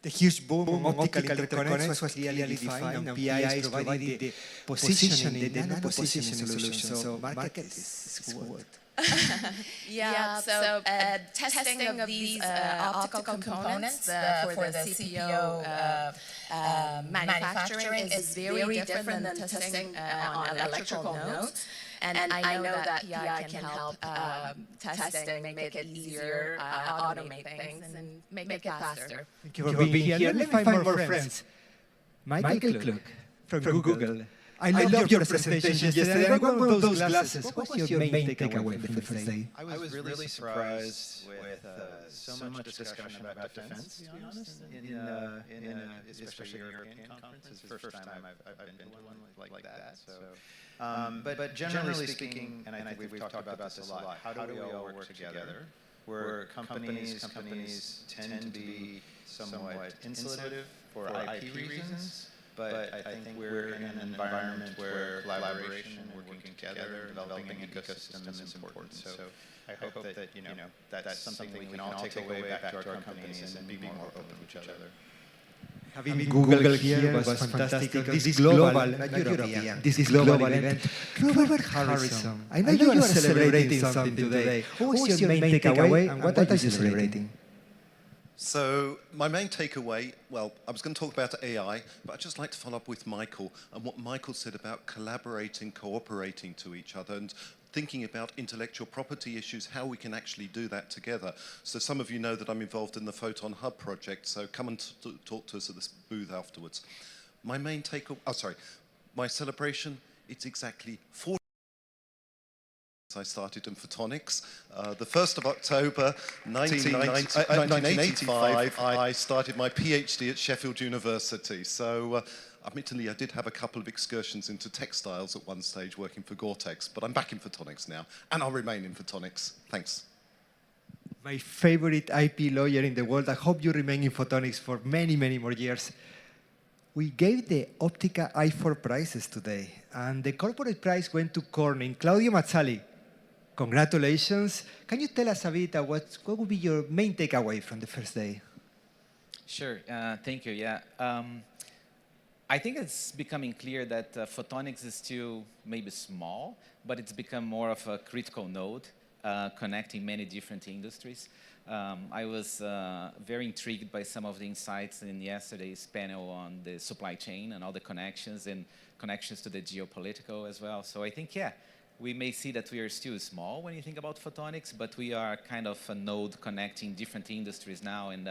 The huge boom on optical interconnects was clearly defined, and PI is providing the positioning, the nano positioning solution. So market is good. So testing of these optical components for the CPO manufacturing is very different than testing on electrical nodes. And I know that PI can help testing, make it easier, automate things, and make it faster. Thank you for being here. Let me find more friends. Michael Klug from Google. I love your presentation yesterday. I got one of those glasses. What was your main takeaway from the first day? I was really surprised with so much discussion about defense, to be honest, in especially a European conference. It's the first time I've been to one like that. So, but generally speaking, and I think we've talked about this a lot, how do we all work together? Where companies tend to be somewhat insulative for IP reasons. But I think we're in an environment where collaboration and working together, developing an ecosystem is important. So I hope that that's something we can all take away back to our companies and be more open with each other. Having Google here was fantastic. This global, not European, this global event. Robert Harrison, I know you are celebrating something today. What was your main takeaway and what are you celebrating? So my main takeaway, well, I was going to talk about AI, but I'd just like to follow up with Michael and what Michael said about collaborating, cooperating to each other and thinking about intellectual property issues, how we can actually do that together. So some of you know that I'm involved in the Photon Hub project, so come and talk to us at this booth afterwards. My main takeaway, my celebration, it's exactly 40 I started in photonics. The 1st of October 1985, I started my PhD at Sheffield University. So admittedly, I did have a couple of excursions into textiles at one stage working for Gore-Tex, but I'm back in photonics now, and I'll remain in photonics. Thanks. My favorite IP lawyer in the world. I hope you remain in photonics for many, many more years. We gave the Optica i4 prizes today, and the corporate prize went to Corning. Claudio Mazzali, congratulations. Can you tell us a bit what would be your main takeaway from the first day? Sure, thank you, yeah. I think it's becoming clear that photonics is still maybe small, but it's become more of a critical node connecting many different industries. I was very intrigued by some of the insights in yesterday's panel on the supply chain and all the connections and connections to the geopolitical as well. So I think, yeah, we may see that we are still small when you think about photonics, but we are kind of a node connecting different industries now, and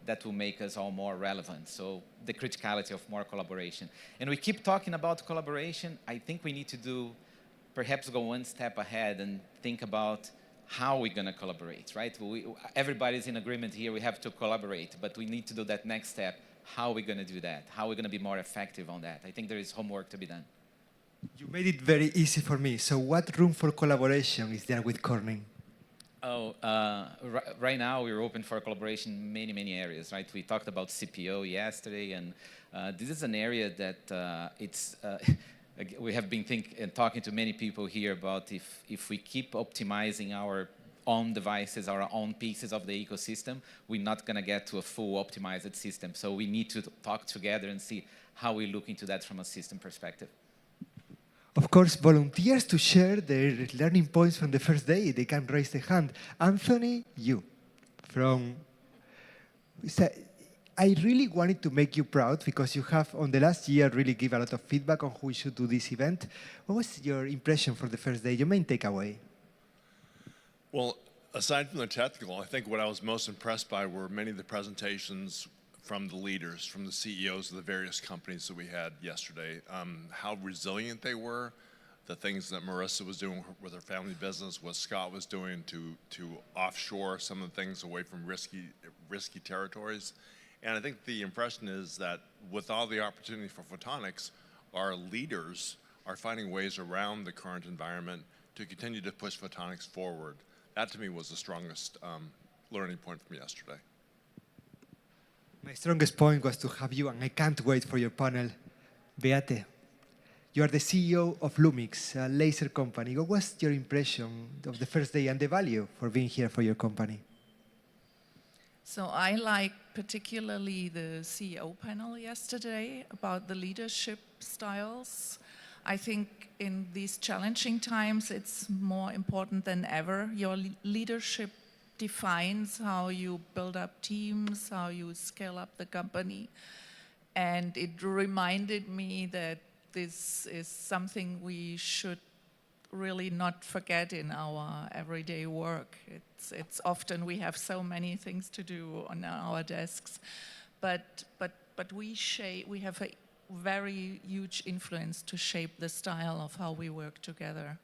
that will make us all more relevant. So the criticality of more collaboration. And we keep talking about collaboration. I think we need to perhaps go one step ahead and think about how we're going to collaborate, right? Everybody's in agreement here, we have to collaborate, but we need to do that next step. How are we going to do that? How are we going to be more effective on that? I think there is homework to be done. You made it very easy for me. So what room for collaboration is there with Corning? Oh, right now we're open for collaboration in many, many areas, right? We talked about CPO yesterday, and this is an area that we have been talking to many people here about if we keep optimizing our own devices, our own pieces of the ecosystem, we're not going to get to a full optimized system. So we need to talk together and see how we look into that from a system perspective. Of course, volunteers to share their learning points from the first day, they can raise their hand. Anthony, I really wanted to make you proud because you have, on the last year, really give a lot of feedback on who we should do this event. What was your impression for the first day, your main takeaway? Well, aside from the technical, I think what I was most impressed by were many of the presentations from the leaders, from the CEOs of the various companies that we had yesterday, how resilient they were, the things that Marissa was doing with her family business, what Scott was doing to offshore some of the things away from risky territories. And I think the impression is that with all the opportunity for photonics, our leaders are finding ways around the current environment to continue to push photonics forward. That to me was the strongest learning point from yesterday. My strongest point was to have you, and I can't wait for your panel. Beate, you are the CEO of Lumix, a laser company. What was your impression of the first day and the value for being here for your company? So I like particularly the CEO panel yesterday about the leadership styles. I think in these challenging times, it's more important than ever. Your leadership defines how you build up teams, how you scale up the company. And it reminded me that this is something we should really not forget in our everyday work. It's often we have so many things to do on our desks, but we have a very huge influence to shape the style of how we work together.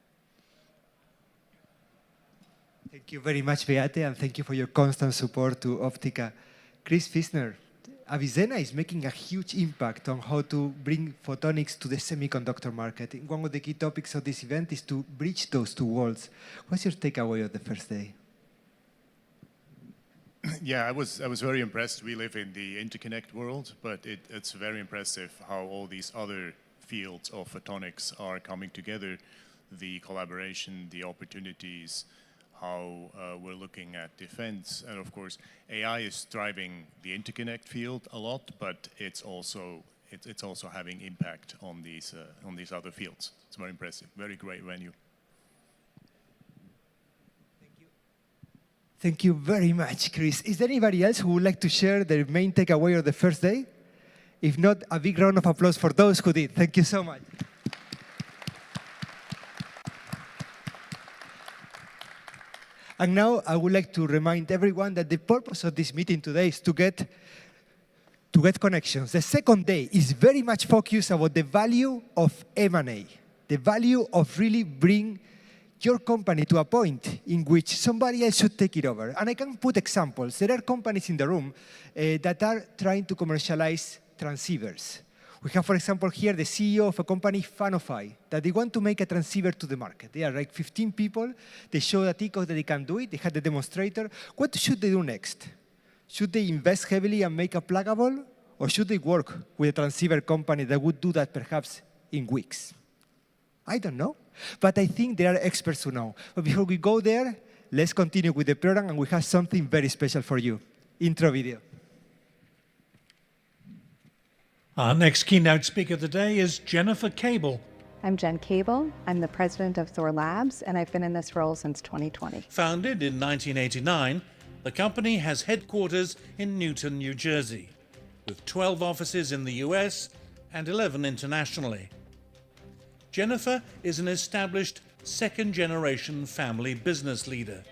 Thank you very much, Beate, and thank you for your constant support to Optica. Chris Fisner, Avicenna is making a huge impact on how to bring photonics to the semiconductor market. One of the key topics of this event is to bridge those two worlds. What's your takeaway of the first day? Yeah, I was very impressed. We live in the interconnect world, but it's very impressive how all these other fields of photonics are coming together, the collaboration, the opportunities, how we're looking at defense. And of course, AI is driving the interconnect field a lot, but it's also having impact on these other fields. It's very impressive, very great venue. Thank you very much, Chris. Is there anybody else who would like to share their main takeaway of the first day? If not, a big round of applause for those who did. Thank you so much. And now I would like to remind everyone that the purpose of this meeting today is to get connections. The second day is very much focused about the value of M&A, the value of really bring your company to a point in which somebody else should take it over. And I can put examples. There are companies in the room that are trying to commercialize transceivers. We have, for example, here the CEO of a company, Fanofy, that they want to make a transceiver to the market. They are like 15 people. They show that they can do it. They had the demonstrator. What should they do next? Should they invest heavily and make a pluggable? Or should they work with a transceiver company that would do that perhaps in weeks? I don't know. But I think there are experts who know. But before we go there, let's continue with the program, and we have something very special for you. Intro video. Our next keynote speaker of the day is Jennifer Cable. I'm Jen Cable. I'm the president of Thor Labs, and I've been in this role since 2020. Founded in 1989, the company has headquarters in Newton, New Jersey, with 12 offices in the US and 11 internationally. Jennifer is an established second-generation family business leader.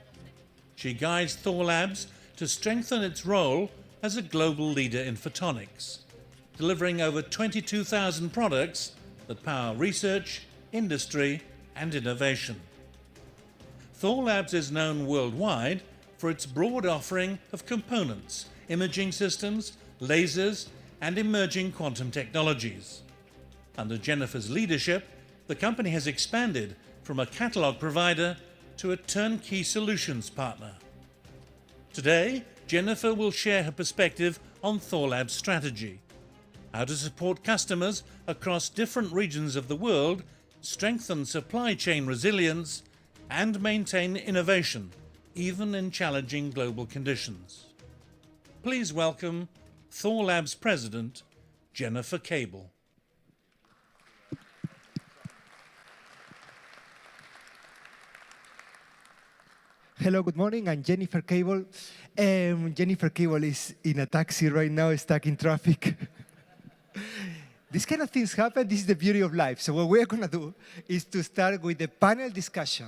She guides Thor Labs to strengthen its role as a global leader in photonics, delivering over 22,000 products that power research, industry, and innovation. Thor Labs is known worldwide for its broad offering of components, imaging systems, lasers, and emerging quantum technologies. Under Jennifer's leadership, the company has expanded from a catalog provider to a turnkey solutions partner. Today, Jennifer will share her perspective on Thor Labs' strategy, how to support customers across different regions of the world, strengthen supply chain resilience, and maintain innovation, even in challenging global conditions. Please welcome Thor Labs President, Jennifer Cable. Hello, good morning. I'm Jennifer Cable. Jennifer Cable is in a taxi right now, stuck in traffic. These kind of things happen. This is the beauty of life. So what we're going to do is to start with the panel discussion.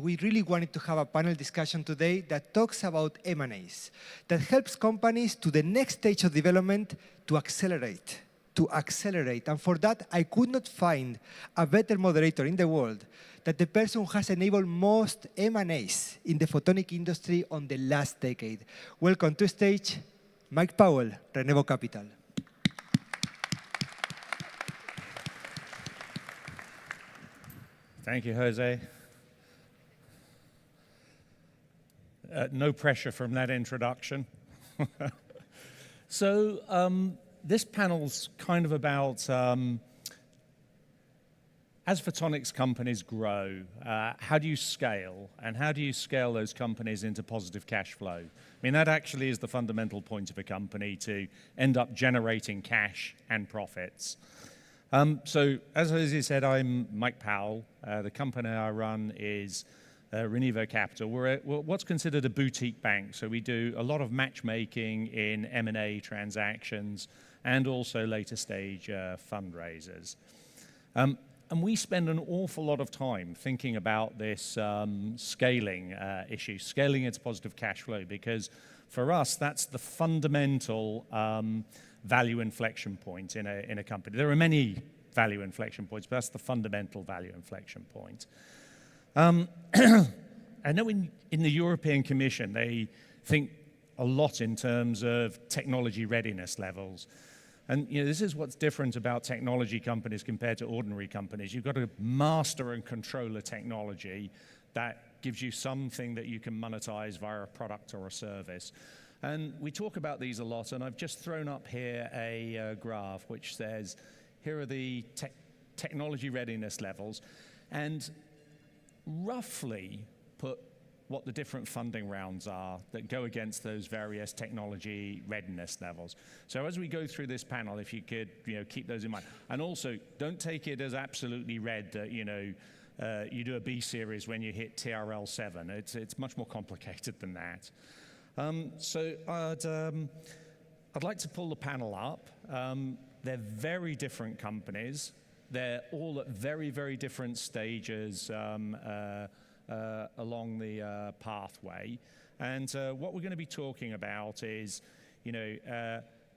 We really wanted to have a panel discussion today that talks about M&As, that helps companies to the next stage of development to accelerate. And for that, I could not find a better moderator in the world than the person who has enabled most M&As in the photonic industry on the last decade. Welcome to stage, Mike Powell, Renevo Capital. Thank you, Jose. No pressure from that introduction. So this panel's kind of about, as photonics companies grow, how do you scale? And how do you scale those companies into positive cash flow? I mean, that actually is the fundamental point of a company, to end up generating cash and profits. So, as Lizzie said, I'm Mike Powell. The company I run is Renevo Capital. We're what's considered a boutique bank. So we do a lot of matchmaking in M&A transactions and also later stage fundraisers. And we spend an awful lot of time thinking about this scaling issue, scaling into positive cash flow, because for us, that's the fundamental value inflection point in a company. There are many value inflection points, but that's the fundamental value inflection point. I know in the European Commission, they think a lot in terms of technology readiness levels. And this is what's different about technology companies compared to ordinary companies. You've got to master and control a technology that gives you something that you can monetize via a product or a service. And we talk about these a lot, and I've just thrown up here a graph which says, here are the technology readiness levels, and roughly put what the different funding rounds are that go against those various technology readiness levels. So as we go through this panel, if you could keep those in mind. And also, don't take it as absolutely red that you do a B series when you hit TRL 7. It's much more complicated than that. So I'd like to pull the panel up. They're very different companies. They're all at very, very different stages along the pathway. And what we're going to be talking about is,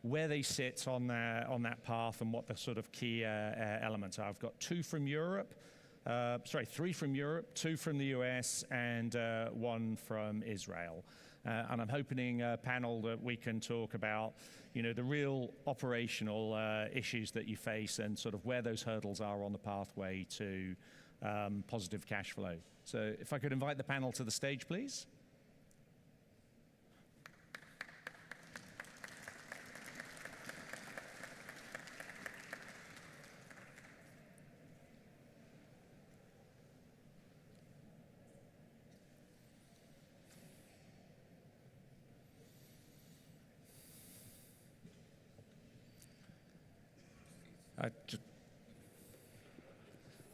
where they sit on that path and what the sort of key elements are. I've got three from Europe, 2 from the US, and 1 from Israel. And I'm hoping a panel that we can talk about, the real operational issues that you face and sort of where those hurdles are on the pathway to positive cash flow. So if I could invite the panel to the stage, please.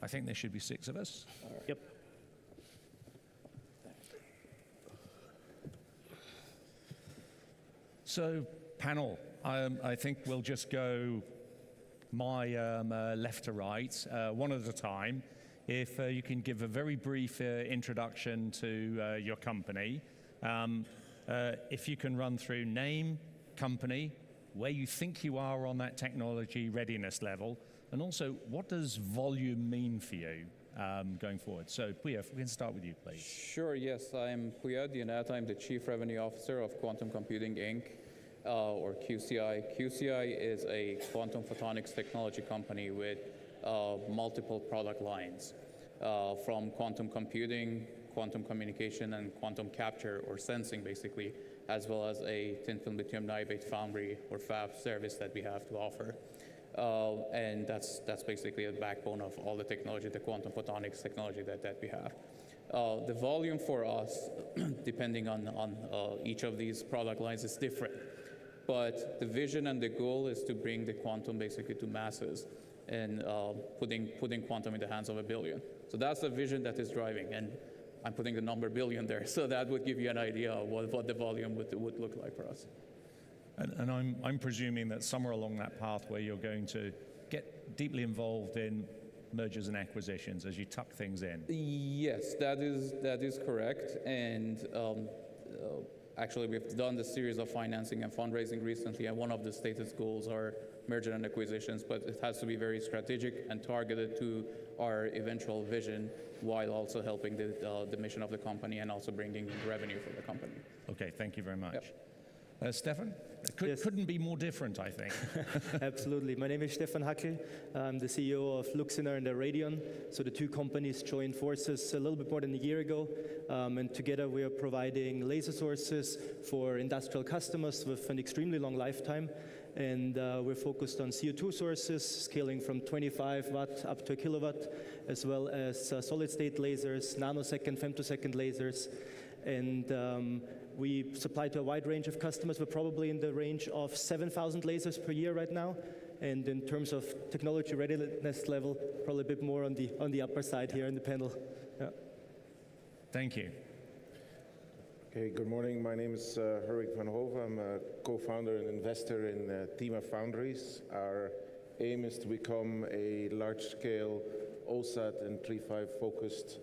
I think there should be 6 of us. Yep. So, panel, I think we'll just go my left to right, one at a time. If you can give a very brief introduction to your company. If you can run through name, company, where you think you are on that technology readiness level, and also what does volume mean for you going forward? So Puya, we can start with you, please. Sure, yes. I'm Puya Dionat. I'm the Chief Revenue Officer of Quantum Computing Inc., or QCI. QCI is a quantum photonics technology company with multiple product lines, from quantum computing, quantum communication, and quantum capture, or sensing, basically, as well as a thin-film lithium niobate foundry or fab service that we have to offer. And that's basically the backbone of all the technology, the quantum photonics technology that we have. The volume for us, depending on each of these product lines, is different. But the vision and the goal is to bring the quantum basically to masses and putting quantum in the hands of 1 billion. So that's the vision that is driving. And I'm putting the number billion there, so that would give you an idea of what the volume would look like for us. And I'm presuming that somewhere along that pathway you're going to get deeply involved in mergers and acquisitions as you tuck things in. Yes, that is correct. And actually, we've done the series of financing and fundraising recently, and one of the stated goals are merger and acquisitions, but it has to be very strategic and targeted to our eventual vision, while also helping the mission of the company and also bringing in revenue for the company. Okay, thank you very much. Yep. Stefan? Yes. Couldn't be more different, I think. Absolutely. My name is Stefan Hackel. I'm the CEO of Luxiner and Radion. So the two companies joined forces a little bit more than a year ago. And together we are providing laser sources for industrial customers with an extremely long lifetime. And we're focused on CO2 sources, scaling from 25 watt up to a kilowatt, as well as solid-state lasers, nanosecond, femtosecond lasers. And we supply to a wide range of customers. We're probably in the range of 7,000 lasers per year right now. And in terms of technology readiness level, probably a bit more on the upper side here in the panel. Yeah. Thank you. Okay, good morning. My name is Herwig van Hove. I'm a co-founder and investor in Tima Foundries. Our aim is to become a large-scale OSAT and III-V focused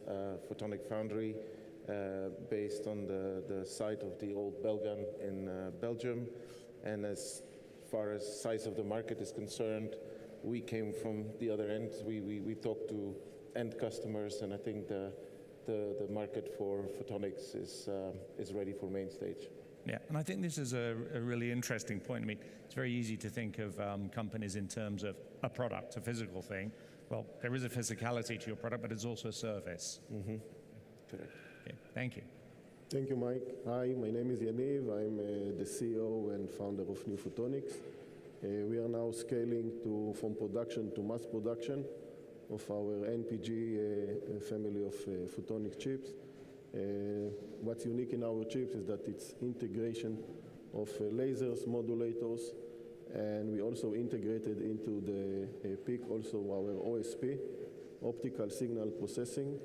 photonic foundry based on the site of the old Belgan in Belgium. And as far as size of the market is concerned, we came from the other end. We talked to end customers, and I think the market for photonics is ready for main stage. Yeah, and I think this is a really interesting point. I mean, it's very easy to think of companies in terms of a product, a physical thing. Well, there is a physicality to your product, but it's also a service. Mm-hmm. Correct. Okay, thank you. Thank you, Mike. Hi, my name is Yaniv. I'm the CEO and founder of New Photonics. We are now scaling from production to mass production of our NPG family of photonic chips. What's unique in our chips is that it's integration of lasers, modulators, and we also integrated into the PIC also our OSP, optical signal processing.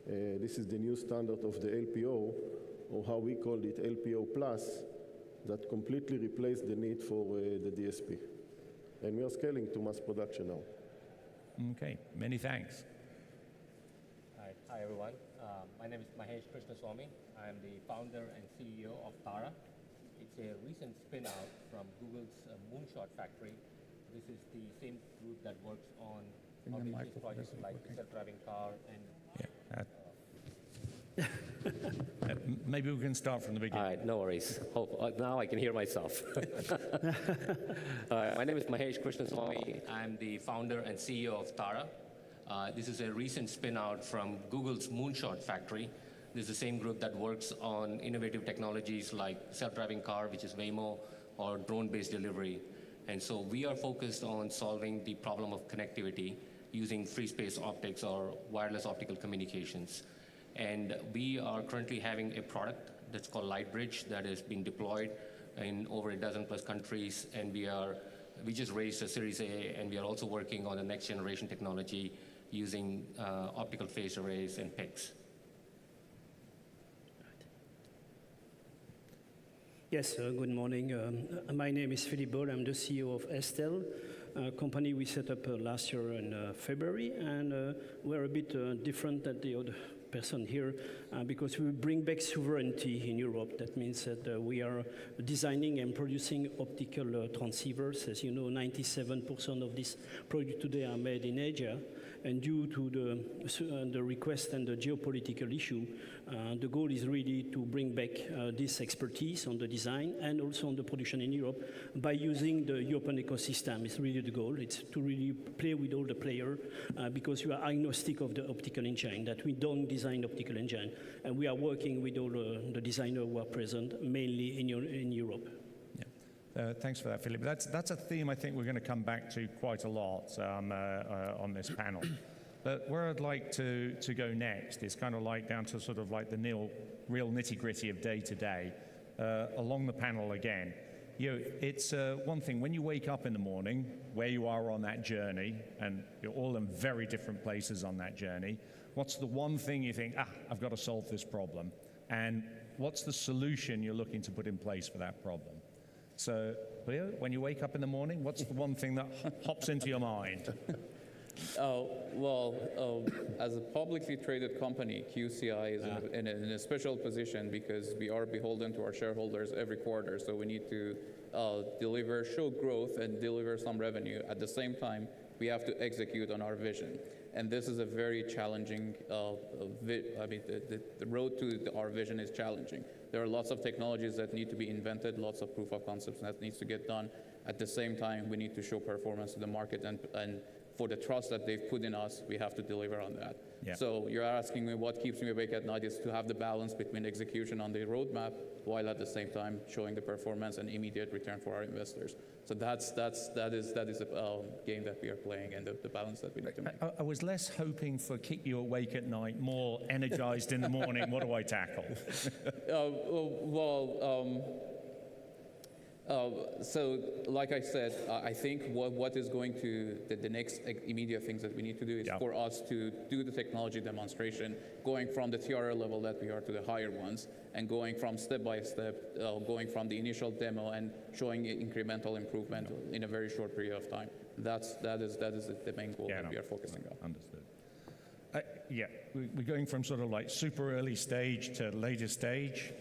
This is the new standard of the LPO, or how we call it LPO Plus, that completely replaced the need for the DSP. And we are scaling to mass production now. Okay, many thanks. Hi everyone. My name is Mahesh Krishnaswamy. I am the founder and CEO of Tara. It's a recent spin-out from Google's Moonshot Factory. This is the same group that works on obvious projects like the self-driving car and maybe we can start from the beginning. All right, no worries. Now I can hear myself. My name is Mahesh Krishnaswamy. I'm the founder and CEO of Tara. This is a recent spin-out from Google's Moonshot Factory. This is the same group that works on innovative technologies like self-driving car, which is Waymo, or drone-based delivery. And so we are focused on solving the problem of connectivity using free space optics or wireless optical communications. And we are currently having a product that's called Lightbridge that is being deployed in over a dozen plus countries. And we just raised a Series A, and we are also working on the next generation technology using optical phase arrays and PICs. Yes, good morning. My name is Philippe Boll. I'm the CEO of Estel, a company we set up last year in February, and we're a bit different than the other person here because we bring back sovereignty in Europe. That means that we are designing and producing optical transceivers. As you know, 97% of these products today are made in Asia. And due to the request and the geopolitical issue, the goal is really to bring back this expertise on the design and also on the production in Europe by using the European ecosystem. It's really the goal. It's to really play with all the players because we are agnostic of the optical engine, that we don't design optical engine. And we are working with all the designers who are present, mainly in Europe. Thanks for that, Philip. That's a theme I think we're going to come back to quite a lot on this panel. But where I'd like to go next is kind of like down to sort of like the real nitty-gritty of day to day. Along the panel again, it's one thing when you wake up in the morning, where you are on that journey, and you're all in very different places on that journey. What's the one thing you think, I've got to solve this problem? And what's the solution you're looking to put in place for that problem? So, Leo, when you wake up in the morning, what's the one thing that hops into your mind? As a publicly traded company, QCI is in a special position because we are beholden to our shareholders every quarter. So we need to show growth and deliver some revenue. At the same time, we have to execute on our vision. And this is a very challenging, the road to our vision is challenging. There are lots of technologies that need to be invented, lots of proof of concepts that needs to get done. At the same time, we need to show performance to the market, and for the trust that they've put in us, we have to deliver on that. Yeah. So you're asking me what keeps me awake at night is to have the balance between execution on the roadmap while at the same time showing the performance and immediate return for our investors. So that is a game that we are playing and the balance that we need to make. I was less hoping for keep you awake at night, more energized in the morning. What do I tackle? So, like I said, I think what is going to, the next immediate things that we need to do is for us to do the technology demonstration, going from the TRL level that we are to the higher ones, and going from step by step, going from the initial demo and showing incremental improvement in a very short period of time. That is the main goal that we are focusing on. Understood. Yeah, we're going from sort of like super early stage to later stage.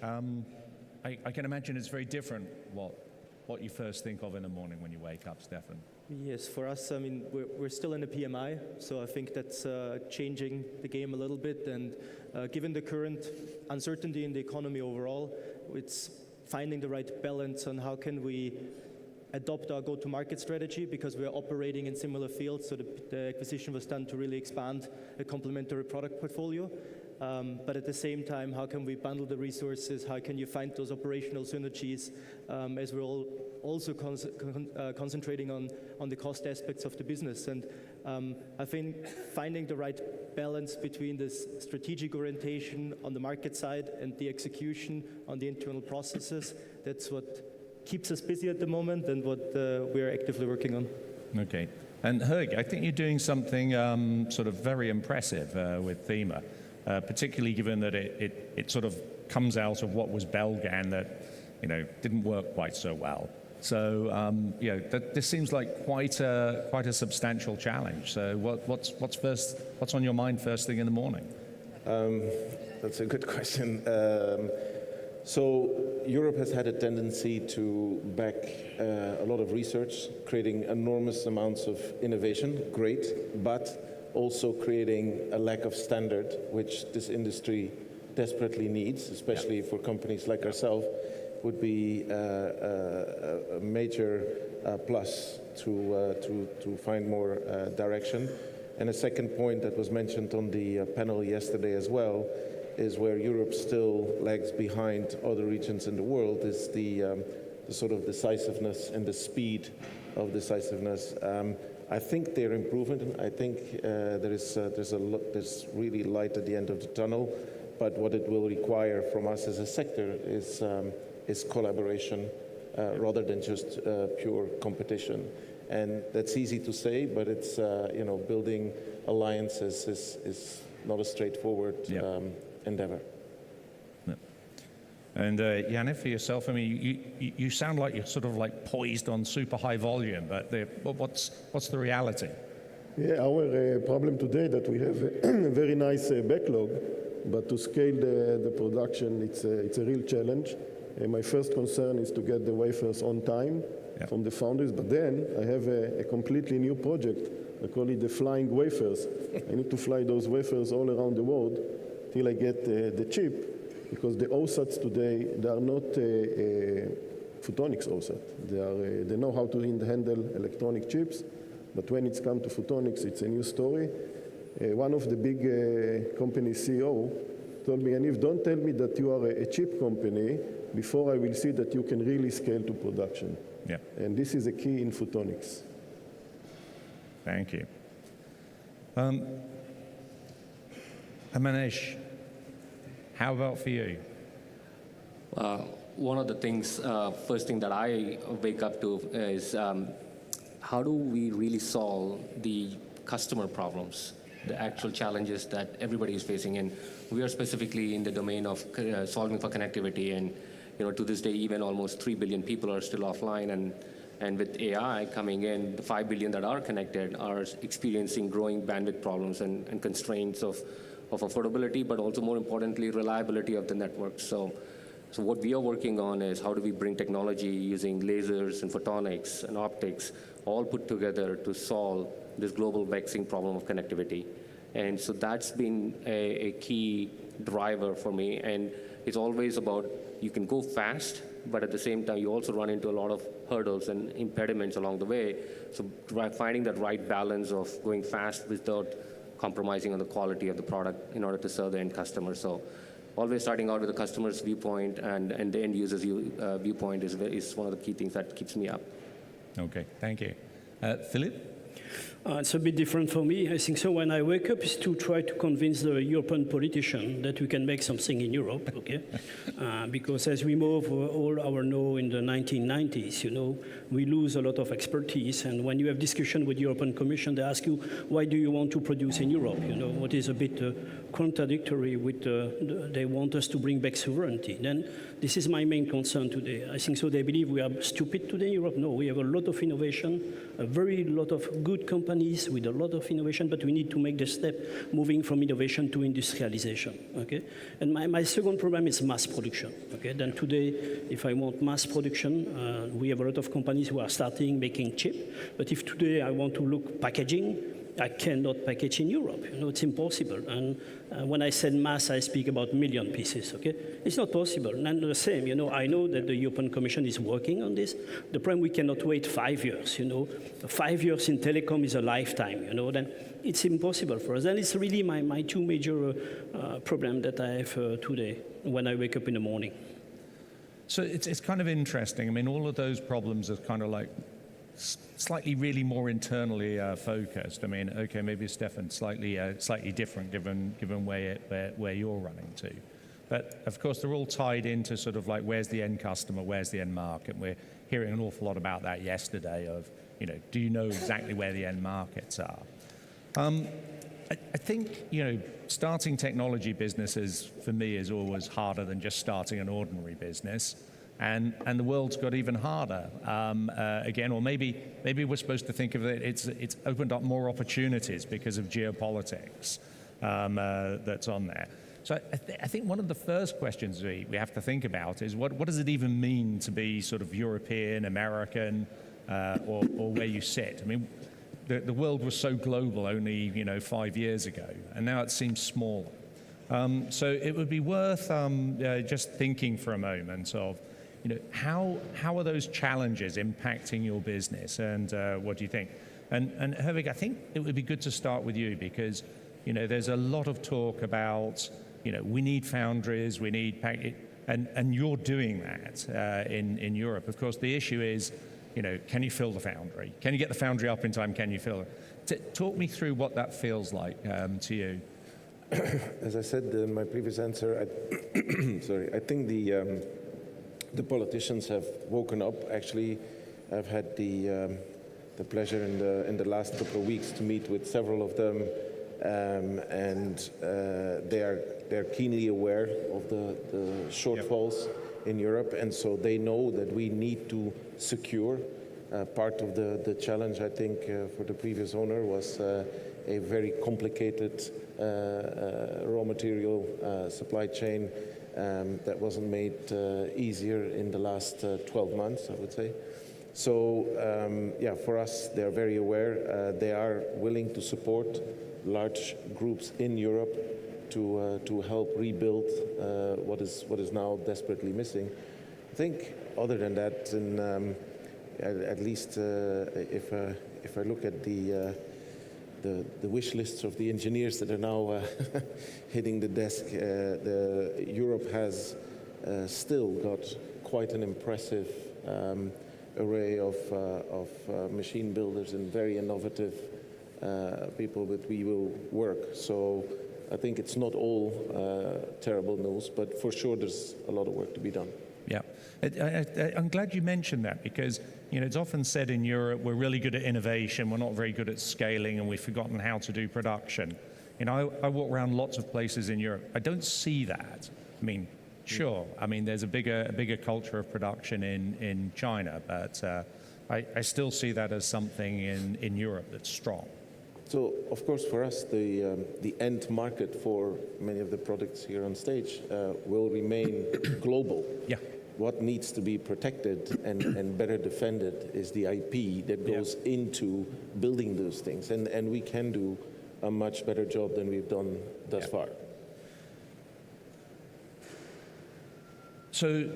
I can imagine it's very different what you first think of in the morning when you wake up, Stefan. Yes, for us, I mean, we're still in the PMI, so I think that's changing the game a little bit. And given the current uncertainty in the economy overall, it's finding the right balance on how can we adopt our go-to-market strategy, because we're operating in similar fields. So the acquisition was done to really expand a complementary product portfolio. But at the same time, how can we bundle the resources? How can you find those operational synergies as we're all also concentrating on the cost aspects of the business? And I think finding the right balance between this strategic orientation on the market side and the execution on the internal processes, that's what keeps us busy at the moment and what we're actively working on. Okay. And Herg, I think you're doing something sort of very impressive with Thema. Particularly given that it sort of comes out of what was Belgan that, didn't work quite so well. So, this seems like quite a substantial challenge. So what's on your mind first thing in the morning? That's a good question. So Europe has had a tendency to back a lot of research, creating enormous amounts of innovation, great, but also creating a lack of standard, which this industry desperately needs, especially for companies like ourselves, would be a major plus to find more direction. And a second point that was mentioned on the panel yesterday as well is where Europe still lags behind other regions in the world is the sort of decisiveness and the speed of decisiveness. I think they're improving. I think there's really light at the end of the tunnel, but what it will require from us as a sector is collaboration rather than just pure competition. And that's easy to say, but it's building alliances is not a straightforward endeavor. And Janne, for yourself, I mean, you sound like you're sort of like poised on super high volume, but what's the reality? Yeah, our problem today that we have a very nice backlog, but to scale the production, it's a real challenge. My first concern is to get the wafers on time from the foundries, but then I have a completely new project. I call it the flying wafers. I need to fly those wafers all around the world till I get the chip. Because the OSATs today, they are not photonics OSAT. They know how to handle electronic chips, but when it's come to photonics, it's a new story. One of the big company CEO told me, Yaniv, don't tell me that you are a chip company before I will see that you can really scale to production. Yeah. And this is a key in photonics. Thank you. Manesh, how about for you? One of the things, first thing that I wake up to is how do we really solve the customer problems, the actual challenges that everybody is facing. And we are specifically in the domain of solving for connectivity. And to this day, even almost 3 billion people are still offline. And with AI coming in, the 5 billion that are connected are experiencing growing bandwidth problems and constraints of affordability, but also more importantly, reliability of the network. So what we are working on is how do we bring technology using lasers and photonics and optics all put together to solve this global vexing problem of connectivity. And so that's been a key driver for me. And it's always about you can go fast, but at the same time, you also run into a lot of hurdles and impediments along the way. So finding that right balance of going fast without compromising on the quality of the product in order to serve the end customer. So always starting out with the customer's viewpoint and the end user's viewpoint is one of the key things that keeps me up. Okay, thank you. Philip? It's a bit different for me. I think so when I wake up is to try to convince the European politician that we can make something in Europe, okay? Because as we move all our know in the 1990s, you know, we lose a lot of expertise. And when you have discussion with the European Commission, they ask you, why do you want to produce in Europe? You know, what is a bit contradictory with, they want us to bring back sovereignty. Then this is my main concern today. I think so they believe we are stupid today in Europe. No, we have a lot of innovation, a very lot of good companies with a lot of innovation, but we need to make the step moving from innovation to industrialization, okay? And my second problem is mass production, okay? Then today, if I want mass production, we have a lot of companies who are starting making chip, but if today I want to look packaging, I cannot package in Europe. You know, it's impossible. And when I said mass, I speak about million pieces, okay? It's not possible. And the same, you know, I know that the European Commission is working on this. The problem, we cannot wait 5 years, you know. 5 years in telecom is a lifetime, you know. Then it's impossible for us. And it's really my two major problems that I have today when I wake up in the morning. So it's kind of interesting. I mean, all of those problems are kind of like slightly really more internally focused. I mean, okay, maybe Stefan slightly different given where you're running to, but of course they're all tied into sort of like where's the end customer, where's the end market. We're hearing an awful lot about that yesterday. Of, you know, do you know exactly where the end markets are? I think, you know, starting technology businesses for me is always harder than just starting an ordinary business. And the world's got even harder again, or maybe we're supposed to think of it. It's opened up more opportunities because of geopolitics that's on there. So I think one of the first questions we have to think about is what does it even mean to be sort of European, American, or where you sit? I mean, the world was so global only 5 years ago, and now it seems smaller. So it would be worth just thinking for a moment of, you know, how are those challenges impacting your business, and what do you think? And Herwig, I think it would be good to start with you because, you know, there's a lot of talk about, you know, we need foundries, we need and you're doing that in Europe. Of course, the issue is, you know, can you fill the foundry? Can you get the foundry up in time? Can you fill it? Talk me through what that feels like to you. As I said in my previous answer, I think the politicians have woken up. Actually, I've had the pleasure in the last couple of weeks to meet with several of them, and they're keenly aware of the shortfalls in Europe, and so they know that we need to secure. Part of the challenge, I think, for the previous owner was a very complicated raw material supply chain that wasn't made easier in the last 12 months, I would say. So, yeah, for us, they're very aware. They are willing to support large groups in Europe to help rebuild what is now desperately missing. I think, other than that, and at least if I look at the wish lists of the engineers that are now hitting the desk, Europe has still got quite an impressive array of machine builders and very innovative people that we will work. So I think it's not all terrible news, but for sure there's a lot of work to be done. Yeah, I'm glad you mentioned that because, you know, it's often said in Europe we're really good at innovation, we're not very good at scaling, and we've forgotten how to do production. You know, I walk around lots of places in Europe. I don't see that. I mean, sure, I mean, there's a bigger culture of production in China, but I still see that as something in Europe that's strong. So, of course, for us, the end market for many of the products here on stage will remain global. Yeah. What needs to be protected and better defended is the IP that goes into building those things. And we can do a much better job than we've done thus far. So,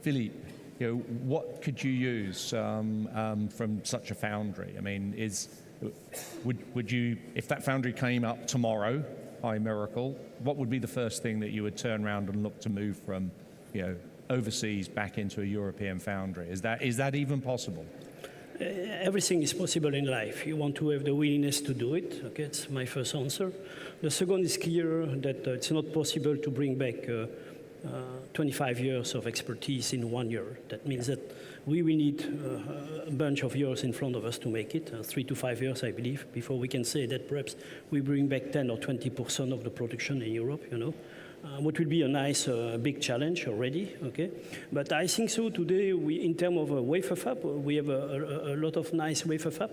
Philippe, you know, what could you use from such a foundry? I mean, would you, if that foundry came up tomorrow by miracle, what would be the first thing that you would turn around and look to move from, you know, overseas back into a European foundry? Is that even possible? everything is possible in life. You want to have the willingness to do it. Okay, it's my first answer. The second is clear that it's not possible to bring back 25 years of expertise in 1 year. That means that we will need a bunch of years in front of us to make it, 3 to 5 years, I believe, before we can say that perhaps we bring back 10 or 20% of the production in Europe, you know. What will be a nice big challenge already, okay? But I think so today, in terms of a wafer fab, we have a lot of nice wafer fab.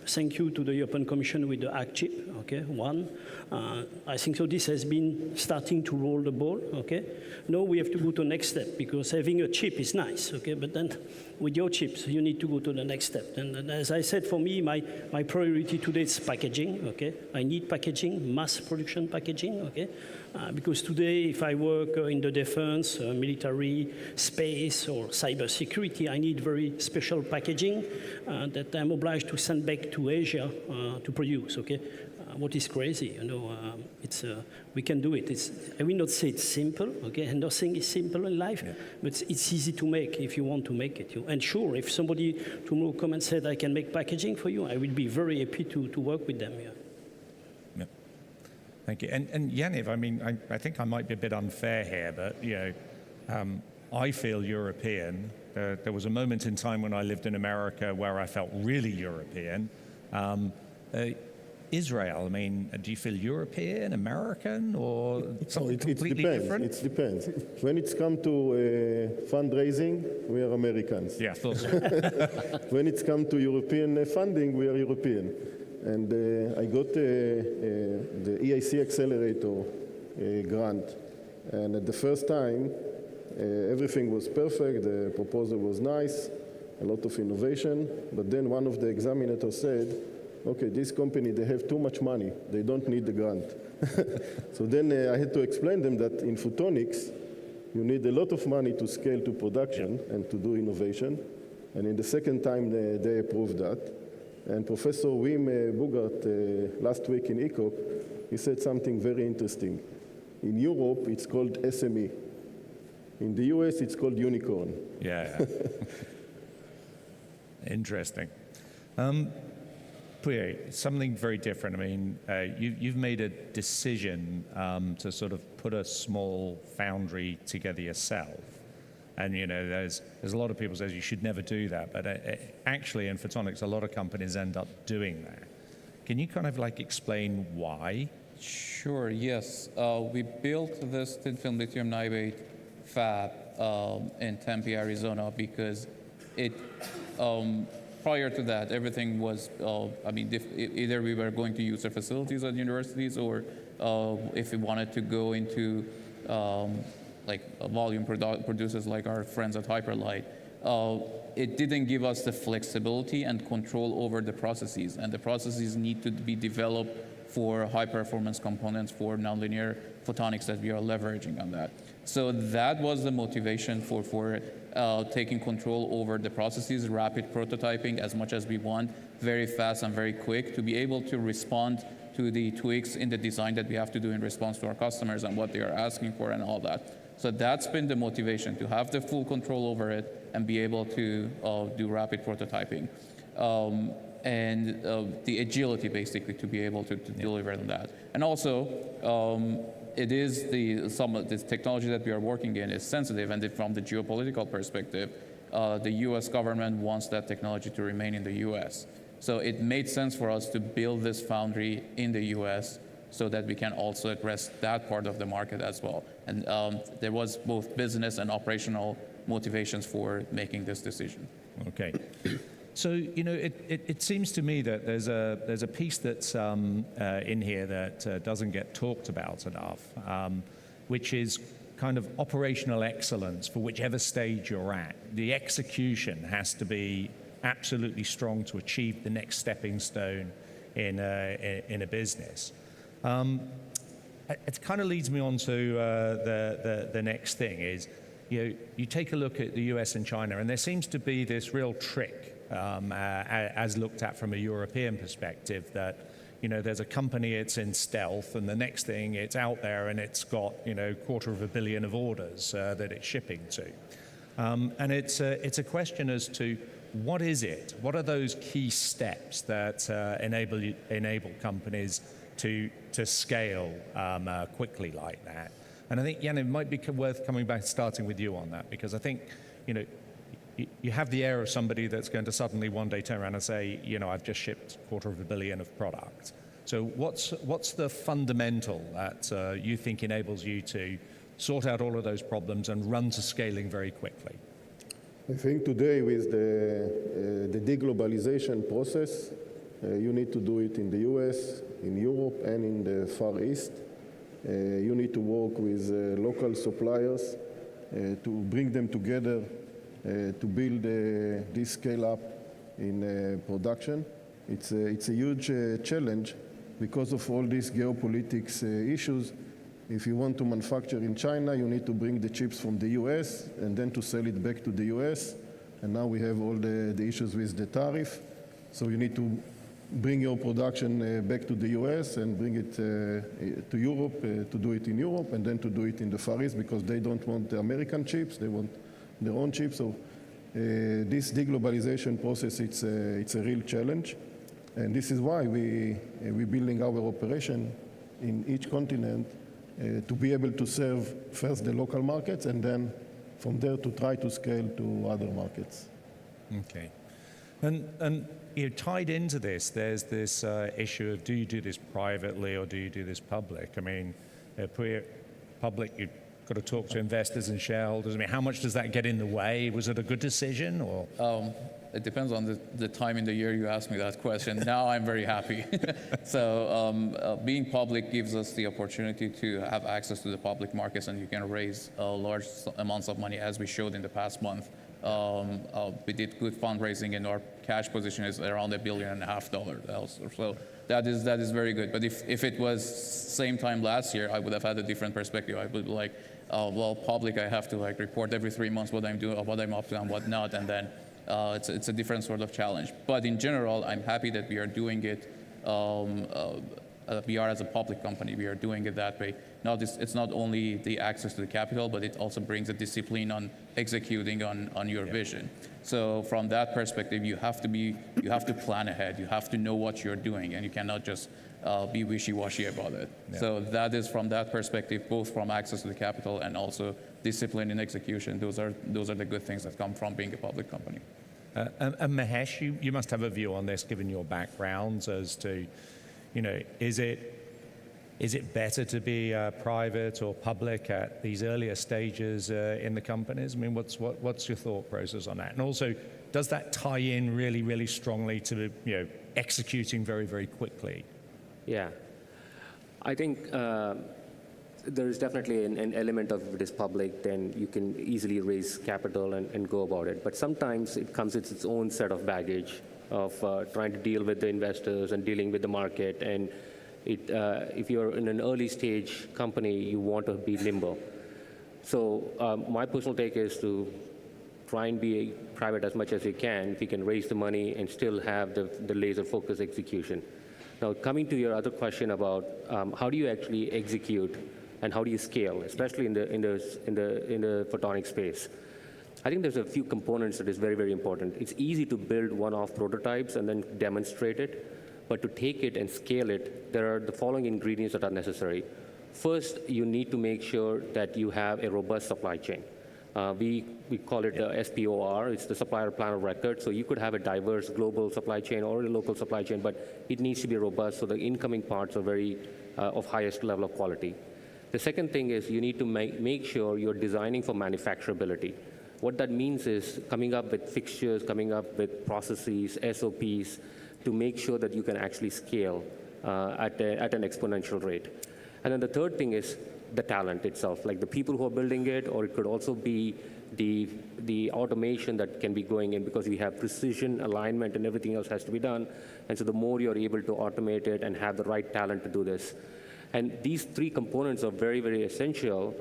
Thank you to the European Commission with the ACT chip, okay, one. I think so this has been starting to roll the ball, okay? Now we have to go to the next step, because having a chip is nice, okay? But then with your chips, you need to go to the next step. And as I said, for me, my priority today is packaging, okay? I need packaging, mass production packaging, okay? Because today, if I work in the defense, military, space, or cybersecurity, I need very special packaging that I'm obliged to send back to Asia to produce, okay? What is crazy, you know, we can do it. I will not say it's simple, okay, and nothing is simple in life, but it's easy to make if you want to make it. And sure, if somebody tomorrow come and said, I can make packaging for you, I will be very happy to work with them, yeah. Thank you. And Yaniv, I mean, I think I might be a bit unfair here, but, you know, I feel European. There was a moment in time when I lived in America where I felt really European. Israel, I mean, do you feel European, American, or something completely different? It depends. When it's come to fundraising, we are Americans. Yeah, of course. When it's come to European funding, we are European. And I got the EIC Accelerator grant. And at the first time, everything was perfect. The proposal was nice, a lot of innovation. But then one of the examinators said, okay, this company, they have too much money. They don't need the grant. So then I had to explain them that in photonics, you need a lot of money to scale to production and to do innovation. And in the second time, they approved that. And Professor Wim Bugart, last week in ECOC, he said something very interesting. In Europe, it's called SME. In the US, it's called unicorn. Yeah. Interesting. Puyo, something very different. I mean, you've made a decision to sort of put a small foundry together yourself. And, you know, there's a lot of people say you should never do that. But actually, in photonics, a lot of companies end up doing that. Can you kind of like explain why? Sure, yes. We built this thin film lithium niobate fab in Tempe, Arizona, because prior to that, everything was, I mean, either we were going to use the facilities at universities, or if we wanted to go into like volume producers like our friends at Hyperlight, it didn't give us the flexibility and control over the processes. And the processes need to be developed for high performance components for nonlinear photonics that we are leveraging on that. So that was the motivation for taking control over the processes, rapid prototyping as much as we want, very fast and very quick, to be able to respond to the tweaks in the design that we have to do in response to our customers and what they are asking for and all that. So that's been the motivation, to have the full control over it and be able to do rapid prototyping. And the agility, basically, to be able to deliver on that. And also, it is some of this technology that we are working in is sensitive, and from the geopolitical perspective, the US government wants that technology to remain in the US. So it made sense for us to build this foundry in the US so that we can also address that part of the market as well. And there was both business and operational motivations for making this decision. Okay. So, you know, it seems to me that there's a piece that's in here that doesn't get talked about enough, which is kind of operational excellence for whichever stage you're at. The execution has to be absolutely strong to achieve the next stepping stone in a business. It kind of leads me on to the next thing is, you know, you take a look at the US and China, and there seems to be this real trick, as looked at from a European perspective, that, you know, there's a company, it's in stealth, and the next thing, it's out there and it's got, you know, $250 million of orders that it's shipping to. And it's a question as to what is it? What are those key steps that enable companies to scale quickly like that? And I think, Jan, it might be worth coming back, starting with you on that, because I think, you have the air of somebody that's going to suddenly one day turn around and say, I've just shipped $250 million of product. So what's the fundamental that you think enables you to sort out all of those problems and run to scaling very quickly? I think today with the deglobalization process, you need to do it in the US, in Europe, and in the Far East. You need to work with local suppliers to bring them together to build this scale up in production. It's a huge challenge because of all these geopolitics issues. If you want to manufacture in China, you need to bring the chips from the US and then to sell it back to the US. And now we have all the issues with the tariff. So you need to bring your production back to the US and bring it to Europe, to do it in Europe, and then to do it in the Far East, because they don't want the American chips, they want their own chips. So this deglobalization process, it's a real challenge. And this is why we're building our operation in each continent to be able to serve first the local markets, and then from there to try to scale to other markets. Okay. And tied into this, there's this issue of, do you do this privately or do you do this public? I mean, public, you've got to talk to investors and shareholders. I mean, how much does that get in the way? Was it a good decision, or? It depends on the time in the year you ask me that question. Now I'm very happy. So being public gives us the opportunity to have access to the public markets, and you can raise large amounts of money, as we showed in the past month. We did good fundraising, and our cash position is around $1.5 billion. So that is very good. But if it was same time last year, I would have had a different perspective. I would be like, well, public, I have to report every 3 months what I'm doing, what I'm up to, and what not, and then it's a different sort of challenge. But in general, I'm happy that we are doing it. We are, as a public company, we are doing it that way. Now, it's not only the access to the capital, but it also brings a discipline on executing on your vision. So from that perspective, you have to plan ahead. You have to know what you're doing, and you cannot just be wishy-washy about it. Yeah. So that is, from that perspective, both from access to the capital and also discipline in execution. Those are the good things that come from being a public company. And Mahesh, you must have a view on this, given your backgrounds, as to, is it better to be private or public at these earlier stages in the companies? I mean, what's your thought process on that? And also, does that tie in really, really strongly to executing very, very quickly? Yeah, I think there is definitely an element of, if it is public, then you can easily raise capital and go about it. But sometimes it comes with its own set of baggage of trying to deal with the investors and dealing with the market. And if you're in an early stage company, you want to be nimble. So my personal take is to try and be private as much as you can, if you can raise the money and still have the laser focused execution. Now, coming to your other question about how do you actually execute and how do you scale, especially in the photonic space, I think there's a few components that is very, very important. It's easy to build one-off prototypes and then demonstrate it, but to take it and scale it, there are the following ingredients that are necessary. First, you need to make sure that you have a robust supply chain. We call it SPOR. It's the supplier plan of record. So you could have a diverse global supply chain or a local supply chain, but it needs to be robust so the incoming parts are very of highest level of quality. The second thing is you need to make sure you're designing for manufacturability. What that means is coming up with fixtures, coming up with processes, SOPs, to make sure that you can actually scale at an exponential rate. And then the third thing is the talent itself, like the people who are building it, or it could also be the automation that can be going in, because we have precision, alignment, and everything else has to be done. And so the more you're able to automate it and have the right talent to do this. And these three components are very, very essential.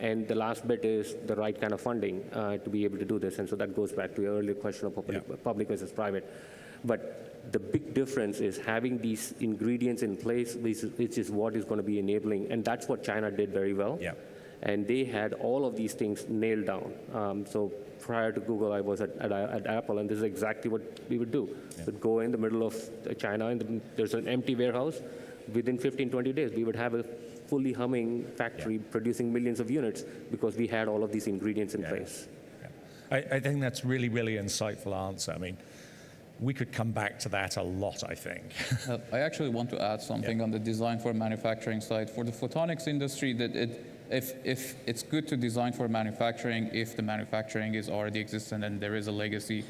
And the last bit is the right kind of funding to be able to do this. And so that goes back to your earlier question of public versus private. But the big difference is having these ingredients in place, which is what is going to be enabling. And that's what China did very well. Yeah. and they had all of these things nailed down. So prior to Google, I was at Apple, and this is exactly what we would do. We'd go in the middle of China, and there's an empty warehouse. Within 15, 20 days, we would have a fully humming factory producing millions of units because we had all of these ingredients in place. I think that's really, really insightful answer. I mean, we could come back to that a lot, I think. I actually want to add something on the design for manufacturing side. For the photonics industry, that if it's good to design for manufacturing, if the manufacturing is already existent and there is a legacy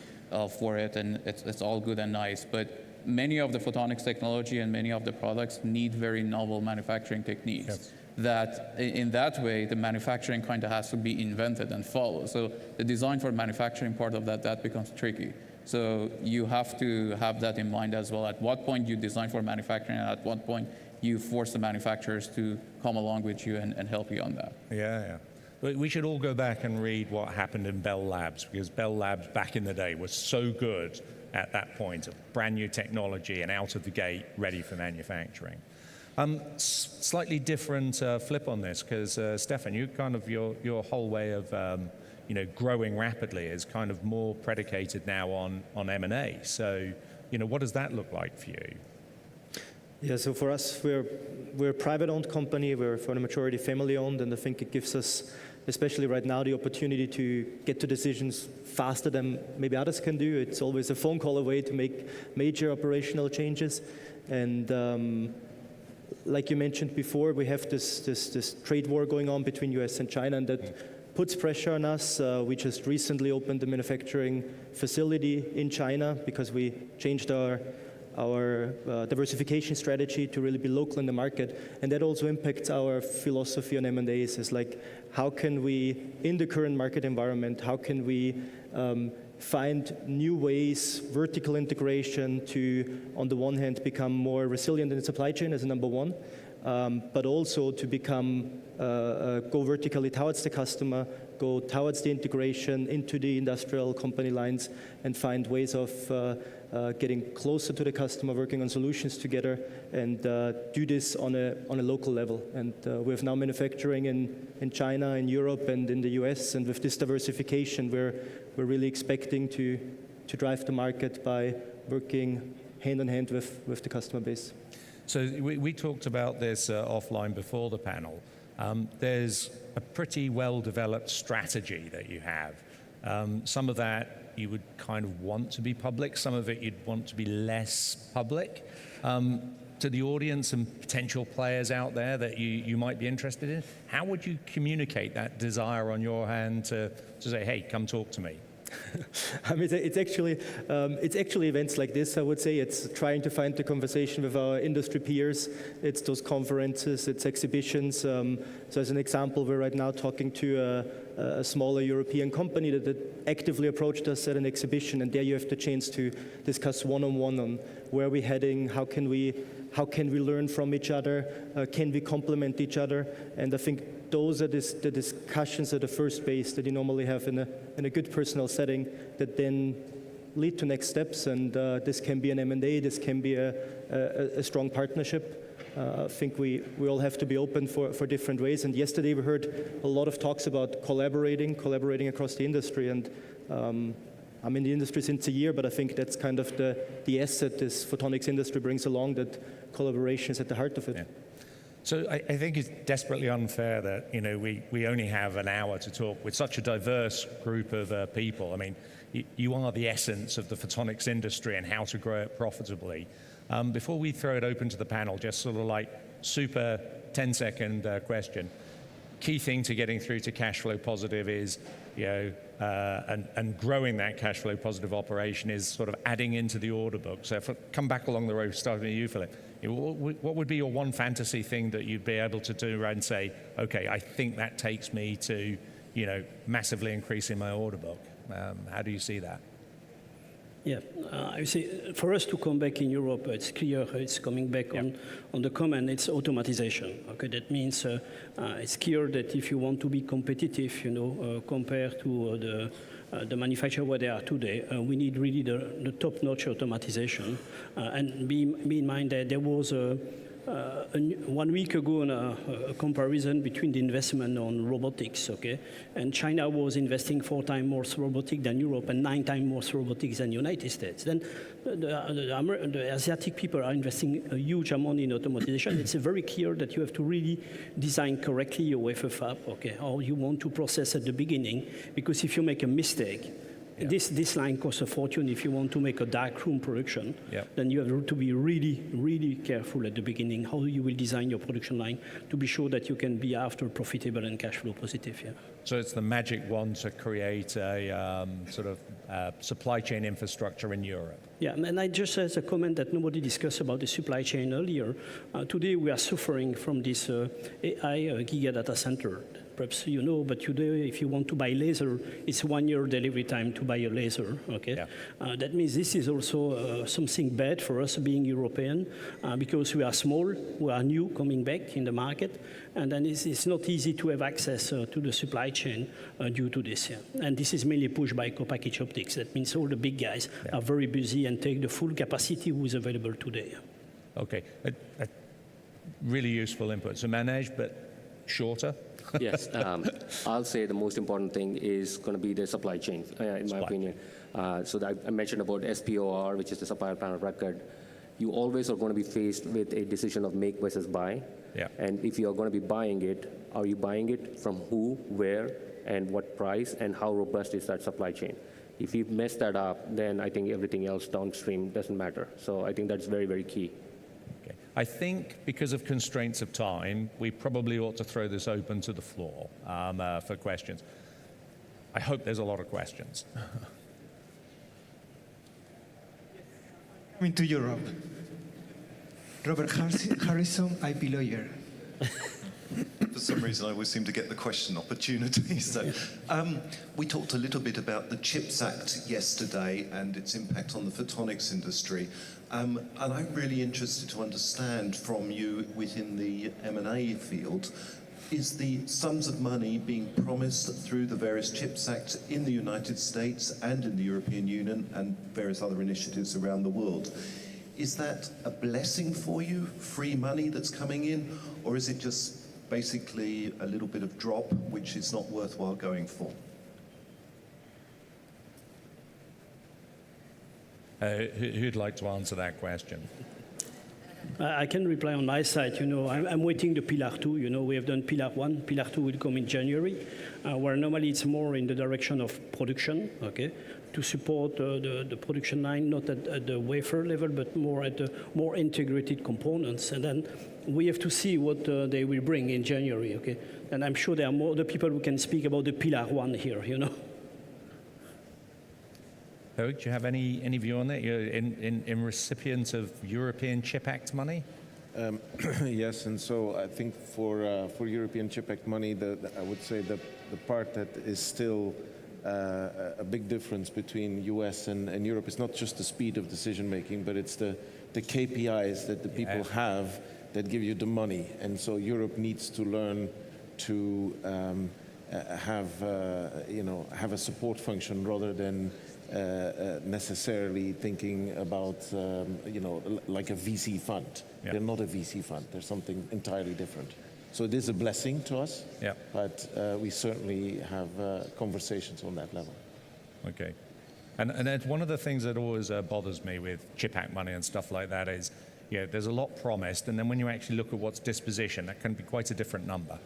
for it, and it's all good and nice. But many of the photonics technology and many of the products need very novel manufacturing techniques. Yes. That in that way, the manufacturing kind of has to be invented and followed. So the design for manufacturing part of that becomes tricky. So you have to have that in mind as well. At what point you design for manufacturing, and at what point you force the manufacturers to come along with you and help you on that. Yeah. We should all go back and read what happened in Bell Labs, because Bell Labs back in the day was so good at that point of brand new technology and out of the gate ready for manufacturing. Slightly different flip on this, because Stefan, you kind of your whole way of growing rapidly is kind of more predicated now on M&A. So what does that look like for you? Yeah, so for us, we're a private-owned company. We're for the majority family-owned, and I think it gives us, especially right now, the opportunity to get to decisions faster than maybe others can do. It's always a phone call away to make major operational changes. And like you mentioned before, we have this trade war going on between US and China, and that puts pressure on us. We just recently opened a manufacturing facility in China because we changed our diversification strategy to really be local in the market, and that also impacts our philosophy on M&As. It's like, how can we, in the current market environment, how can we find new ways, vertical integration to, on the one hand, become more resilient in the supply chain as a number one, but also to become, go vertically towards the customer, go towards the integration into the industrial company lines, and find ways of getting closer to the customer, working on solutions together, and do this on a local level. And we have now manufacturing in China, in Europe, and in the US, and with this diversification, we're really expecting to drive the market by working hand in hand with the customer base. So we talked about this offline before the panel. There's a pretty well-developed strategy that you have. Some of that you would kind of want to be public, some of it you'd want to be less public. To the audience and potential players out there that you might be interested in, how would you communicate that desire on your hand to say, hey, come talk to me? I mean, it's actually events like this, I would say. It's trying to find the conversation with our industry peers. It's those conferences, it's exhibitions. So as an example, we're right now talking to a smaller European company that actively approached us at an exhibition, and there you have the chance to discuss one-on-one on where we're heading, how can we learn from each other, can we complement each other, and I think those are the discussions at the first base that you normally have in a good personal setting that then lead to next steps, and this can be an M&A, this can be a strong partnership. I think we all have to be open for different ways, and yesterday we heard a lot of talks about collaborating across the industry, and I'm in the industry since a year, but I think that's kind of the asset this photonics industry brings along, that collaboration is at the heart of it. Yeah. So I think it's desperately unfair that we only have an hour to talk with such a diverse group of people. I mean, you are the essence of the photonics industry and how to grow it profitably. Before we throw it open to the panel, just sort of like super 10-second question. Key thing to getting through to cash flow positive is, and growing that cash flow positive operation is sort of adding into the order book. So if I come back along the road, starting with you, Philip, what would be your one fantasy thing that you'd be able to do and say, okay, I think that takes me to, massively increasing my order book? How do you see that? Yeah, I say for us to come back in Europe, it's clear it's coming back on the common, it's automatization. Okay, that means it's clear that if you want to be competitive, compared to the manufacturer where they are today, we need really the top-notch automatization. And be in mind that there was 1 week ago on a comparison between the investment on robotics, okay? And China was investing 4 times more robotics than Europe and 9 times more robotics than the United States. Then the Asiatic people are investing a huge amount in automatization. It's very clear that you have to really design correctly your wafer fab, okay? Or you want to process at the beginning, because if you make a mistake, this line costs a fortune. If you want to make a dark room production, then you have to be really, really careful at the beginning how you will design your production line to be sure that you can be after profitable and cash flow positive. Yeah. So it's the magic wand to create a sort of supply chain infrastructure in Europe. Yeah, and I just as a comment that nobody discussed about the supply chain earlier. Today we are suffering from this AI giga data center. Perhaps you know, but today if you want to buy laser, it's 1 year delivery time to buy a laser, okay? Yeah. That means this is also something bad for us being European, because we are small, we are new coming back in the market, and then it's not easy to have access to the supply chain due to this. Yeah. And this is mainly pushed by co-packaged optics. That means all the big guys are very busy and take the full capacity who is available today. Okay, a really useful input. So managed, but shorter? Yes, I'll say the most important thing is going to be the supply chain, in my opinion. So that I mentioned about SPOR, which is the supplier plan of record. You always are going to be faced with a decision of make versus buy. Yeah. And if you are going to be buying it, are you buying it from who, where, and what price, and how robust is that supply chain? If you mess that up, then I think everything else downstream doesn't matter. So I think that's very, very key. I think because of constraints of time, we probably ought to throw this open to the floor for questions. I hope there's a lot of questions. Coming to Europe. Robert Harrison, IP lawyer. For some reason, I always seem to get the question opportunity. So, we talked a little bit about the CHIPS Act yesterday and its impact on the photonics industry. And I'm really interested to understand from you within the M&A field, is the sums of money being promised through the various CHIPS Act in the United States and in the European Union and various other initiatives around the world, is that a blessing for you, free money that's coming in, or is it just basically a little bit of drop which is not worthwhile going for? Who'd like to answer that question? I can reply on my side. You know, I'm waiting the Pillar 2. You know, we have done Pillar 1. Pillar 2 will come in January, where normally it's more in the direction of production, okay, to support the production line, not at the wafer level, but more at the more integrated components. And then we have to see what they will bring in January, okay? And I'm sure there are more other people who can speak about the Pillar 1 here, you know. Do you have any view on that? You're in recipient of European CHIP Act money? Yes, and so I think for European CHIP Act money, I would say the part that is still a big difference between US and Europe is not just the speed of decision making, but it's the KPIs that the people have that give you the money. And so Europe needs to learn to have a support function rather than necessarily thinking about, like a VC fund. Yeah. They're not a VC fund. They're something entirely different. So it is a blessing to us, but we certainly have conversations on that level. Okay. And that's one of the things that always bothers me with CHIP Act money and stuff like that is, there's a lot promised, and then when you actually look at what's disposition, that can be quite a different number.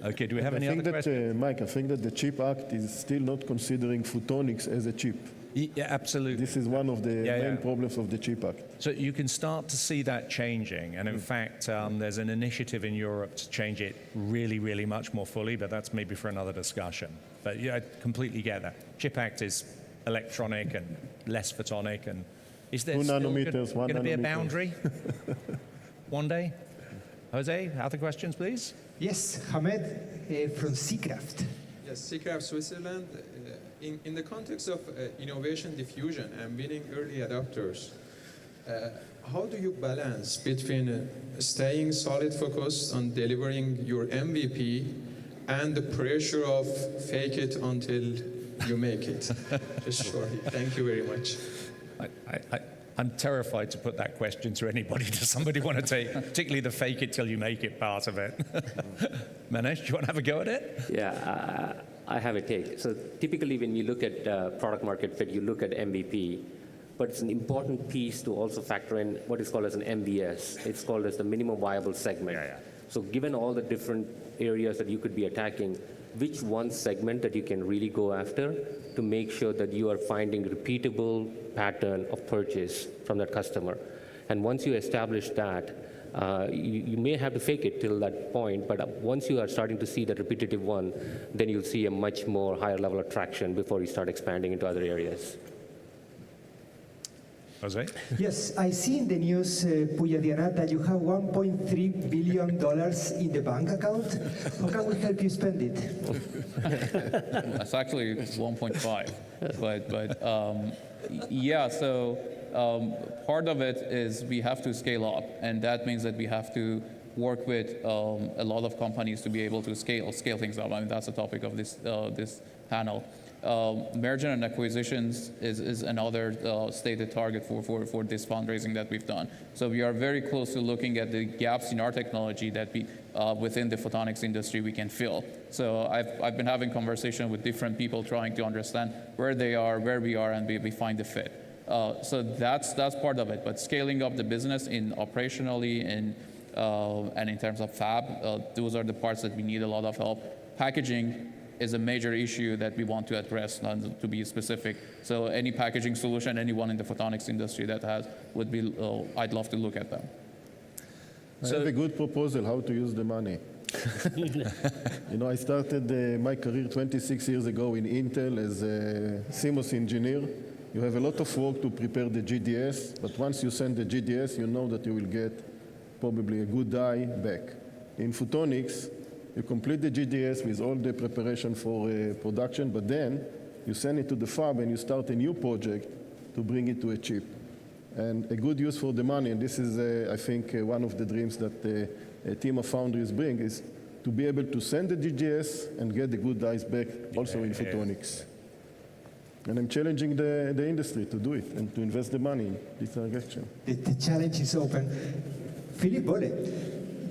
Okay, do we have any other questions? Mike, I think that the CHIP Act is still not considering photonics as a chip. Yeah, absolutely. This is one of the main problems of the CHIP Act. So you can start to see that changing, and in fact, there's an initiative in Europe to change it really, really much more fully, but that's maybe for another discussion. But I completely get that. CHIP Act is electronic and less photonic, and is there still going to be a boundary one day? Jose, other questions, please? Yes, Hamed from Seacraft. Yes, Seacraft Switzerland. In the context of innovation diffusion and winning early adopters, how do you balance between staying solid focused on delivering your MVP and the pressure of fake it until you make it? Just shortly. Thank you very much. I'm terrified to put that question to anybody. Does somebody want to take, particularly the fake it till you make it part of it? Manesh, do you want to have a go at it? Yeah, I have a take. So typically when you look at product market fit, you look at MVP, but it's an important piece to also factor in what is called as an MVS. It's called as the minimum viable segment. So given all the different areas that you could be attacking, which one segment that you can really go after to make sure that you are finding repeatable pattern of purchase from that customer. And once you establish that, you may have to fake it till that point, but once you are starting to see the repetitive one, then you'll see a much more higher level of traction before you start expanding into other areas. Jose? Yes, I see in the news, Puya Diana, that you have $1.3 billion in the bank account. How can we help you spend it? That's actually 1.5, but yeah, so part of it is we have to scale up, and that means that we have to work with a lot of companies to be able to scale things up. I mean, that's the topic of this panel. Merger and acquisitions is another stated target for this fundraising that we've done. So we are very close to looking at the gaps in our technology that we, within the photonics industry, we can fill. So I've been having conversation with different people trying to understand where they are, where we are, and we find the fit. So that's part of it. But scaling up the business in operationally and in terms of fab, those are the parts that we need a lot of help. Packaging is a major issue that we want to address, to be specific. So any packaging solution, anyone in the photonics industry that has, would be, I'd love to look at them. I have a good proposal how to use the money. You know, I started my career 26 years ago in Intel as a CMOS engineer. You have a lot of work to prepare the GDS, but once you send the GDS, you know that you will get probably a good die back. In photonics, you complete the GDS with all the preparation for production, but then you send it to the fab and you start a new project to bring it to a chip. And a good use for the money, and this is, I think, one of the dreams that a team of foundries bring, is to be able to send the GDS and get the good dice back also in photonics. And I'm challenging the industry to do it and to invest the money in this direction. The challenge is open. Philippe Bolle,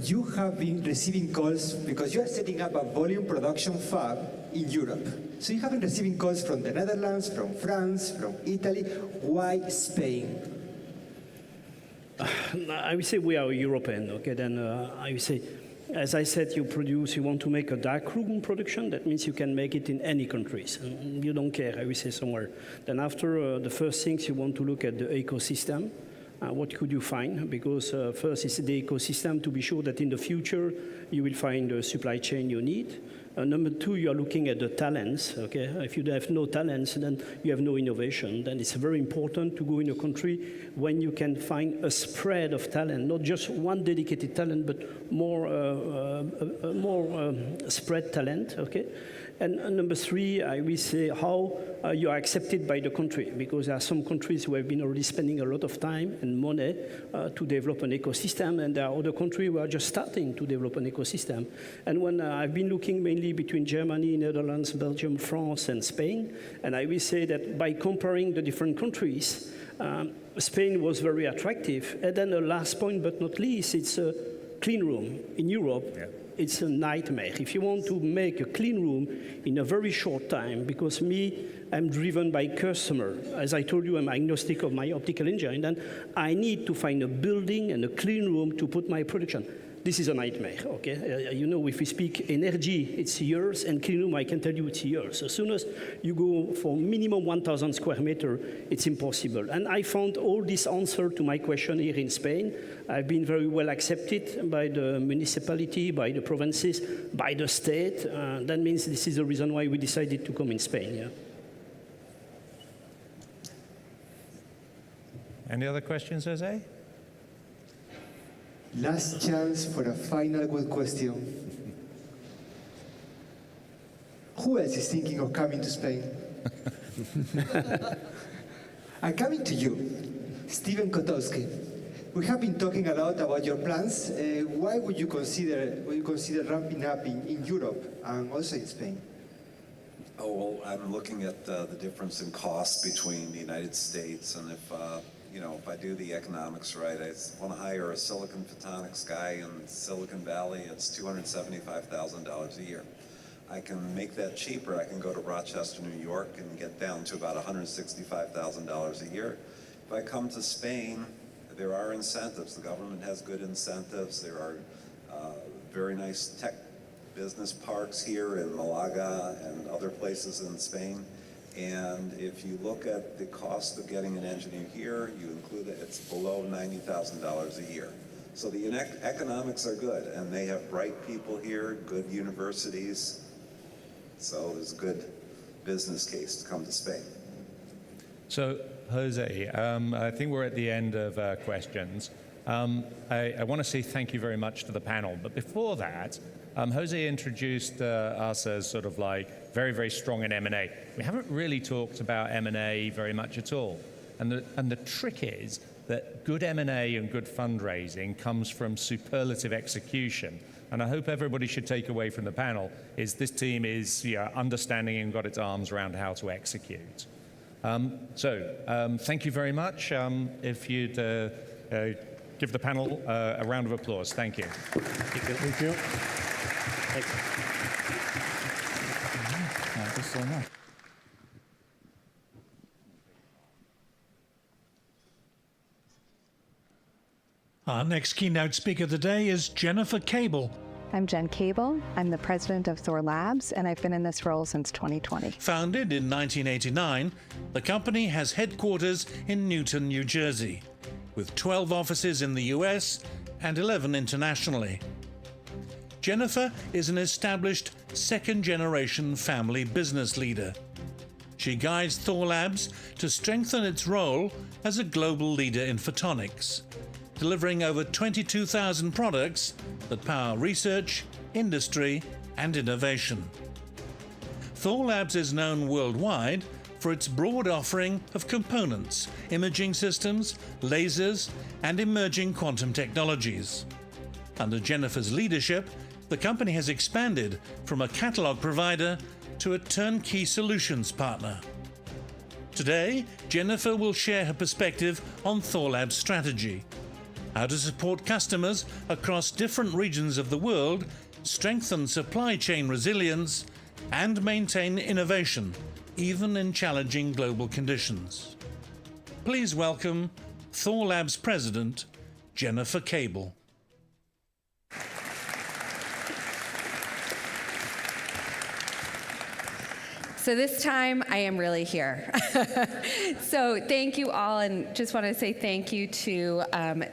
you have been receiving calls because you are setting up a volume production fab in Europe. So you have been receiving calls from the Netherlands, from France, from Italy. Why Spain? I would say we are European, okay? Then I would say, as I said, you want to make a darkroom production. That means you can make it in any countries. And you don't care, I would say, somewhere. Then after the first things, you want to look at the ecosystem. What could you find? Because first is the ecosystem to be sure that in the future you will find the supply chain you need. Number two, you are looking at the talents. Okay, if you have no talents, then you have no innovation. Then it's very important to go in a country when you can find a spread of talent, not just one dedicated talent, but more spread talent. Okay. And number three, I will say how you are accepted by the country, because there are some countries who have been already spending a lot of time and money to develop an ecosystem, and there are other countries who are just starting to develop an ecosystem. And when I've been looking mainly between Germany, Netherlands, Belgium, France, and Spain, and I will say that by comparing the different countries, Spain was very attractive. And then the last point, but not least, it's a clean room in Europe. Yeah. It's a nightmare. If you want to make a clean room in a very short time, because I'm driven by customer. As I told you, I'm agnostic of my optical engineering, and I need to find a building and a clean room to put my production. This is a nightmare, okay? You know, if we speak energy, it's years, and clean room, I can tell you it's years. As soon as you go for minimum 1,000 square meter, it's impossible. And I found all this answer to my question here in Spain. I've been very well accepted by the municipality, by the provinces, by the state. That means this is the reason why we decided to come in Spain, yeah. Any other questions, Jose? Last chance for a final good question. Who else is thinking of coming to Spain? I'm coming to you, Stephen Kotowski. We have been talking a lot about your plans. Why would you consider ramping up in Europe and also in Spain? Oh, well, I'm looking at the difference in cost between the United States, and if you know, if I do the economics right, I want to hire a silicon photonics guy in Silicon Valley. It's $275,000 a year. I can make that cheaper. I can go to Rochester, New York, and get down to about $165,000 a year. If I come to Spain, there are incentives. The government has good incentives. There are very nice tech business parks here in Malaga and other places in Spain. And if you look at the cost of getting an engineer here, you include it, it's below $90,000 a year. So the economics are good, and they have bright people here, good universities. So there's a good business case to come to Spain. So, Jose, I think we're at the end of questions. I want to say thank you very much to the panel. But before that, Jose introduced us as sort of like very, very strong in M&A. We haven't really talked about M&A very much at all. And the trick is that good M&A and good fundraising comes from superlative execution. And I hope everybody should take away from the panel is this team is understanding and got its arms around how to execute. Thank you very much. If you'd give the panel a round of applause. Thank you. Thank you. Thank you so much. Our next keynote speaker of the day is Jennifer Cable. I'm Jen Cable. I'm the president of Thor Labs, and I've been in this role since 2020. Founded in 1989, the company has headquarters in Newton, New Jersey, with 12 offices in the US and 11 internationally. Jennifer is an established second-generation family business leader. She guides Thor Labs to strengthen its role as a global leader in photonics, delivering over 22,000 products that power research, industry, and innovation. Thor Labs is known worldwide for its broad offering of components, imaging systems, lasers, and emerging quantum technologies. Under Jennifer's leadership, the company has expanded from a catalog provider to a turnkey solutions partner. Today, Jennifer will share her perspective on Thor Labs' strategy, how to support customers across different regions of the world, strengthen supply chain resilience, and maintain innovation, even in challenging global conditions. Please welcome Thor Labs President, Jennifer Cable. So this time I am really here. So thank you all, and just want to say thank you to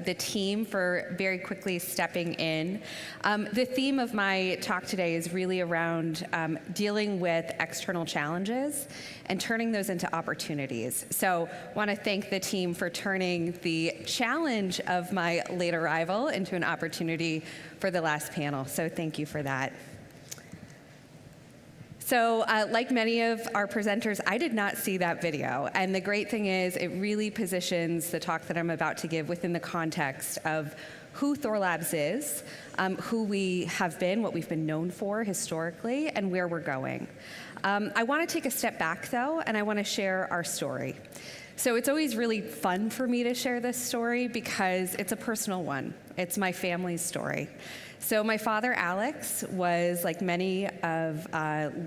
the team for very quickly stepping in. The theme of my talk today is really around dealing with external challenges and turning those into opportunities. So I want to thank the team for turning the challenge of my late arrival into an opportunity for the last panel. So thank you for that. So like many of our presenters, I did not see that video. And the great thing is it really positions the talk that I'm about to give within the context of who Thor Labs is, who we have been, what we've been known for historically, and where we're going. I want to take a step back, though, and I want to share our story. So it's always really fun for me to share this story because it's a personal one. It's my family's story. So my father, Alex, was, like many of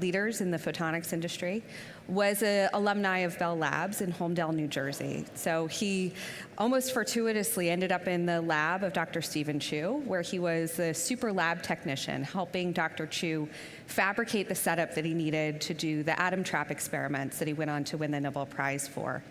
leaders in the photonics industry, was an alumni of Bell Labs in Holmdel, New Jersey. So he almost fortuitously ended up in the lab of Dr. Stephen Chu, where he was the super lab technician, helping Dr. Chu fabricate the setup that he needed to do the atom trap experiments that he went on to win the Nobel Prize for.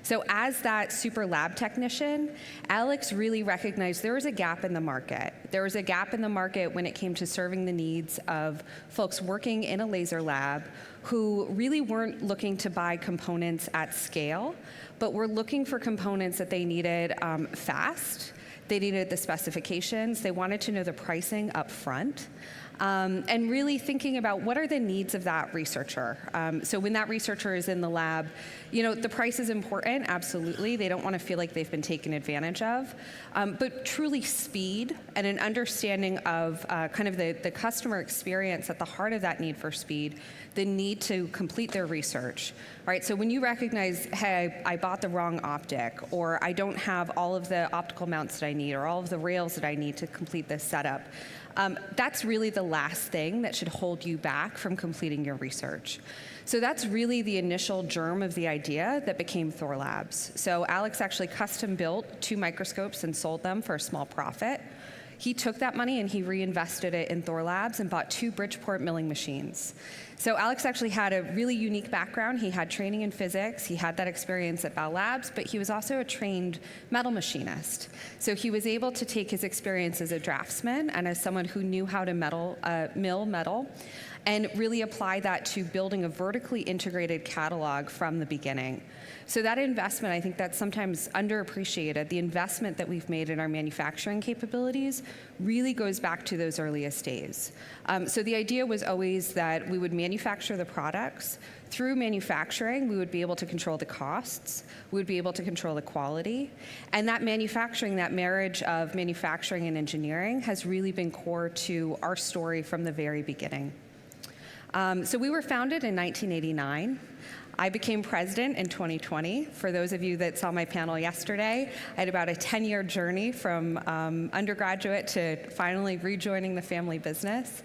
So as that super lab technician, Alex really recognized there was a gap in the market. There was a gap in the market when it came to serving the needs of folks working in a laser lab who really weren't looking to buy components at scale, but were looking for components that they needed fast. They needed the specifications. They wanted to know the pricing up front. and really thinking about what are the needs of that researcher. So when that researcher is in the lab, the price is important, absolutely. They don't want to feel like they've been taken advantage of. But truly speed and an understanding of kind of the customer experience at the heart of that need for speed, the need to complete their research. Right, so when you recognize, hey, I bought the wrong optic, or I don't have all of the optical mounts that I need, or all of the rails that I need to complete this setup, that's really the last thing that should hold you back from completing your research. So that's really the initial germ of the idea that became Thor Labs. So Alex actually custom built 2 microscopes and sold them for a small profit. He took that money and he reinvested it in Thor Labs and bought 2 Bridgeport milling machines. So Alex actually had a really unique background. He had training in physics. He had that experience at Bell Labs, but he was also a trained metal machinist. So he was able to take his experience as a draftsman and as someone who knew how to mill metal and really apply that to building a vertically integrated catalog from the beginning. So that investment, I think that's sometimes underappreciated. The investment that we've made in our manufacturing capabilities really goes back to those earliest days. So the idea was always that we would manufacture the products. Through manufacturing, we would be able to control the costs, we would be able to control the quality, and that manufacturing, that marriage of manufacturing and engineering has really been core to our story from the very beginning. So we were founded in 1989. I became president in 2020. For those of you that saw my panel yesterday, I had about a 10-year journey from undergraduate to finally rejoining the family business.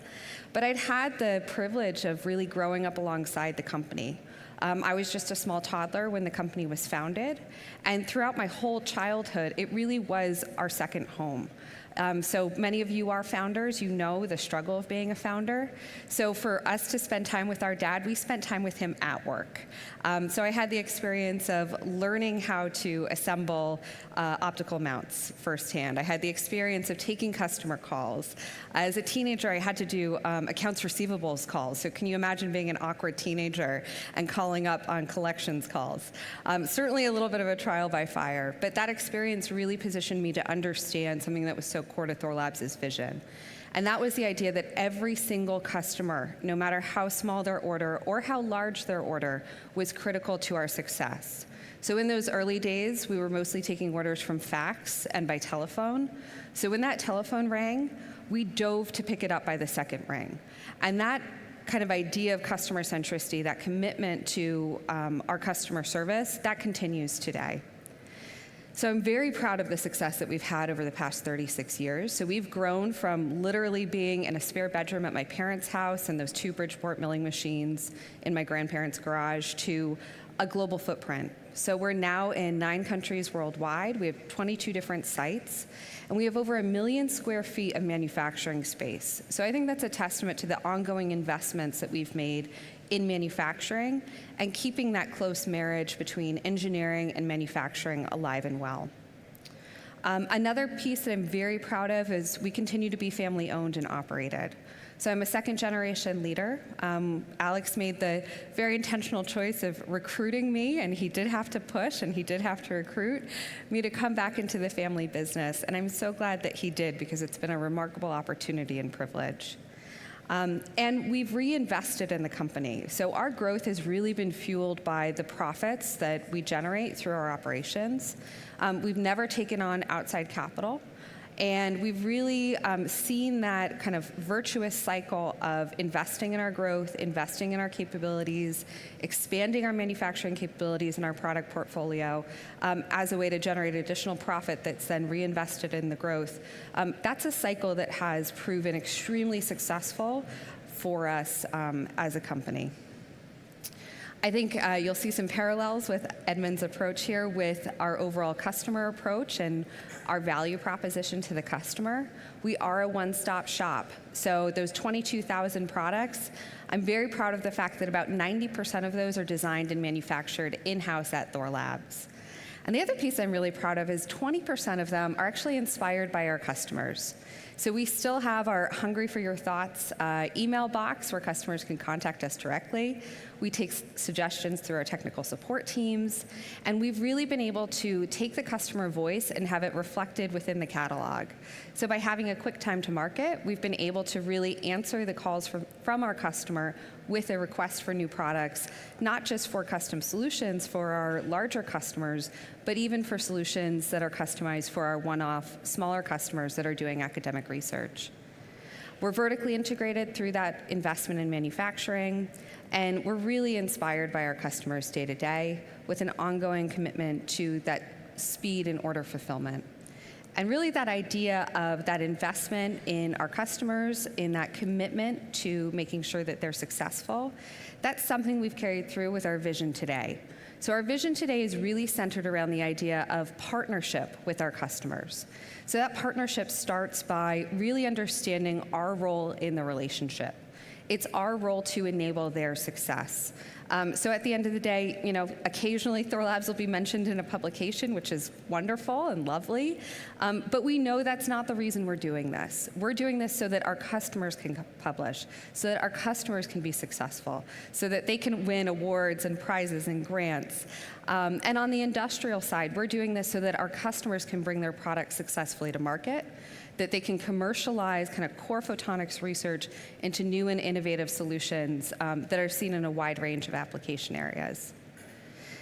But I'd had the privilege of really growing up alongside the company. I was just a small toddler when the company was founded, and throughout my whole childhood, it really was our second home. So many of you are founders, you know the struggle of being a founder. So for us to spend time with our dad, we spent time with him at work. So I had the experience of learning how to assemble optical mounts firsthand. I had the experience of taking customer calls. As a teenager, I had to do accounts receivables calls. So can you imagine being an awkward teenager and calling up on collections calls? Certainly a little bit of a trial by fire, but that experience really positioned me to understand something that was so core to Thor Labs' vision. And that was the idea that every single customer, no matter how small their order or how large their order, was critical to our success. So in those early days, we were mostly taking orders from fax and by telephone. So when that telephone rang, we dove to pick it up by the second ring. And that kind of idea of customer centricity, that commitment to our customer service, that continues today. So I'm very proud of the success that we've had over the past 36 years. So we've grown from literally being in a spare bedroom at my parents' house and those 2 Bridgeport milling machines in my grandparents' garage to a global footprint. So we're now in 9 countries worldwide. We have 22 different sites, and we have over 1 million square feet of manufacturing space. So I think that's a testament to the ongoing investments that we've made in manufacturing and keeping that close marriage between engineering and manufacturing alive and well. Another piece that I'm very proud of is we continue to be family owned and operated. So I'm a 2nd-generation leader. Alex made the very intentional choice of recruiting me, and he did have to push and he did have to recruit me to come back into the family business. And I'm so glad that he did, because it's been a remarkable opportunity and privilege. And we've reinvested in the company. So our growth has really been fueled by the profits that we generate through our operations. We've never taken on outside capital. And we've really seen that kind of virtuous cycle of investing in our growth, investing in our capabilities, expanding our manufacturing capabilities and our product portfolio as a way to generate additional profit that's then reinvested in the growth. That's a cycle that has proven extremely successful for us as a company. I think you'll see some parallels with Edmund's approach here with our overall customer approach and our value proposition to the customer. We are a one-stop shop. So those 22,000 products, I'm very proud of the fact that about 90% of those are designed and manufactured in-house at Thor Labs. And the other piece I'm really proud of is 20% of them are actually inspired by our customers. So we still have our Hungry for Your Thoughts email box where customers can contact us directly. We take suggestions through our technical support teams, and we've really been able to take the customer voice and have it reflected within the catalog. So by having a quick time to market, we've been able to really answer the calls from our customer with a request for new products, not just for custom solutions for our larger customers, but even for solutions that are customized for our one-off smaller customers that are doing academic research. We're vertically integrated through that investment in manufacturing, and we're really inspired by our customers day to day with an ongoing commitment to that speed and order fulfillment. And really that idea of that investment in our customers, in that commitment to making sure that they're successful, that's something we've carried through with our vision today. So our vision today is really centered around the idea of partnership with our customers. So that partnership starts by really understanding our role in the relationship. It's our role to enable their success. So at the end of the day, occasionally Thorlabs will be mentioned in a publication, which is wonderful and lovely, but we know that's not the reason we're doing this. We're doing this so that our customers can publish, so that our customers can be successful, so that they can win awards and prizes and grants. And on the industrial side, we're doing this so that our customers can bring their products successfully to market, that they can commercialize kind of core photonics research into new and innovative solutions that are seen in a wide range of application areas.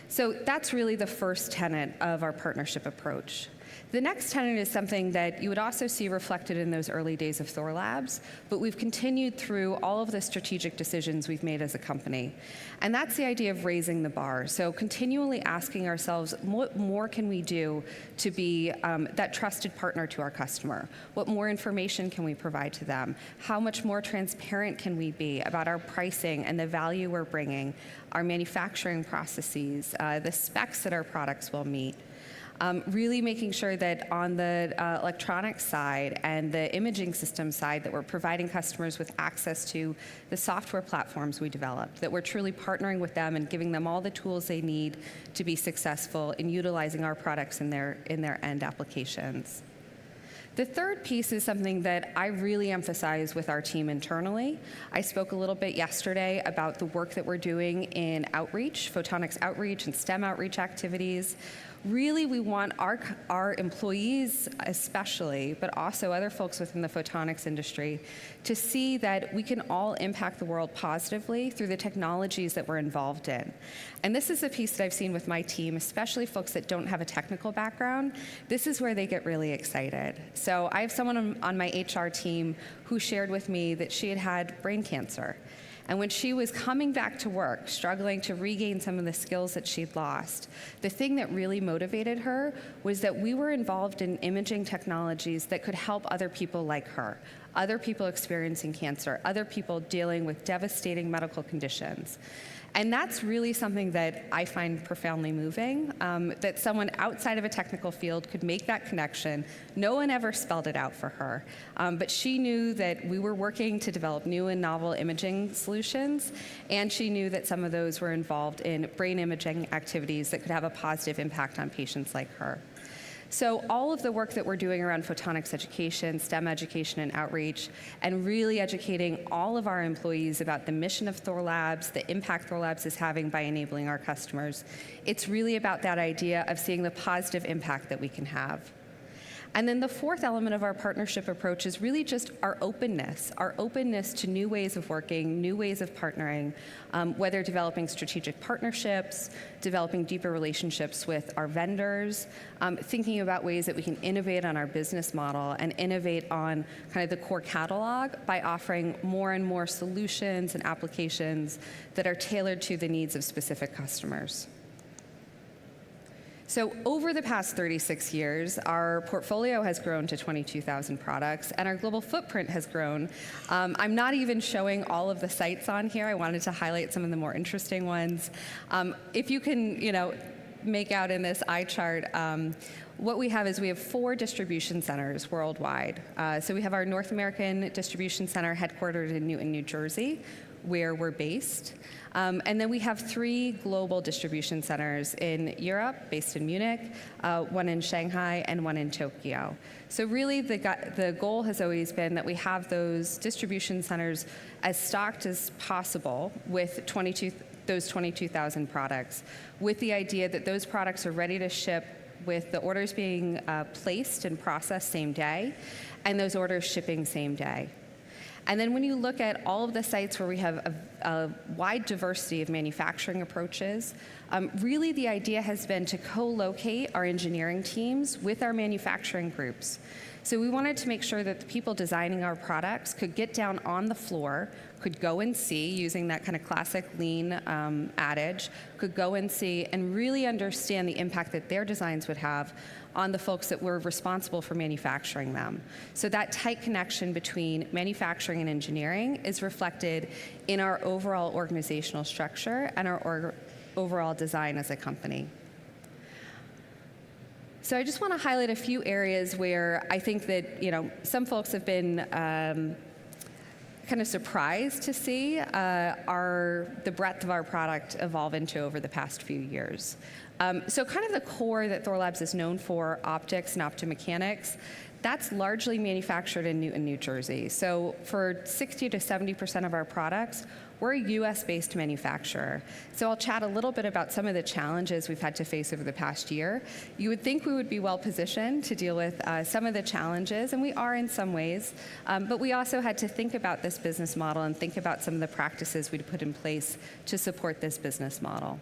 So that's really the first tenet of our partnership approach. The next tenet is something that you would also see reflected in those early days of Thorlabs, but we've continued through all of the strategic decisions we've made as a company. And that's the idea of raising the bar. So continually asking ourselves, what more can we do to be that trusted partner to our customer? What more information can we provide to them? How much more transparent can we be about our pricing and the value we're bringing, our manufacturing processes, the specs that our products will meet? Really making sure that on the electronics side and the imaging system side that we're providing customers with access to the software platforms we developed, that we're truly partnering with them and giving them all the tools they need to be successful in utilizing our products in their end applications. The third piece is something that I really emphasize with our team internally. I spoke a little bit yesterday about the work that we're doing in outreach, photonics outreach and STEM outreach activities. Really, we want our employees especially, but also other folks within the photonics industry, to see that we can all impact the world positively through the technologies that we're involved in. And this is a piece that I've seen with my team, especially folks that don't have a technical background. This is where they get really excited. So I have someone on my HR team who shared with me that she had had brain cancer. And when she was coming back to work, struggling to regain some of the skills that she'd lost, the thing that really motivated her was that we were involved in imaging technologies that could help other people like her, other people experiencing cancer, other people dealing with devastating medical conditions. And that's really something that I find profoundly moving, that someone outside of a technical field could make that connection. No one ever spelled it out for her, but she knew that we were working to develop new and novel imaging solutions, and she knew that some of those were involved in brain imaging activities that could have a positive impact on patients like her. So all of the work that we're doing around photonics education, STEM education and outreach, and really educating all of our employees about the mission of Thorlabs, the impact Thorlabs is having by enabling our customers, it's really about that idea of seeing the positive impact that we can have. And then the fourth element of our partnership approach is really just our openness to new ways of working, new ways of partnering, whether developing strategic partnerships, developing deeper relationships with our vendors, thinking about ways that we can innovate on our business model and innovate on kind of the core catalog by offering more and more solutions and applications that are tailored to the needs of specific customers. So over the past 36 years, our portfolio has grown to 22,000 products, and our global footprint has grown. I'm not even showing all of the sites on here. I wanted to highlight some of the more interesting ones. If you can, make out in this eye chart, what we have is we have 4 distribution centers worldwide. So we have our North American distribution center headquartered in Newton, New Jersey. where we're based. And then we have 3 global distribution centers in Europe, based in Munich, 1 in Shanghai, and 1 in Tokyo. So really the goal has always been that we have those distribution centers as stocked as possible with those 22,000 products, with the idea that those products are ready to ship with the orders being placed and processed same day, and those orders shipping same day. And then when you look at all of the sites where we have a wide diversity of manufacturing approaches, really the idea has been to co-locate our engineering teams with our manufacturing groups. So we wanted to make sure that the people designing our products could get down on the floor, could go and see, using that kind of classic lean adage, could go and see and really understand the impact that their designs would have on the folks that were responsible for manufacturing them. So that tight connection between manufacturing and engineering is reflected in our overall organizational structure and our overall design as a company. So I just want to highlight a few areas where I think that some folks have been kind of surprised to see the breadth of our product evolve into over the past few years. So kind of the core that Thorlabs is known for, optics and optomechanics, that's largely manufactured in Newton, New Jersey. So for 60 to 70% of our products, we're a US-based manufacturer. So I'll chat a little bit about some of the challenges we've had to face over the past year. You would think we would be well positioned to deal with some of the challenges, and we are in some ways, but we also had to think about this business model and think about some of the practices we'd put in place to support this business model.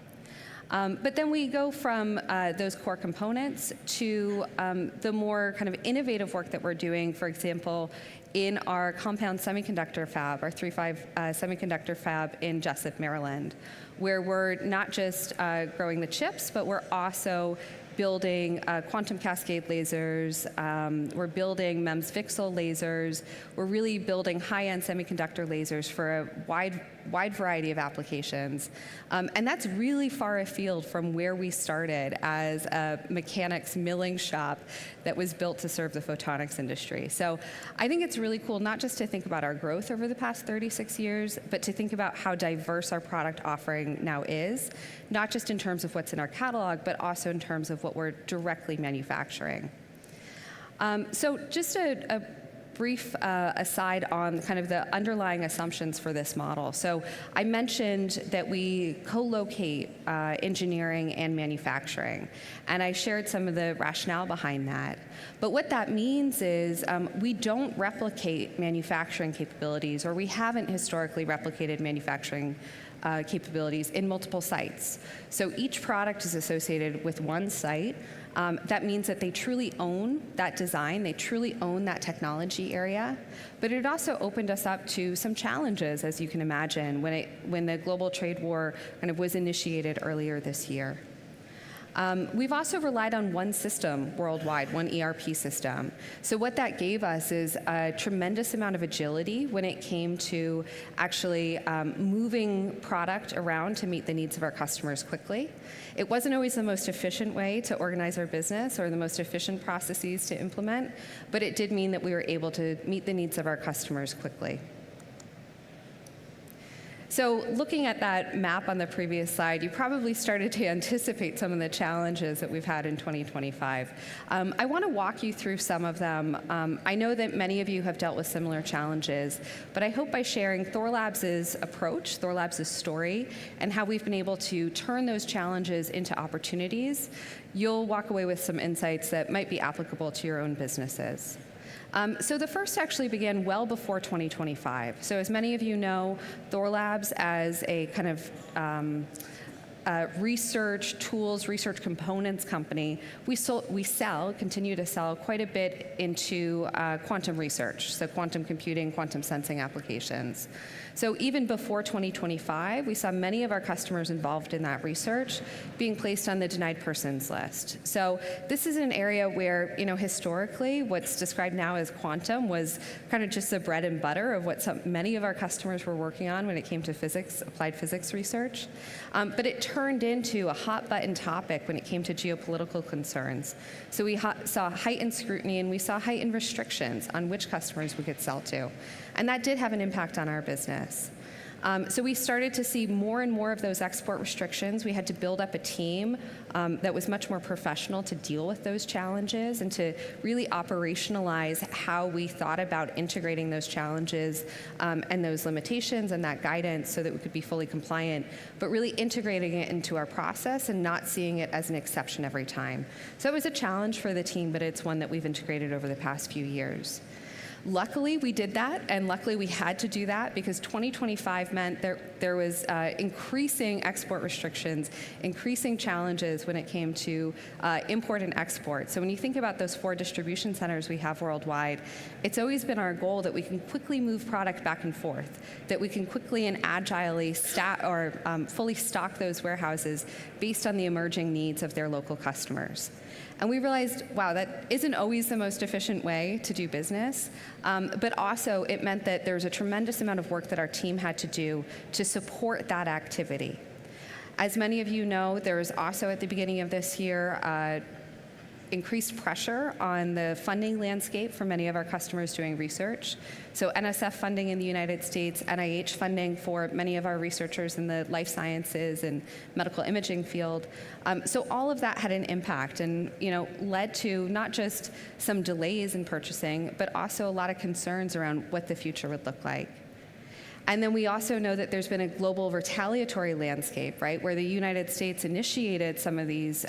But then we go from those core components to the more kind of innovative work that we're doing, for example, in our compound semiconductor fab, our 3.5 semiconductor fab in Jessup, Maryland, where we're not just growing the chips, but we're also building quantum cascade lasers, we're building MEMS VCSEL lasers, we're really building high-end semiconductor lasers for a wide variety of applications. And that's really far afield from where we started as a mechanics milling shop that was built to serve the photonics industry. So I think it's really cool not just to think about our growth over the past 36 years, but to think about how diverse our product offering now is, not just in terms of what's in our catalog, but also in terms of what we're directly manufacturing. So just a brief aside on kind of the underlying assumptions for this model. So I mentioned that we co-locate engineering and manufacturing, and I shared some of the rationale behind that. But what that means is we don't replicate manufacturing capabilities, or we haven't historically replicated manufacturing capabilities in multiple sites. So each product is associated with one site. That means that they truly own that design, they truly own that technology area, but it also opened us up to some challenges, as you can imagine, when the global trade war kind of was initiated earlier this year. We've also relied on one system worldwide, one ERP system. So what that gave us is a tremendous amount of agility when it came to actually moving product around to meet the needs of our customers quickly. It wasn't always the most efficient way to organize our business or the most efficient processes to implement, but it did mean that we were able to meet the needs of our customers quickly. So looking at that map on the previous slide, you probably started to anticipate some of the challenges that we've had in 2025. I want to walk you through some of them. I know that many of you have dealt with similar challenges, but I hope by sharing Thorlabs' approach, Thorlabs' story, and how we've been able to turn those challenges into opportunities, you'll walk away with some insights that might be applicable to your own businesses. So the first actually began well before 2025. So as many of you know, Thorlabs as a kind of research tools, research components company, we continue to sell quite a bit into quantum research, so quantum computing, quantum sensing applications. So even before 2025, we saw many of our customers involved in that research being placed on the denied persons list. So this is an area where, historically, what's described now as quantum was kind of just the bread and butter of what many of our customers were working on when it came to physics, applied physics research. But it turned into a hot button topic when it came to geopolitical concerns. So we saw heightened scrutiny and we saw heightened restrictions on which customers we could sell to. And that did have an impact on our business. So we started to see more and more of those export restrictions. We had to build up a team that was much more professional to deal with those challenges and to really operationalize how we thought about integrating those challenges and those limitations and that guidance so that we could be fully compliant, but really integrating it into our process and not seeing it as an exception every time. So it was a challenge for the team, but it's one that we've integrated over the past few years. Luckily, we did that, and luckily we had to do that because 2025 meant there was increasing export restrictions, increasing challenges when it came to import and export. So when you think about those 4 distribution centers we have worldwide, it's always been our goal that we can quickly move product back and forth, that we can quickly and agilely fully stock those warehouses based on the emerging needs of their local customers. And we realized, wow, that isn't always the most efficient way to do business, but also it meant that there's a tremendous amount of work that our team had to do to support that activity. As many of you know, there was also at the beginning of this year increased pressure on the funding landscape for many of our customers doing research. So NSF funding in the United States, NIH funding for many of our researchers in the life sciences and medical imaging field. So all of that had an impact and led to not just some delays in purchasing, but also a lot of concerns around what the future would look like. And then we also know that there's been a global retaliatory landscape, right, where the United States initiated some of these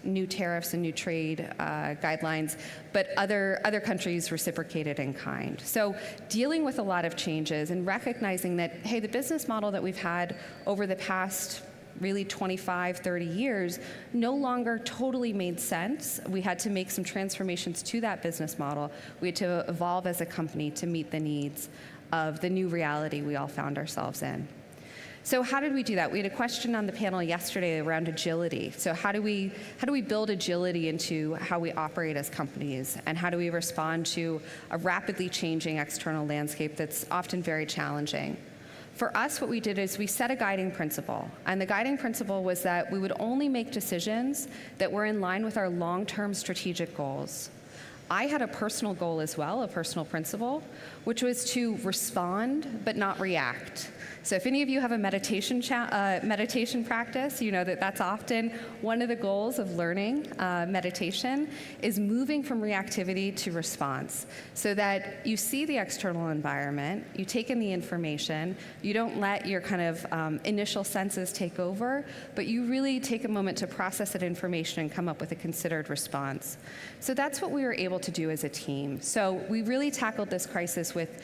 new tariffs and new trade guidelines, but other countries reciprocated in kind. So dealing with a lot of changes and recognizing that, hey, the business model that we've had over the past really 25, 30 years no longer totally made sense. We had to make some transformations to that business model. We had to evolve as a company to meet the needs of the new reality we all found ourselves in. So how did we do that? We had a question on the panel yesterday around agility. So how do we build agility into how we operate as companies, and how do we respond to a rapidly changing external landscape that's often very challenging? For us, what we did is we set a guiding principle, and the guiding principle was that we would only make decisions that were in line with our long-term strategic goals. I had a personal goal as well, a personal principle, which was to respond but not react. So if any of you have a meditation practice, you know that that's often one of the goals of learning meditation is moving from reactivity to response, so that you see the external environment, you take in the information, you don't let your kind of initial senses take over, but you really take a moment to process that information and come up with a considered response. So that's what we were able to do as a team. So we really tackled this crisis with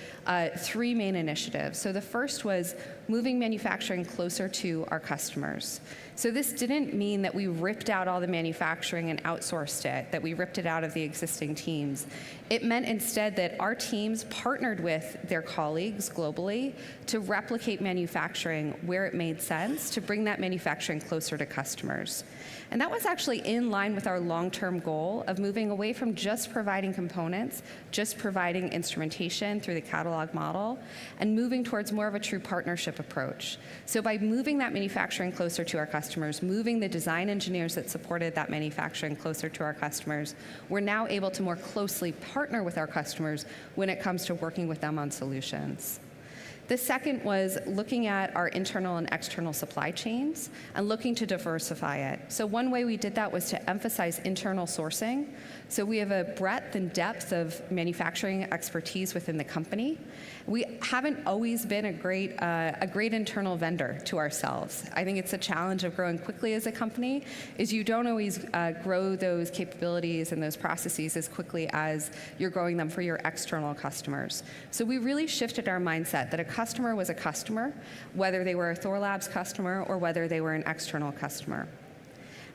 3 main initiatives. So the first was moving manufacturing closer to our customers. So this didn't mean that we ripped out all the manufacturing and outsourced it, that we ripped it out of the existing teams. It meant instead that our teams partnered with their colleagues globally to replicate manufacturing where it made sense, to bring that manufacturing closer to customers. And that was actually in line with our long-term goal of moving away from just providing components, just providing instrumentation through the catalog model, and moving towards more of a true partnership approach. So by moving that manufacturing closer to our customers, moving the design engineers that supported that manufacturing closer to our customers, we're now able to more closely partner with our customers when it comes to working with them on solutions. The second was looking at our internal and external supply chains and looking to diversify it. So one way we did that was to emphasize internal sourcing. So we have a breadth and depth of manufacturing expertise within the company. We haven't always been a great internal vendor to ourselves. I think it's a challenge of growing quickly as a company, is you don't always grow those capabilities and those processes as quickly as you're growing them for your external customers. So we really shifted our mindset that a customer was a customer, whether they were a Thorlabs customer or whether they were an external customer.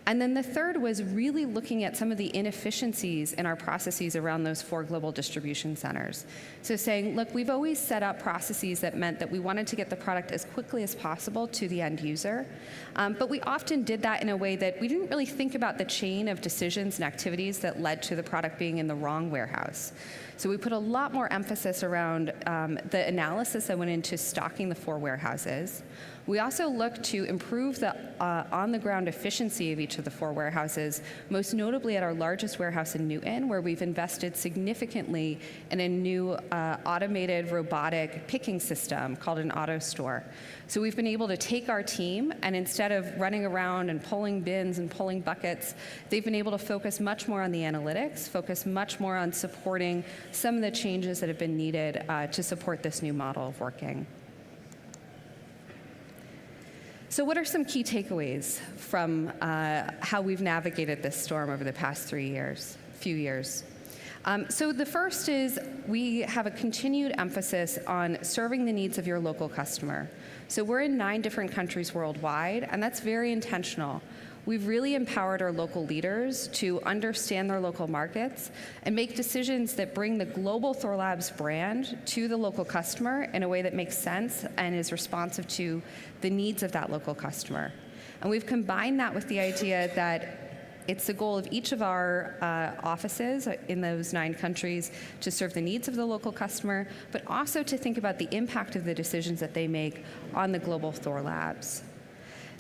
And then the third was really looking at some of the inefficiencies in our processes around those 4 global distribution centers. So saying, look, we've always set up processes that meant that we wanted to get the product as quickly as possible to the end user. But we often did that in a way that we didn't really think about the chain of decisions and activities that led to the product being in the wrong warehouse. So we put a lot more emphasis around the analysis that went into stocking the 4 warehouses, We also look to improve the on-the-ground efficiency of each of the 4 warehouses, most notably at our largest warehouse in Newton, where we've invested significantly in a new automated robotic picking system called an auto store. So we've been able to take our team, and instead of running around and pulling bins and pulling buckets, they've been able to focus much more on the analytics, focus much more on supporting some of the changes that have been needed to support this new model of working. So what are some key takeaways from how we've navigated this storm over the past few years? So the first is we have a continued emphasis on serving the needs of your local customer. So we're in 9 different countries worldwide, and that's very intentional. We've really empowered our local leaders to understand their local markets and make decisions that bring the global Thorlabs brand to the local customer in a way that makes sense and is responsive to the needs of that local customer. And we've combined that with the idea that it's the goal of each of our offices in those 9 countries to serve the needs of the local customer, but also to think about the impact of the decisions that they make on the global Thorlabs.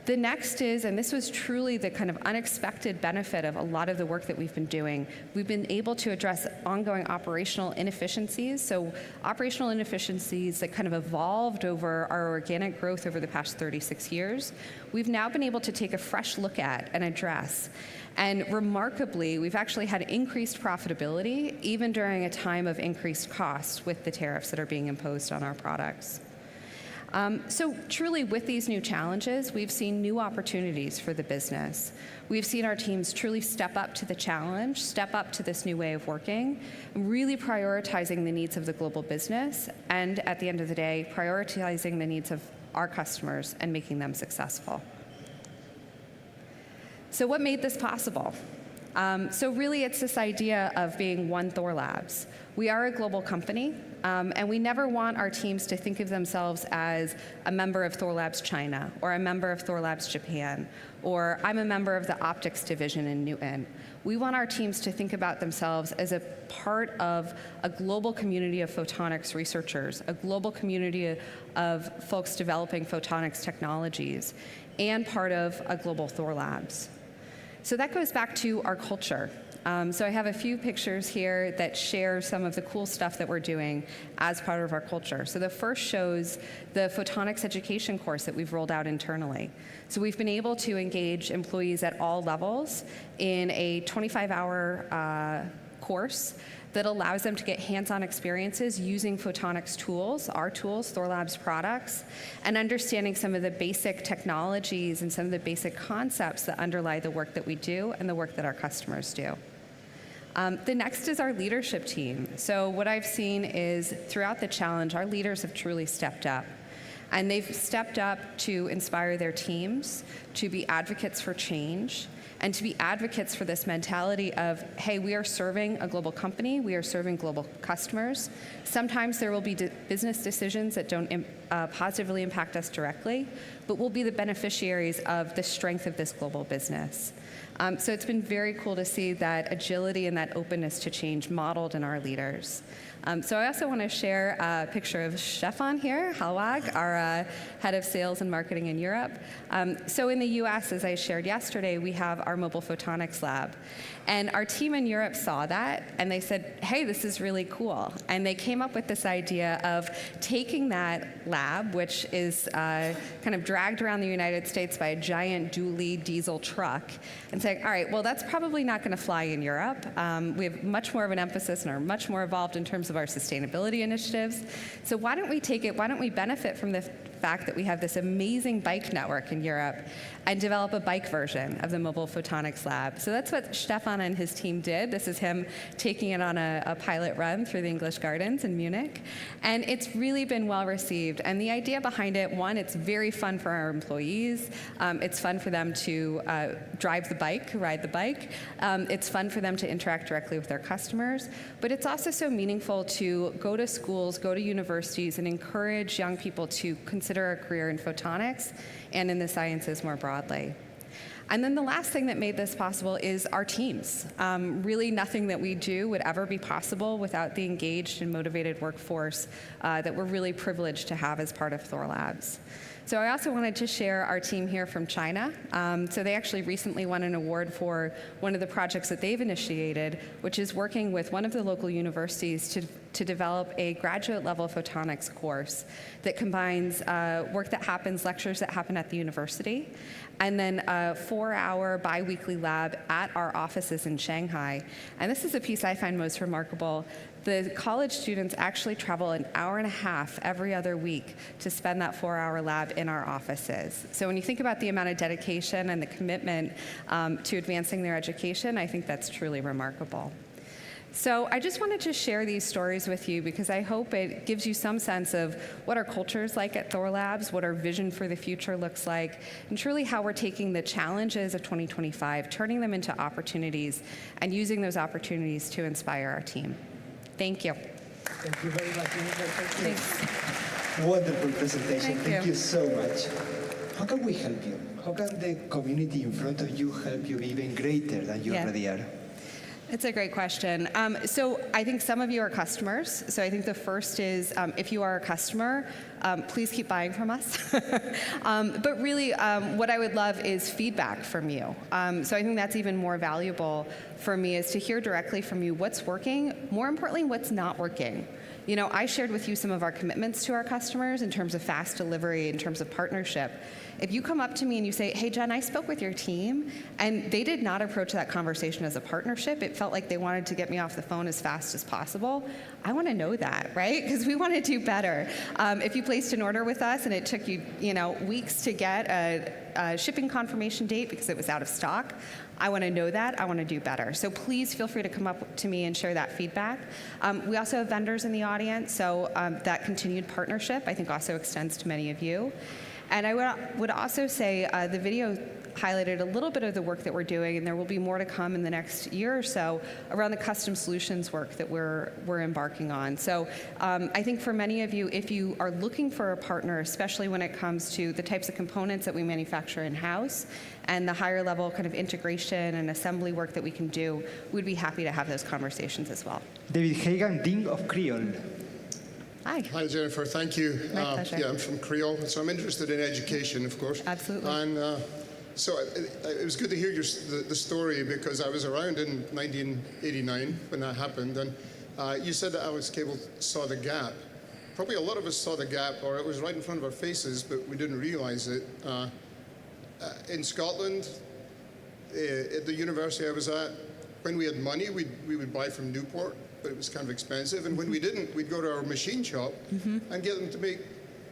The next is, and this was truly the kind of unexpected benefit of a lot of the work that we've been doing, we've been able to address ongoing operational inefficiencies. So operational inefficiencies that kind of evolved over our organic growth over the past 36 years, we've now been able to take a fresh look at and address. And remarkably, we've actually had increased profitability even during a time of increased cost with the tariffs that are being imposed on our products. So truly, with these new challenges, we've seen new opportunities for the business. We've seen our teams truly step up to the challenge, step up to this new way of working, really prioritizing the needs of the global business, and at the end of the day, prioritizing the needs of our customers and making them successful. So what made this possible? So really, it's this idea of being one Thorlabs. We are a global company, and we never want our teams to think of themselves as a member of Thorlabs China, or a member of Thorlabs Japan, or I'm a member of the optics division in Newton. We want our teams to think about themselves as a part of a global community of photonics researchers, a global community of folks developing photonics technologies, and part of a global Thorlabs. So that goes back to our culture. So I have a few pictures here that share some of the cool stuff that we're doing as part of our culture. So the first shows the photonics education course that we've rolled out internally. So we've been able to engage employees at all levels in a 25-hour course that allows them to get hands-on experiences using photonics tools, our tools, Thorlabs products, and understanding some of the basic technologies and some of the basic concepts that underlie the work that we do and the work that our customers do. The next is our leadership team. So what I've seen is throughout the challenge, our leaders have truly stepped up. And they've stepped up to inspire their teams, to be advocates for change, and to be advocates for this mentality of, hey, we are serving a global company, we are serving global customers. Sometimes there will be business decisions that don't positively impact us directly, but we'll be the beneficiaries of the strength of this global business. So it's been very cool to see that agility and that openness to change modeled in our leaders. So I also want to share a picture of Stefan here, Halwag, our head of sales and marketing in Europe. So in the US, as I shared yesterday, we have our mobile photonics lab. And our team in Europe saw that, and they said, hey, this is really cool. And they came up with this idea of taking that lab, which is kind of dragged around the United States by a giant dually diesel truck, and saying, all right, well, that's probably not going to fly in Europe. We have much more of an emphasis and are much more involved in terms of our sustainability initiatives. So why don't we take it, why don't we benefit from the fact that we have this amazing bike network in Europe and develop a bike version of the mobile photonics lab. So that's what Stefan and his team did. This is him taking it on a pilot run through the English Gardens in Munich. And it's really been well received. And the idea behind it, one, it's very fun for our employees. It's fun for them to drive the bike, ride the bike. It's fun for them to interact directly with their customers. But it's also so meaningful to go to schools, go to universities, and encourage young people to consider a career in photonics and in the sciences more broadly. And then the last thing that made this possible is our teams. Really nothing that we do would ever be possible without the engaged and motivated workforce that we're really privileged to have as part of Thorlabs. So I also wanted to share our team here from China. So they actually recently won an award for one of the projects that they've initiated, which is working with one of the local universities to develop a graduate level photonics course that combines lectures that happen at the university, and then a 4-hour bi-weekly lab at our offices in Shanghai. And this is the piece I find most remarkable. The college students actually travel an hour and a half every other week to spend that 4-hour lab in our offices. So when you think about the amount of dedication and the commitment to advancing their education, I think that's truly remarkable. So I just wanted to share these stories with you because I hope it gives you some sense of what our culture is like at Thor Labs, what our vision for the future looks like, and truly how we're taking the challenges of 2025, turning them into opportunities, and using those opportunities to inspire our team. Thank you. Thank you very much. Thanks. Wonderful presentation. Thank you so much. How can we help you? How can the community in front of you help you be even greater than you already are? It's a great question. So I think some of you are customers. So I think the first is if you are a customer, please keep buying from us. But really, what I would love is feedback from you. So I think that's even more valuable for me is to hear directly from you what's working, more importantly, what's not working. You know, I shared with you some of our commitments to our customers in terms of fast delivery, in terms of partnership. If you come up to me and you say, hey, Jen, I spoke with your team, and they did not approach that conversation as a partnership. It felt like they wanted to get me off the phone as fast as possible. I want to know that, right? Because we want to do better. If you placed an order with us and it took you, weeks to get a shipping confirmation date because it was out of stock, I want to know that. I want to do better. So please feel free to come up to me and share that feedback. We also have vendors in the audience, so that continued partnership, I think, also extends to many of you. And I would also say the video highlighted a little bit of the work that we're doing, and there will be more to come in the next year or so around the custom solutions work that we're embarking on. So I think for many of you, if you are looking for a partner, especially when it comes to the types of components that we manufacture in-house and the higher level kind of integration and assembly work that we can do, we'd be happy to have those conversations as well. David Hagan, Dean of Creole. Hi. Hi, Jennifer. Thank you. My pleasure. Yeah, I'm from Creole, so I'm interested in education, of course. Absolutely. And so it was good to hear the story because I was around in 1989 when that happened, and you said that Alex Cable saw the gap. Probably a lot of us saw the gap, or it was right in front of our faces, but we didn't realize it. In Scotland, at the university I was at, when we had money, we would buy from Newport, but it was kind of expensive. And when we didn't, we'd go to our machine shop and get them to make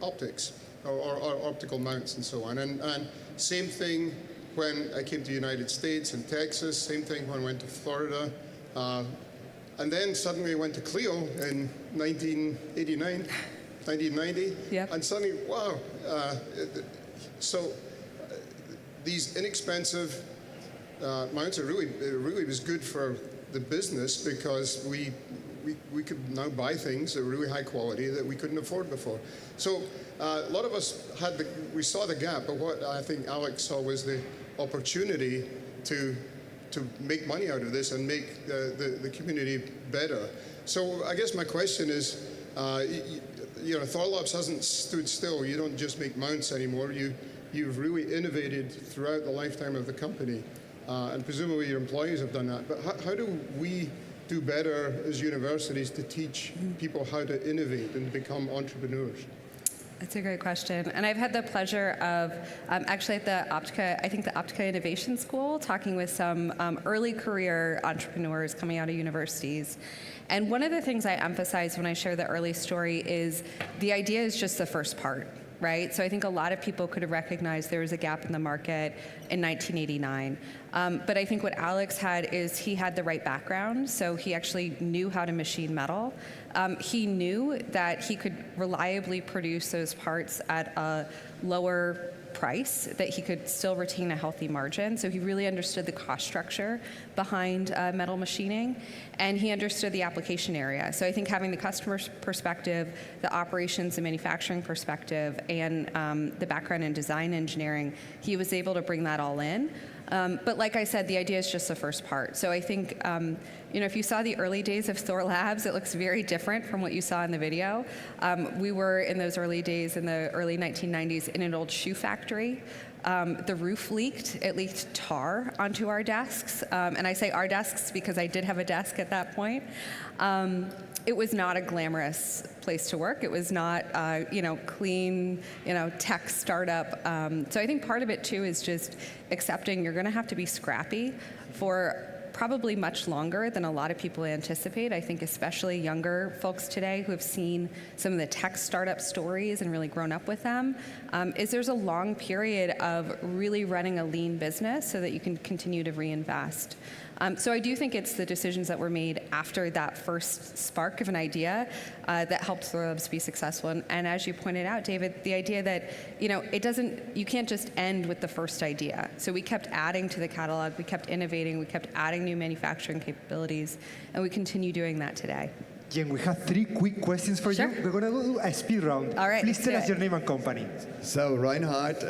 optics or optical mounts and so on. And same thing when I came to the United States and Texas, same thing when I went to Florida. And then suddenly I went to Clio in 1989, 1990. Yep. And suddenly, wow. These inexpensive mounts are really was good for the business because we could now buy things that were really high quality that we couldn't afford before. So a lot of us we saw the gap, but what I think Alex saw was the opportunity to make money out of this and make the community better. So I guess my question is, Thor Labs hasn't stood still. You don't just make mounts anymore. You've really innovated throughout the lifetime of the company. And presumably your employees have done that. But how do we do better as universities to teach people how to innovate and become entrepreneurs? That's a great question. And I've had the pleasure of actually at the Optica Innovation School, talking with some early career entrepreneurs coming out of universities. And one of the things I emphasize when I share the early story is the idea is just the first part. Right? So I think a lot of people could have recognized there was a gap in the market in 1989. But I think what Alex had is he had the right background. So he actually knew how to machine metal. He knew that he could reliably produce those parts at a lower price, that he could still retain a healthy margin. So he really understood the cost structure behind metal machining, and he understood the application area. So I think having the customer's perspective, the operations and manufacturing perspective, and the background in design engineering, he was able to bring that all in. But like I said, the idea is just the first part. So I think, if you saw the early days of Thor Labs, it looks very different from what you saw in the video. We were in those early days in the early 1990s in an old shoe factory. The roof leaked. It leaked tar onto our desks. And I say our desks because I did have a desk at that point. It was not a glamorous place to work. It was not, clean, tech startup. So I think part of it too is just accepting you're going to have to be scrappy for probably much longer than a lot of people anticipate. I think especially younger folks today who have seen some of the tech startup stories and really grown up with them, there's a long period of really running a lean business so that you can continue to reinvest. So I do think it's the decisions that were made after that first spark of an idea that helped Thor Labs be successful. And as you pointed out, David, the idea that you can't just end with the first idea. So we kept adding to the catalog, we kept innovating, we kept adding new manufacturing capabilities, and we continue doing that today. Jen, we have 3 quick questions for you. We're going to do a speed round. All right, Please tell us your name and company. So Reinhard,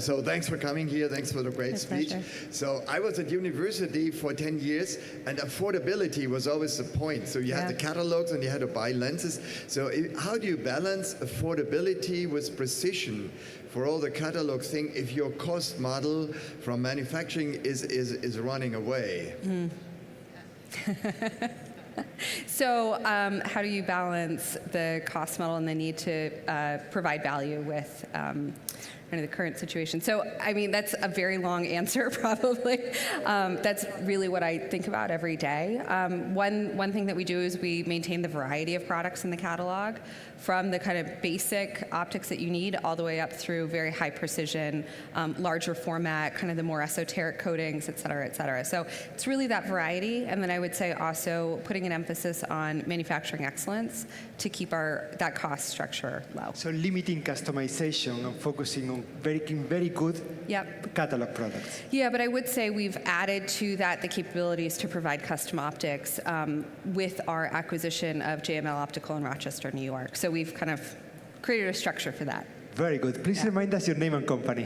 so thanks for coming here. Thanks for the great speech. Pleasure. So I was at university for 10 years, and affordability was always the point. So you had the catalogs and you had to buy lenses. So how do you balance affordability with precision for all the catalog thing if your cost model from manufacturing is running away? So how do you balance the cost model and the need to provide value with the current situation? So, I mean, that's a very long answer, probably. That's really what I think about every day. One thing that we do is we maintain the variety of products in the catalog, from the kind of basic optics that you need all the way up through very high precision, larger format, kind of the more esoteric coatings, et cetera, et cetera. So it's really that variety. And then I would say also putting an emphasis on manufacturing excellence to keep that cost structure low. So limiting customization and focusing on making very good catalog products. Yeah, but I would say we've added to that the capabilities to provide custom optics with our acquisition of JML Optical in Rochester, New York. So we've kind of created a structure for that. Very good. Please remind us your name and company.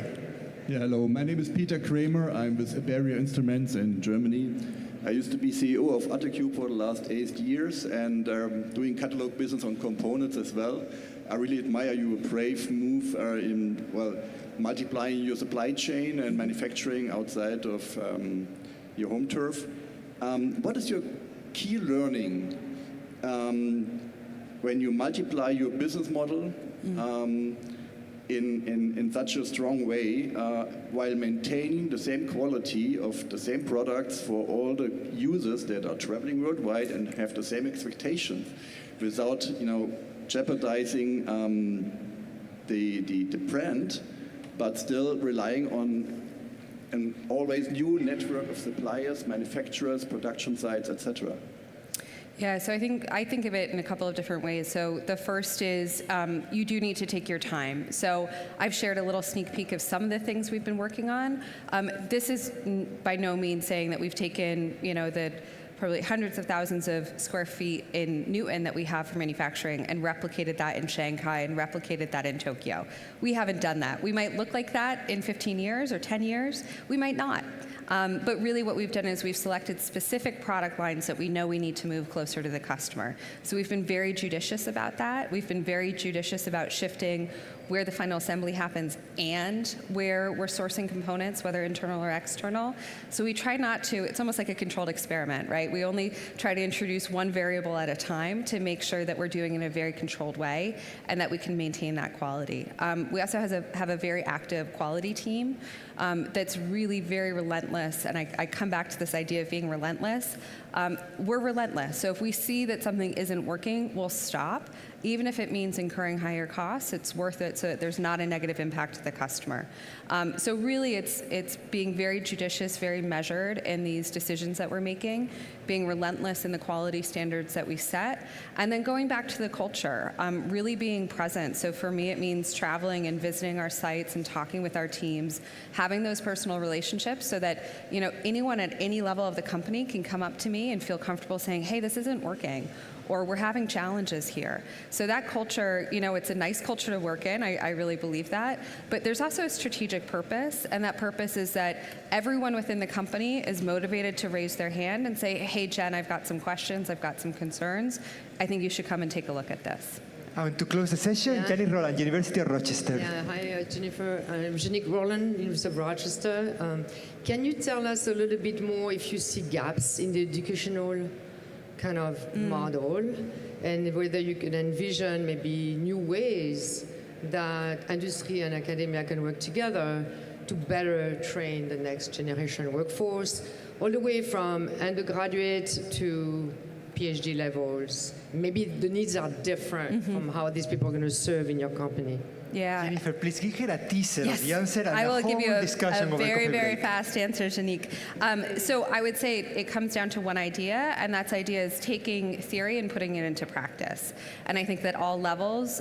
Yeah, hello. My name is Peter Kramer. I'm with Iberia Instruments in Germany. I used to be CEO of Attecube for the last 8 years and doing catalog business on components as well. I really admire your brave move in multiplying your supply chain and manufacturing outside of your home turf. What is your key learning when you multiply your business model in such a strong way while maintaining the same quality of the same products for all the users that are traveling worldwide and have the same expectations without jeopardizing the brand, but still relying on an always new network of suppliers, manufacturers, production sites, etc.? Yeah, so I think of it in a couple of different ways. So the first is you do need to take your time. So I've shared a little sneak peek of some of the things we've been working on. This is by no means saying that we've taken, the probably hundreds of thousands of square feet in Newton that we have for manufacturing and replicated that in Shanghai and replicated that in Tokyo. We haven't done that. We might look like that in 15 years or 10 years. We might not. But really what we've done is we've selected specific product lines that we know we need to move closer to the customer. So we've been very judicious about that. We've been very judicious about shifting where the final assembly happens and where we're sourcing components, whether internal or external. So we try not to, it's almost like a controlled experiment, right? We only try to introduce one variable at a time to make sure that we're doing it in a very controlled way and that we can maintain that quality. We also have a very active quality team that's really very relentless, and I come back to this idea of being relentless. We're relentless, so if we see that something isn't working, we'll stop. Even if it means incurring higher costs, it's worth it so that there's not a negative impact to the customer. So really it's being very judicious, very measured in these decisions that we're making, being relentless in the quality standards that we set, and then going back to the culture, really being present. So for me, it means traveling and visiting our sites and talking with our teams, having those personal relationships so that anyone at any level of the company can come up to me and feel comfortable saying, hey, this isn't working. or we're having challenges here. So that culture, it's a nice culture to work in. I really believe that. But there's also a strategic purpose, and that purpose is that everyone within the company is motivated to raise their hand and say, hey, Jen, I've got some questions, I've got some concerns. I think you should come and take a look at this. And to close the session, Jenny Roland, University of Rochester. Yeah, hi, Jennifer. I'm Jeannick Roland, University of Rochester. Can you tell us a little bit more if you see gaps in the educational kind of model, and whether you can envision maybe new ways that industry and academia can work together to better train the next generation workforce, all the way from undergraduate to PhD levels. Maybe the needs are different from how these people are going to serve in your company. Yeah. Jennifer, please give her a teaser of the answer and I will the give you whole a discussion over very, coffee very break. fast answer, Janique. So I would say it comes down to one idea, and that idea is taking theory and putting it into practice. And I think that all levels,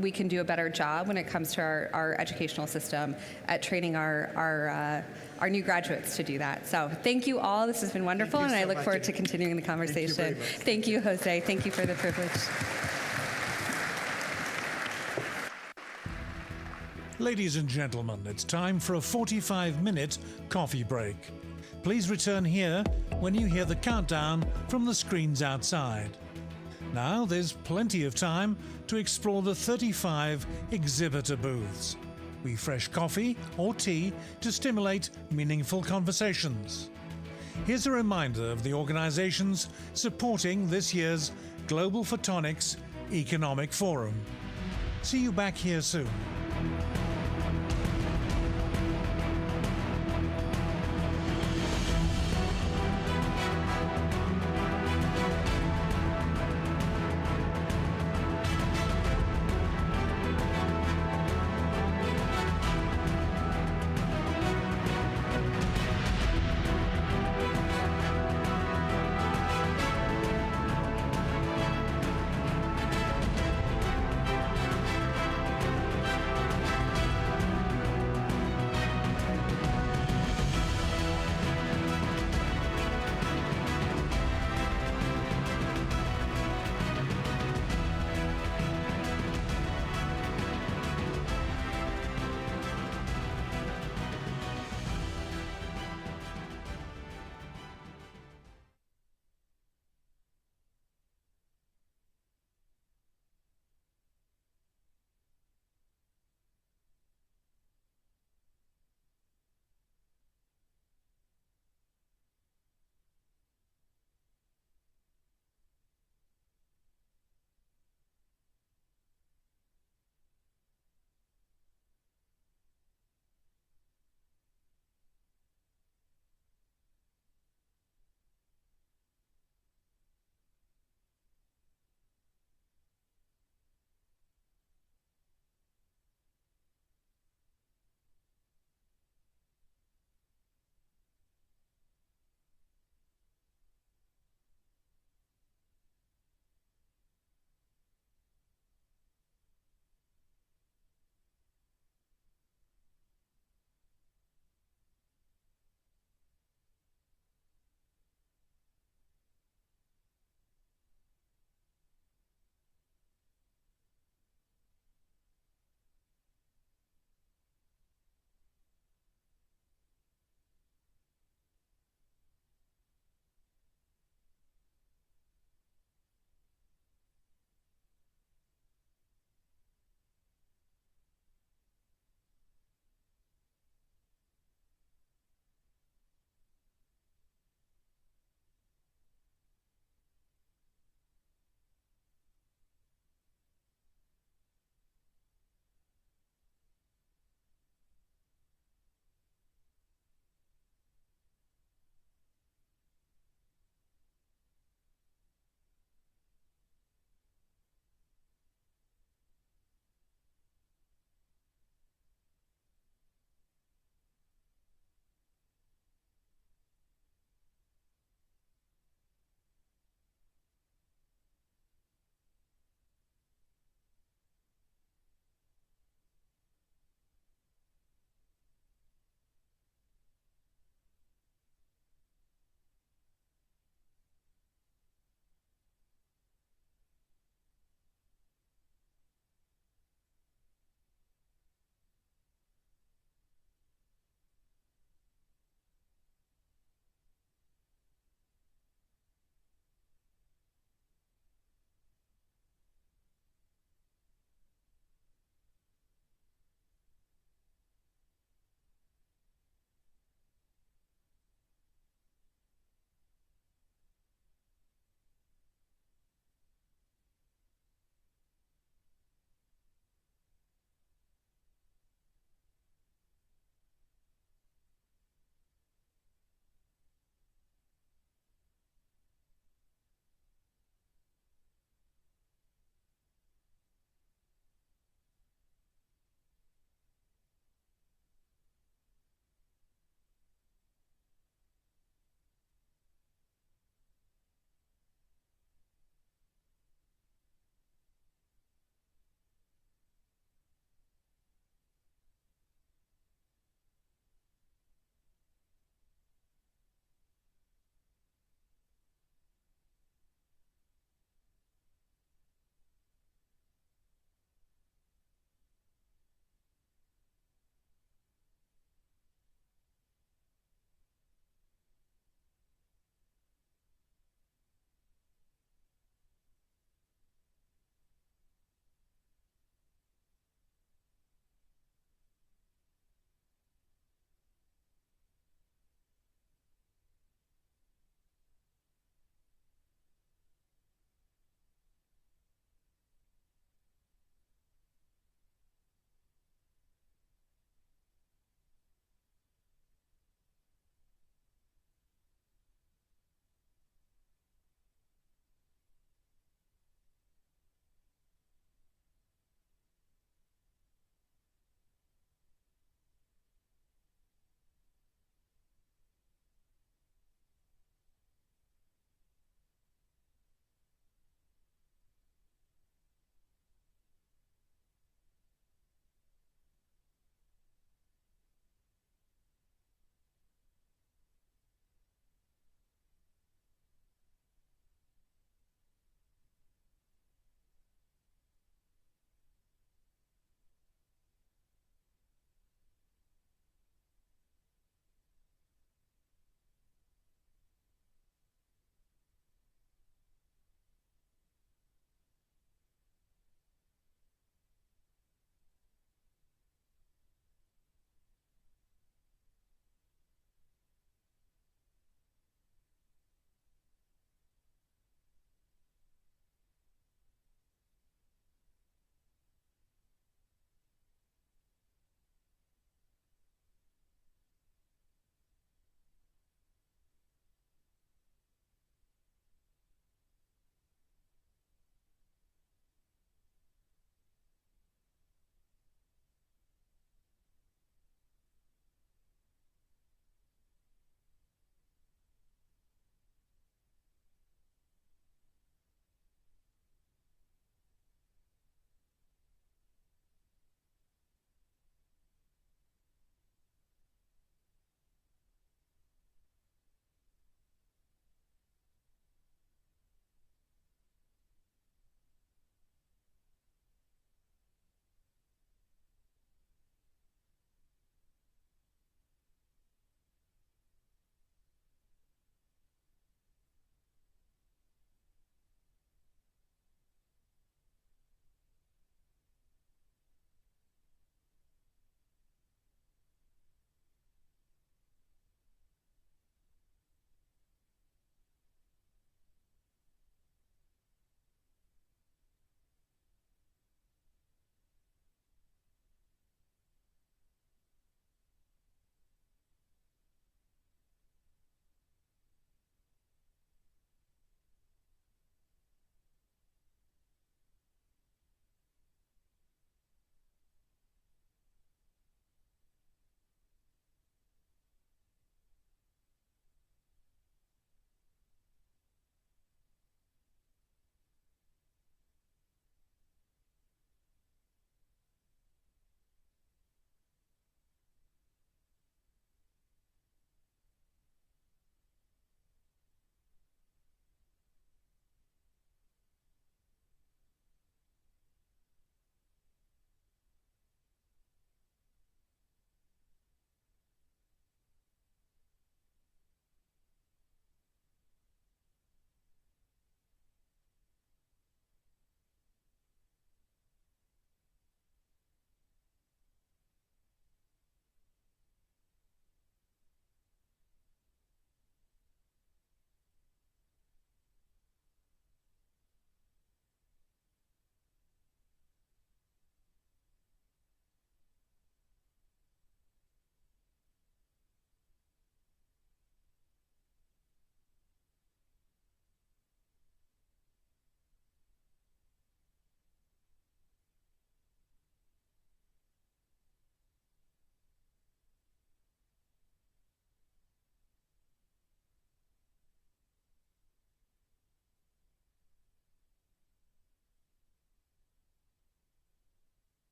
we can do a better job when it comes to our educational system at training our new graduates to do that. So thank you all. This has been wonderful, and I look forward to continuing the conversation. Thank you, Jose. Thank you for the privilege. Ladies and gentlemen, it's time for a 45-minute coffee break. Please return here when you hear the countdown from the screens outside. Now there's plenty of time to explore the 35 exhibitor booths. With fresh coffee or tea to stimulate meaningful conversations. Here's a reminder of the organizations supporting this year's Global Photonics Economic Forum. See you back here soon.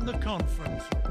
the conference room.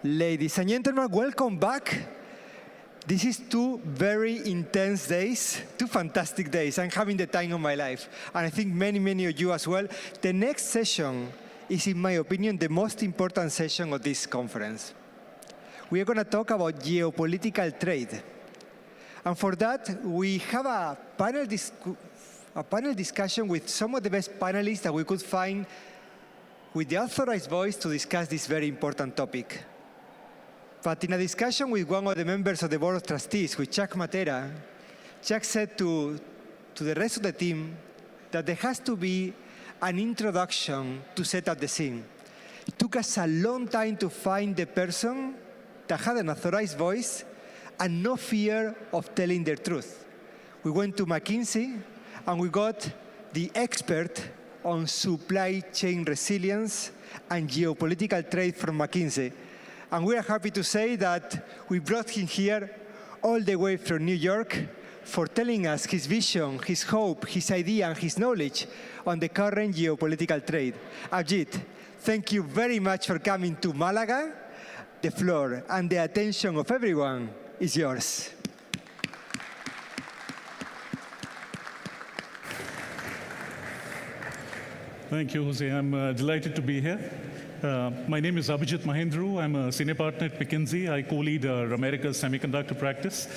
Ladies and gentlemen, welcome back. This is 2 very intense days, 2 fantastic days. I'm having the time of my life. And I think many, many of you as well. The next session is, in my opinion, the most important session of this conference. We are going to talk about geopolitical trade. And for that, we have a panel discussion with some of the best panelists that we could find with the authorized voice to discuss this very important topic. But in a discussion with one of the members of the Board of Trustees, with Chuck Matera, Chuck said to the rest of the team that there has to be an introduction to set up the scene. It took us a long time to find the person that had an authorized voice and no fear of telling the truth. We went to McKinsey and we got the expert on supply chain resilience and geopolitical trade from McKinsey. And we are happy to say that we brought him here all the way from New York for telling us his vision, his hope, his idea, and his knowledge on the current geopolitical trade. Abhijit, thank you very much for coming to Malaga. The floor and the attention of everyone is yours. Thank you, Jose. I'm delighted to be here. My name is Abhijit Mahendru. I'm a senior partner at McKinsey. I co-lead our America's semiconductor practice.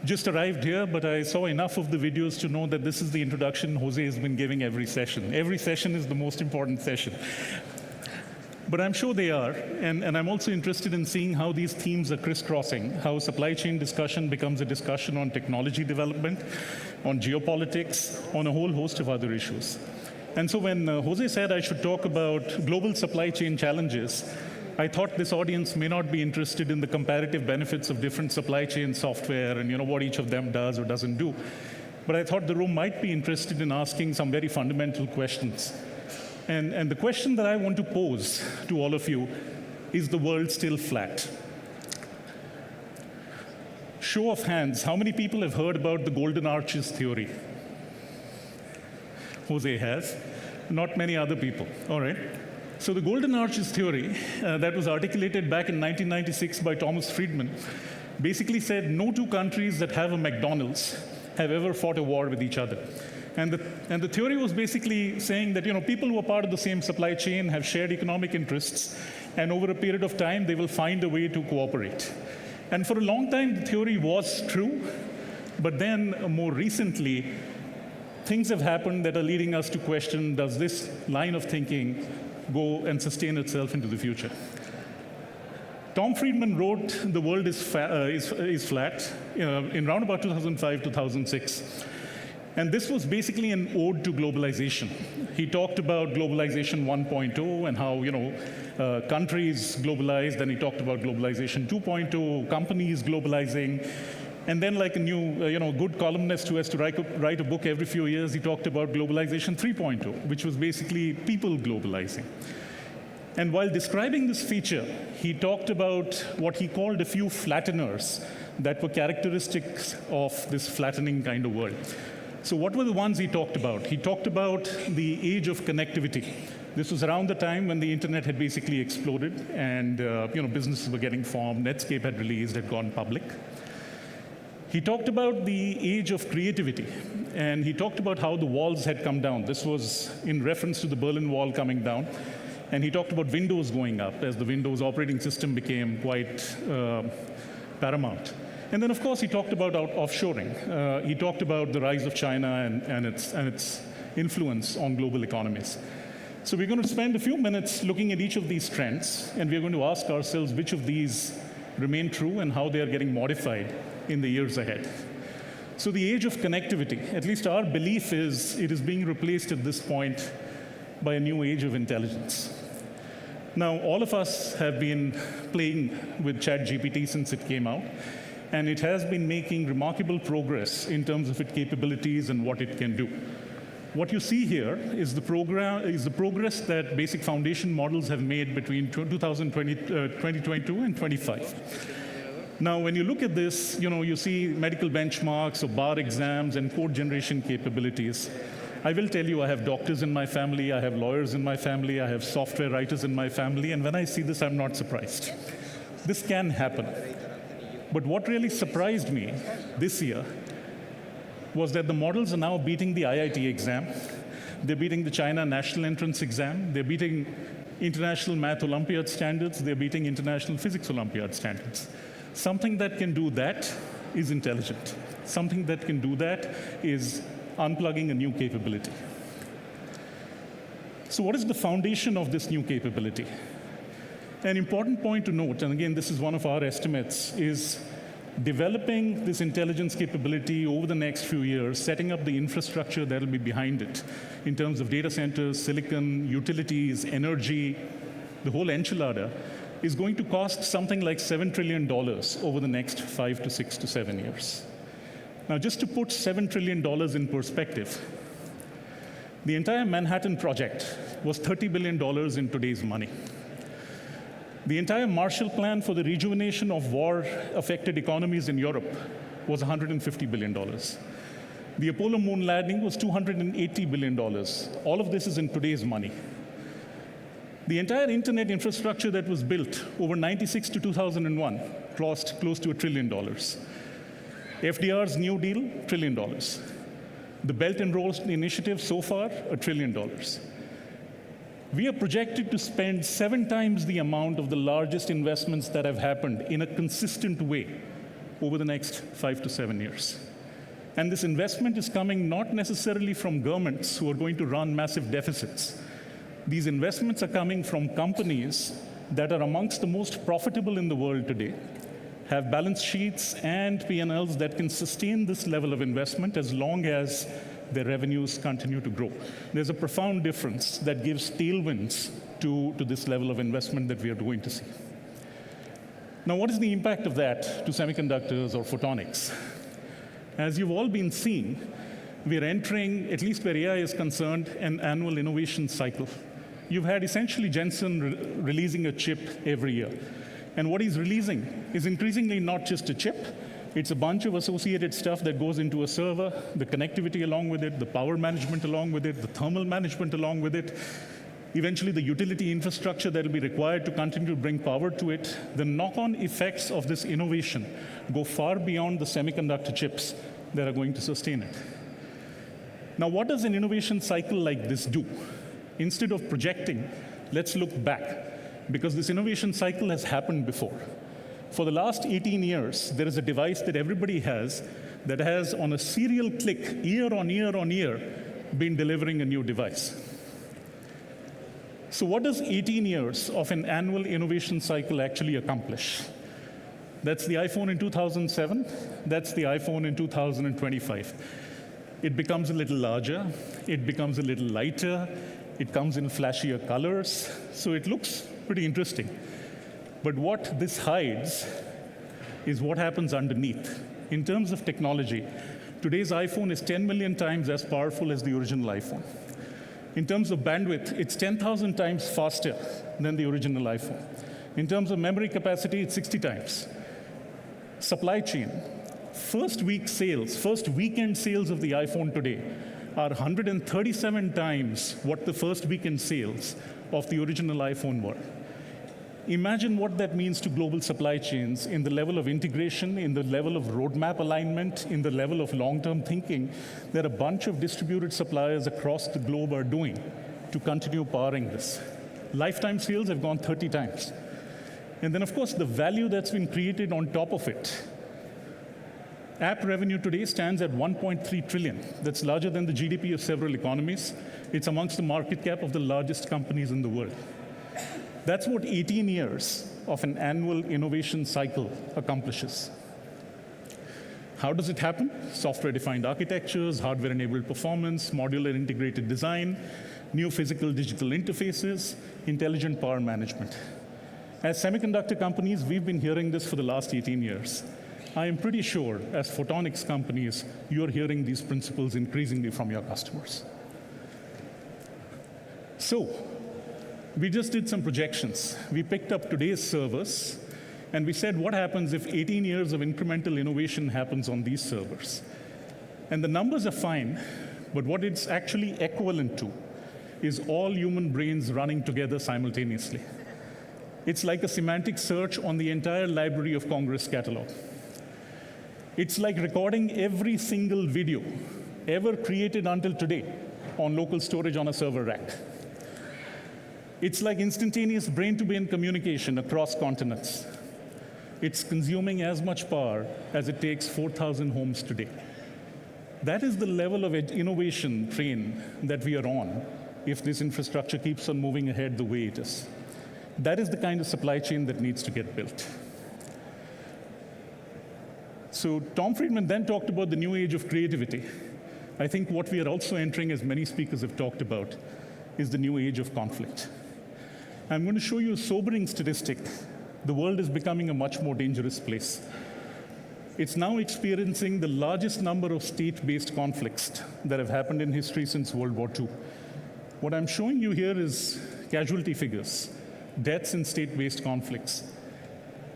Just arrived here, but I saw enough of the videos to know that this is the introduction Jose has been giving every session. Every session is the most important session. But I'm sure they are, and I'm also interested in seeing how these themes are crisscrossing, how supply chain discussion becomes a discussion on technology development, on geopolitics, on a whole host of other issues. And so when Jose said I should talk about global supply chain challenges, I thought this audience may not be interested in the comparative benefits of different supply chain software and what each of them does or doesn't do. But I thought the room might be interested in asking some very fundamental questions. And the question that I want to pose to all of you is the world still flat? Show of hands, how many people have heard about the Golden Arches theory? Jose has, not many other people. All right. So the Golden Arches theory that was articulated back in 1996 by Thomas Friedman basically said no 2 countries that have a McDonald's have ever fought a war with each other. And the theory was basically saying that people who are part of the same supply chain have shared economic interests, and over a period of time they will find a way to cooperate. And for a long time the theory was true, but then more recently things have happened that are leading us to question, does this line of thinking go and sustain itself into the future? Tom Friedman wrote The World is Flat in around about 2005, 2006. And this was basically an ode to globalization. He talked about globalization 1.0 and how countries globalized, then he talked about globalization 2.0, companies globalizing. And then, like a new, good columnist who has to write a book every few years, he talked about globalization 3.0, which was basically people globalizing. And while describing this feature, he talked about what he called a few flatteners that were characteristics of this flattening kind of world. So what were the ones he talked about? He talked about the age of connectivity. This was around the time when the internet had basically exploded and businesses were getting formed, Netscape had released, had gone public. He talked about the age of creativity, and he talked about how the walls had come down. This was in reference to the Berlin Wall coming down. And he talked about Windows going up as the Windows operating system became quite paramount. And then, of course, he talked about offshoring. He talked about the rise of China and its influence on global economies. So we're going to spend a few minutes looking at each of these trends, and we're going to ask ourselves which of these remain true and how they are getting modified in the years ahead. So the age of connectivity, at least our belief is it is being replaced at this point by a new age of intelligence. Now, all of us have been playing with ChatGPT since it came out, and it has been making remarkable progress in terms of its capabilities and what it can do. What you see here is the progress that basic foundation models have made between 2022 and 25. Now, when you look at this, you see medical benchmarks or bar exams and code generation capabilities. I will tell you, I have doctors in my family, I have lawyers in my family, I have software writers in my family, and when I see this, I'm not surprised. This can happen. But what really surprised me this year was that the models are now beating the IIT exam. They're beating the China National Entrance Exam. They're beating International Math Olympiad standards. They're beating International Physics Olympiad standards. Something that can do that is intelligent. Something that can do that is unplugging a new capability. So what is the foundation of this new capability? An important point to note, and again, this is one of our estimates, is developing this intelligence capability over the next few years, setting up the infrastructure that will be behind it in terms of data centers, silicon, utilities, energy, the whole enchilada, is going to cost something like $7 trillion over the next 5 to 6 to 7 years. Now, just to put $7 trillion in perspective, the entire Manhattan Project was $30 billion in today's money. The entire Marshall Plan for the rejuvenation of war-affected economies in Europe was $150 billion. The Apollo moon landing was $280 billion. All of this is in today's money. The entire internet infrastructure that was built over 96 to 2001 cost close to $1 trillion. FDR's New Deal, $1 trillion. The Belt and Road Initiative so far, $1 trillion. We are projected to spend 7 times the amount of the largest investments that have happened in a consistent way over the next 5 to 7 years. And this investment is coming not necessarily from governments who are going to run massive deficits. These investments are coming from companies that are amongst the most profitable in the world today, have balance sheets and P&Ls that can sustain this level of investment as long as their revenues continue to grow. There's a profound difference that gives tailwinds to this level of investment that we are going to see. Now, what is the impact of that to semiconductors or photonics? As you've all been seeing, we're entering, at least where AI is concerned, an annual innovation cycle. You've had essentially Jensen releasing a chip every year. And what he's releasing is increasingly not just a chip. It's a bunch of associated stuff that goes into a server, the connectivity along with it, the power management along with it, the thermal management along with it, eventually the utility infrastructure that will be required to continue to bring power to it. The knock-on effects of this innovation go far beyond the semiconductor chips that are going to sustain it. Now, what does an innovation cycle like this do? Instead of projecting, let's look back, because this innovation cycle has happened before. For the last 18 years, there is a device that everybody has that has, on a serial click, year on year on year, been delivering a new device. So what does 18 years of an annual innovation cycle actually accomplish? That's the iPhone in 2007. That's the iPhone in 2025. It becomes a little larger. It becomes a little lighter. It comes in flashier colors. So it looks pretty interesting. But what this hides is what happens underneath. In terms of technology, today's iPhone is 10 million times as powerful as the original iPhone. In terms of bandwidth, it's 10,000 times faster than the original iPhone. In terms of memory capacity, it's 60 times. Supply chain. First weekend sales of the iPhone today are 137 times what the first weekend sales of the original iPhone were. Imagine what that means to global supply chains in the level of integration, in the level of roadmap alignment, in the level of long-term thinking that a bunch of distributed suppliers across the globe are doing to continue powering this. Lifetime sales have gone 30 times. And then, of course, the value that's been created on top of it. App revenue today stands at 1.3 trillion. That's larger than the GDP of several economies. It's amongst the market cap of the largest companies in the world. That's what 18 years of an annual innovation cycle accomplishes. How does it happen? Software-defined architectures, hardware-enabled performance, modular integrated design, new physical-digital interfaces, intelligent power management. As semiconductor companies, we've been hearing this for the last 18 years. I am pretty sure, as photonics companies, you're hearing these principles increasingly from your customers. So, we just did some projections. We picked up today's servers, and we said, what happens if 18 years of incremental innovation happens on these servers? And the numbers are fine, but what it's actually equivalent to is all human brains running together simultaneously. It's like a semantic search on the entire Library of Congress catalog. It's like recording every single video ever created until today on local storage on a server rack. It's like instantaneous brain-to-brain communication across continents. It's consuming as much power as it takes 4,000 homes today. That is the level of innovation train that we are on if this infrastructure keeps on moving ahead the way it is. That is the kind of supply chain that needs to get built. So Tom Friedman then talked about the new age of creativity. I think what we are also entering, as many speakers have talked about, is the new age of conflict. I'm going to show you a sobering statistic. The world is becoming a much more dangerous place. It's now experiencing the largest number of state-based conflicts that have happened in history since World War II. What I'm showing you here is casualty figures, deaths in state-based conflicts.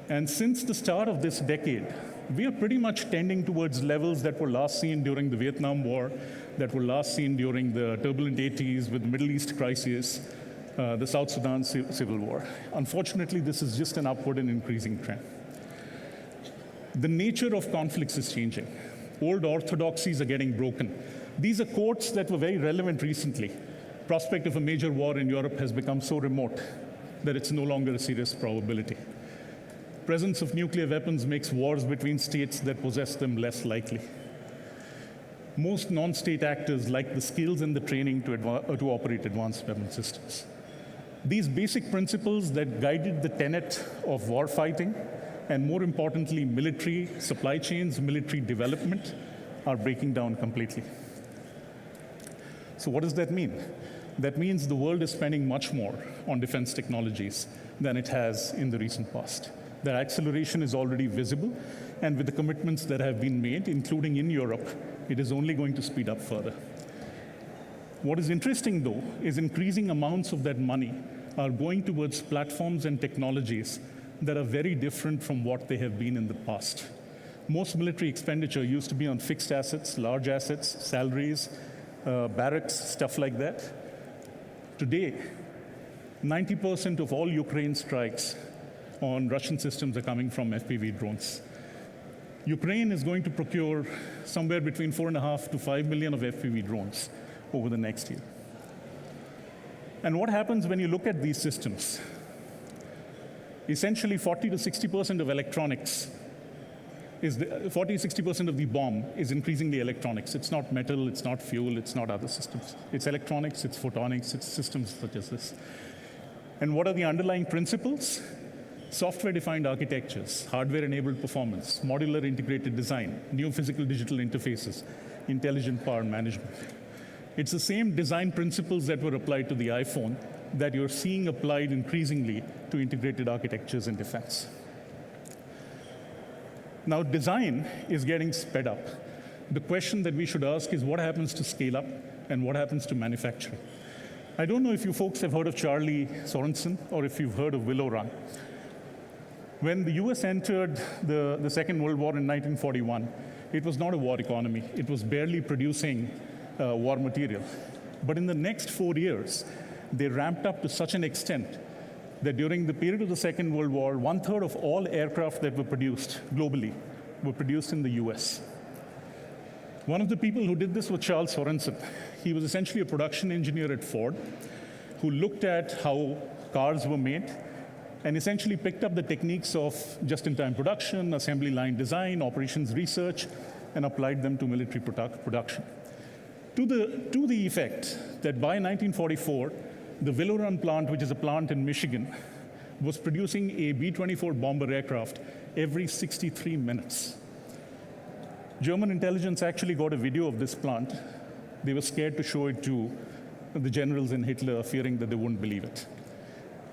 And since the start of this decade, we are pretty much tending towards levels that were last seen during the Vietnam War, that were last seen during the turbulent 80s with the Middle East crisis, the South Sudan civil war. Unfortunately, this is just an upward and increasing trend. The nature of conflicts is changing. Old orthodoxies are getting broken. These are quotes that were very relevant recently. Prospect of a major war in Europe has become so remote that it's no longer a serious probability. Presence of nuclear weapons makes wars between states that possess them less likely. Most non-state actors lack the skills and the training to operate advanced weapon systems. These basic principles that guided the tenet of war fighting, and more importantly, military supply chains, military development, are breaking down completely. So what does that mean? That means the world is spending much more on defense technologies than it has in the recent past. That acceleration is already visible, and with the commitments that have been made, including in Europe, it is only going to speed up further. What is interesting, though, is increasing amounts of that money are going towards platforms and technologies that are very different from what they have been in the past. Most military expenditure used to be on fixed assets, large assets, salaries, barracks, stuff like that. Today, 90% of all Ukraine strikes on Russian systems are coming from FPV drones. Ukraine is going to procure somewhere between 4.5 to 5 million of FPV drones over the next year. And what happens when you look at these systems? Essentially, 40 to 60% of electronics is 40-60% of the BOM is increasingly electronics. It's not metal, it's not fuel, it's not other systems. It's electronics, it's photonics, it's systems such as this. And what are the underlying principles? Software-defined architectures, hardware-enabled performance, modular integrated design, new physical-digital interfaces, intelligent power management. It's the same design principles that were applied to the iPhone that you're seeing applied increasingly to integrated architectures in defense. Now, design is getting sped up. The question that we should ask is what happens to scale up and what happens to manufacturing? I don't know if you folks have heard of Charlie Sorensen or if you've heard of Willow Run. When the US entered the Second World War in 1941, it was not a war economy. It was barely producing war material. But in the next 4 years, they ramped up to such an extent that during the period of the Second World War, 1/3 of all aircraft that were produced globally were produced in the US. One of the people who did this was Charles Sorensen. He was essentially a production engineer at Ford who looked at how cars were made and essentially picked up the techniques of just-in-time production, assembly line design, operations research, and applied them to military production. To the effect that by 1944, the Willow Run plant, which is a plant in Michigan, was producing a B-24 bomber aircraft every 63 minutes. German intelligence actually got a video of this plant. They were scared to show it to the generals in Hitler, fearing that they wouldn't believe it.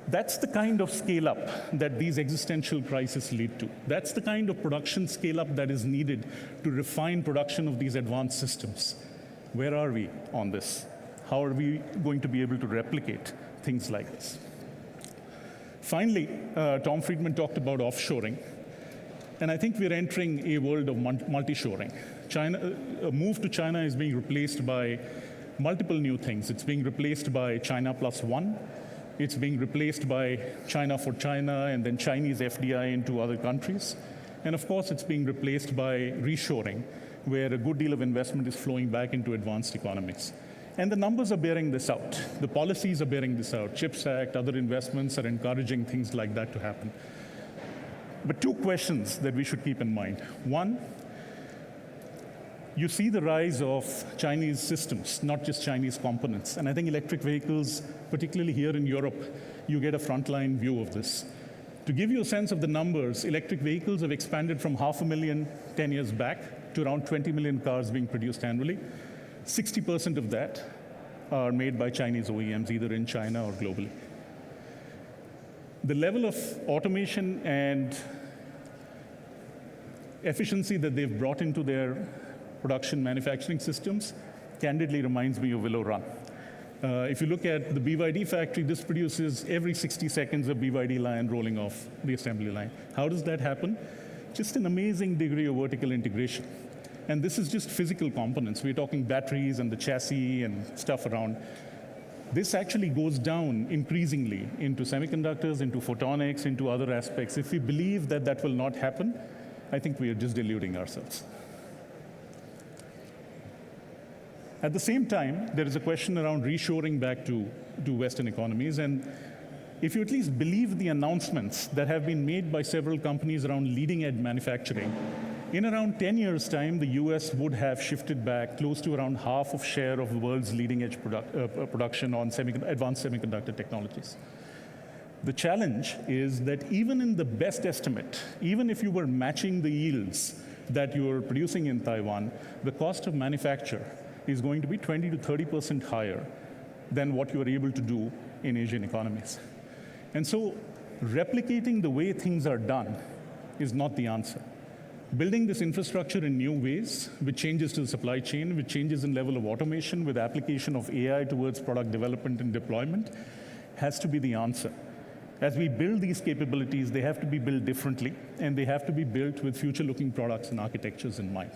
That's the kind of scale-up that these existential crises lead to. That's the kind of production scale-up that is needed to refine production of these advanced systems. Where are we on this? How are we going to be able to replicate things like this? Finally, Tom Friedman talked about offshoring. And I think we're entering a world of multi-shoring. A move to China is being replaced by multiple new things. It's being replaced by China plus one. It's being replaced by China for China and then Chinese FDI into other countries. And of course, it's being replaced by reshoring, where a good deal of investment is flowing back into advanced economies. And the numbers are bearing this out. The policies are bearing this out. CHIPS Act, other investments are encouraging things like that to happen. But two questions that we should keep in mind. One, you see the rise of Chinese systems, not just Chinese components. And I think electric vehicles, particularly here in Europe, you get a frontline view of this. To give you a sense of the numbers, electric vehicles have expanded from 500,000 10 years back to around 20 million cars being produced annually. 60% of that are made by Chinese OEMs, either in China or globally. The level of automation and efficiency that they've brought into their production manufacturing systems candidly reminds me of Willow Run. If you look at the BYD factory, this produces every 60 seconds a BYD line rolling off the assembly line. How does that happen? Just an amazing degree of vertical integration. And this is just physical components. We're talking batteries and the chassis and stuff around. This actually goes down increasingly into semiconductors, into photonics, into other aspects. If we believe that that will not happen, I think we are just deluding ourselves. At the same time, there is a question around reshoring back to Western economies. And if you at least believe the announcements that have been made by several companies around leading-edge manufacturing, in around 10 years' time, the US would have shifted back close to around half of share of the world's leading-edge production on advanced semiconductor technologies. The challenge is that even in the best estimate, even if you were matching the yields that you're producing in Taiwan, the cost of manufacture is going to be 20 to 30% higher than what you are able to do in Asian economies. And so replicating the way things are done is not the answer. Building this infrastructure in new ways, with changes to the supply chain, with changes in level of automation, with application of AI towards product development and deployment, has to be the answer. As we build these capabilities, they have to be built differently, and they have to be built with future-looking products and architectures in mind.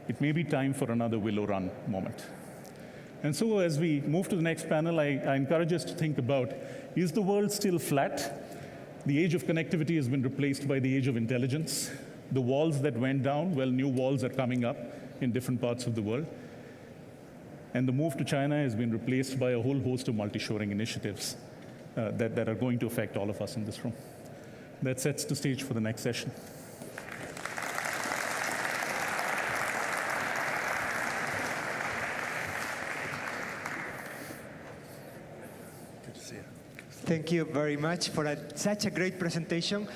It may be time for another Willow Run moment. And so as we move to the next panel, I encourage us to think about, is the world still flat? The age of connectivity has been replaced by the age of intelligence. The walls that went down, well, new walls are coming up in different parts of the world. And the move to China has been replaced by a whole host of multi-shoring initiatives that are going to affect all of us in this room. That sets the stage for the next session. Thank you very much for such a great presentation.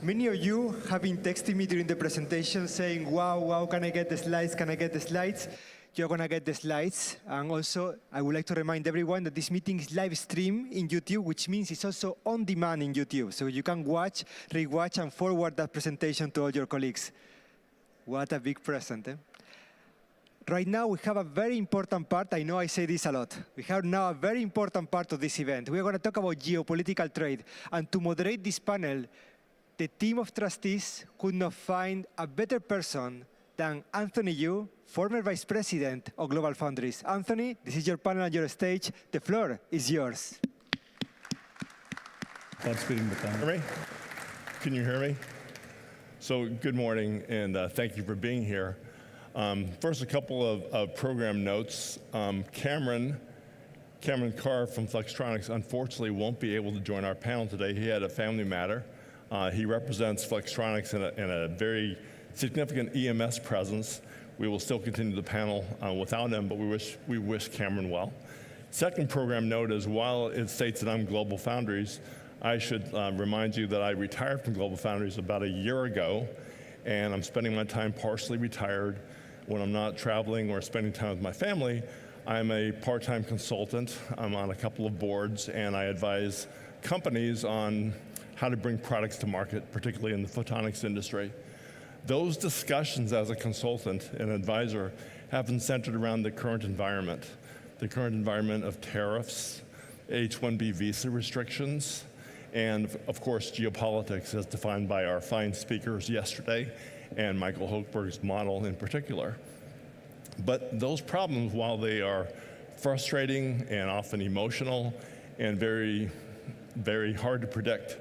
Many of you have been texting me during the presentation saying, wow, can I get the slides? Can I get the slides? You're going to get the slides. And also, I would like to remind everyone that this meeting is live streamed in YouTube, which means it's also on demand in YouTube. So you can watch, rewatch, and forward that presentation to all your colleagues. What a big present, eh? Right now, we have a very important part. I know I say this a lot. We have now a very important part of this event. We're going to talk about geopolitical trade. And to moderate this panel, the team of trustees could not find a better person than Anthony Yu, former Vice President of Global Foundries. Anthony, this is your panel and your stage. The floor is yours. Can you hear me? So good morning, and thank you for being here. First, a couple of program notes. Cameron Carr from Flextronics unfortunately won't be able to join our panel today. He had a family matter. He represents Flextronics in a very significant EMS presence. We will still continue the panel without him, but we wish Cameron well. Second program note is, while it states that I'm Global Foundries, I should remind you that I retired from Global Foundries about a year ago, and I'm spending my time partially retired. When I'm not traveling or spending time with my family, I'm a part-time consultant. I'm on a couple of boards, and I advise companies on how to bring products to market, particularly in the photonics industry. Those discussions as a consultant and advisor have been centered around the current environment of tariffs, H-1B visa restrictions, and of course, geopolitics as defined by our fine speakers yesterday, and Michael Hochberg's model in particular. But those problems, while they are frustrating and often emotional and very, very hard to predict,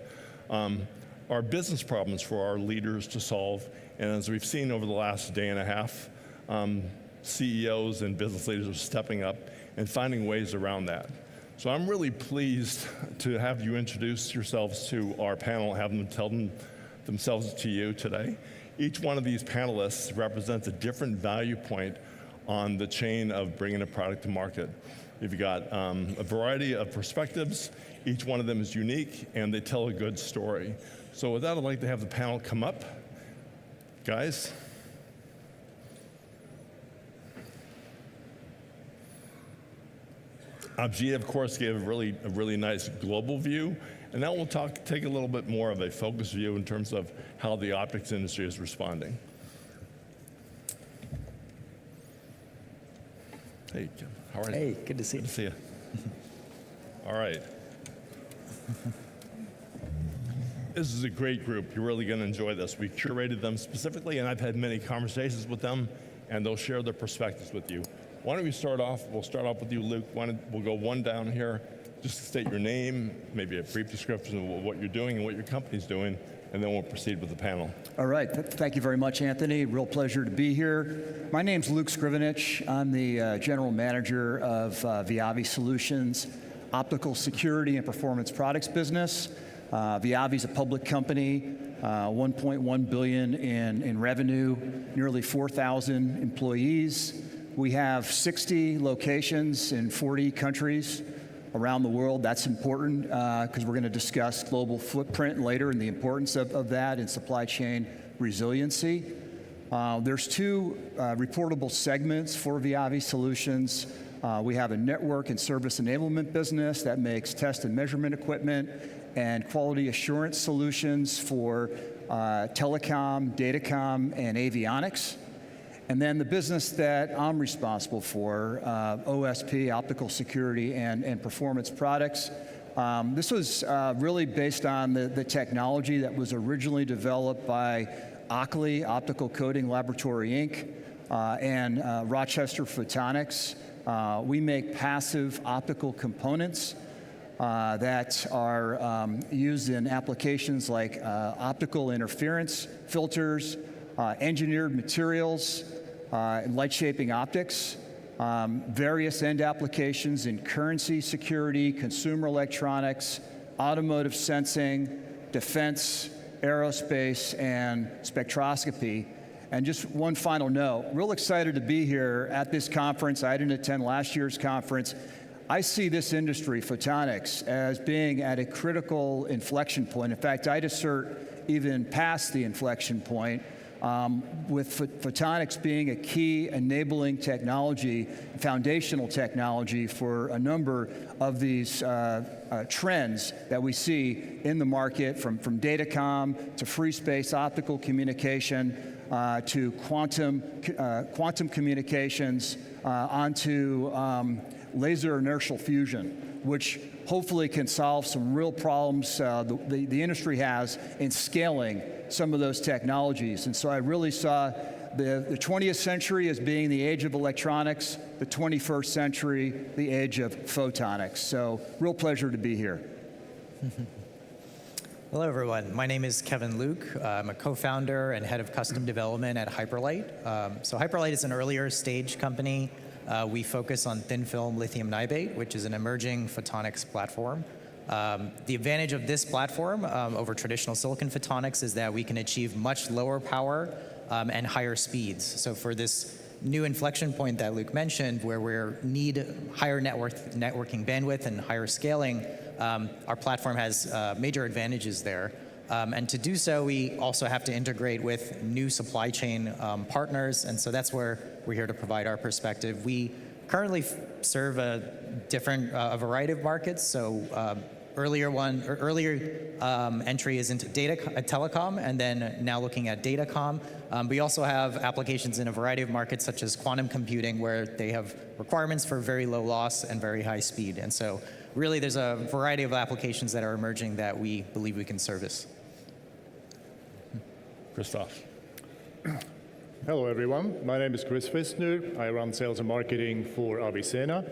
are business problems for our leaders to solve. And as we've seen over the last day and a half, CEOs and business leaders are stepping up and finding ways around that. So I'm really pleased to have you introduce yourselves to our panel, have them tell themselves to you today. Each one of these panelists represents a different value point on the chain of bringing a product to market. You've got a variety of perspectives. Each one of them is unique, and they tell a good story. So with that, I'd like to have the panel come up. Guys. Abhijit, of course, gave a really nice global view, and now we'll take a little bit more of a focused view in terms of how the optics industry is responding. Hey, Kim, how are you? Hey, good to see you. Good to see you. All right. This is a great group. You're really going to enjoy this. We curated them specifically, and I've had many conversations with them, and they'll share their perspectives with you. Why don't we start off? We'll start off with you, Luke. We'll go one down here. Just state your name, maybe a brief description of what you're doing and what your company's doing, and then we'll proceed with the panel. All right. Thank you very much, Anthony. Real pleasure to be here. My name's Luke Scrivenich. I'm the general manager of Viavi Solutions, optical security and performance products business. Viavi's a public company, $1.1 billion in revenue, nearly 4,000 employees. We have 60 locations in 40 countries around the world. That's important because we're going to discuss global footprint later and the importance of that in supply chain resiliency. There's two reportable segments for Viavi Solutions. We have a network and service enablement business that makes test and measurement equipment and quality assurance solutions for telecom, datacom, and avionics. And then the business that I'm responsible for, OSP, optical security and performance products. This was really based on the technology that was originally developed by Ockley Optical Coating Laboratory, Inc., and Rochester Photonics. We make passive optical components that are used in applications like optical interference filters, engineered materials, light shaping optics, various end applications in currency security, consumer electronics, automotive sensing, defense, aerospace, and spectroscopy. And just one final note, real excited to be here at this conference. I didn't attend last year's conference. I see this industry, photonics, as being at a critical inflection point. In fact, I'd assert even past the inflection point, with photonics being a key enabling technology, foundational technology for a number of these trends that we see in the market, from datacom to free space optical communication to quantum communications onto laser inertial fusion, which hopefully can solve some real problems the industry has in scaling some of those technologies. And so I really saw the 20th century as being the age of electronics, the 21st century, the age of photonics. So real pleasure to be here. Hello, everyone. My name is Kevin Luke. I'm a co-founder and head of custom development at Hyperlight. So Hyperlight is an earlier stage company. We focus on thin film lithium niobate, which is an emerging photonics platform. The advantage of this platform over traditional silicon photonics is that we can achieve much lower power and higher speeds. So for this new inflection point that Luke mentioned, where we need higher networking bandwidth and higher scaling, our platform has major advantages there. And to do so, we also have to integrate with new supply chain partners, and so that's where we're here to provide our perspective. We currently serve a variety of markets. So earlier entry is into telecom, and then now looking at datacom. We also have applications in a variety of markets, such as quantum computing, where they have requirements for very low loss and very high speed. And so really, there's a variety of applications that are emerging that we believe we can service. Christoph. Hello, everyone. My name is Chris Fissner. I run sales and marketing for Avicenna.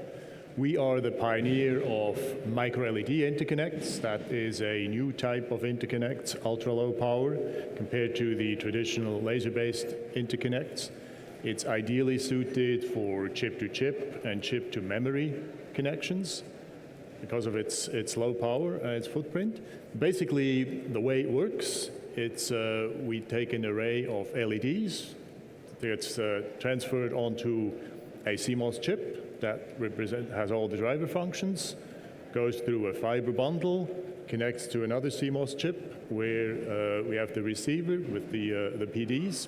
We are the pioneer of micro-LED interconnects. That is a new type of interconnect, ultra-low power, compared to the traditional laser-based interconnects. It's ideally suited for chip-to-chip and chip-to-memory connections because of its low power and its footprint. Basically, the way it works, we take an array of LEDs. It's transferred onto a CMOS chip that has all the driver functions, goes through a fiber bundle, connects to another CMOS chip where we have the receiver with the PDs,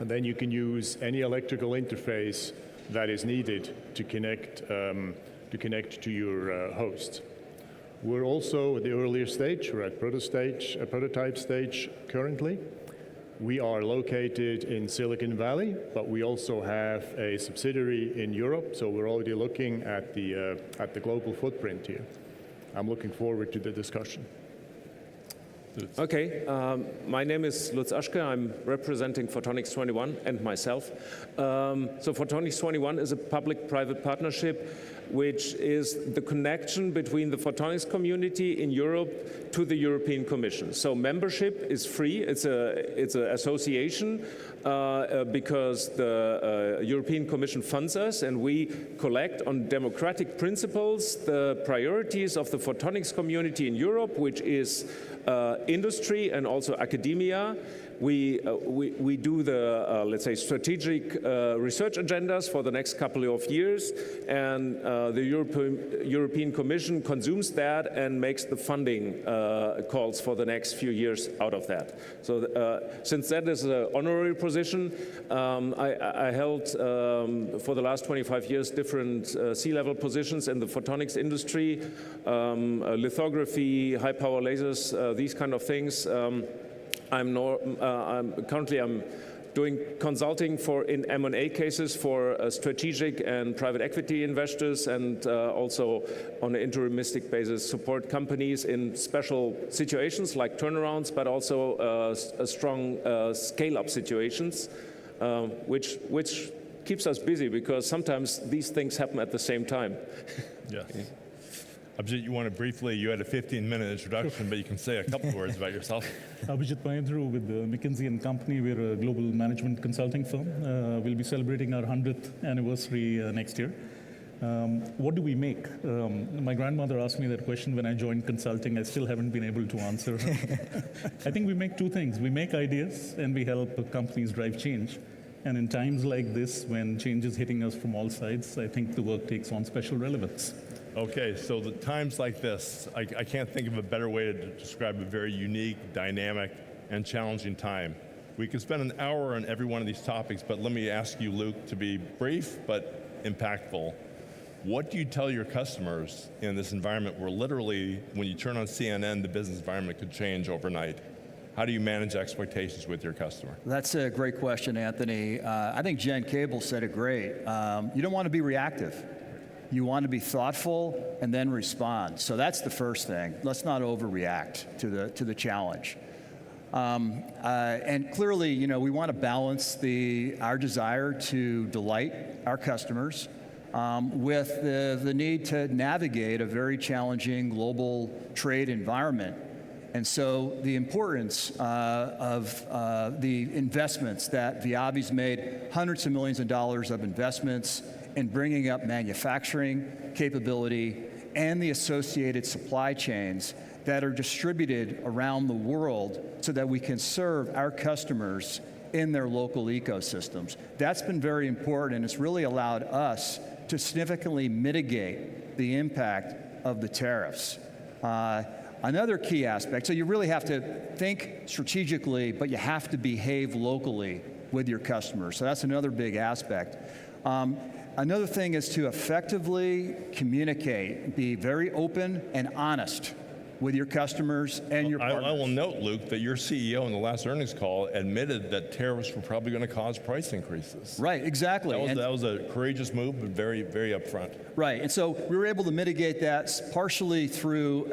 and then you can use any electrical interface that is needed to connect to your host. We're also at the earlier stage. We're at prototype stage currently. We are located in Silicon Valley, but we also have a subsidiary in Europe, so we're already looking at the global footprint here. I'm looking forward to the discussion. Okay, my name is Lutz Aschke. I'm representing Photonics 21 and myself. So Photonics 21 is a public-private partnership which is the connection between the photonics community in Europe to the European Commission. So membership is free. It's an association because the European Commission funds us, and we collect on democratic principles the priorities of the photonics community in Europe, which is industry and also academia. We do the, let's say, strategic research agendas for the next couple of years, and the European Commission consumes that and makes the funding calls for the next few years out of that. So since that is an honorary position, I held for the last 25 years different C-level positions in the photonics industry, lithography, high-power lasers, these kind of things. I'm doing consulting in M&A cases for strategic and private equity investors, and also on an interimistic basis support companies in special situations like turnarounds, but also strong scale-up situations, which keeps us busy because sometimes these things happen at the same time. Yes. Abhijit, you want to briefly, you had a 15-minute introduction, but you can say a couple words about yourself. Abhijit Mayandru with McKinsey & Company. We're a global management consulting firm. We'll be celebrating our 100th anniversary next year. What do we make? My grandmother asked me that question when I joined consulting. I still haven't been able to answer. I think we make two things. We make ideas and we help companies drive change. And in times like this, when change is hitting us from all sides, I think the work takes on special relevance. Okay, so the times like this, I can't think of a better way to describe a very unique, dynamic, and challenging time. We could spend an hour on every one of these topics, but let me ask you, Luke, to be brief but impactful. What do you tell your customers in this environment where literally, when you turn on CNN, the business environment could change overnight? How do you manage expectations with your customer? That's a great question, Anthony. I think Jen Cable said it great. You don't want to be reactive. You want to be thoughtful and then respond. So that's the first thing. Let's not overreact to the challenge. And clearly, you know, we want to balance our desire to delight our customers with the need to navigate a very challenging global trade environment. And so the importance of the investments that Viavi's made, hundreds of millions of dollars of investments in bringing up manufacturing capability and the associated supply chains that are distributed around the world so that we can serve our customers in their local ecosystems. That's been very important, and it's really allowed us to significantly mitigate the impact of the tariffs. Another key aspect, so you really have to think strategically, but you have to behave locally with your customers. So that's another big aspect. Another thing is to effectively communicate, be very open and honest with your customers and your partners. I will note, Luke, that your CEO in the last earnings call admitted that tariffs were probably going to cause price increases. Right, exactly. That was a courageous move, but very, very upfront. Right, and so we were able to mitigate that partially through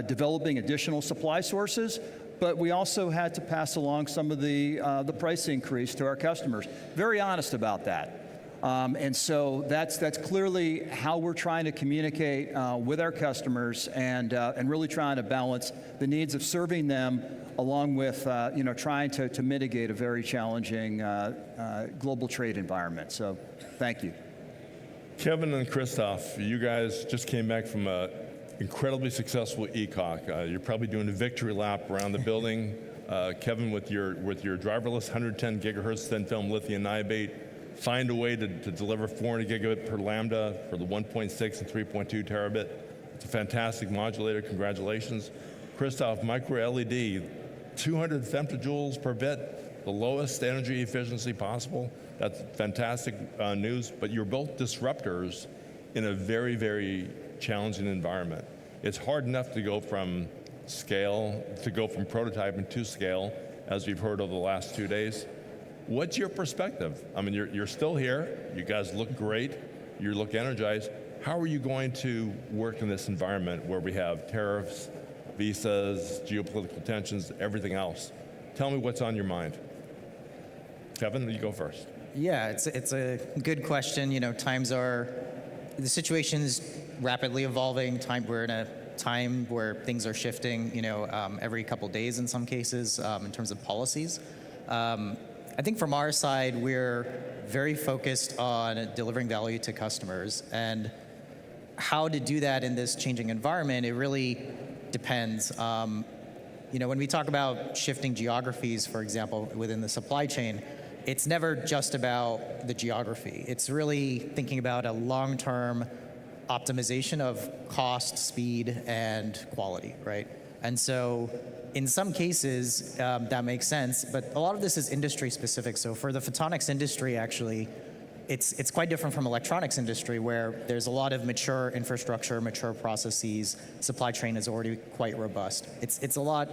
developing additional supply sources, but we also had to pass along some of the price increase to our customers. Very honest about that. And so that's clearly how we're trying to communicate with our customers and really trying to balance the needs of serving them along with trying to mitigate a very challenging global trade environment. So thank you. Kevin and Christoph, you guys just came back from an incredibly successful ECOC. You're probably doing a victory lap around the building. Kevin, with your driverless 110 gigahertz thin film lithium niobate, find a way to deliver 400 gigabit per lambda for the 1.6 and 3.2 terabit. It's a fantastic modulator. Congratulations. Christoph, micro LED, 200 femtojoules per bit, the lowest energy efficiency possible. That's fantastic news, but you're both disruptors in a very, very challenging environment. It's hard enough to go from scale, to go from prototyping to scale, as we've heard over the last 2 days. What's your perspective? I mean, you're still here, you guys look great, you look energized. How are you going to work in this environment where we have tariffs, visas, geopolitical tensions, everything else? Tell me what's on your mind. Kevin, you go first. Yeah, it's a good question. The situation's rapidly evolving. We're in a time where things are shifting, every couple days in some cases in terms of policies. I think from our side, we're very focused on delivering value to customers, and how to do that in this changing environment, it really depends. When we talk about shifting geographies, for example, within the supply chain, it's never just about the geography. It's really thinking about a long-term optimization of cost, speed, and quality, right? And so in some cases, that makes sense, but a lot of this is industry specific. So for the photonics industry, actually, it's quite different from electronics industry, where there's a lot of mature infrastructure, mature processes, supply chain is already quite robust. It's a lot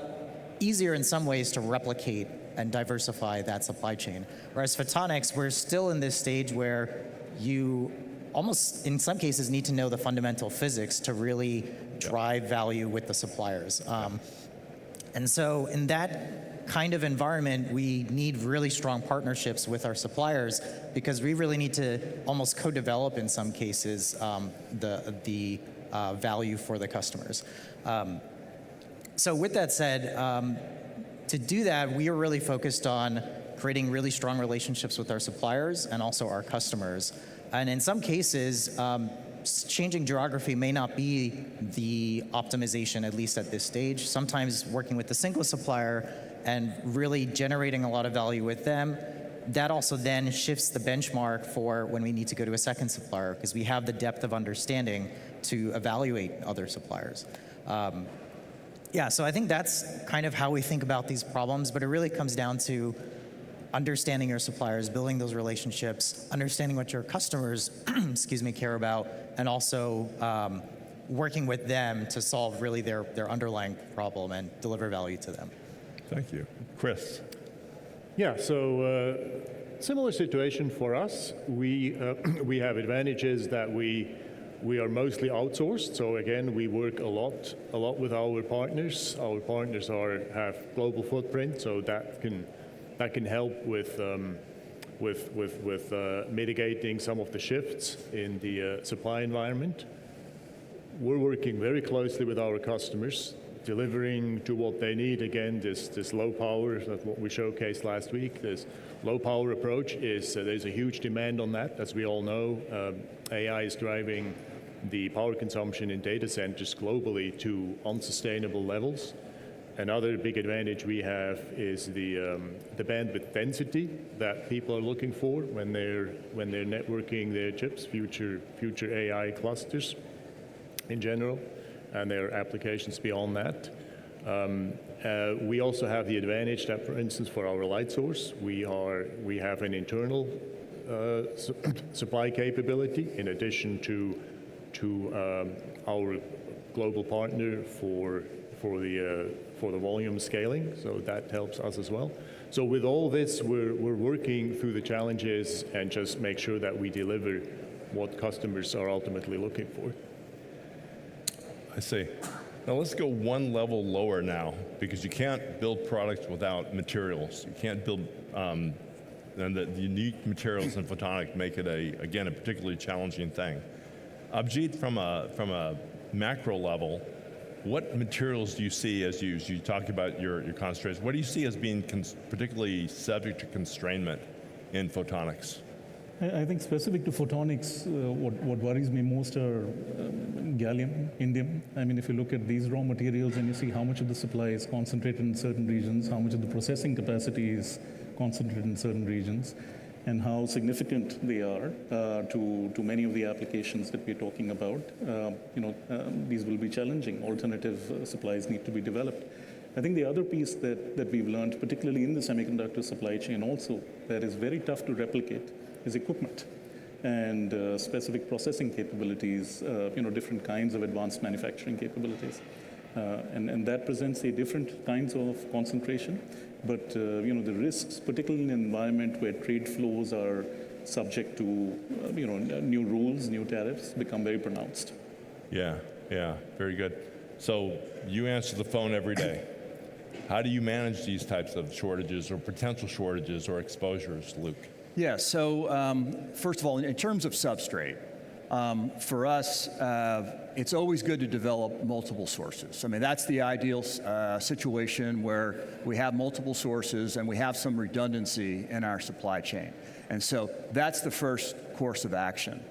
easier in some ways to replicate and diversify that supply chain. Whereas photonics, we're still in this stage where you almost, in some cases, need to know the fundamental physics to really drive value with the suppliers. And so in that kind of environment, we need really strong partnerships with our suppliers, because we really need to almost co-develop in some cases the value for the customers. So with that said, to do that, we are really focused on creating really strong relationships with our suppliers and also our customers. And in some cases, changing geography may not be the optimization, at least at this stage. Sometimes working with a single supplier and really generating a lot of value with them, that also then shifts the benchmark for when we need to go to a second supplier, because we have the depth of understanding to evaluate other suppliers. So I think that's kind of how we think about these problems, but it really comes down to understanding your suppliers, building those relationships, understanding what your customers, care about, and also working with them to solve really their underlying problem and deliver value to them. Thank you. Chris. Yeah, so similar situation for us. We have advantages that we are mostly outsourced. So again, we work a lot with our partners. Our partners have global footprint, so that can help with mitigating some of the shifts in the supply environment. We're working very closely with our customers, delivering to what they need. Again, this low power, that's what we showcased last week. This low power approach there's a huge demand on that. As we all know, AI is driving the power consumption in data centers globally to unsustainable levels. Another big advantage we have is the bandwidth density that people are looking for when they're networking their chips, future AI clusters in general, and their applications beyond that. We also have the advantage that, for instance, for our light source, we have an internal supply capability in addition to our global partner for the volume scaling, so that helps us as well. So with all this, we're working through the challenges and just make sure that we deliver what customers are ultimately looking for. I see. Now let's go one level lower now, because you can't build products without materials. You can't build and the unique materials in photonics make it, again, a particularly challenging thing. Abhijit, from a macro level, what materials do you see as you talk about your concentrations? What do you see as being particularly subject to constrainment in photonics? I think specific to photonics, what worries me most are gallium, indium. I mean, if you look at these raw materials and you see how much of the supply is concentrated in certain regions, how much of the processing capacity is concentrated in certain regions, and how significant they are to many of the applications that we're talking about, these will be challenging. Alternative supplies need to be developed. I think the other piece that we've learned, particularly in the semiconductor supply chain also, that is very tough to replicate is equipment and specific processing capabilities, different kinds of advanced manufacturing capabilities. And that presents a different kinds of concentration. But the risks, particularly in an environment where trade flows are subject to new rules, new tariffs, become very pronounced. Yeah, very good. So you answer the phone every day. How do you manage these types of shortages or potential shortages or exposures, Luke? Yeah, so first of all, in terms of substrate, for us, it's always good to develop multiple sources. I mean, that's the ideal situation where we have multiple sources and we have some redundancy in our supply chain. And so that's the first course of action.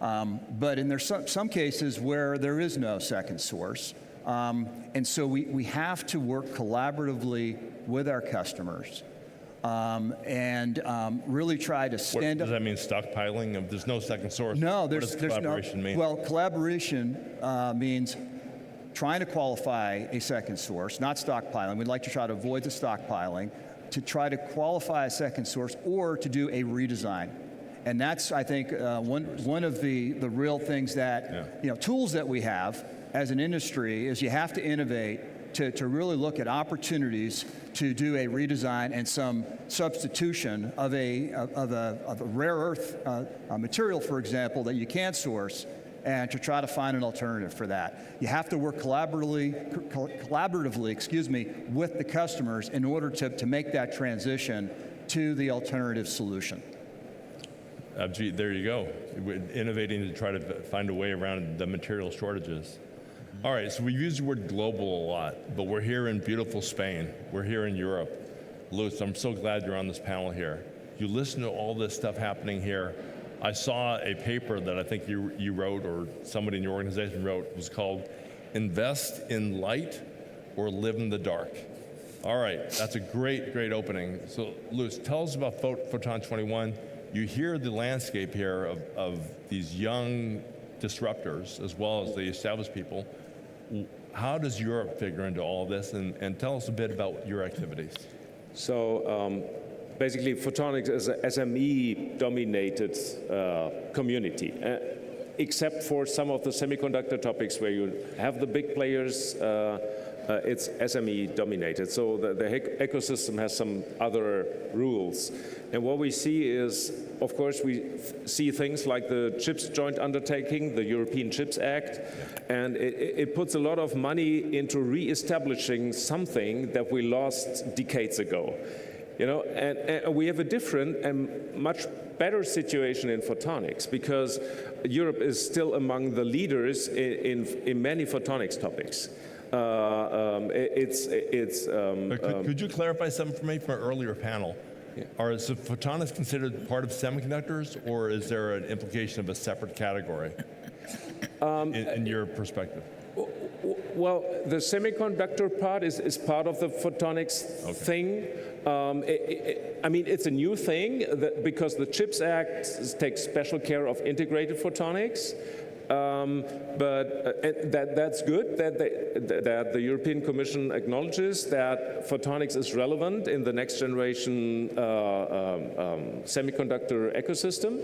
But there's some cases where there is no second source. And so we have to work collaboratively with our customers and really try to stand up. Does that mean stockpiling? There's no second source? No, what does collaboration mean? Well, collaboration means trying to qualify a second source, not stockpiling. We'd like to try to avoid the stockpiling, to try to qualify a second source or to do a redesign. And that's, I think, one of the real things that, tools that we have as an industry is you have to innovate to really look at opportunities to do a redesign and some substitution of a rare earth material, for example, that you can't source, and to try to find an alternative for that. You have to work collaboratively, with the customers in order to make that transition to the alternative solution. Abhijit, there you go. We're innovating to try to find a way around the material shortages. All right, so we use the word global a lot, but we're here in beautiful Spain. We're here in Europe. Lutz, I'm so glad you're on this panel here. You listen to all this stuff happening here. I saw a paper that I think you wrote, or somebody in your organization wrote, was called Invest in Light or Live in the Dark. All right, that's a great, great opening. So Lutz, tell us about Photon 21. You hear the landscape here of these young disruptors as well as the established people. How does Europe figure into all of this? And tell us a bit about your activities. So basically, photonics is an SME-dominated community, except for some of the semiconductor topics where you have the big players. It's SME-dominated. So the ecosystem has some other rules. And what we see is, of course, we see things like the CHIPS Joint Undertaking, the European CHIPS Act, and it puts a lot of money into reestablishing something that we lost decades ago. And we have a different and much better situation in photonics because Europe is still among the leaders in many photonics topics. Could you clarify something for me from an earlier panel? Are photonics considered part of semiconductors, or is there an implication of a separate category in your perspective? Well, the semiconductor part is part of the photonics thing. I mean, it's a new thing because the CHIPS Act takes special care of integrated photonics. But that's good that the European Commission acknowledges that photonics is relevant in the next generation semiconductor ecosystem.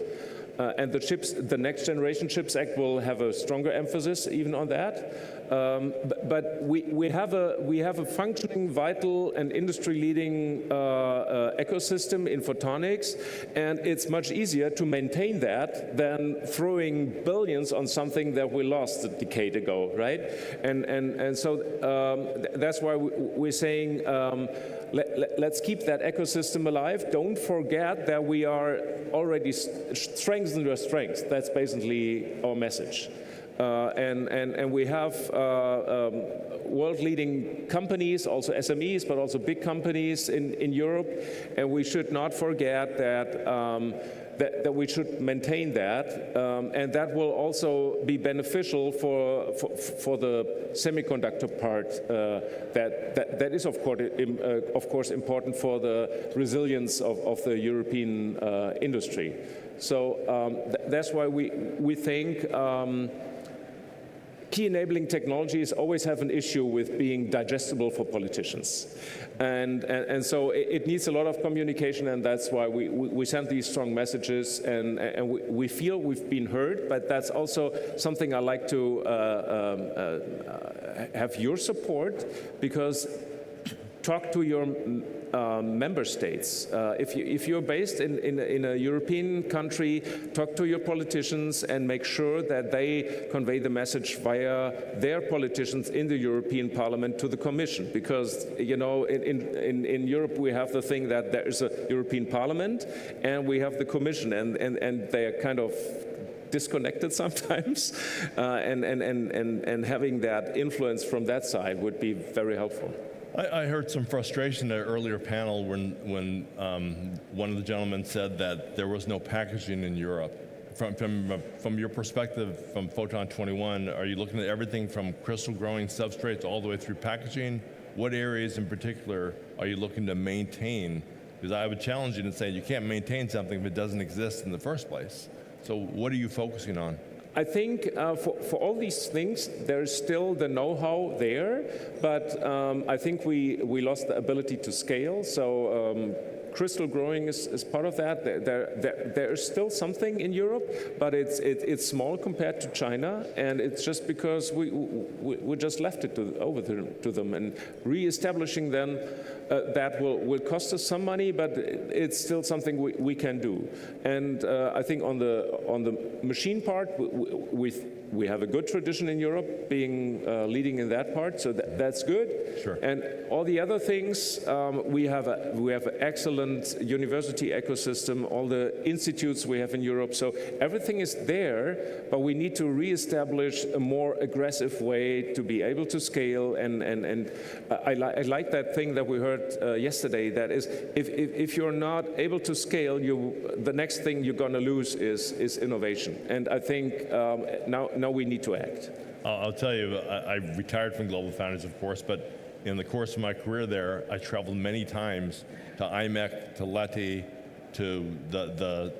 And the Next Generation CHIPS Act will have a stronger emphasis even on that. But we have a functioning, vital, and industry-leading ecosystem in photonics, and it's much easier to maintain that than throwing billions on something that we lost a decade ago, right? And so that's why we're saying let's keep that ecosystem alive. Don't forget that we are already strengthened our strength. That's basically our message. And we have world-leading companies, also SMEs, but also big companies in Europe, and we should not forget that that we should maintain that, and that will also be beneficial for the semiconductor part. That is of course important for the resilience of the European industry. So that's why we think. Key enabling technologies always have an issue with being digestible for politicians. And so it needs a lot of communication, and that's why we send these strong messages, and we feel we've been heard, but that's also something I like to have your support, because talk to your member states. If you're based in a European country, talk to your politicians and make sure that they convey the message via their politicians in the European Parliament to the Commission. Because, you know, in Europe we have the thing that there is a European Parliament and we have the Commission, and they are kind of disconnected sometimes, and having that influence from that side would be very helpful. I heard some frustration at an earlier panel when one of the gentlemen said that there was no packaging in Europe. From your perspective, from Photon 21, are you looking at everything from crystal growing substrates all the way through packaging? What areas in particular are you looking to maintain? Because I would challenge you to say you can't maintain something if it doesn't exist in the first place. So what are you focusing on? I think for all these things, there's still the know-how there, but I think we lost the ability to scale. So crystal growing is part of that. There is still something in Europe, but it's small compared to China, and it's just because we just left it over to them, and re-establishing them. That will cost us some money, but it's still something we can do. And I think on the machine part, we have a good tradition in Europe, being leading in that part, so that's good. Sure. And all the other things, we have an excellent university ecosystem, all the institutes we have in Europe. So everything is there, but we need to reestablish a more aggressive way to be able to scale. And I like that thing that we heard yesterday, that is, if you're not able to scale, the next thing you're going to lose is innovation. And I think now we need to act. I'll tell you, I retired from Global Photonics, of course, but in the course of my career there, I traveled many times to IMEC, to Leti, to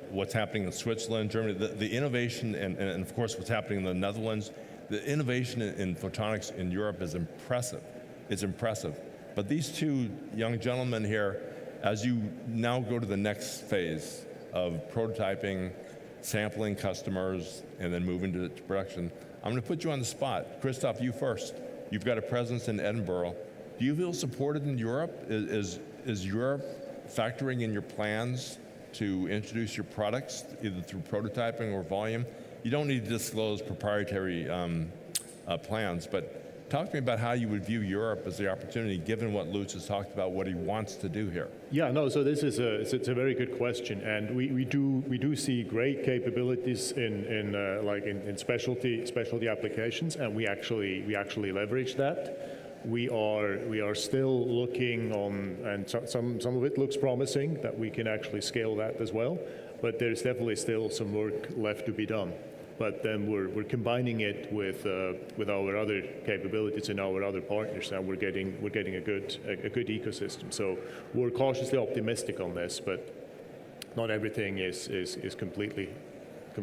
what's happening in Switzerland, Germany, the innovation, and of course what's happening in the Netherlands. The innovation in photonics in Europe is impressive. It's impressive. But these two young gentlemen here, as you now go to the next phase of prototyping, sampling customers, and then moving to production, I'm going to put you on the spot. Christoph, you first. You've got a presence in Edinburgh. Do you feel supported in Europe? Is Europe factoring in your plans to introduce your products, either through prototyping or volume? You don't need to disclose proprietary plans, but talk to me about how you would view Europe as the opportunity, given what Lutz has talked about, what he wants to do here. Yeah, no. So this is it's a very good question, and we do see great capabilities in specialty applications, and we actually leverage that. We are still looking on, and some of it looks promising that we can actually scale that as well. But there's definitely still some work left to be done. But then we're combining it with our other capabilities and our other partners, and we're getting a good ecosystem. So we're cautiously optimistic on this, but not everything is completely.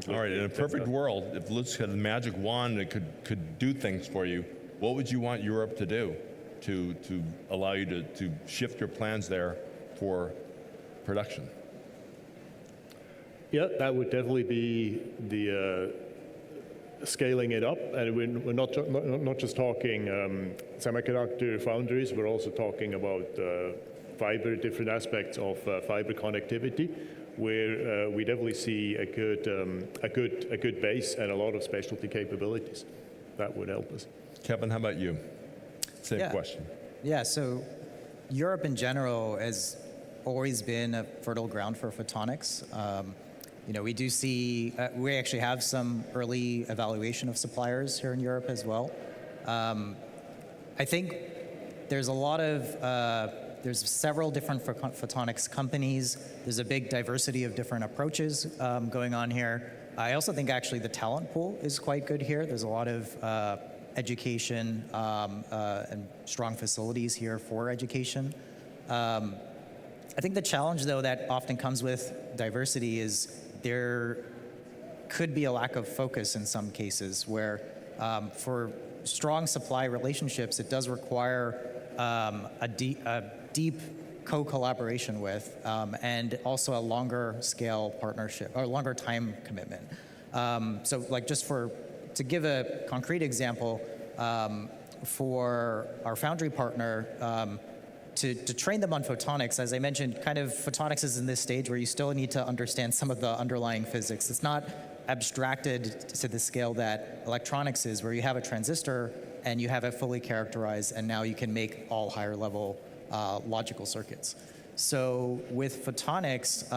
All right. In a perfect world, if Lutz had a magic wand that could do things for you, what would you want Europe to do to allow you to shift your plans there for production? Yeah, that would definitely be scaling it up, and we're not just talking semiconductor foundries, we're also talking about fiber, different aspects of fiber connectivity, where we definitely see a good base and a lot of specialty capabilities that would help us. Kevin, how about you? Same question. Yeah, so Europe in general has always been a fertile ground for photonics. We do see, we actually have some early evaluation of suppliers here in Europe as well. I think there's a lot of, there's several different photonics companies. There's a big diversity of different approaches going on here. I also think actually the talent pool is quite good here. There's a lot of education and strong facilities here for education. I think the challenge, though, that often comes with diversity is there could be a lack of focus in some cases where for strong supply relationships, it does require a deep co-collaboration with and also a longer scale partnership or longer time commitment. So like just to give a concrete example, for our foundry partner, to train them on photonics, as I mentioned, kind of photonics is in this stage where you still need to understand some of the underlying physics. It's not abstracted to the scale that electronics is, where you have a transistor and you have it fully characterized, and now you can make all higher level logical circuits. So with photonics,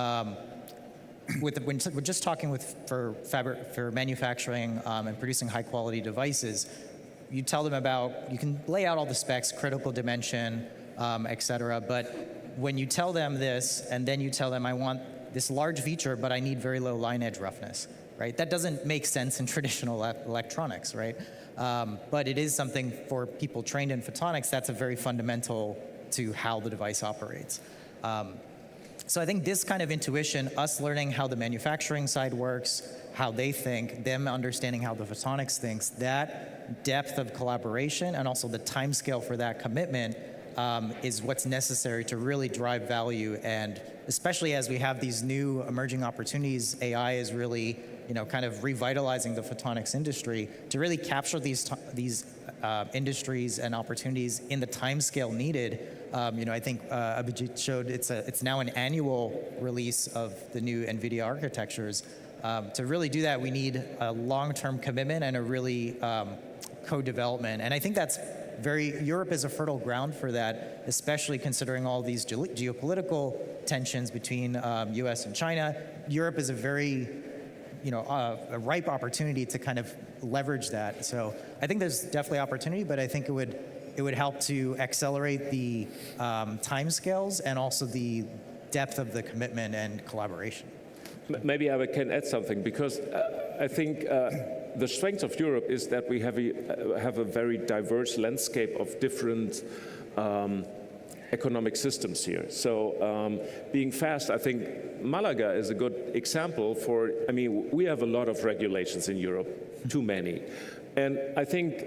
when we're just talking for manufacturing and producing high quality devices, you tell them about, you can lay out all the specs, critical dimension, et cetera, but when you tell them this and then you tell them I want this large feature but I need very low line edge roughness, right? That doesn't make sense in traditional electronics, right? But it is something for people trained in photonics that's a very fundamental to how the device operates. So I think this kind of intuition, us learning how the manufacturing side works, how they think, them understanding how the photonics thinks, that depth of collaboration and also the time scale for that commitment is what's necessary to really drive value. And especially as we have these new emerging opportunities, AI is really, kind of revitalizing the photonics industry to really capture these industries and opportunities in the time scale needed. I think Abhijit showed it's now an annual release of the new NVIDIA architectures. To really do that, we need a long-term commitment and a really co-development. And I think that's Europe is a fertile ground for that, especially considering all these geopolitical tensions between US and China. Europe is a very, a ripe opportunity to kind of leverage that. So I think there's definitely opportunity, but I think it would help to accelerate the timescales and also the depth of the commitment and collaboration. Maybe I can add something, because I think the strength of Europe is that we have a very diverse landscape of different economic systems here. So being fast, I think Malaga is a good example for, we have a lot of regulations in Europe, too many. And I think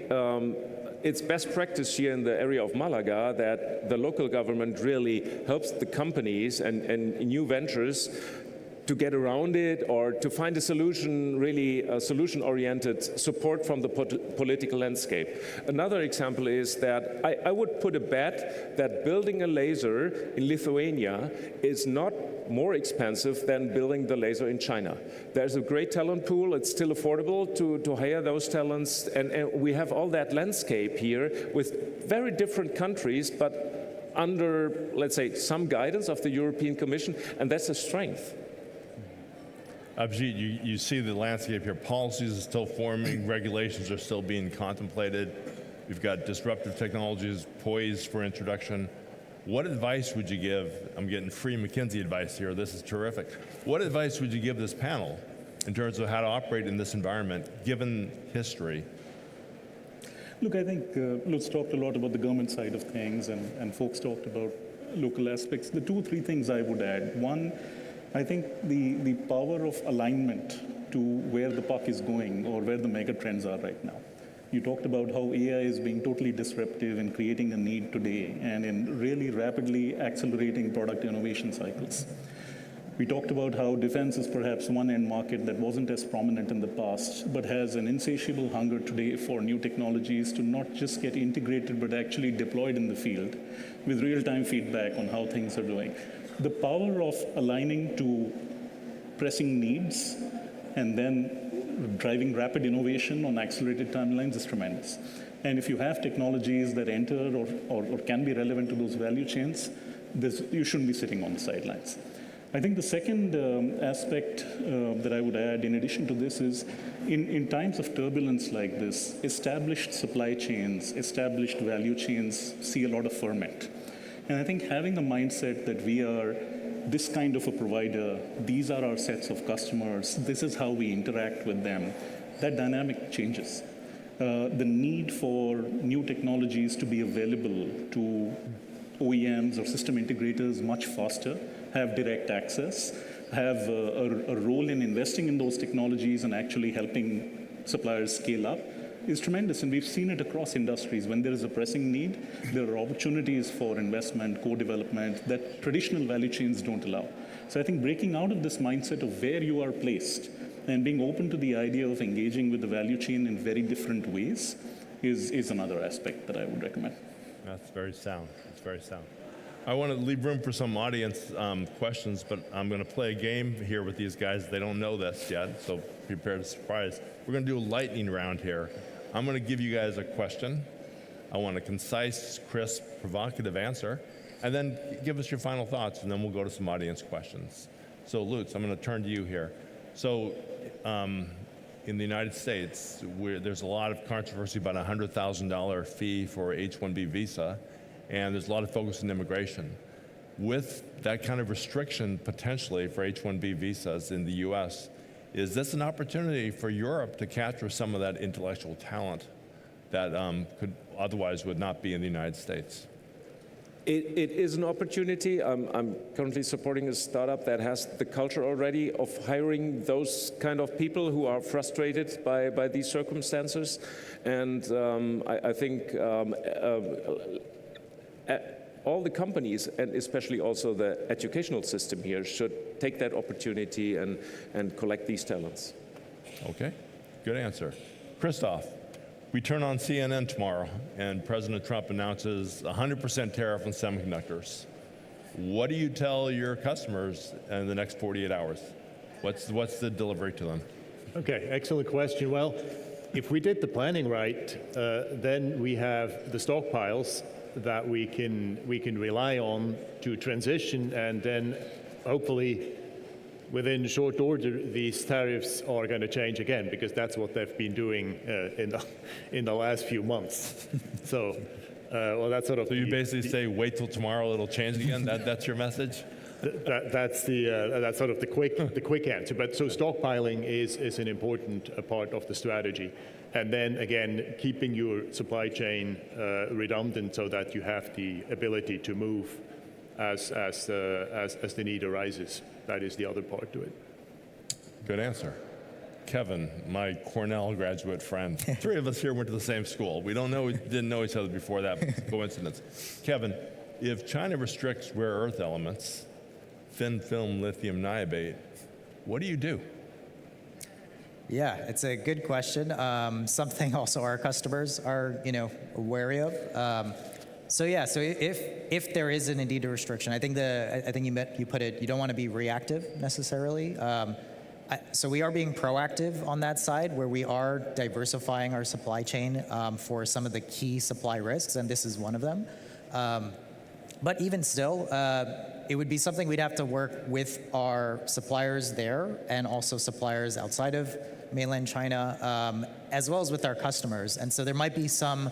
it's best practice here in the area of Malaga that the local government really helps the companies and new ventures to get around it or to find a solution, really a solution-oriented support from the political landscape. Another example is that I would put a bet that building a laser in Lithuania is not more expensive than building the laser in China. There's a great talent pool. It's still affordable to hire those talents. And we have all that landscape here with very different countries, but under, let's say, some guidance of the European Commission, and that's a strength. Abhijit, you see the landscape here. Policies are still forming, regulations are still being contemplated. We've got disruptive technologies poised for introduction. What advice would you give? I'm getting free McKinsey advice here. This is terrific. What advice would you give this panel in terms of how to operate in this environment, given history? Look, I think Lutz talked a lot about the government side of things, and folks talked about local aspects. The 2 or 3 things I would add. One, I think the power of alignment to where the puck is going or where the mega trends are right now. You talked about how AI is being totally disruptive in creating a need today and in really rapidly accelerating product innovation cycles. We talked about how defense is perhaps one end market that wasn't as prominent in the past, but has an insatiable hunger today for new technologies to not just get integrated, but actually deployed in the field with real-time feedback on how things are doing. The power of aligning to pressing needs and then driving rapid innovation on accelerated timelines is tremendous. And if you have technologies that enter or can be relevant to those value chains, you shouldn't be sitting on the sidelines. I think the second aspect that I would add in addition to this is in times of turbulence like this, established supply chains, established value chains see a lot of ferment. And I think having a mindset that we are this kind of a provider, these are our sets of customers, this is how we interact with them, that dynamic changes. The need for new technologies to be available to OEMs or system integrators much faster, have direct access, have a role in investing in those technologies and actually helping suppliers scale up is tremendous. And we've seen it across industries. When there is a pressing need, there are opportunities for investment, co-development that traditional value chains don't allow. So I think breaking out of this mindset of where you are placed and being open to the idea of engaging with the value chain in very different ways is another aspect that I would recommend. That's very sound. It's very sound. I want to leave room for some audience questions, but I'm going to play a game here with these guys. They don't know this yet, so prepare to surprise. We're going to do a lightning round here. I'm going to give you guys a question. I want a concise, crisp, provocative answer, and then give us your final thoughts, and then we'll go to some audience questions. So, Lutz, I'm going to turn to you here. So, in the United States, there's a lot of controversy about a $100,000 fee for H-1B visa, and there's a lot of focus on immigration. With that kind of restriction potentially for H-1B visas in the US, is this an opportunity for Europe to capture some of that intellectual talent that could otherwise would not be in the United States? It is an opportunity. I'm currently supporting a startup that has the culture already of hiring those kind of people who are frustrated by these circumstances. And I think all the companies, and especially also the educational system here, should take that opportunity and collect these talents. Okay, good answer. Christoph. We turn on CNN tomorrow, and President Trump announces a 100% tariff on semiconductors. What do you tell your customers in the next 48 hours? What's the delivery to them? Okay, excellent question. Well, if we did the planning right, then we have the stockpiles that we can rely on to transition, and then hopefully within short order, these tariffs are going to change again, because that's what they've been doing in the last few months. So, well, that's sort of. So you basically say, wait till tomorrow, it'll change again. That's your message. That's sort of the quick answer. But so stockpiling is an important part of the strategy, and then again keeping your supply chain redundant so that you have the ability to move as the need arises. That is the other part to it. Good answer. Kevin, my Cornell graduate friend. Three of us here went to the same school. We didn't know each other before that. Coincidence. Kevin, if China restricts rare earth elements, thin film lithium niobate, what do you do? Yeah, it's a good question. Something also our customers are, wary of. So if there is indeed a restriction, I think you put it, you don't want to be reactive necessarily. So we are being proactive on that side, where we are diversifying our supply chain for some of the key supply risks, and this is one of them. But even still, it would be something we'd have to work with our suppliers there, and also suppliers outside of mainland China, as well as with our customers. And so there might be some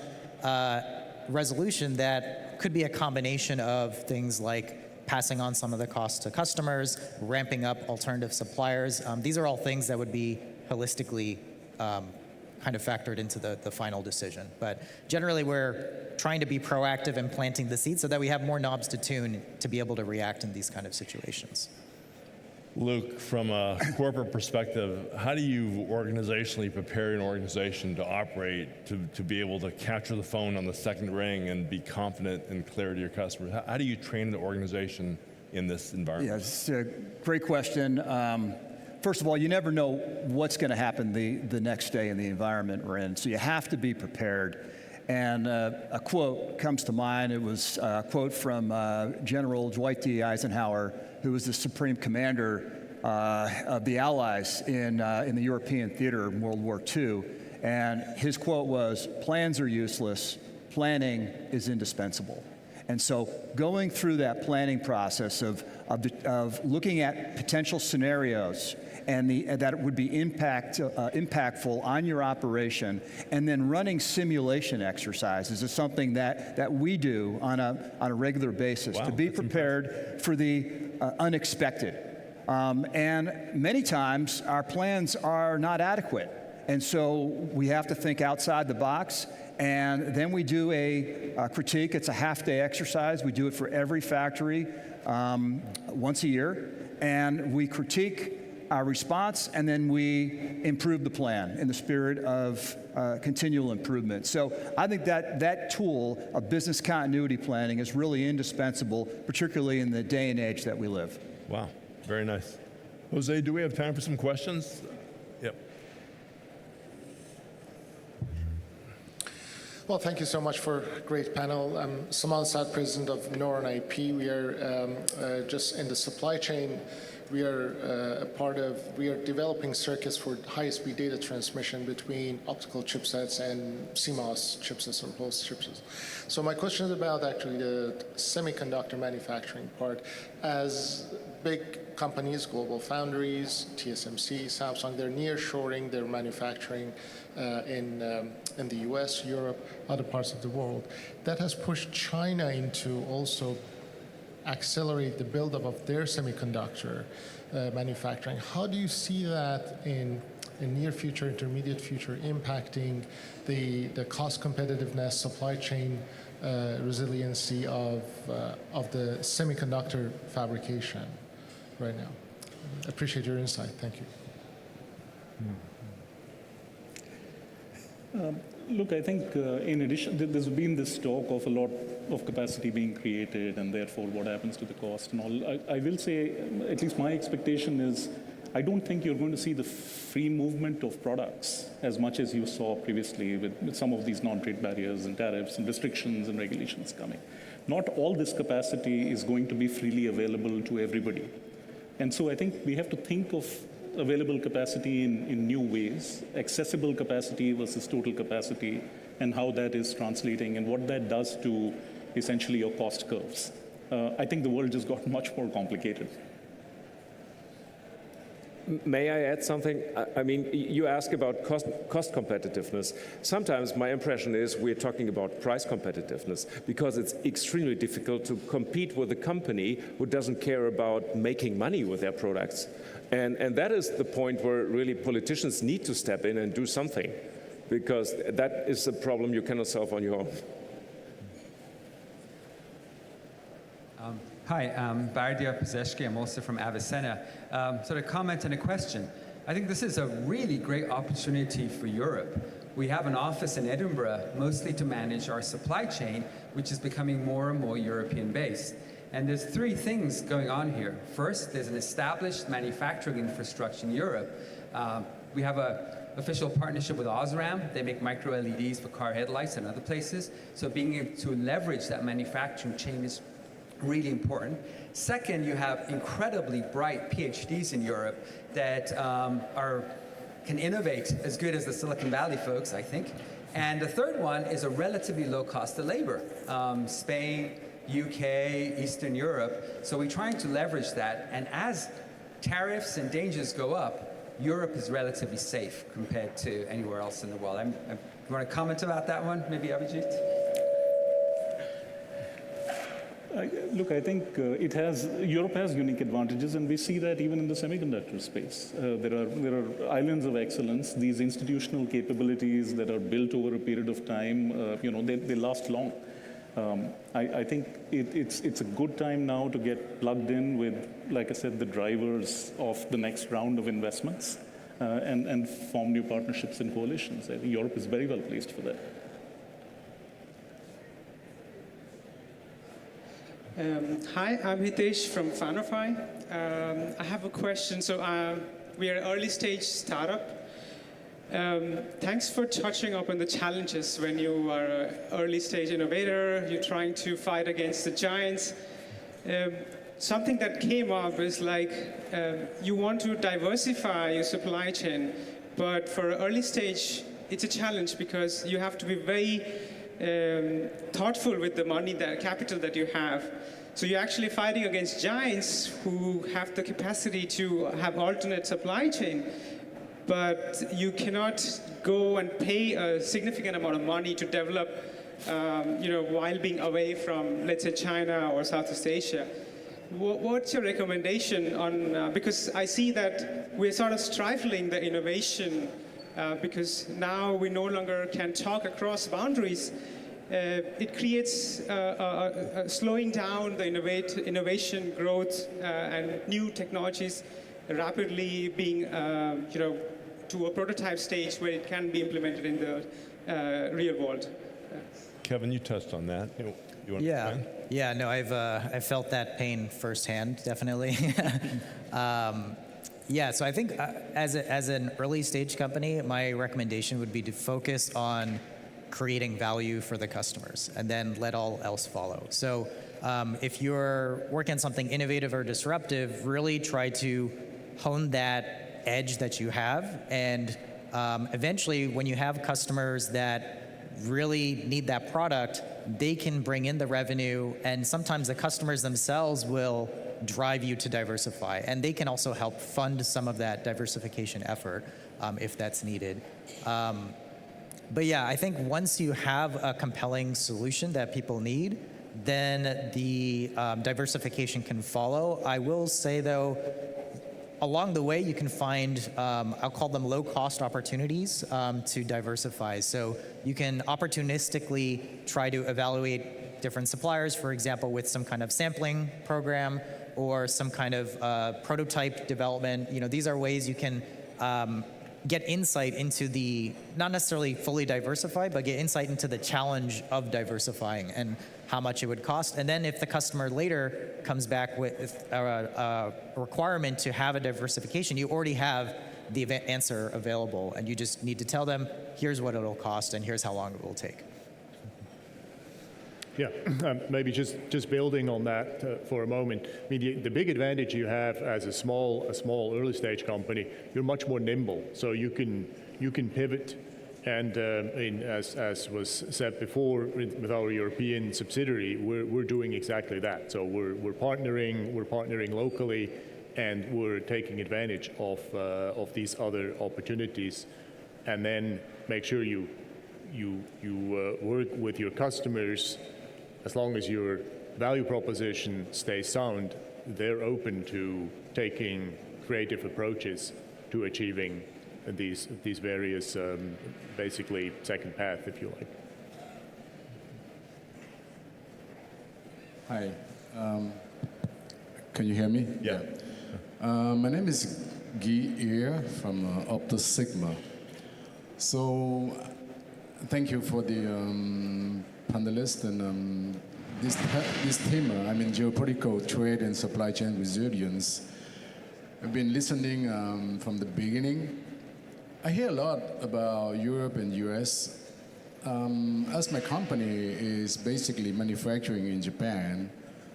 resolution that could be a combination of things like passing on some of the costs to customers, ramping up alternative suppliers. These are all things that would be holistically kind of factored into the final decision. But generally, we're trying to be proactive and planting the seeds so that we have more knobs to tune to be able to react in these kind of situations. Luke, from a corporate perspective, how do you organizationally prepare an organization to operate, to be able to capture the phone on the second ring and be confident and clear to your customers? How do you train the organization in this environment? Yeah, it's a great question. First of all, you never know what's going to happen the next day in the environment we're in, so you have to be prepared. And a quote comes to mind. It was a quote from General Dwight D. Eisenhower, who was the supreme commander of the Allies in the European theater in World War II. And his quote was, "Plans are useless, planning is indispensable." And so going through that planning process of looking at potential scenarios and that would be impactful on your operation, and then running simulation exercises is something that we do on a regular basis to be prepared for the unexpected. And many times our plans are not adequate. And so we have to think outside the box, and then we do a critique. It's a half-day exercise. We do it for every factory once a year, and we critique our response, and then we improve the plan in the spirit of continual improvement. So I think that tool of business continuity planning is really indispensable, particularly in the day and age that we live. Wow, very nice. Jose, do we have time for some questions? Yep. Well, thank you so much for a great panel. I'm Saman Saad, president of Noron IP. We are just in the supply chain. We are we are developing circuits for high-speed data transmission between optical chipsets and CMOS chipsets or host chipsets. So my question is about actually the semiconductor manufacturing part. As big companies, Global Foundries, TSMC, Samsung, they're nearshoring their manufacturing in the US, Europe, other parts of the world. That has pushed China into also accelerate the buildup of their semiconductor manufacturing. How do you see that in near future, intermediate future, impacting the cost competitiveness, supply chain resiliency of the semiconductor fabrication right now? I appreciate your insight. Thank you. Look, I think in addition, there's been this talk of a lot of capacity being created and therefore what happens to the cost and all. I will say, at least my expectation is, I don't think you're going to see the free movement of products as much as you saw previously with some of these non-trade barriers and tariffs and restrictions and regulations coming. Not all this capacity is going to be freely available to everybody. And so I think we have to think of available capacity in new ways, accessible capacity versus total capacity, and how that is translating and what that does to essentially your cost curves. I think the world just got much more complicated. May I add something? I mean, you ask about cost competitiveness. Sometimes my impression is we're talking about price competitiveness because it's extremely difficult to compete with a company who doesn't care about making money with their products. And that is the point where really politicians need to step in and do something, because that is a problem you cannot solve on your own. Hi, I'm Bardia Pazeshki. I'm also from Avicenna. So to comment and a question. I think this is a really great opportunity for Europe. We have an office in Edinburgh mostly to manage our supply chain, which is becoming more and more European-based. And there's three things going on here. First, there's an established manufacturing infrastructure in Europe. We have an official partnership with Osram. They make micro LEDs for car headlights and other places. So being able to leverage that manufacturing chain is really important. Second, you have incredibly bright PhDs in Europe that can innovate as good as the Silicon Valley folks, I think. And the third one is a relatively low cost of labor. Spain, UK, Eastern Europe. So we're trying to leverage that. And as tariffs and dangers go up, Europe is relatively safe compared to anywhere else in the world. You want to comment about that one, maybe Abhijit? Look, I think Europe has unique advantages, and we see that even in the semiconductor space. There are islands of excellence, these institutional capabilities that are built over a period of time, they last long. I think it's a good time now to get plugged in with, like I said, the drivers of the next round of investments and form new partnerships and coalitions. I think Europe is very well placed for that. Hi, I'm Hitesh from Fanify. I have a question. So we are an early stage startup. Thanks for touching up on the challenges when you are an early stage innovator, you're trying to fight against the giants. Something that came up is like you want to diversify your supply chain, but for early stage, it's a challenge because you have to be very thoughtful with the money, the capital that you have. So you're actually fighting against giants who have the capacity to have alternate supply chain, but you cannot go and pay a significant amount of money to develop, while being away from, let's say, China or Southeast Asia. What's your recommendation on, because I see that we're sort of stifling the innovation because now we no longer can talk across boundaries. It creates slowing down the innovation growth and new technologies rapidly being, to a prototype stage where it can be implemented in the real world. Kevin, you touched on that. You want to expand? Yeah, no, I've felt that pain firsthand, definitely. So I think as an early stage company, my recommendation would be to focus on creating value for the customers and then let all else follow. So if you're working on something innovative or disruptive, really try to hone that edge that you have. And eventually, when you have customers that really need that product, they can bring in the revenue, and sometimes the customers themselves will drive you to diversify, and they can also help fund some of that diversification effort if that's needed. But yeah, I think once you have a compelling solution that people need, then the diversification can follow. I will say though, along the way, you can find, I'll call them low-cost opportunities to diversify. So you can opportunistically try to evaluate different suppliers, for example, with some kind of sampling program or some kind of prototype development. These are ways you can get insight into the, not necessarily fully diversify, but get insight into the challenge of diversifying and how much it would cost. And then if the customer later comes back with a requirement to have a diversification, you already have the answer available, and you just need to tell them, here's what it'll cost and here's how long it will take. Yeah, maybe just building on that for a moment. I mean, the big advantage you have as a small early stage company, you're much more nimble. So you can pivot, and as was said before with our European subsidiary, we're doing exactly that. So we're partnering locally, and we're taking advantage of these other opportunities, and then make sure you work with your customers. As long as your value proposition stays sound, they're open to taking creative approaches to achieving these various, basically, second path, if you like. Hi. Can you hear me? Yeah. My name is Guy Ear from Optus Sigma. So thank you for the panelists and this theme, geopolitical trade and supply chain resilience. I've been listening from the beginning. I hear a lot about Europe and US. As my company is basically manufacturing in Japan,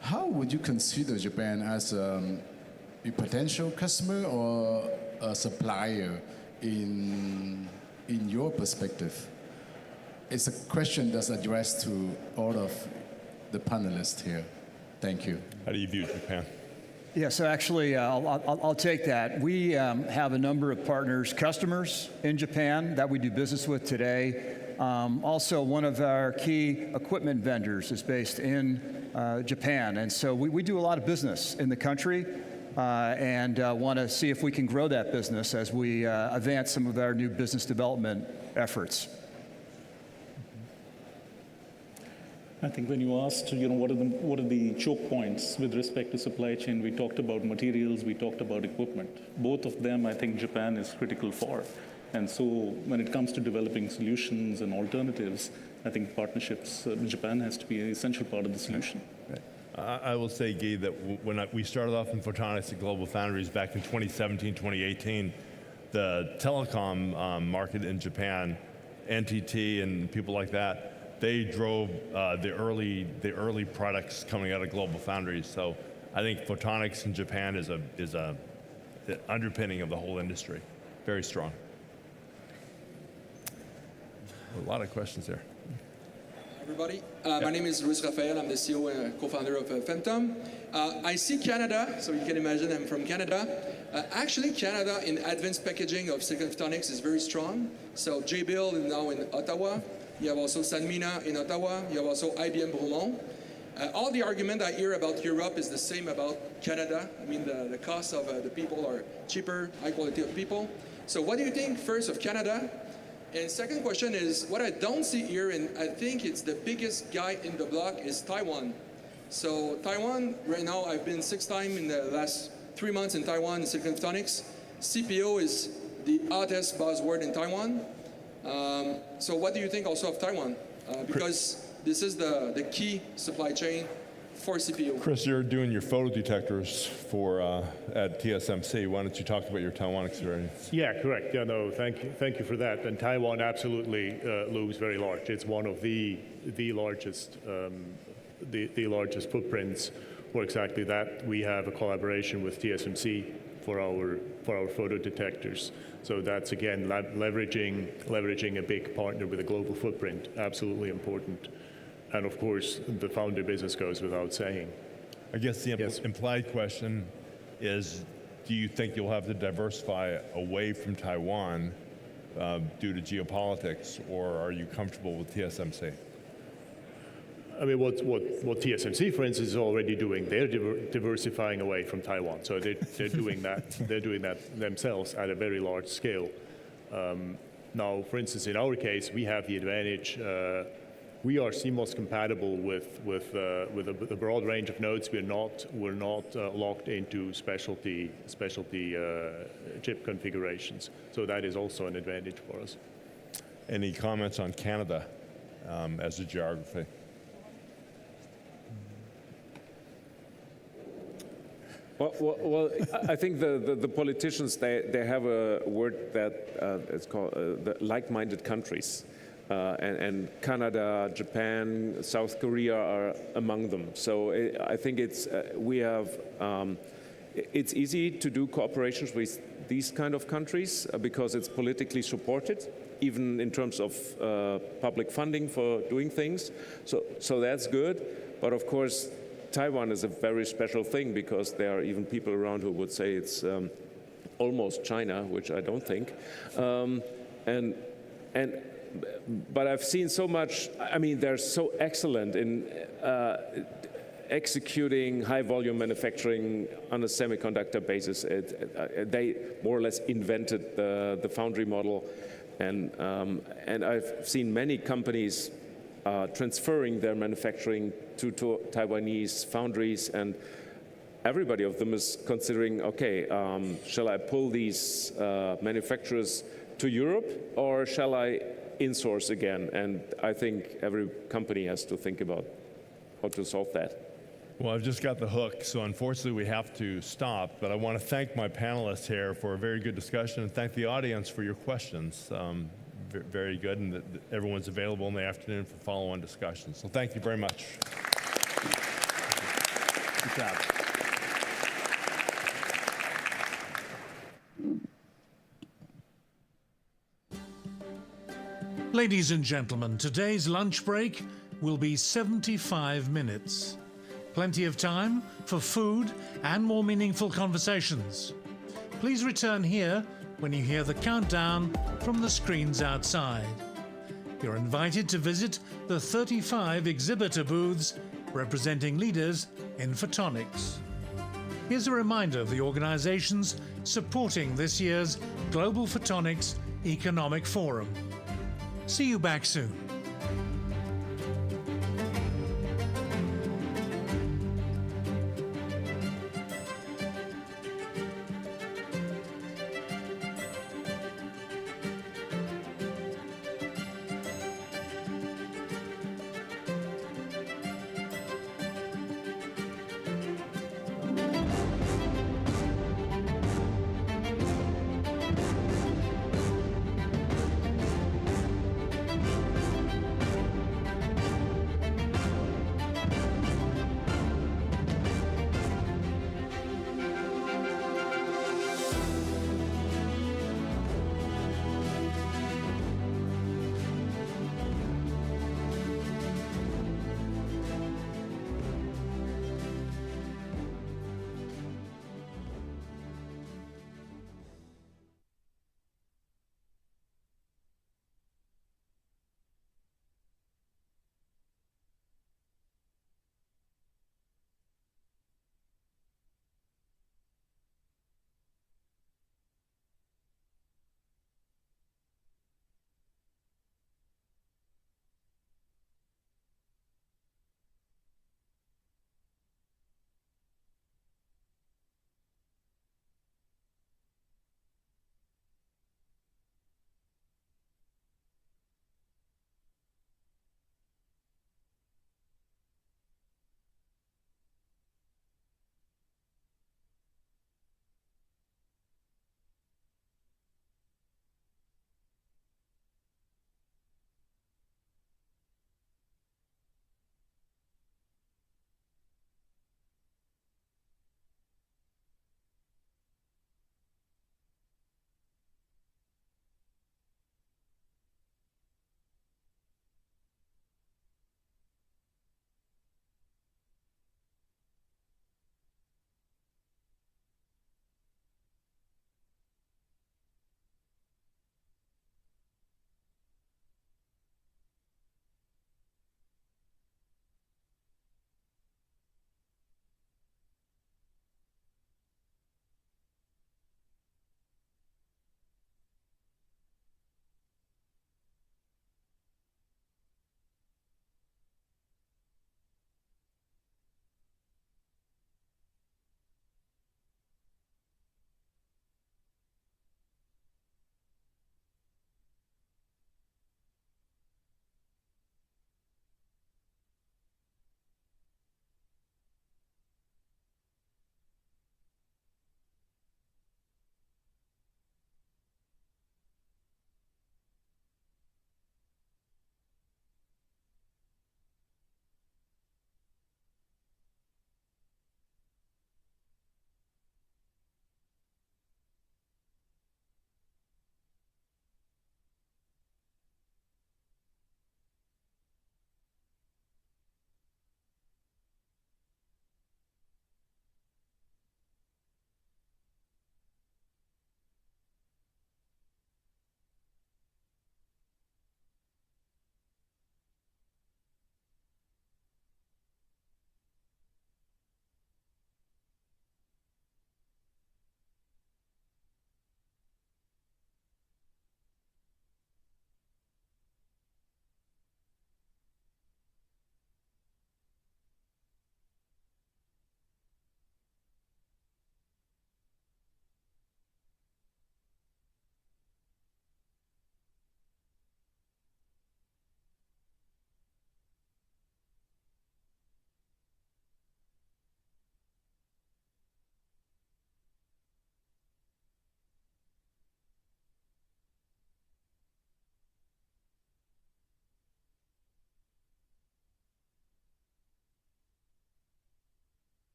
how would you consider Japan as a potential customer or a supplier in your perspective? It's a question that's addressed to all of the panelists here. Thank you. How do you view Japan? Yeah, so actually, I'll take that. We have a number of partners, customers in Japan that we do business with today. Also, one of our key equipment vendors is based in Japan. And so we do a lot of business in the country and want to see if we can grow that business as we advance some of our new business development efforts. I think when you asked, what are the choke points with respect to supply chain, we talked about materials, we talked about equipment. Both of them, I think Japan is critical for. And so when it comes to developing solutions and alternatives, I think partnerships, Japan has to be an essential part of the solution. Right. I will say, Guy, that when we started off in photonics at Global Foundries back in 2017, 2018, the telecom market in Japan, NTT and people like that, they drove the early products coming out of Global Foundries. So I think photonics in Japan is the underpinning of the whole industry. Very strong. A lot of questions there. Everybody, my name is Luis Rafael. I'm the CEO and co-founder of Femtom. I see Canada, so you can imagine I'm from Canada. Actually, Canada in advanced packaging of silicon photonics is very strong. So JBL is now in Ottawa. You have also Sanmina in Ottawa. You have also IBM Bromont. All the argument I hear about Europe is the same about Canada. I mean, the cost of the people are cheaper, high quality of people. So what do you think first of Canada? And second question is, what I don't see here, and I think it's the biggest guy in the block, is Taiwan. So Taiwan, right now, I've been 6 times in the last 3 months in Taiwan in silicon photonics. CPO is the hottest buzzword in Taiwan. So what do you think also of Taiwan? Because this is the key supply chain for CPO. Chris, you're doing your photodetectors for at TSMC. Why don't you talk about your Taiwan experience? Yeah, correct. Yeah, no, thank you for that. And Taiwan absolutely looks very large. It's one of the largest footprints for exactly that. We have a collaboration with TSMC for our photodetectors. So that's again leveraging a big partner with a global footprint. Absolutely important. And of course, the foundry business goes without saying. I guess the implied question is, do you think you'll have to diversify away from Taiwan due to geopolitics, or are you comfortable with TSMC? I mean, what TSMC, for instance, is already doing, they're diversifying away from Taiwan. So they're doing that. They're doing that themselves at a very large scale. Now, for instance, in our case, we have the advantage. We are CMOS compatible with a broad range of nodes. We're not locked into specialty chip configurations. So that is also an advantage for us. Any comments on Canada as a geography? Well, I think the politicians, they have a word that it's called the like-minded countries. And Canada, Japan, South Korea are among them. So I think it's easy to do cooperations with these kind of countries because it's politically supported, even in terms of public funding for doing things. So that's good. But of course, Taiwan is a very special thing because there are even people around who would say it's almost China, which I don't think. But I've seen so much. I mean, they're so excellent in executing high-volume manufacturing on a semiconductor basis. They more or less invented the foundry model, and I've seen many companies transferring their manufacturing to Taiwanese foundries, and everybody of them is considering, okay, shall I pull these manufacturers to Europe, or shall I in-source again? And I think every company has to think about how to solve that. Well, I've just got the hook, so unfortunately we have to stop, but I want to thank my panelists here for a very good discussion and thank the audience for your questions. Very good, and everyone's available in the afternoon for follow-on discussions. So thank you very much. Good job. Ladies and gentlemen, today's lunch break will be 75 minutes. Plenty of time for food and more meaningful conversations. Please return here when you hear the countdown from the screens outside. You're invited to visit the 35 exhibitor booths representing leaders in photonics. Here's a reminder of the organizations supporting this year's Global Photonics Economic Forum. See you back soon.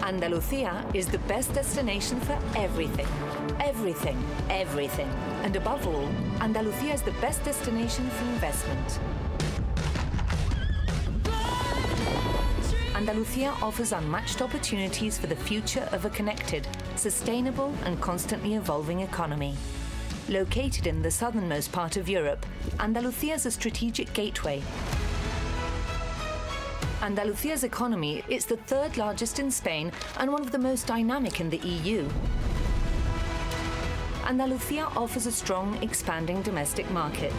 Andalusia is the best destination for everything. Everything, everything. And above all, Andalusia is the best destination for investment. Andalusia offers unmatched opportunities for the future of a connected, sustainable and constantly evolving economy. Located in the southernmost part of Europe, Andalusia is a strategic gateway. Andalusia's economy is the third largest in Spain and one of the most dynamic in the EU. Andalusia offers a strong, expanding domestic market.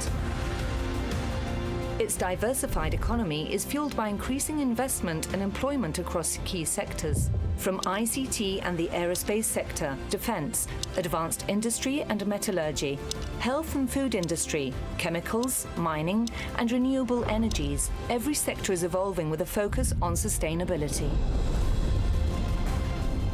Its diversified economy is fueled by increasing investment and employment across key sectors, from ICT and the aerospace sector, defense, advanced industry and metallurgy, health and food industry, chemicals, mining, and renewable energies. Every sector is evolving with a focus on sustainability.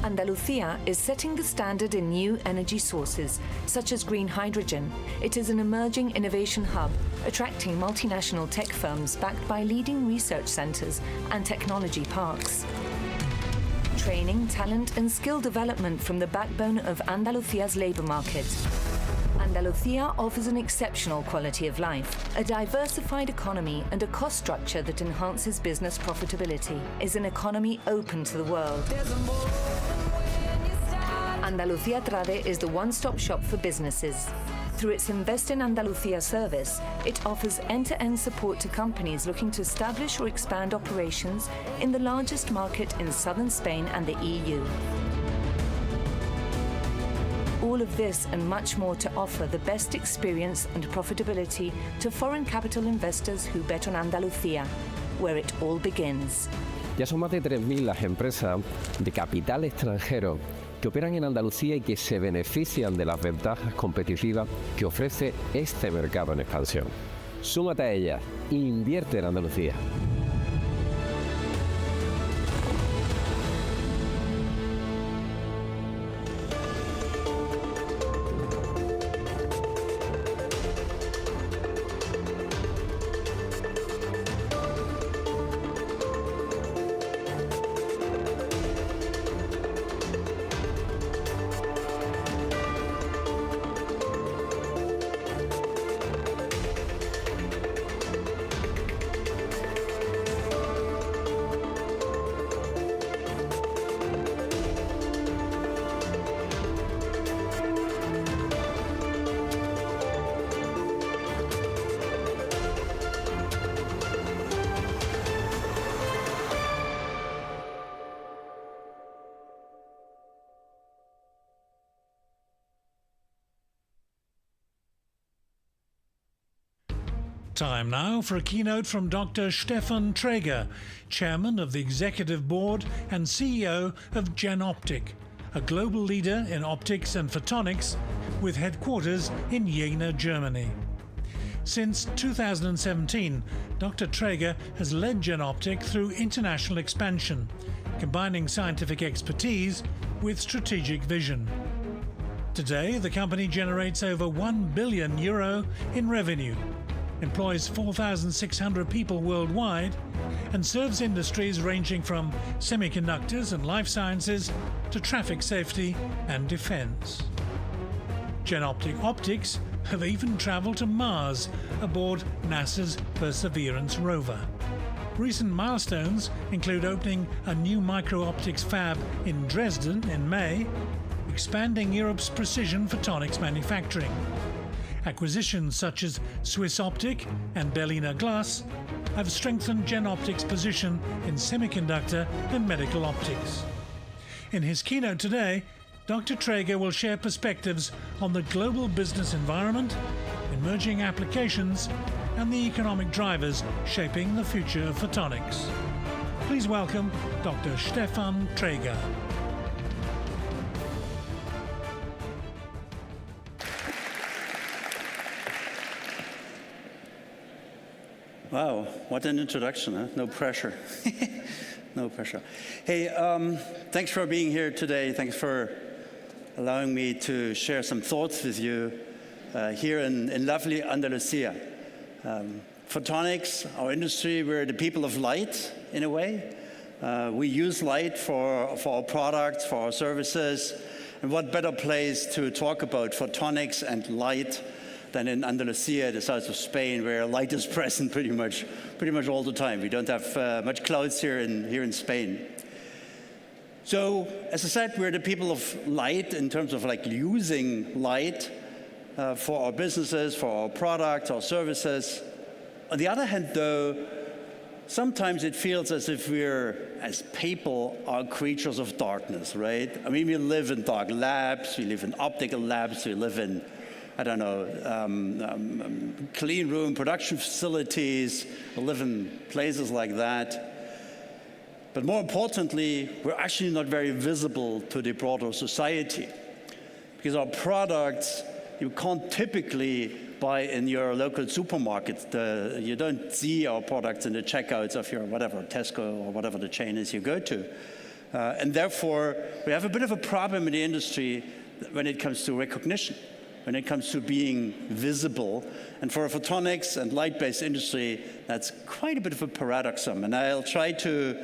Andalusia is setting the standard in new energy sources, such as green hydrogen. It is an emerging innovation hub, attracting multinational tech firms backed by leading research centers and technology parks. Training, talent, and skill development from the backbone of Andalusia's labor market. Andalusia offers an exceptional quality of life, a diversified economy, and a cost structure that enhances business profitability. Is an economy open to the world. Andalusia Trade is the one-stop shop for businesses. Through its Invest in Andalusia service, it offers end-to-end support to companies looking to establish or expand operations in the largest market in southern Spain and the EU. All of this and much more to offer the best experience and profitability to foreign capital investors who bet on Andalucía, where it all begins. Ya son más de 3.000 las empresas de capital extranjero que operan en Andalucía y que se benefician de las ventajas competitivas que ofrece este mercado en expansión. Súmate a ellas, invierte en Andalucía. Time now for a keynote from Dr. Stefan Traeger, Chairman of the Executive Board and CEO of Jenoptik, a global leader in optics and photonics with headquarters in Jena, Germany. Since 2017, Dr. Traeger has led Jenoptik through international expansion, combining scientific expertise with strategic vision. Today, the company generates over €1 billion in revenue, employs 4,600 people worldwide, and serves industries ranging from semiconductors and life sciences to traffic safety and defense. Jenoptik optics have even traveled to Mars aboard NASA's Perseverance rover. Recent milestones include opening a new micro-optics fab in Dresden in May, expanding Europe's precision photonics manufacturing. Acquisitions such as Swiss Optic and Berliner Glas have strengthened Jenoptik's position in semiconductor and medical optics. In his keynote today, Dr. Traeger will share perspectives on the global business environment, emerging applications, and the economic drivers shaping the future of photonics. Please welcome Dr. Stefan Traeger. Wow, what an introduction, huh? No pressure. No pressure. Hey, thanks for being here today. Thanks for allowing me to share some thoughts with you here in lovely Andalusia. Photonics, our industry, we're the people of light, in a way. We use light for our products, for our services. And what better place to talk about photonics and light than in Andalusia, the south of Spain, where light is present pretty much all the time. We don't have much clouds here in Spain. So, as I said, we're the people of light in terms of like using light for our businesses, for our products, our services. On the other hand, though, sometimes it feels as if we're, as people, are creatures of darkness, right? I mean, we live in dark labs, we live in optical labs, we live in, I don't know, clean room production facilities, we live in places like that. But more importantly, we're actually not very visible to the broader society, because our products you can't typically buy in your local supermarket. You don't see our products in the checkouts of your whatever, Tesco or whatever the chain is you go to. And therefore, we have a bit of a problem in the industry when it comes to recognition, when it comes to being visible. And for a photonics and light-based industry, that's quite a bit of a paradoxum. And I'll try to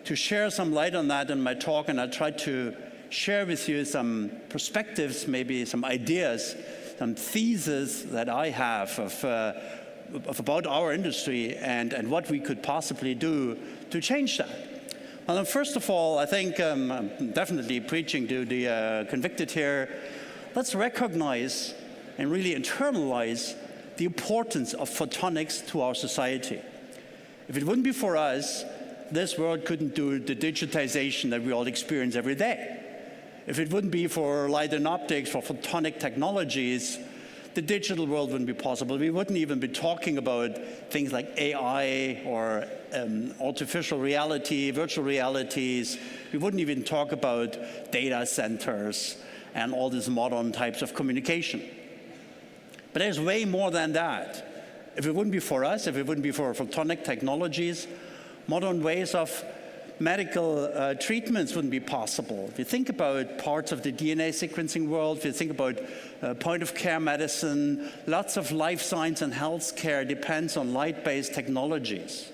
share some light on that in my talk, and I'll try to share with you some perspectives, maybe some ideas, some theses that I have of about our industry and what we could possibly do to change that. Well, first of all, I think I'm definitely preaching to the convicted here. Let's recognize and really internalize the importance of photonics to our society. If it wouldn't be for us, this world couldn't do the digitization that we all experience every day. If it wouldn't be for light and optics, for photonic technologies, the digital world wouldn't be possible. We wouldn't even be talking about things like AI or artificial reality, virtual realities. We wouldn't even talk about data centers and all these modern types of communication. But there's way more than that. If it wouldn't be for us, if it wouldn't be for photonic technologies, modern ways of medical treatments wouldn't be possible. If you think about parts of the DNA sequencing world, if you think about point-of-care medicine, lots of life science and healthcare depends on light-based technologies,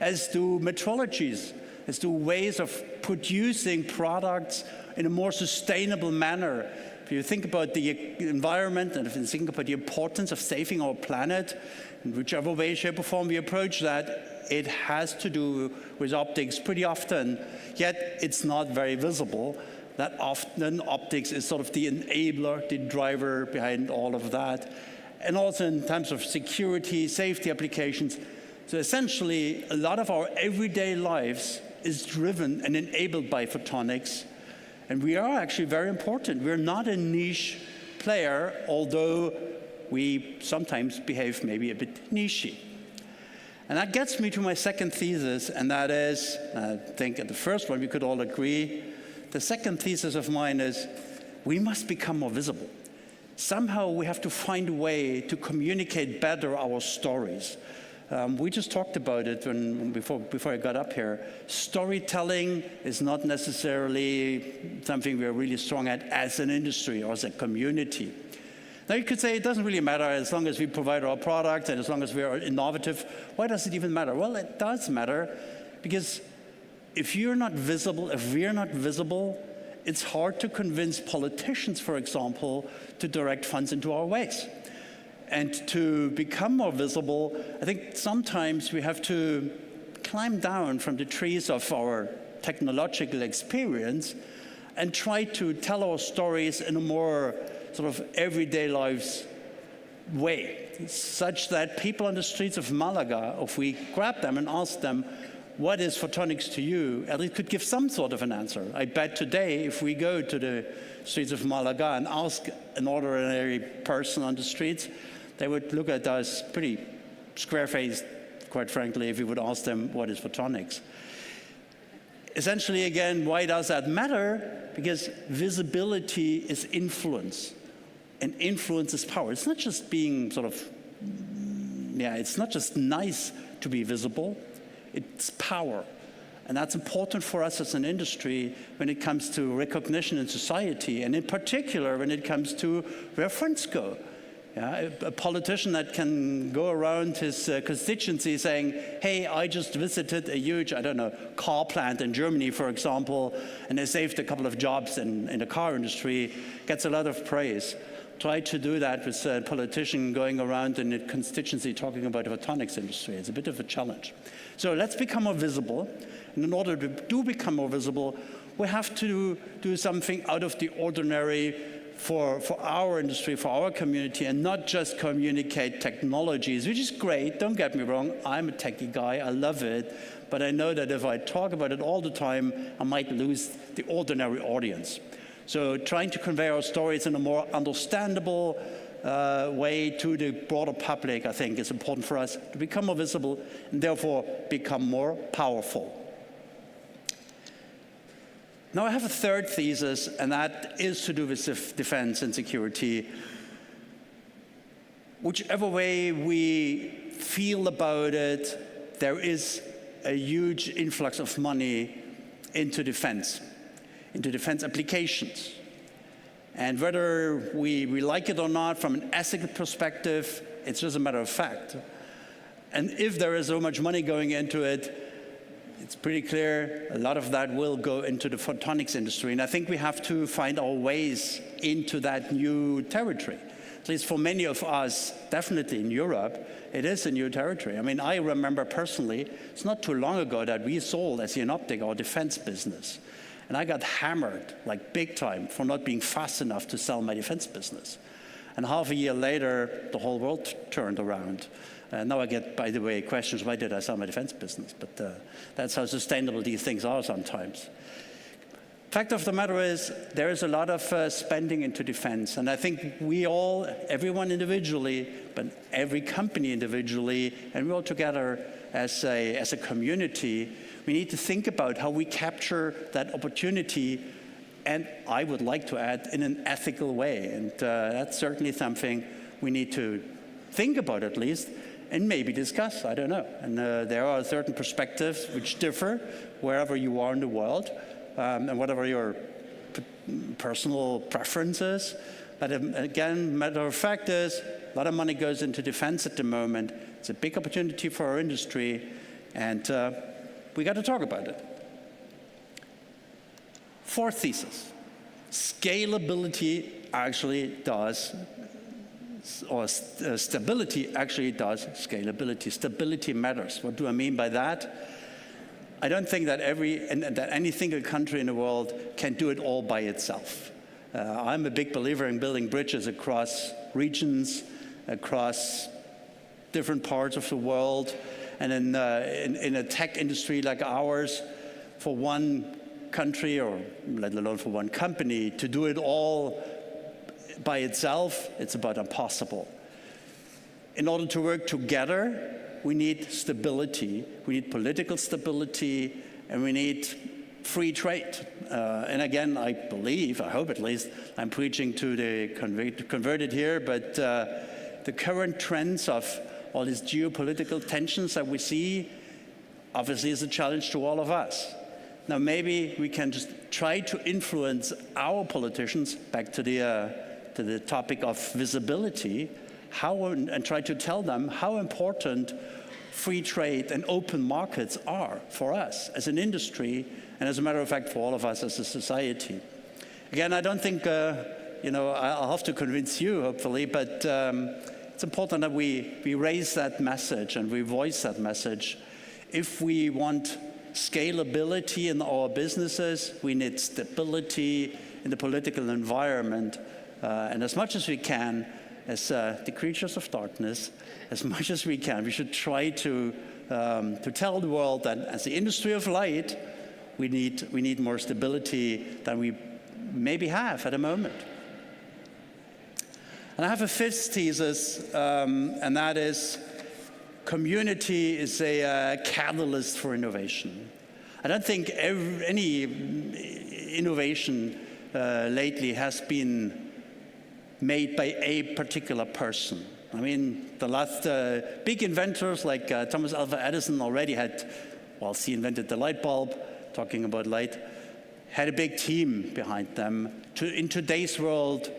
as do metrologies, as do ways of producing products in a more sustainable manner. If you think about the environment and if you think about the importance of saving our planet, in whichever way, shape, or form we approach that, it has to do with optics pretty often, yet it's not very visible. That often optics is sort of the enabler, the driver behind all of that. And also in terms of security, safety applications. So essentially, a lot of our everyday lives is driven and enabled by photonics. And we are actually very important. We're not a niche player, although we sometimes behave maybe a bit niche-y. And that gets me to my second thesis, and that is, I think at the first one we could all agree, the second thesis of mine is we must become more visible. Somehow we have to find a way to communicate better our stories. We just talked about it before I got up here. Storytelling is not necessarily something we're really strong at as an industry or as a community. Now you could say it doesn't really matter as long as we provide our product and as long as we are innovative. Why does it even matter? Well, it does matter because if you're not visible, if we're not visible, it's hard to convince politicians, for example, to direct funds into our ways. And to become more visible, I think sometimes we have to climb down from the trees of our technological experience and try to tell our stories in a more sort of everyday lives way, such that people on the streets of Malaga, if we grab them and ask them, what is photonics to you? At least could give some sort of an answer. I bet today, if we go to the streets of Malaga and ask an ordinary person on the streets, they would look at us pretty square-faced, quite frankly, if we would ask them, what is photonics? Essentially, again, why does that matter? Because visibility is influence, and influence is power. It's not just being sort of, it's not just nice to be visible, it's power. And that's important for us as an industry when it comes to recognition in society, and in particular when it comes to where funds go. Yeah, a politician that can go around his constituency saying, hey, I just visited a huge, I don't know, car plant in Germany, for example, and they saved a couple of jobs in the car industry, gets a lot of praise. Try to do that with a politician going around in a constituency talking about the photonics industry. It's a bit of a challenge. So let's become more visible. And in order to become more visible, we have to do something out of the ordinary for our industry, for our community, and not just communicate technologies, which is great, don't get me wrong, I'm a techie guy, I love it, but I know that if I talk about it all the time, I might lose the ordinary audience. So trying to convey our stories in a more understandable way to the broader public, I think, is important for us to become more visible and therefore become more powerful. Now I have a third thesis, and that is to do with defense and security. Whichever way we feel about it, there is a huge influx of money into defense applications. And whether we like it or not, from an ethical perspective, it's just a matter of fact. And if there is so much money going into it, it's pretty clear a lot of that will go into the photonics industry. And I think we have to find our ways into that new territory. At least for many of us, definitely in Europe, it is a new territory. I mean, I remember personally, it's not too long ago that we sold as Jenoptik our defense business. And I got hammered, like big time, for not being fast enough to sell my defense business. And half a year later, the whole world turned around. Now I get, by the way, questions, why did I sell my defense business? But that's how sustainable these things are sometimes. Fact of the matter is, there is a lot of spending into defense. And I think we all, everyone individually, but every company individually, and we all together as a community, we need to think about how we capture that opportunity, and I would like to add, in an ethical way. And that's certainly something we need to think about at least, and maybe discuss, I don't know. And there are certain perspectives which differ wherever you are in the world, and whatever your personal preferences. But again, matter of fact is, a lot of money goes into defense at the moment. It's a big opportunity for our industry, and we got to talk about it. Fourth thesis, scalability actually does, or stability actually does scalability. Stability matters. What do I mean by that? I don't think that any single country in the world can do it all by itself. I'm a big believer in building bridges across regions, across different parts of the world, and in a tech industry like ours, for one country, or let alone for one company, to do it all by itself, it's about impossible. in order to work together, we need stability. We need political stability, and we need free trade. And again, I believe, I hope at least, I'm preaching to the converted here, but the current trends of all these geopolitical tensions that we see obviously is a challenge to all of us. Now maybe we can just try to influence our politicians, back to the topic of visibility, and try to tell them how important free trade and open markets are for us as an industry, and as a matter of fact for all of us as a society. Again, I don't think, I'll have to convince you, hopefully, but it's important that we raise that message and we voice that message. If we want scalability in our businesses, we need stability in the political environment, and as much as we can, as the creatures of darkness, as much as we can, we should try to tell the world that as the industry of light, we need more stability than we maybe have at the moment. And I have a fifth thesis, and that is community is a catalyst for innovation. I don't think any innovation lately has been made by a particular person. I mean, the last big inventors like Thomas Alva Edison already had, he invented the light bulb, talking about light, had a big team behind them. In today's world,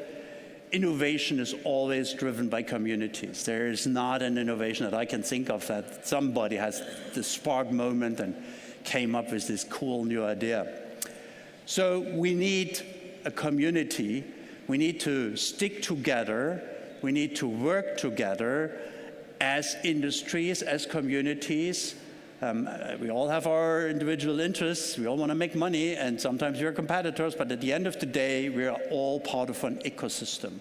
innovation is always driven by communities. There is not an innovation that I can think of that somebody has the spark moment and came up with this cool new idea. So we need a community. We need to stick together. We need to work together as industries, as communities. We all have our individual interests. We all want to make money, and sometimes we're competitors, but at the end of the day, we are all part of an ecosystem.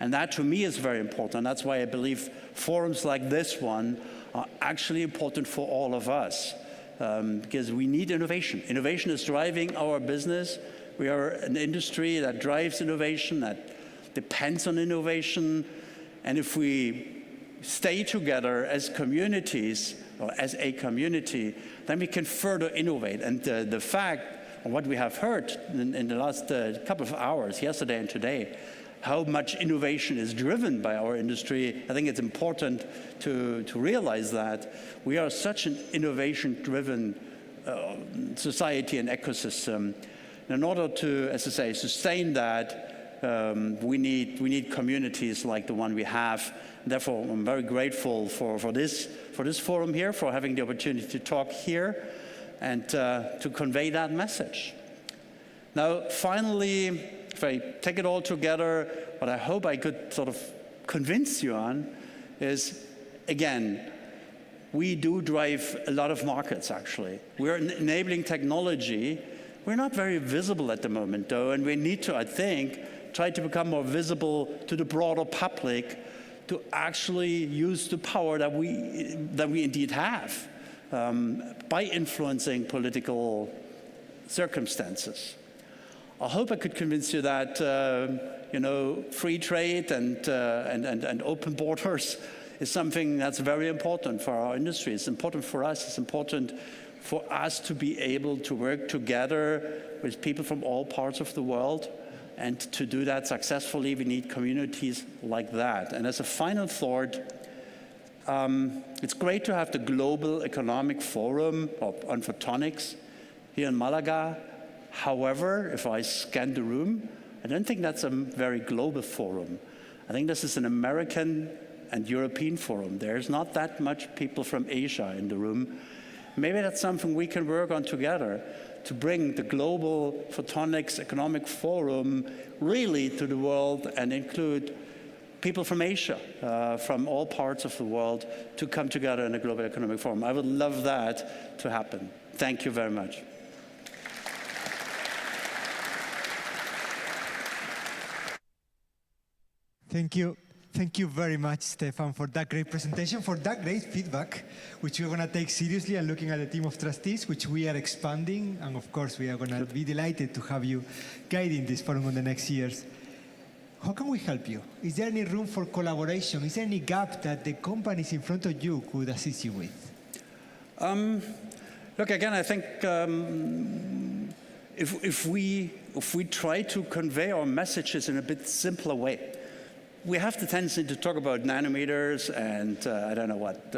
And that, to me, is very important. That's why I believe forums like this one are actually important for all of us, because we need innovation. Innovation is driving our business. We are an industry that drives innovation, that depends on innovation. And if we stay together as communities, or as a community, then we can further innovate. And the fact, or what we have heard in the last couple of hours, yesterday and today, how much innovation is driven by our industry, I think it's important to realize that we are such an innovation-driven society and ecosystem. In order to, as I say, sustain that, we need communities like the one we have. Therefore, I'm very grateful for this forum here, for having the opportunity to talk here and to convey that message. Now, finally, if I take it all together, what I hope I could sort of convince you on is, again, we do drive a lot of markets, actually. We're enabling technology. We're not very visible at the moment, though, and we need to, I think, try to become more visible to the broader public to actually use the power that we indeed have by influencing political circumstances. I hope I could convince you that free trade and open borders is something that's very important for our industry. It's important for us. It's important for us to be able to work together with people from all parts of the world. And to do that successfully, we need communities like that. And as a final thought, it's great to have the Global Economic Forum on photonics here in Malaga. However, if I scan the room, I don't think that's a very global forum. I think this is an American and European forum. There's not that much people from Asia in the room. Maybe that's something we can work on together to bring the Global Photonics Economic Forum really to the world and include people from Asia, from all parts of the world, to come together in a Global Economic Forum. I would love that to happen. Thank you very much. Thank you. Thank you very much, Stefan, for that great presentation, for that great feedback, which we're going to take seriously, and looking at the team of trustees, which we are expanding. And of course, we are going to be delighted to have you guiding this forum in the next years. How can we help you? Is there any room for collaboration? Is there any gap that the companies in front of you could assist you with? Look, again, I think if we try to convey our messages in a bit simpler way, we have the tendency to talk about nanometers and I don't know what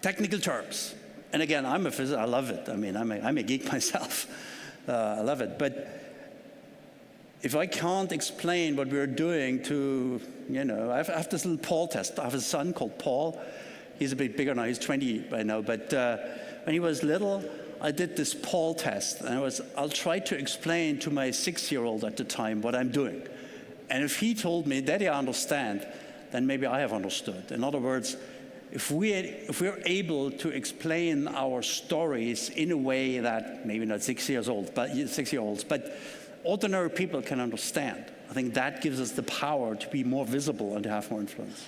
technical terms. And again, I'm a physicist. I love it. I mean, I'm a geek myself. I love it. But if I can't explain what we're doing to, I have this little Paul test. I have a son called Paul. He's a bit bigger now. He's 20 by now. But when he was little, I did this Paul test. And I'll try to explain to my 6-year-old at the time what I'm doing. And if he told me, Daddy, I understand, then maybe I have understood. In other words, if we're able to explain our stories in a way that maybe not 6-year-olds, but ordinary people can understand, I think that gives us the power to be more visible and to have more influence.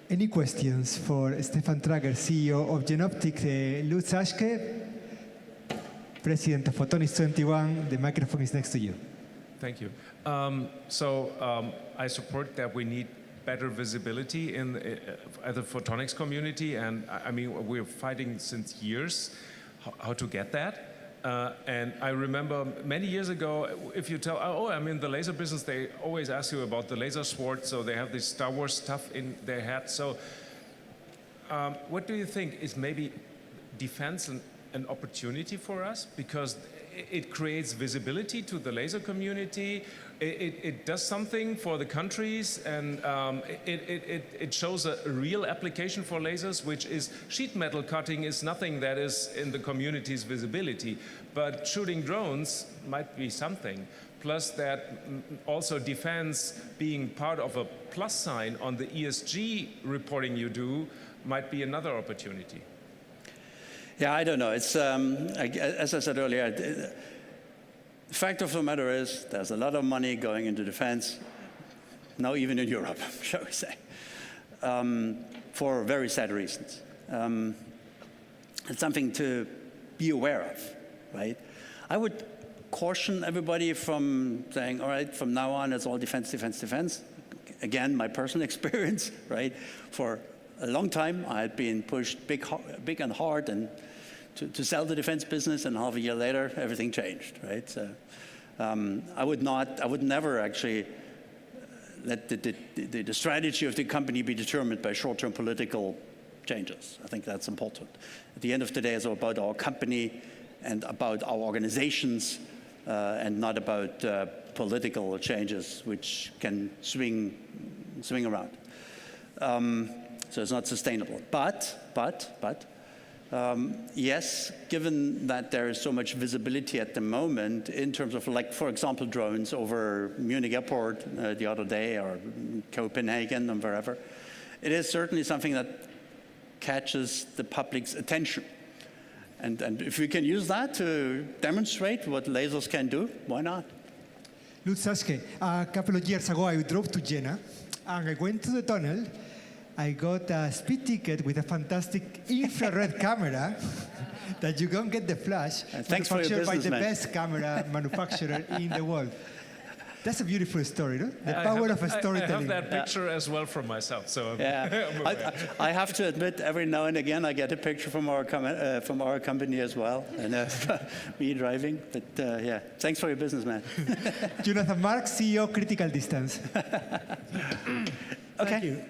Any questions for Stefan Traeger, CEO of Jenoptik? Lutz Aschke, President of Photonics 21. The microphone is next to you. Thank you. I support that we need better visibility in the photonics community, and I mean we're fighting since years how to get that. And I remember many years ago, if you tell, I'm in the laser business, they always ask you about the laser sword, so they have this Star Wars stuff in their head. So what do you think is maybe defense an opportunity for us? Because it creates visibility to the laser community, it does something for the countries, and it shows a real application for lasers, which is sheet metal cutting is nothing that is in the community's visibility, but shooting drones might be something. Plus that also defense being part of a plus sign on the ESG reporting you do might be another opportunity. Yeah, I don't know. It's as I said earlier, the fact of the matter is there's a lot of money going into defense, now even in Europe, shall we say, for very sad reasons. It's something to be aware of, right? I would caution everybody from saying, all right, from now on it's all defense, defense, defense. Again, my personal experience, right? For a long time, I had been pushed big and hard and to sell the defense business, and half a year later, everything changed, right? So I would never actually let the strategy of the company be determined by short-term political changes. I think that's important. At the end of the day, it's about our company and about our organizations, and not about political changes which can swing around. So it's not sustainable. But yes, given that there is so much visibility at the moment in terms of, like, for example, drones over Munich airport the other day, or Copenhagen and wherever, it is certainly something that catches the public's attention. And if we can use that to demonstrate what lasers can do, why not? Lutz Aschke, a couple of years ago, I drove to Jena, and I went to the tunnel. I got a speed ticket with a fantastic infrared camera that you don't get the flash. Thanks for your business, by the man. best camera manufacturer in the world. That's a beautiful story, no? The power of storytelling. I have that picture as well from myself. So yeah, I have to admit, every now and again, I get a picture from our company as well, and me driving. But yeah, thanks for your business, man. Jonathan Marks, CEO, Critical Distance. Okay. Thank you.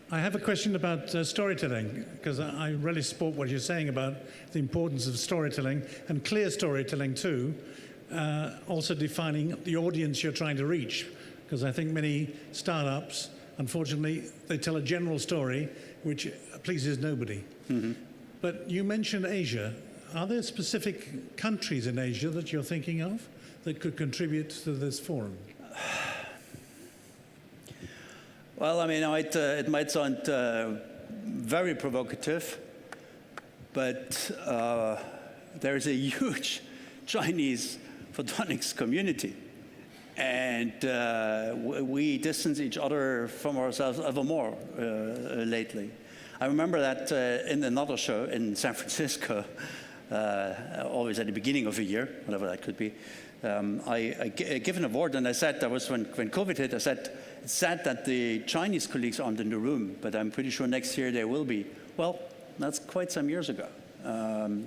I have a question about storytelling, because I really support what you're saying about the importance of storytelling, and clear storytelling too, also defining the audience you're trying to reach, because I think many startups, unfortunately, they tell a general story which pleases nobody. Mm-hmm. But you mentioned Asia. Are there specific countries in Asia that you're thinking of that could contribute to this forum? Well, I mean, it might sound very provocative, but there is a huge Chinese photonics community, and we distance each other from ourselves ever more lately. I remember that in another show in San Francisco, always at the beginning of a year, whatever that could be. I give an award, and I said, that was when COVID hit, I said, it's sad that the Chinese colleagues aren't in the room, but I'm pretty sure next year they will be. Well, that's quite some years ago.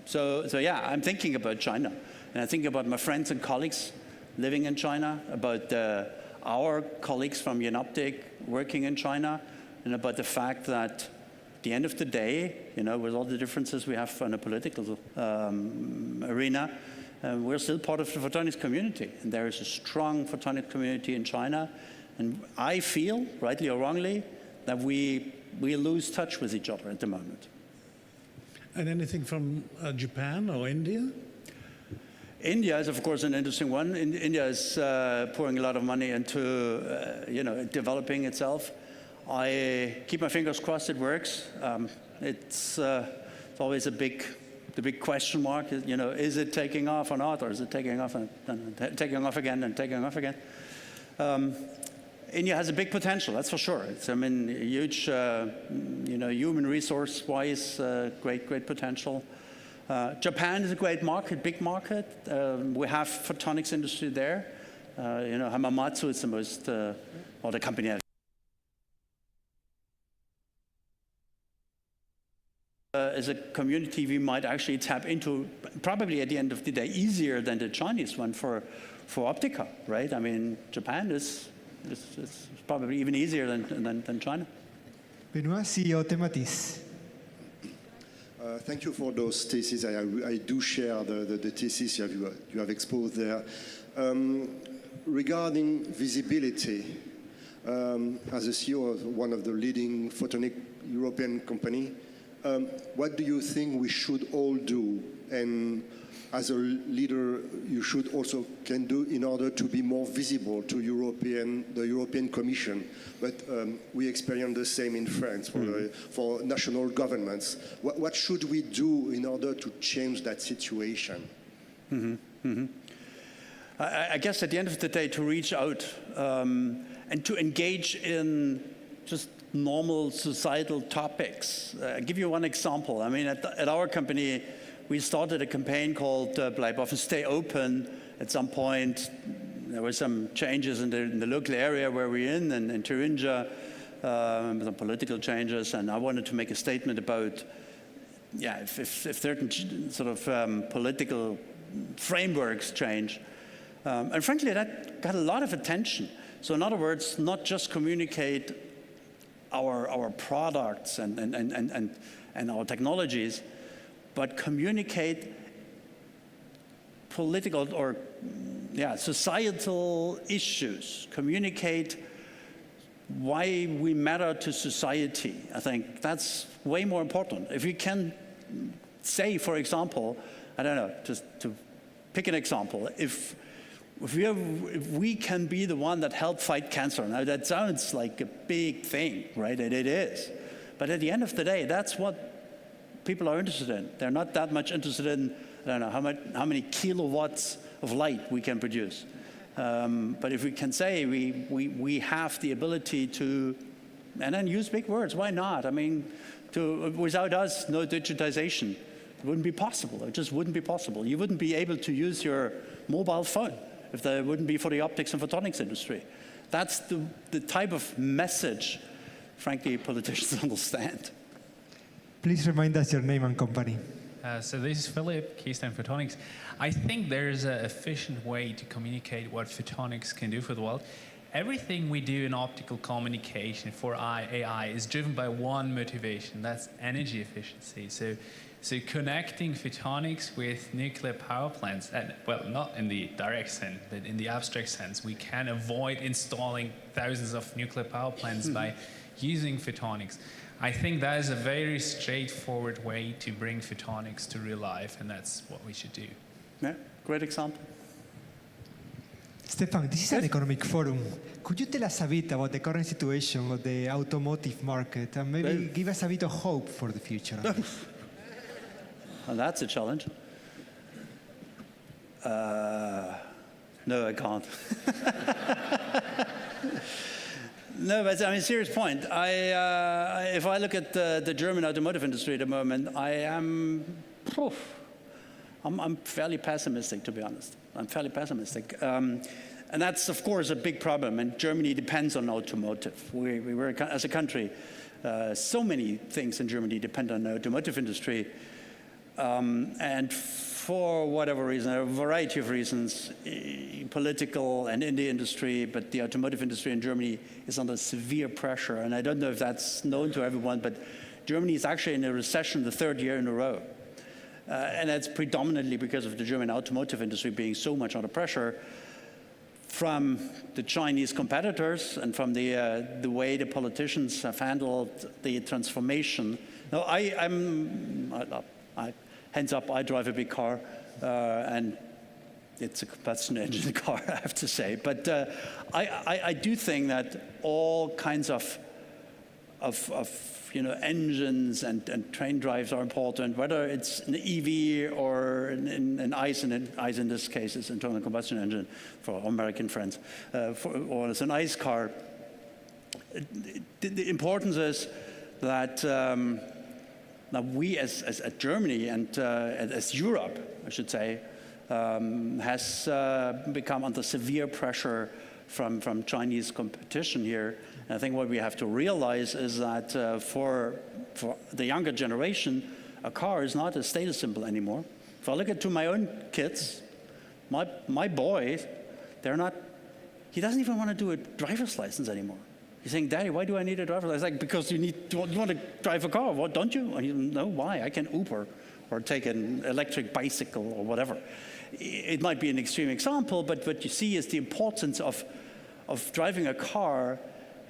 So yeah, I'm thinking about China. And I think about my friends and colleagues living in China, about our colleagues from Jenoptik working in China, and about the fact that at the end of the day, with all the differences we have in the political arena, we're still part of the photonics community. And there is a strong photonics community in China. And I feel, rightly or wrongly, that we lose touch with each other at the moment. And anything from Japan or India? India is, of course, an interesting one. India is pouring a lot of money into, developing itself. I keep my fingers crossed it works. It's always the big question mark. Is it taking off or not, or is it taking off and taking off again and taking off again? India has a big potential, that's for sure. It's, huge, human resource-wise, great potential. Japan is a great market, big market. We have photonics industry there. Hamamatsu is the most, the company is a community we might actually tap into, probably at the end of the day, easier than the Chinese one for Optica, right? Japan is probably even easier than China. Benoit, CEO Tematis. Thank you for those theses. I do share the thesis you have exposed there. Regarding visibility, as a CEO of one of the leading photonic European company, what do you think we should all do, and as a leader you should also can do in order to be more visible to the European Commission? But we experience the same in France for national governments. What should we do in order to change that situation? I guess at the end of the day, to reach out and to engage in just normal societal topics. I'll give you one example. At our company, we started a campaign called Bleib offen, Stay Open. At some point, there were some changes in the local area where we're in Thuringia, some political changes, and I wanted to make a statement about, if certain sort of political frameworks change. And frankly, that got a lot of attention. So in other words, not just communicate our products and our technologies, but communicate political or societal issues, communicate why we matter to society. I think that's way more important. If you can say, for example, I don't know, just to pick an example, if we can be the one that help fight cancer. Now that sounds like a big thing, right? And it is. But at the end of the day, that's what people are interested in. They're not that much interested in, I don't know, how many kilowatts of light we can produce. But if we can say we have the ability to, and then use big words, why not? Without us, no digitization. It wouldn't be possible. It just wouldn't be possible. You wouldn't be able to use your mobile phone if there wouldn't be for the optics and photonics industry. That's the type of message, frankly, politicians understand. Please remind us your name and company. So this is Philip, Keystone Photonics. I think there's an efficient way to communicate what photonics can do for the world. Everything we do in optical communication for AI is driven by one motivation, that's energy efficiency. So connecting photonics with nuclear power plants, and well, not in the direct sense, but in the abstract sense, we can avoid installing thousands of nuclear power plants by using photonics. I think that is a very straightforward way to bring photonics to real life, and that's what we should do. Yeah, great example. Stefan, this is an economic forum. Could you tell us a bit about the current situation of the automotive market and maybe give us a bit of hope for the future? Well, that's a challenge. No, I can't. No, but serious point. If I look at the German automotive industry at the moment, I am I'm fairly pessimistic, to be honest. I'm fairly pessimistic. And that's, of course, a big problem. And Germany depends on automotive. We're, as a country, so many things in Germany depend on the automotive industry. And for whatever reason, a variety of reasons, political and in the industry, but the automotive industry in Germany is under severe pressure. And I don't know if that's known to everyone, but Germany is actually in a recession the 3rd year in a row. And that's predominantly because of the German automotive industry being so much under pressure from the Chinese competitors and from the way the politicians have handled the transformation. Now, hands up, I drive a big car, and it's a combustion engine car, I have to say. But I do think that all kinds of engines and train drives are important, whether it's an EV or an ICE, and ICE in this case is internal combustion engine for our American friends, or it's an ICE car. The importance is that now we as Germany and as Europe, I should say, has become under severe pressure from Chinese competition here. And I think what we have to realize is that for the younger generation, a car is not a status symbol anymore. If I look at my own kids, my boy, he doesn't even want to do a driver's license anymore. He's saying, Daddy, why do I need a driver's license? Like, because you want to drive a car, what, don't you? And he, no, why? I can Uber or take an electric bicycle or whatever. It might be an extreme example, but what you see is the importance of driving a car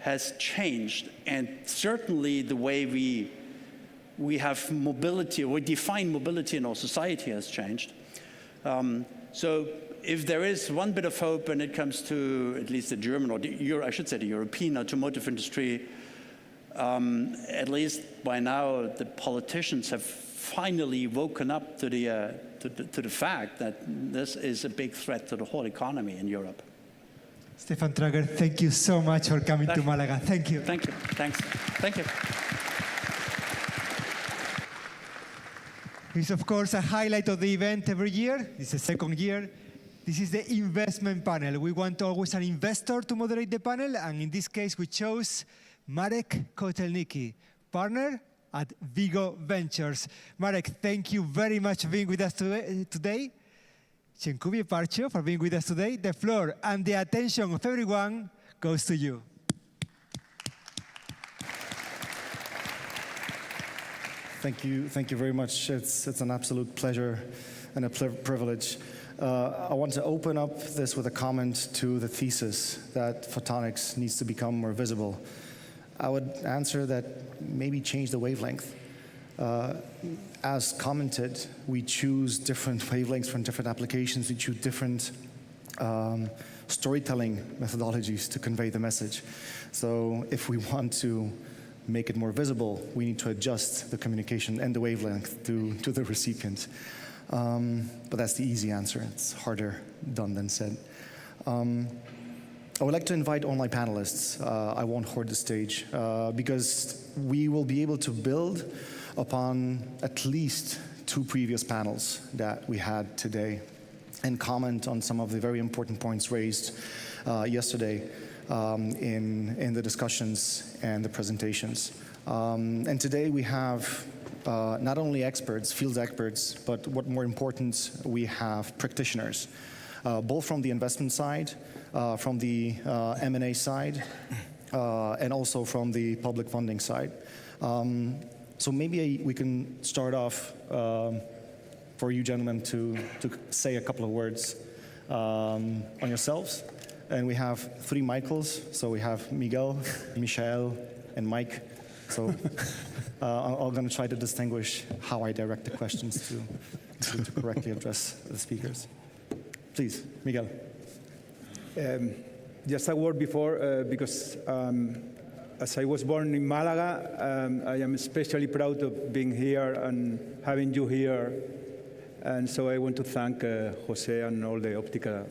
has changed, and certainly the way we have mobility, or we define mobility in our society has changed. So if there is one bit of hope when it comes to at least the German, or I should say the European automotive industry, at least by now the politicians have finally woken up to the fact that this is a big threat to the whole economy in Europe. Stefan Trager, thank you so much for coming to Malaga. Thank you. Thank you. Thanks. Thank you. It's, of course, a highlight of the event every year. It's the 2nd year. This is the investment panel. We want always an investor to moderate the panel, and in this case, we chose Marek Kotelnicki, partner at Vigo Ventures. Marek, thank you very much for being with us today. Dziękuję bardzo for being with us today. The floor and the attention of everyone goes to you. Thank you very much. It's an absolute pleasure and a privilege. I want to open up this with a comment to the thesis that photonics needs to become more visible. I would answer that maybe change the wavelength. As commented, we choose different wavelengths from different applications. We choose different storytelling methodologies to convey the message. So if we want to make it more visible, we need to adjust the communication and the wavelength to the recipient. But that's the easy answer. It's harder done than said. I would like to invite all my panelists. I won't hoard the stage because we will be able to build upon at least 2 previous panels that we had today and comment on some of the very important points raised yesterday in the discussions and the presentations. And today we have not only experts, field experts, but what more important, we have practitioners, both from the investment side, from the M&A side, and also from the public funding side. So maybe we can start off for you gentlemen to say a couple of words on yourselves. And we have 3 Michaels, so we have Miguel, Michael, and Mike. So I'm going to try to distinguish how I direct the questions to correctly address the speakers. Please, Miguel. Just a word before, because as I was born in Malaga, I am especially proud of being here and having you here. And so I want to thank Jose and all the Optica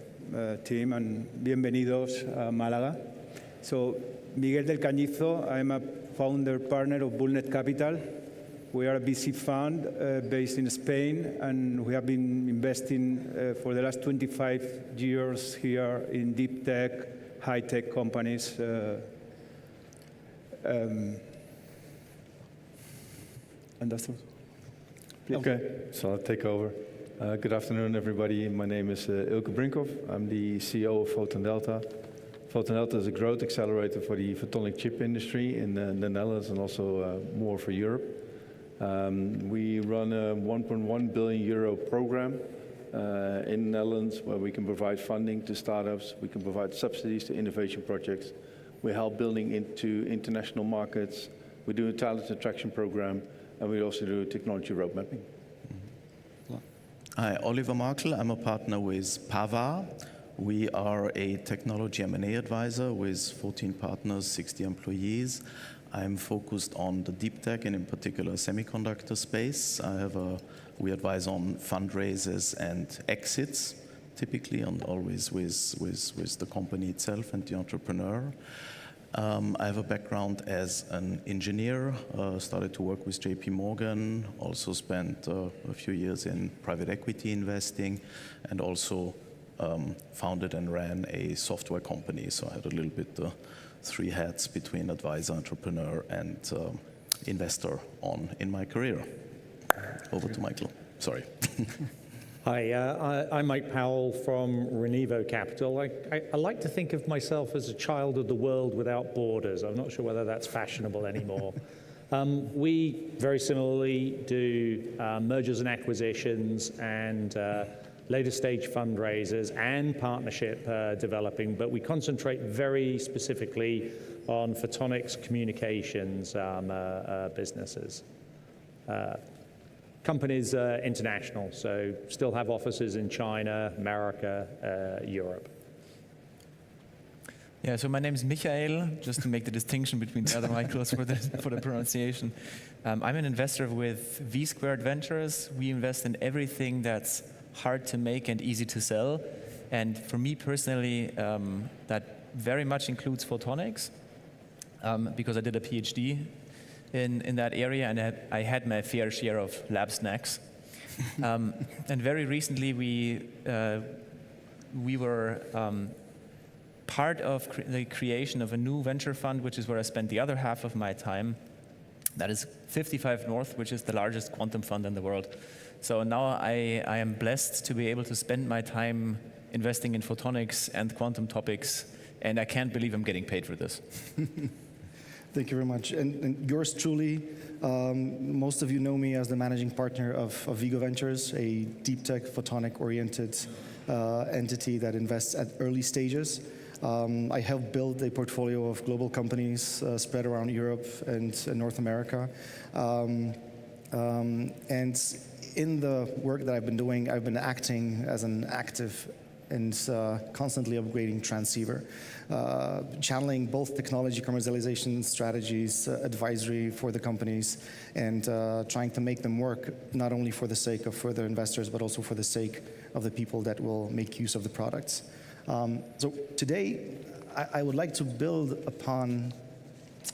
team, and bienvenidos a Malaga. So, Miguel del Cañizo, I'm a founder partner of Bullnet Capital. We are a VC fund based in Spain, and we have been investing for the last 25 years here in deep tech, high-tech companies. And that's all. Please. Okay, so I'll take over. Good afternoon, everybody. My name is Ilke Brinkhoff. I'm the CEO of Photon Delta. Photon Delta is a growth accelerator for the photonic chip industry in the Netherlands and also more for Europe. We run a 1.1 billion euro program in the Netherlands where we can provide funding to startups, we can provide subsidies to innovation projects, we help building into international markets, we do a talent attraction program, and we also do technology road mapping. Hi, Oliver Markel. I'm a partner with Pavar. We are a technology M&A advisor with 14 partners, 60 employees. I'm focused on the deep tech and in particular semiconductor space. We advise on fundraisers and exits, typically, and always with the company itself and the entrepreneur. I have a background as an engineer, started to work with JP Morgan, also spent a few years in private equity investing, and also founded and ran a software company. So I had a little bit three hats between advisor, entrepreneur, and investor in my career. Over to Michael. Sorry. Hi, I'm Mike Powell from Renevo Capital. I like to think of myself as a child of the world without borders. I'm not sure whether that's fashionable anymore. We very similarly do mergers and acquisitions and later stage fundraisers and partnership developing, but we concentrate very specifically on photonics communications businesses. Companies international, so still have offices in China, America, Europe. Yeah, so my name is Michael, just to make the distinction between the other Michaels for the pronunciation. I'm an investor with V Squared Ventures. We invest in everything that's hard to make and easy to sell. And for me personally, that very much includes photonics, because I did a PhD in that area, and I had my fair share of lab snacks. And very recently, we were part of the creation of a new venture fund, which is where I spent the other half of my time. That is 55 North, which is the largest quantum fund in the world. So now I am blessed to be able to spend my time investing in photonics and quantum topics, and I can't believe I'm getting paid for this. Thank you very much. And yours truly, most of you know me as the managing partner of Vigo Ventures, a deep tech photonic-oriented entity that invests at early stages. I helped build a portfolio of global companies spread around Europe and North America. And in the work that I've been doing, I've been acting as an active and constantly upgrading transceiver, channeling both technology commercialization strategies, advisory for the companies, and trying to make them work not only for the sake of further investors, but also for the sake of the people that will make use of the products. So today, I would like to build upon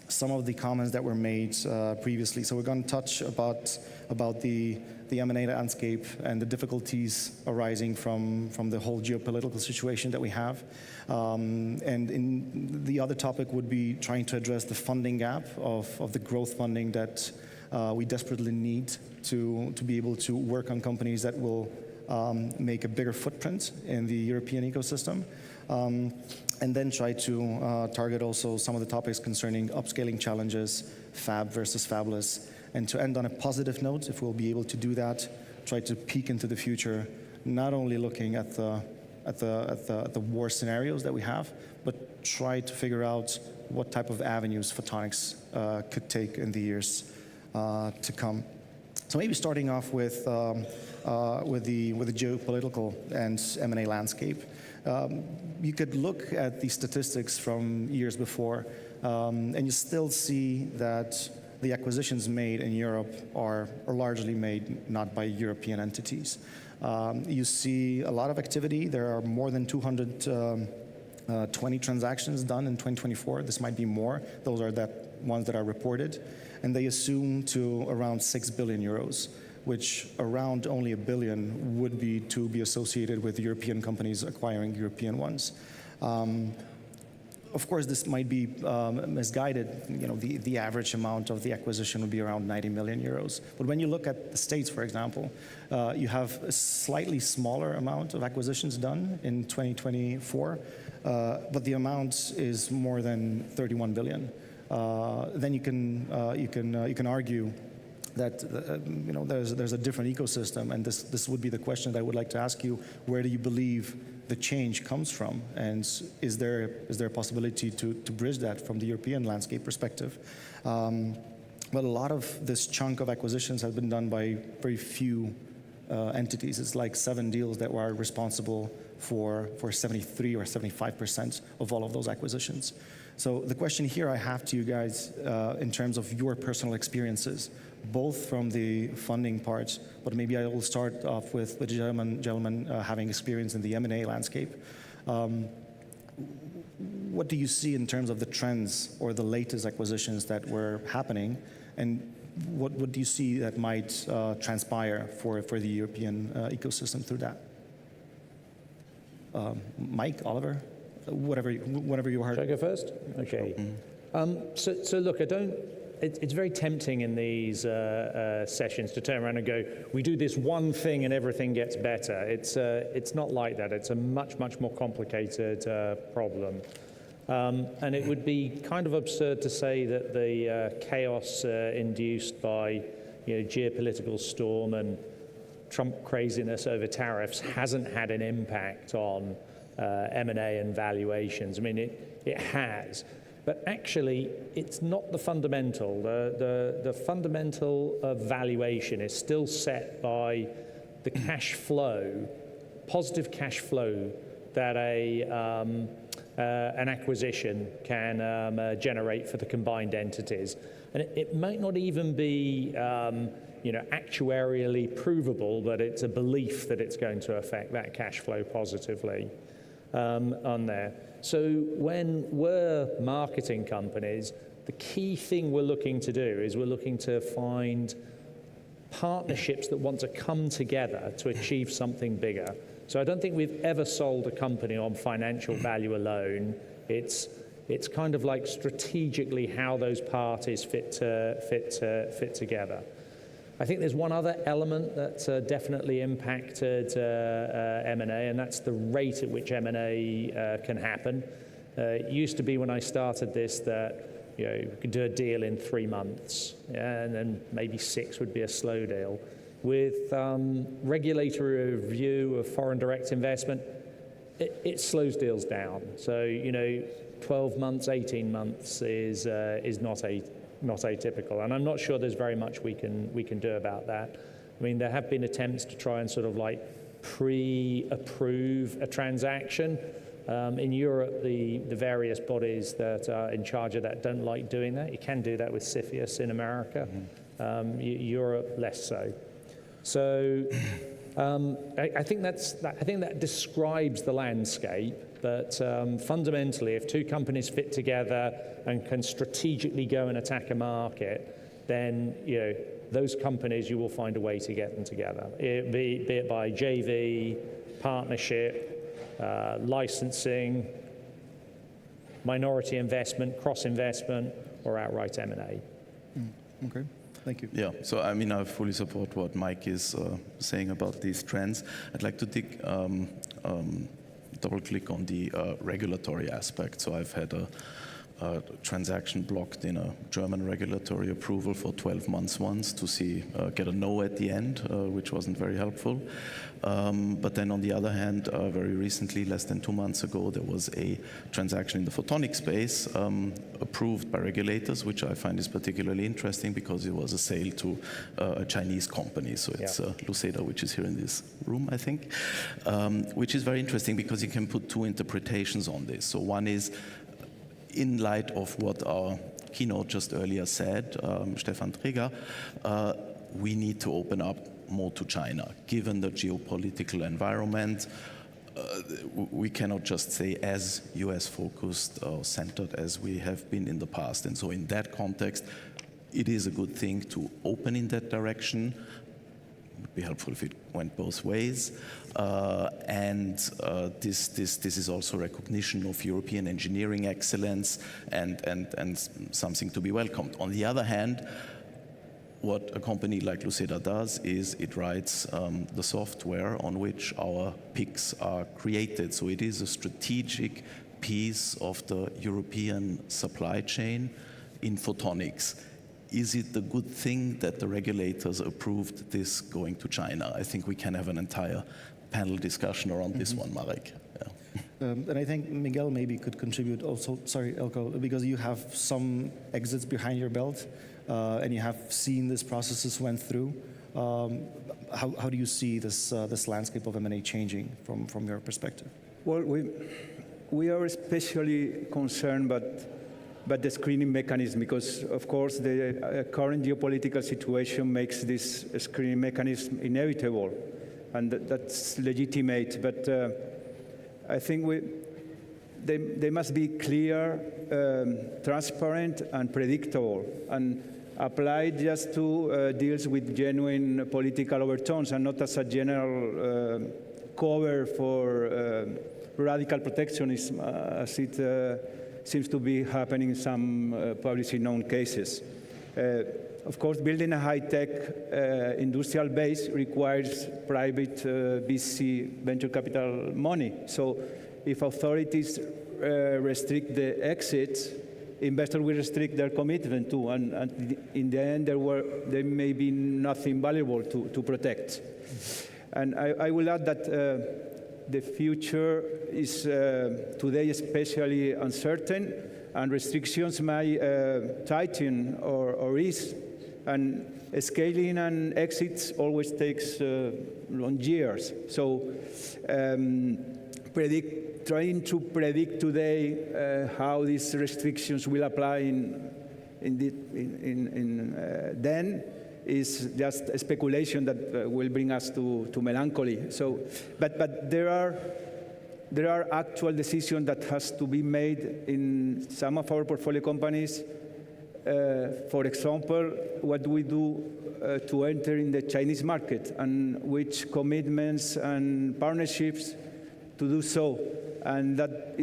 some of the comments that were made previously. So we're going to touch about the M&A landscape and the difficulties arising from the whole geopolitical situation that we have. And in the other topic would be trying to address the funding gap of the growth funding that we desperately need to be able to work on companies that will make a bigger footprint in the European ecosystem. And then try to target also some of the topics concerning upscaling challenges, fab versus fabless, and to end on a positive note, if we'll be able to do that, try to peek into the future, not only looking at the war scenarios that we have, but try to figure out what type of avenues photonics could take in the years to come. So maybe starting off with the geopolitical and M&A landscape. You could look at the statistics from years before, and you still see that the acquisitions made in Europe are largely made not by European entities. You see a lot of activity. There are more than 220 transactions done in 2024. This might be more. Those are that ones that are reported, and they assume to around 6 billion euros, which around only 1 billion would be to be associated with European companies acquiring European ones. Of course, this might be misguided. You know, the average amount of the acquisition would be around 90 million euros. But when you look at the States, for example, you have a slightly smaller amount of acquisitions done in 2024, but the amount is more than 31 billion. Then you can argue that you know, there's a different ecosystem, and this would be the question that I would like to ask you: where do you believe the change comes from, and is there a possibility to bridge that from the European landscape perspective? Well, a lot of this chunk of acquisitions has been done by very few entities. It's like 7 deals that were responsible for 73 or 75% of all of those acquisitions. So the question here I have to you guys, in terms of your personal experiences, both from the funding part, but maybe I will start off with the gentleman having experience in the M&A landscape. What do you see in terms of the trends or the latest acquisitions that were happening, and what do you see that might transpire for the European ecosystem through that? Mike, Oliver, whatever you heard. Should I go first? Okay. So look, it's very tempting in these sessions to turn around and go, we do this one thing and everything gets better. It's not like that. It's a much more complicated problem. And it would be kind of absurd to say that the chaos induced by geopolitical storm and Trump craziness over tariffs hasn't had an impact on M&A and valuations. I mean, it has. But actually, it's not the fundamental. The fundamental valuation is still set by the cash flow, positive cash flow that an acquisition can generate for the combined entities. And it might not even be actuarially provable, but it's a belief that it's going to affect that cash flow positively on there. So when we're marketing companies, the key thing we're looking to do is we're looking to find partnerships that want to come together to achieve something bigger. So I don't think we've ever sold a company on financial value alone. It's kind of like strategically how those parties fit together. I think there's one other element that's definitely impacted M&A, and that's the rate at which M&A can happen. It used to be when I started this that you could do a deal in 3 months, and then maybe 6 would be a slow deal. With regulatory review of foreign direct investment, it slows deals down. So 12 months, 18 months is not atypical, and I'm not sure there's very much we can do about that. I mean, there have been attempts to try and sort of like pre-approve a transaction. In Europe, the various bodies that are in charge of that don't like doing that. You can do that with CFIUS in America. Europe, less so. So I think that describes the landscape. But fundamentally, if 2 companies fit together and can strategically go and attack a market, then those companies, you will find a way to get them together, be it by JV, partnership, licensing, minority investment, cross-investment, or outright M&A. Okay. Thank you. Yeah, so I mean, I fully support what Mike is saying about these trends. I'd like to double-click on the regulatory aspect. So I've had a transaction blocked in a German regulatory approval for 12 months once to get a no at the end, which wasn't very helpful. But then on the other hand, very recently, less than 2 months ago, there was a transaction in the photonic space approved by regulators, which I find is particularly interesting because it was a sale to a Chinese company. So it's Luceda, which is here in this room, I think, which is very interesting because you can put 2 interpretations on this. So one is, in light of what our keynote just earlier said, Stefan Träger, we need to open up more to China. Given the geopolitical environment, we cannot just say as US focused or centered as we have been in the past. And so in that context, it is a good thing to open in that direction. It would be helpful if it went both ways. This is also recognition of European engineering excellence and something to be welcomed. On the other hand, what a company like Luceda does is it writes the software on which our PICs are created. So it is a strategic piece of the European supply chain in photonics. Is it the good thing that the regulators approved this going to China? I think we can have an entire panel discussion around this one, Marek. And I think Miguel maybe could contribute also, sorry, Elko, because you have some exits behind your belt. And you have seen these processes went through. How do you see this landscape of M&A changing from your perspective? Well, we are especially concerned about the screening mechanism because, of course, the current geopolitical situation makes this screening mechanism inevitable, and that's legitimate. But I think they must be clear, transparent, and predictable, and applied just to deals with genuine political overtones and not as a general cover for radical protectionism, as it seems to be happening in some publicly known cases. Of course, building a high-tech industrial base requires private VC venture capital money. So if authorities restrict the exits, investors will restrict their commitment too, and in the end, there may be nothing valuable to protect. And I will add that the future is today especially uncertain, and restrictions may tighten or ease, and scaling and exits always takes long years. So trying to predict today how these restrictions will apply then is just a speculation that will bring us to melancholy. So, but there are actual decisions that has to be made in some of our portfolio companies. For example, what do we do to enter in the Chinese market, and which commitments and partnerships to do so. And that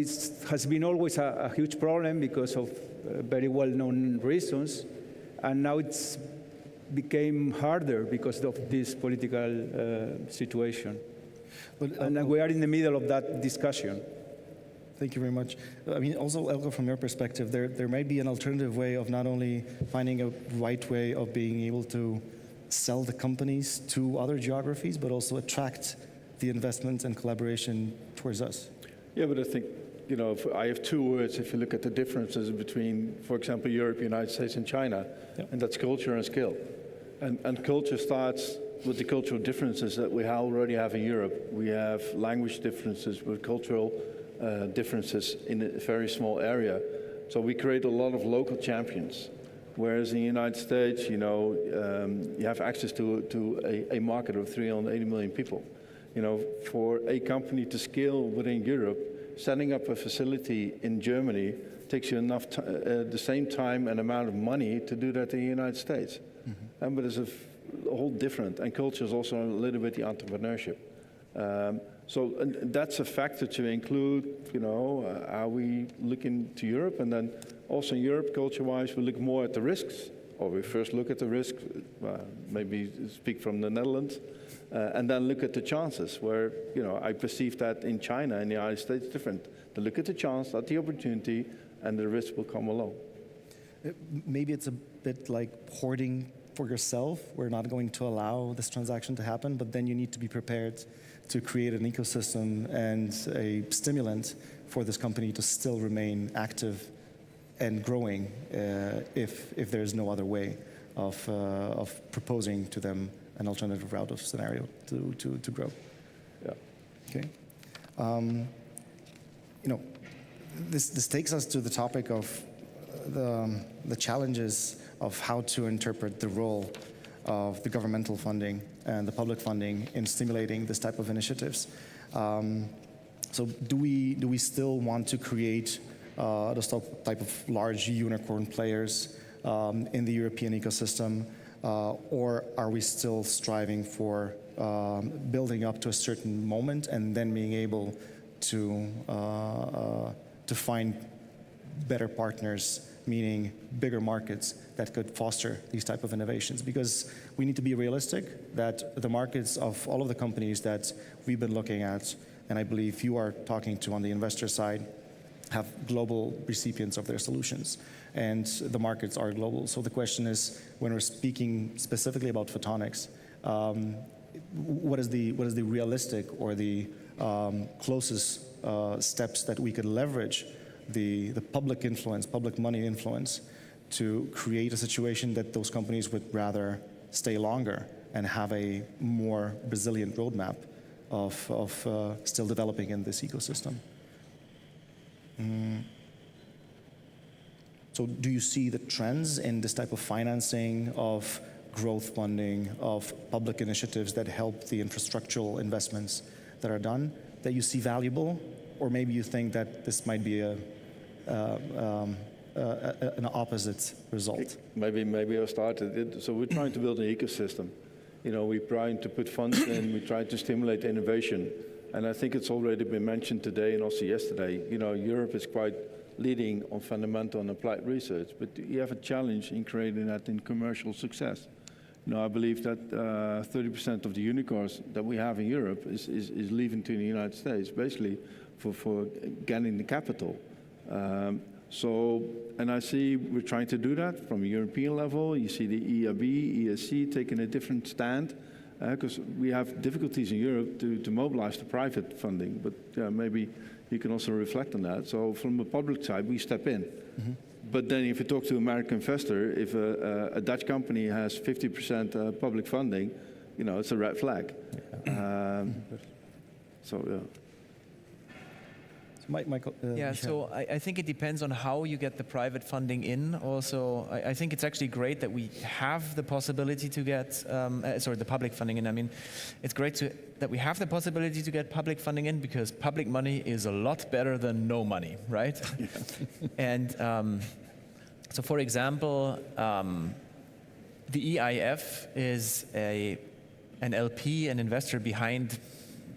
has been always a huge problem because of very well-known reasons. And now it's became harder because of this political situation. And we are in the middle of that discussion. Thank you very much. I mean, also, Elko, from your perspective, there might be an alternative way of not only finding a right way of being able to sell the companies to other geographies, but also attract the investment and collaboration towards us. Yeah, but I think, you know, I have two words if you look at the differences between, for example, Europe, United States, and China, and that's culture and skill. And culture starts with the cultural differences that we already have in Europe. We have language differences with cultural differences in a very small area. So we create a lot of local champions. Whereas in the United States, you know, you have access to a market of 380 million people. You know, for a company to scale within Europe, setting up a facility in Germany takes you enough the same time and amount of money to do that in the United States. Mm-hmm. But it's a whole different, and culture is also a little bit the entrepreneurship. So that's a factor to include, you know, how we look into Europe, and then also in Europe, culture-wise, we look more at the risks, or we first look at the risks, maybe speak from the Netherlands, and then look at the chances, where, you know, I perceive that in China and the United States different. To look at the chance, at the opportunity, and the risk will come along. Maybe it's a bit like hoarding for yourself. We're not going to allow this transaction to happen, but then you need to be prepared to create an ecosystem and a stimulant for this company to still remain active and growing if there's no other way of proposing to them an alternative route of scenario to grow. Yeah. Okay. You know, this takes us to the topic of the challenges of how to interpret the role of the governmental funding and the public funding in stimulating this type of initiatives. So do we still want to create those type of large unicorn players in the European ecosystem, or are we still striving for building up to a certain moment and then being able to find better partners, meaning bigger markets that could foster these type of innovations? Because we need to be realistic that the markets of all of the companies that we've been looking at, and I believe you are talking to on the investor side, have global recipients of their solutions, and the markets are global. So the question is, when we're speaking specifically about photonics, what is the realistic or the closest steps that we could leverage the public influence, public money influence, to create a situation that those companies would rather stay longer and have a more resilient roadmap of still developing in this ecosystem? So do you see the trends in this type of financing, of growth funding, of public initiatives that help the infrastructural investments that are done, that you see valuable? Or maybe you think that this might be an opposite result? Maybe I'll start it. So we're trying to build an ecosystem. You know, we're trying to put funds in, we try to stimulate innovation. And I think it's already been mentioned today and also yesterday. You know, Europe is quite leading on fundamental and applied research, but you have a challenge in creating that in commercial success. You know, I believe that 30% of the unicorns that we have in Europe is leaving to the United States, basically for getting the capital. And I see we're trying to do that from a European level. You see the EIB, ESC taking a different stand, because we have difficulties in Europe to mobilize the private funding, but maybe you can also reflect on that. So from the public side, we step in. Mm-hmm. But then if you talk to an American investor, if a Dutch company has 50% public funding, you know, it's a red flag. Yeah. Yeah. Michael? So I think it depends on how you get the private funding in. Also, I think it's actually great that we have the possibility to get, the public funding in. I mean, it's great that we have the possibility to get public funding in, because public money is a lot better than no money, right? Yeah. And so, for example, the EIF is an LP, an investor behind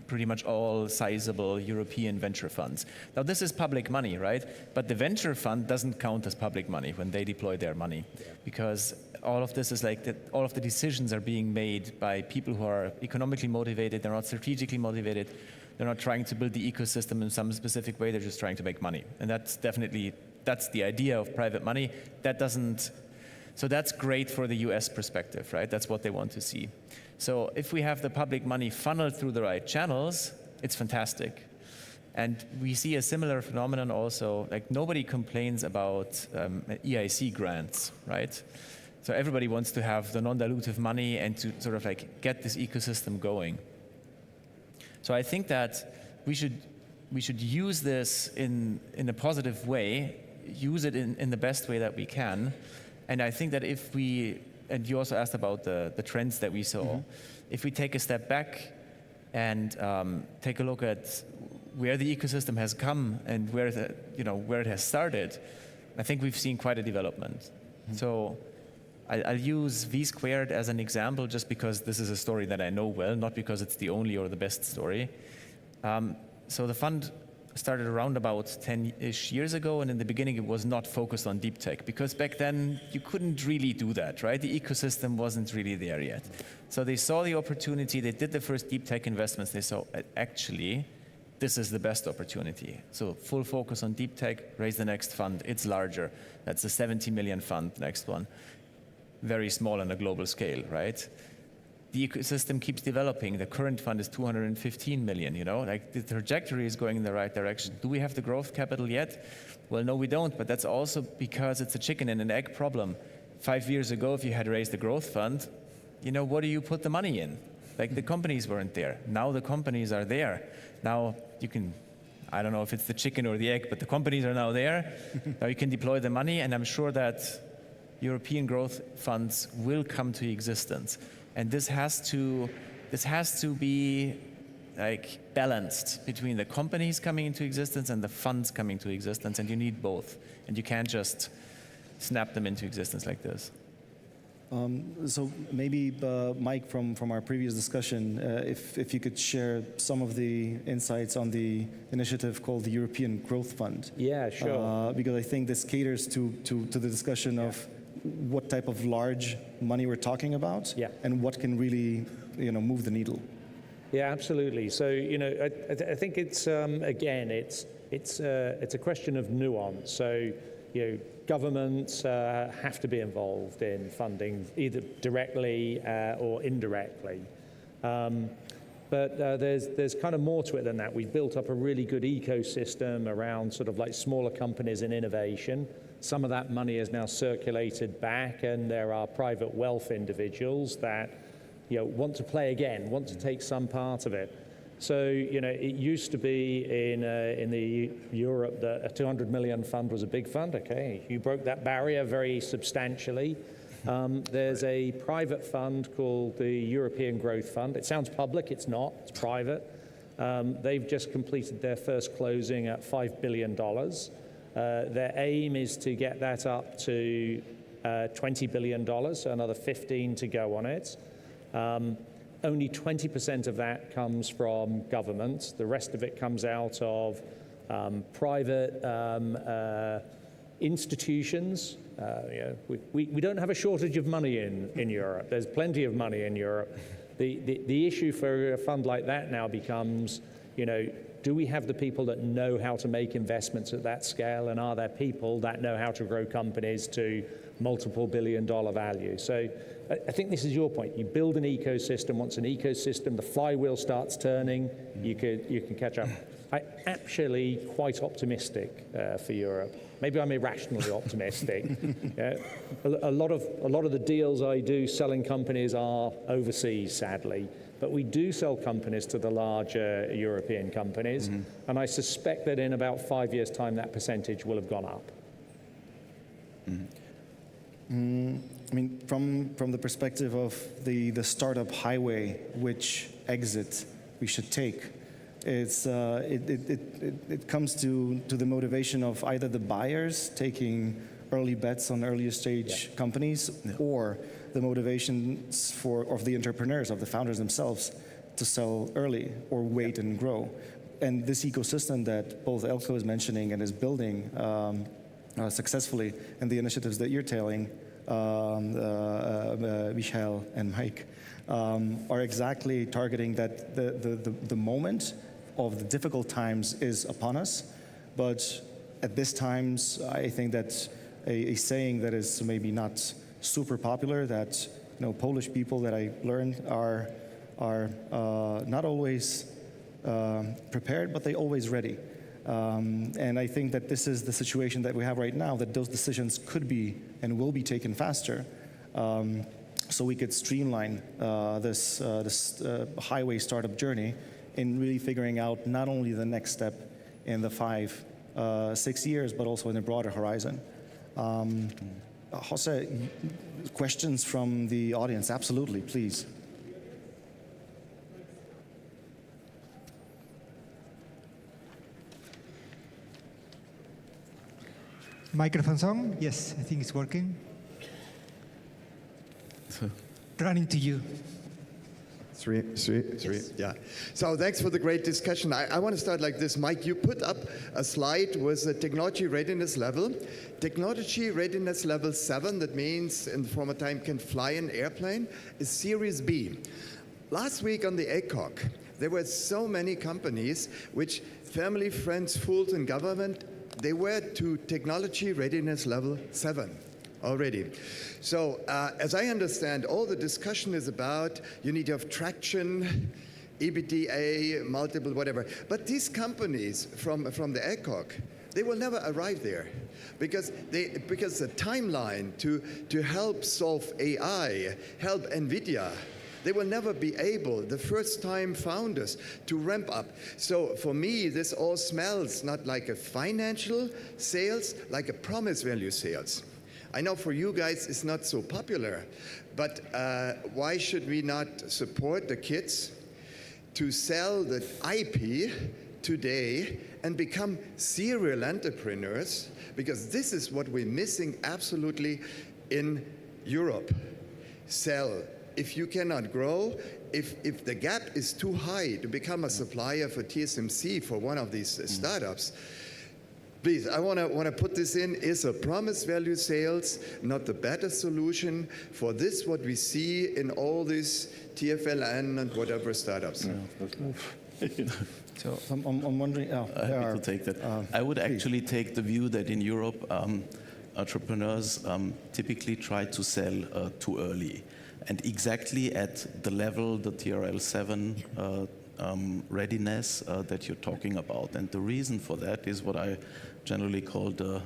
pretty much all sizable European venture funds. Now, this is public money, right? But the venture fund doesn't count as public money when they deploy their money, because all of this is all of the decisions are being made by people who are economically motivated. They're not strategically motivated. They're not trying to build the ecosystem in some specific way. They're just trying to make money. And that's the idea of private money. So that's great for the US perspective, right? That's what they want to see. So if we have the public money funneled through the right channels, it's fantastic. And we see a similar phenomenon also, like nobody complains about EIC grants, right? So everybody wants to have the non-dilutive money and to sort of like get this ecosystem going. So I think that we should use this in a positive way, use it in the best way that we can. And I think that if we, and you also asked about the trends that we saw, mm-hmm. If we take a step back and take a look at where the ecosystem has come and where it has started, I think we've seen quite a development. Mm-hmm. So I'll use V squared as an example, just because this is a story that I know well, not because it's the only or the best story. So the fund started around about 10-ish years ago, and in the beginning it was not focused on deep tech, because back then you couldn't really do that, right? The ecosystem wasn't really there yet. So they saw the opportunity, they did the first deep tech investments, they saw actually this is the best opportunity. So full focus on deep tech, raise the next fund, it's larger. That's the 70 million fund, next one. Very small on a global scale, right? The ecosystem keeps developing. The current fund is 215 million, you know, like the trajectory is going in the right direction. Do we have the growth capital yet? Well, no, we don't, but that's also because it's a chicken and an egg problem. 5 years ago, if you had raised the growth fund, you know, what do you put the money in? Like the companies weren't there. Now the companies are there. Now you can, I don't know if it's the chicken or the egg, but the companies are now there. Now you can deploy the money, and I'm sure that European growth funds will come to existence. And this has to be like balanced between the companies coming into existence and the funds coming to existence, and you need both. And you can't just snap them into existence like this. So maybe, Mike, from our previous discussion, if you could share some of the insights on the initiative called the European Growth Fund. Yeah, sure. Because I think this caters to the discussion of what type of large money we're talking about, and what can really, move the needle. Yeah, absolutely. So, I think it's again, it's a question of nuance. So, governments have to be involved in funding, either directly or indirectly. But there's kind of more to it than that. We've built up a really good ecosystem around sort of like smaller companies and innovation. Some of that money is now circulated back, and there are private wealth individuals that want to play again, want to take some part of it. So, it used to be in the Europe that a 200 million fund was a big fund. Okay, you broke that barrier very substantially. There's a private fund called the European Growth Fund. It sounds public, it's not, it's private. They've just completed their first closing at $5 billion. Their aim is to get that up to $20 billion, so another 15 to go on it. Only 20% of that comes from governments. The rest of it comes out of private institutions. We don't have a shortage of money in Europe. There's plenty of money in Europe. The issue for a fund like that now becomes, do we have the people that know how to make investments at that scale, and are there people that know how to grow companies to multiple billion-dollar value? So I think this is your point. You build an ecosystem. Once an ecosystem, the flywheel starts turning, you can catch up. I'm actually quite optimistic for Europe. Maybe I'm irrationally optimistic. A lot of the deals I do selling companies are overseas, sadly. But we do sell companies to the larger European companies, and I suspect that in about 5 years' time, that percentage will have gone up. I mean, from the perspective of the startup highway, which exit we should take, it comes to the motivation of either the buyers taking early bets on earlier stage companies, or the motivations of the entrepreneurs, of the founders themselves, to sell early or wait and grow. And this ecosystem that both Elko is mentioning and is building successfully, and the initiatives that you're tailing, Michael and Mike, are exactly targeting that the moment of the difficult times is upon us. But at this times, I think that a saying that is maybe not super popular, that Polish people that I learned are not always prepared, but they always ready. And I think that this is the situation that we have right now, that those decisions could be and will be taken faster, so we could streamline this highway startup journey in really figuring out not only the next step in the 5-6 years, but also in a broader horizon. Jose, questions from the audience? Absolutely, please. Microphone's on? Yes, I think it's working. Running to you. Three. Yeah. So thanks for the great discussion. I want to start like this. Mike, you put up a slide with the technology readiness level. Technology readiness level 7, that means in the former time can fly an airplane, is Series B. Last week on the ACOC, there were so many companies which family, friends, fools, and government, they were to technology readiness level 7 already. So as I understand, all the discussion is about you need to have traction, EBITDA, multiple, whatever. But these companies from the ACOC, they will never arrive there because the timeline to help solve AI, help NVIDIA, they will never be able, the first-time founders, to ramp up. So for me, this all smells not like a financial sales, like a promise value sales. I know for you guys it's not so popular, but why should we not support the kids to sell the IP today and become serial entrepreneurs, because this is what we're missing absolutely in Europe. Sell. If you cannot grow, if the gap is too high to become a supplier for TSMC for one of these startups, please, I want to put this in, is a promised value sales not the better solution for this, what we see in all these TFLN and whatever startups? So I'm wondering, happy to take that. I would actually take the view that in Europe, entrepreneurs typically try to sell too early, and exactly at the level, the TRL7 readiness that you're talking about. And the reason for that is what I generally call the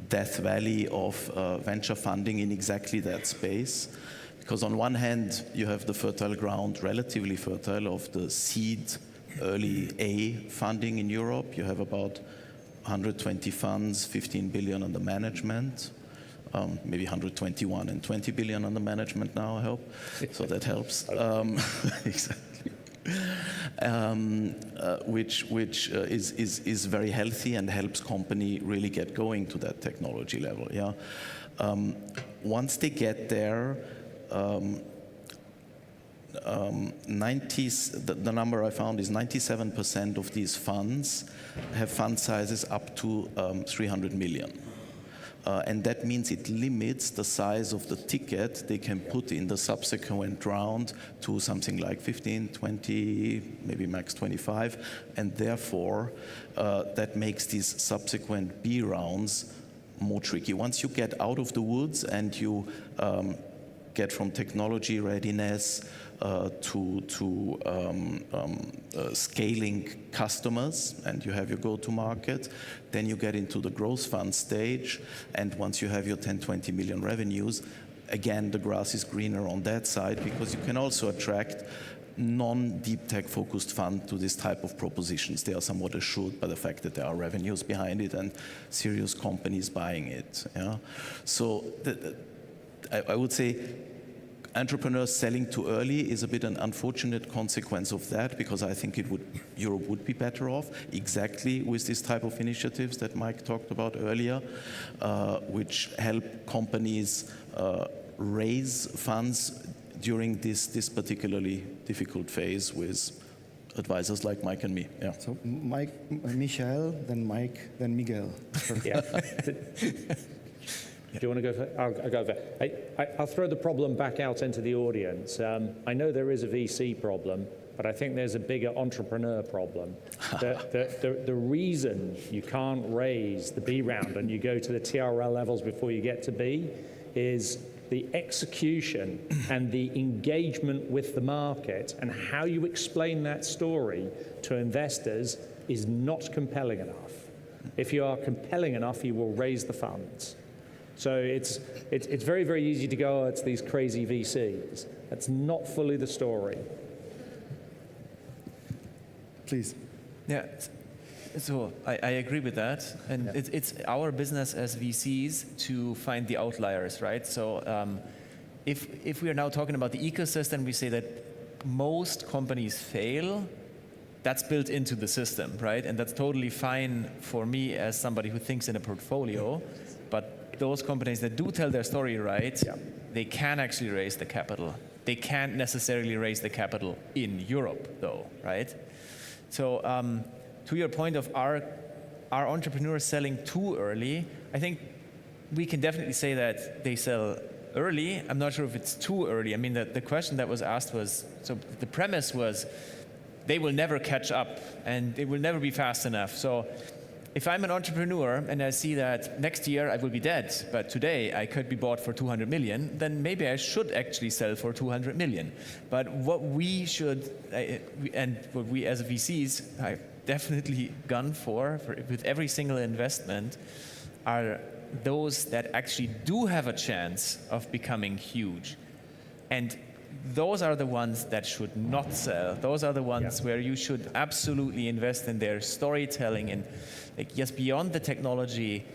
death valley of venture funding in exactly that space. Because on one hand, you have the fertile ground, relatively fertile, of the seed early A funding in Europe. You have about 120 funds, 15 billion under management, maybe 121 and 20 billion under management now, I hope. So that helps. Exactly. Which is very healthy and helps company really get going to that technology level. Yeah. Once they get there, the number I found is 97% of these funds have fund sizes up to 300 million. And that means it limits the size of the ticket they can put in the subsequent round to something like 15, 20, maybe max 25. And therefore, that makes these subsequent B rounds more tricky. Once you get out of the woods and you get from technology readiness to scaling customers, and you have your go-to market, then you get into the growth fund stage, and once you have your 10, 20 million revenues, again, the grass is greener on that side, because you can also attract non-deep tech focused fund to this type of propositions. They are somewhat assured by the fact that there are revenues behind it and serious companies buying it. Yeah? So I would say entrepreneurs selling too early is a bit an unfortunate consequence of that, because I think Europe would be better off exactly with this type of initiatives that Mike talked about earlier, which help companies raise funds during this particularly difficult phase with advisors like Mike and me. Yeah. So Mike, Michael, then Mike, then Miguel. Yeah. Do you want to go for? I'll go for. I'll throw the problem back out into the audience. I know there is a VC problem, but I think there's a bigger entrepreneur problem. The reason you can't raise the B round and you go to the TRL levels before you get to B is the execution and the engagement with the market, and how you explain that story to investors is not compelling enough. If you are compelling enough, you will raise the funds. So it's very, very easy to go, oh, it's these crazy VCs. That's not fully the story. Please. Yeah, so I agree with that. And it's our business as VCs to find the outliers, right? So if we are now talking about the ecosystem, we say that most companies fail. That's built into the system, right? And that's totally fine for me as somebody who thinks in a portfolio. But those companies that do tell their story right, they can actually raise the capital. They can't necessarily raise the capital in Europe, though, right? So to your point of are entrepreneurs selling too early, I think we can definitely say that they sell early. I'm not sure if it's too early. I mean, the question that was asked was, so the premise was, they will never catch up and it will never be fast enough. So if I'm an entrepreneur and I see that next year I will be dead, but today I could be bought for 200 million, then maybe I should actually sell for 200 million. But what we should, and what we as VCs have definitely gone for with every single investment, are those that actually do have a chance of becoming huge. And those are the ones that should not sell. Those are the ones where you should absolutely invest in their storytelling. And like, yes, beyond the technology,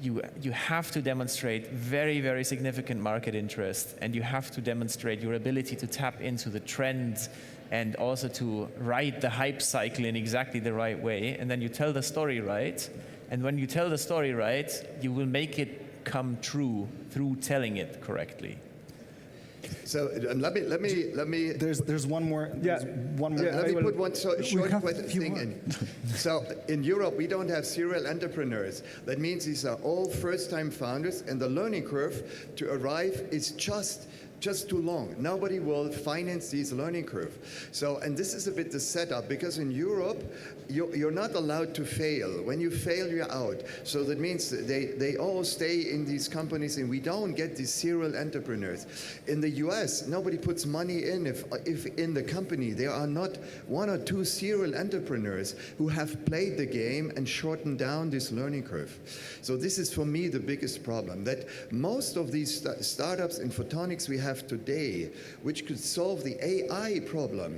you have to demonstrate very, very significant market interest, and you have to demonstrate your ability to tap into the trends and also to ride the hype cycle in exactly the right way. And then you tell the story right. And when you tell the story right, you will make it come true through telling it correctly. So let me. There's one more. One more. Let me put one short thing in. So in Europe, we don't have serial entrepreneurs. That means these are all first-time founders, and the learning curve to arrive is just too long. Nobody will finance these learning curve. So, and this is a bit the setup, because in Europe, you're not allowed to fail. When you fail, you're out. So that means they all stay in these companies, and we don't get these serial entrepreneurs. In the US, nobody puts money in if in the company there are not one or two serial entrepreneurs who have played the game and shortened down this learning curve. So this is for me the biggest problem, that most of these startups in photonics we have today, which could solve the AI problem,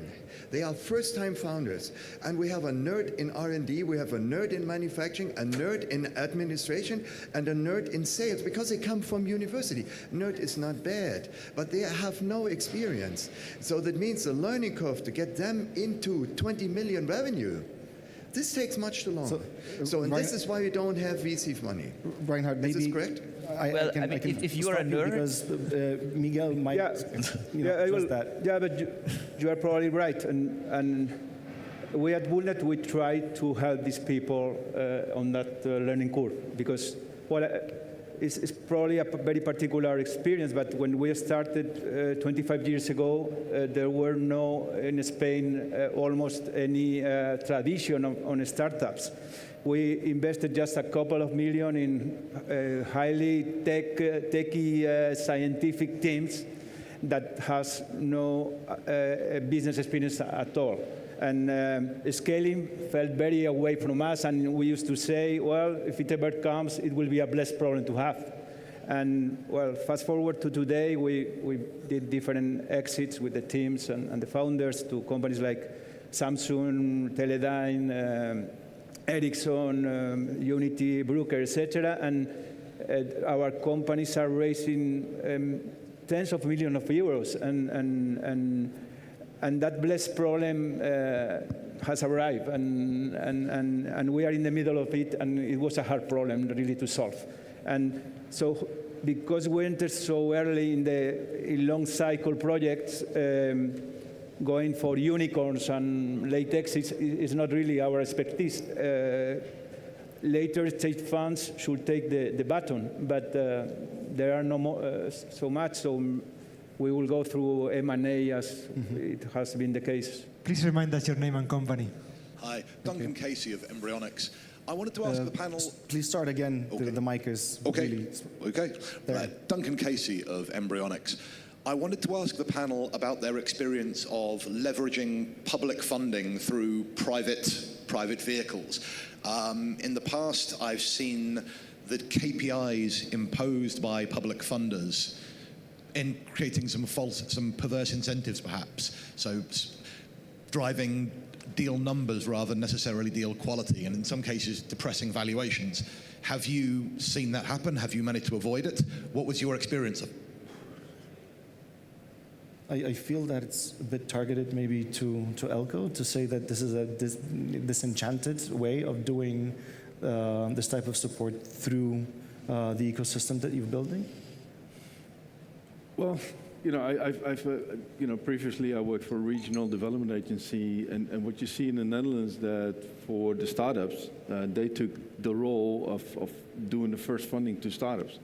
they are first-time founders. And we have a nerd in R&D, we have a nerd in manufacturing, a nerd in administration, and a nerd in sales, because they come from university. Nerd is not bad, but they have no experience. So that means the learning curve to get them into 20 million revenue, this takes much too long. So and this is why we don't have VC money. Reinhard, maybe... Is this correct? If you are a nerd... Because Miguel might that. Yeah, but you are probably right. And we at Bullnet, we try to help these people on that learning curve, because it's probably a very particular experience, but when we started 25 years ago, there were no, in Spain, almost any tradition on startups. We invested just a couple of million in highly techy scientific teams that has no business experience at all. And scaling felt very away from us, and we used to say, well, if it ever comes, it will be a blessed problem to have. And well, fast forward to today, we did different exits with the teams and the founders to companies like Samsung, Teledyne, Ericsson, Unity, Bruker, etc. And our companies are raising tens of millions of euros, and that blessed problem has arrived, and we are in the middle of it, and it was a hard problem really to solve. And so because we entered so early in the long cycle projects, going for unicorns and late exits is not really our expertise. Later stage funds should take the baton, but there are no more, so much, so we will go through M&A as it has been the case. Please remind us your name and company. Hi, Duncan Casey of Embryonics. I wanted to ask the panel... Please start again. Okay. The mic is really... Okay. Duncan Casey of Embryonics. I wanted to ask the panel about their experience of leveraging public funding through private vehicles. In the past, I've seen that KPIs imposed by public funders in creating some perverse incentives, perhaps. So driving deal numbers rather than necessarily deal quality, and in some cases, depressing valuations. Have you seen that happen? Have you managed to avoid it? What was your experience of? I feel that it's a bit targeted maybe to Elko to say that this is a disenchanted way of doing this type of support through the ecosystem that you're building. Well, I've previously I worked for a regional development agency, and what you see in the Netherlands that for the startups, they took the role of doing the first funding to startups.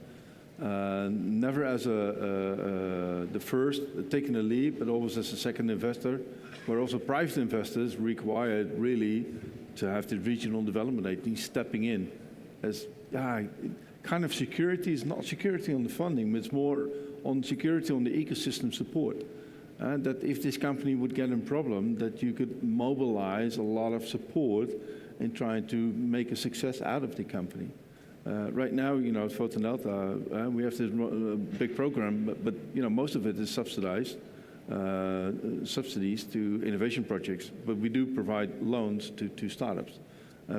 Never as the first taking a lead, but always as a second investor, where also private investors required really to have the regional development agency stepping in as kind of security. Is not security on the funding, but it's more on security on the ecosystem support. That if this company would get in problem, that you could mobilize a lot of support in trying to make a success out of the company. Right now, at PhotonDelta, we have this big program, but most of it is subsidized, subsidies to innovation projects. But we do provide loans to startups.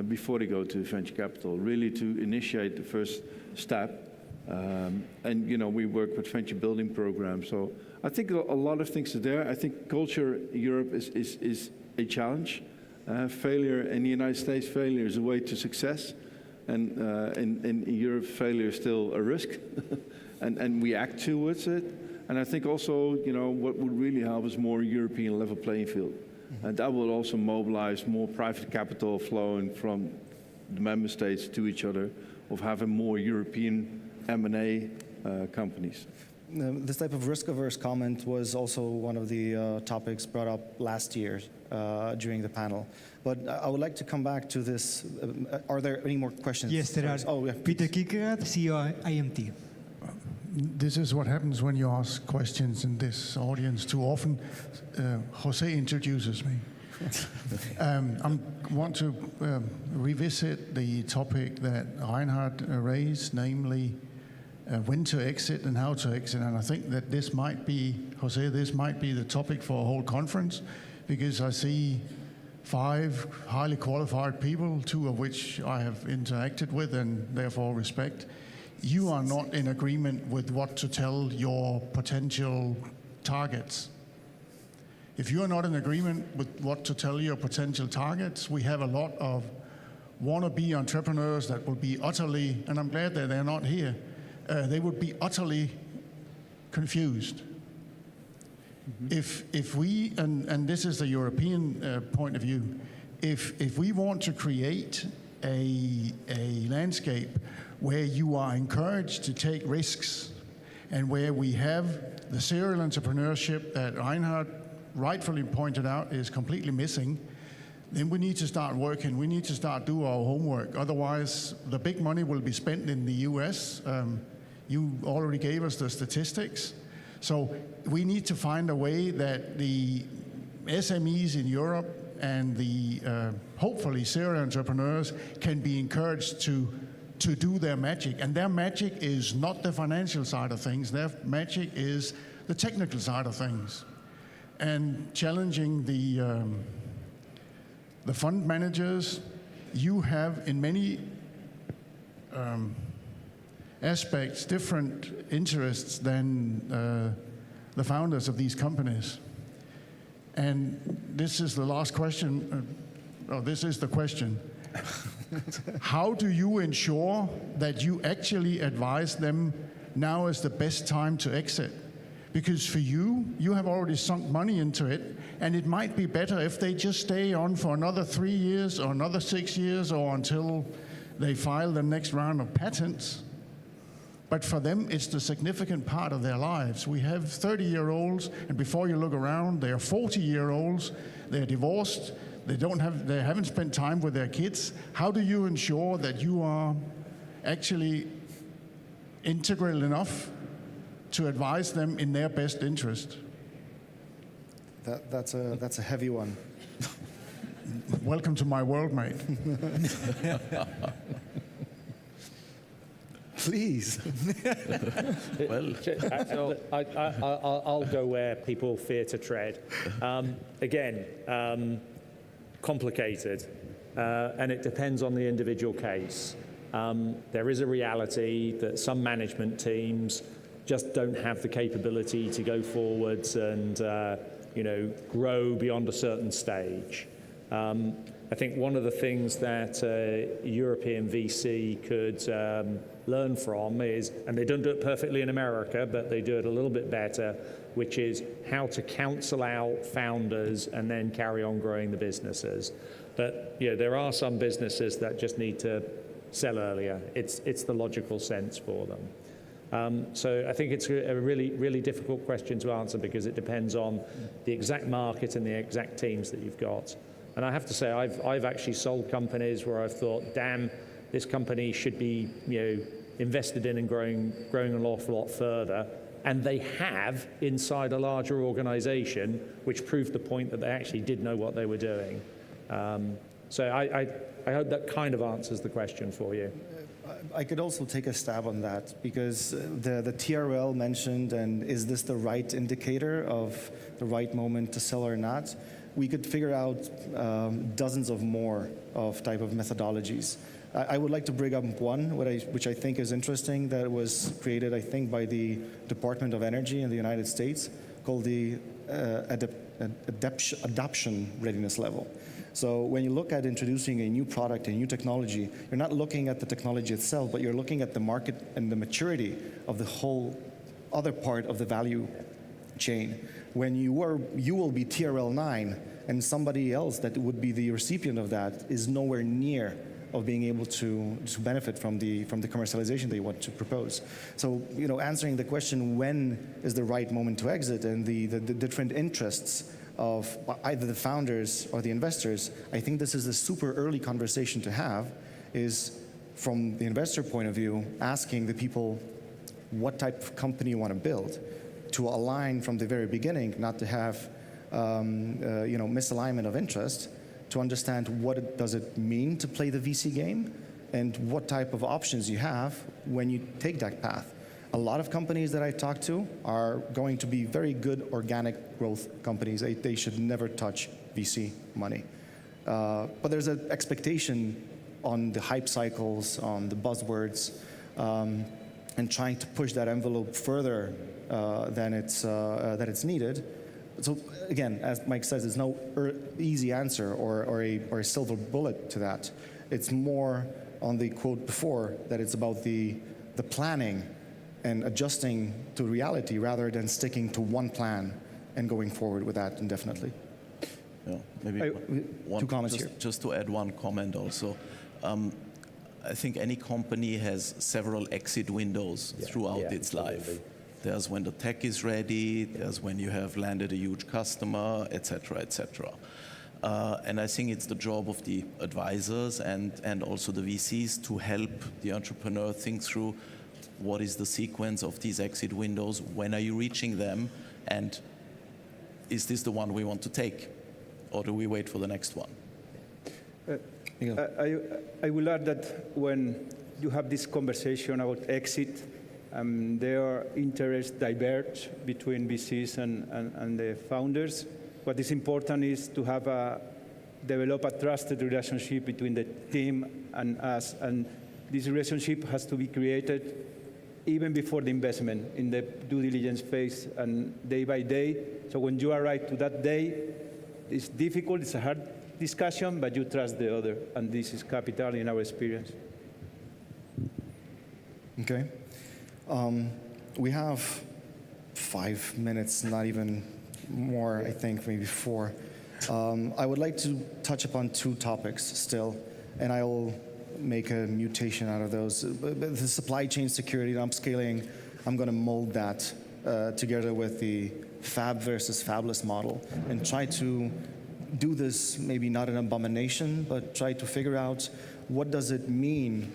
before they go to venture capital, really to initiate the first step. And we work with venture building programs. So I think a lot of things are there. I think culture in Europe is a challenge. Failure in the United States, failure is a way to success. And in Europe, failure is still a risk. and we act towards it. And I think also, what would really help is more European level playing field. And that will also mobilize more private capital flowing from the member states to each other, of having more European M&A companies. This type of risk-averse comment was also one of the topics brought up last year during the panel. But I would like to come back to this. Are there any more questions? Yes, there are. Oh, yeah. Peter Kierkegaard, CEO IMT. This is what happens when you ask questions in this audience too often. Jose introduces me. I want to revisit the topic that Reinhard raised, namely when to exit and how to exit. And I think that this might be, Jose, this might be the topic for a whole conference, because I see 5 highly qualified people, 2 of which I have interacted with and therefore respect. You are not in agreement with what to tell your potential targets. If you are not in agreement with what to tell your potential targets, we have a lot of wannabe entrepreneurs that will be utterly, and I'm glad that they're not here, they would be utterly confused. If we, and this is the European point of view, if we want to create a landscape where you are encouraged to take risks and where we have the serial entrepreneurship that Reinhard rightfully pointed out is completely missing, then we need to start working. We need to start doing our homework. Otherwise, the big money will be spent in the US. You already gave us the statistics. So we need to find a way that the SMEs in Europe and the hopefully serial entrepreneurs can be encouraged to do their magic. And their magic is not the financial side of things. Their magic is the technical side of things. And challenging the fund managers, you have in many aspects different interests than the founders of these companies. And this is the last question, this is the question. How do you ensure that you actually advise them now is the best time to exit? Because for you have already sunk money into it, and it might be better if they just stay on for another 3 years or another 6 years or until they file the next round of patents. But for them, it's the significant part of their lives. We have 30-year-olds, and before you look around, they are 40-year-olds, they're divorced, they haven't spent time with their kids. How do you ensure that you are actually integral enough to advise them in their best interest? That's a heavy one. Welcome to my world, mate. Please. I'll go where people fear to tread. Again, complicated, and it depends on the individual case. There is a reality that some management teams just don't have the capability to go forwards and grow beyond a certain stage. I think one of the things that European VC could learn from is, and they don't do it perfectly in America, but they do it a little bit better, which is how to counsel out founders and then carry on growing the businesses. But there are some businesses that just need to sell earlier. It's the logical sense for them. So I think it's a really, really difficult question to answer because it depends on the exact market and the exact teams that you've got. And I have to say, I've actually sold companies where I've thought, damn, this company should be invested in and growing an awful lot further. And they have inside a larger organization, which proved the point that they actually did know what they were doing. So I hope that kind of answers the question for you. I could also take a stab on that because the TRL mentioned, and is this the right indicator of the right moment to sell or not? we could figure out dozens of more of type of methodologies. I would like to bring up one, which I think is interesting, that was created, I think, by the Department of Energy in the United States, called the adoption readiness level. So when you look at introducing a new product, a new technology, you're not looking at the technology itself, but you're looking at the market and the maturity of the whole other part of the value chain. When you will be TRL 9, and somebody else that would be the recipient of that is nowhere near of being able to benefit from the commercialization they want to propose. So, answering the question, when is the right moment to exit, and the different interests of either the founders or the investors, I think this is a super early conversation to have, is from the investor point of view, asking the people what type of company you want to build, to align from the very beginning, not to have misalignment of interest, to understand what does it mean to play the VC game and what type of options you have when you take that path. A lot of companies that I talk to are going to be very good organic growth companies. They should never touch VC money. But there's an expectation on the hype cycles, on the buzzwords, and trying to push that envelope further than it's needed. So again, as Mike says, there's no easy answer or a silver bullet to that. It's more on the quote before, that it's about the planning and adjusting to reality rather than sticking to one plan and going forward with that indefinitely. Yeah, maybe two comments here. Just to add one comment also. I think any company has several exit windows throughout its life. There's when the tech is ready, there's when you have landed a huge customer, etc., etc. And I think it's the job of the advisors and also the VCs to help the entrepreneur think through what is the sequence of these exit windows, when are you reaching them, and is this the one we want to take, or do we wait for the next one? I will add that when you have this conversation about exit, their interests diverge between VCs and the founders. What is important is to have develop a trusted relationship between the team and us, and this relationship has to be created even before the investment, in the due diligence phase and day by day. So when you arrive to that day, it's difficult, it's a hard discussion, but you trust the other, and this is capital in our experience. Okay. We have 5 minutes, not even more, I think, maybe 4. I would like to touch upon 2 topics still, and I will make a mutation out of those. The supply chain security and upscaling, I'm going to mold that together with the fab versus fabless model and try to do this, maybe not an abomination, but try to figure out what does it mean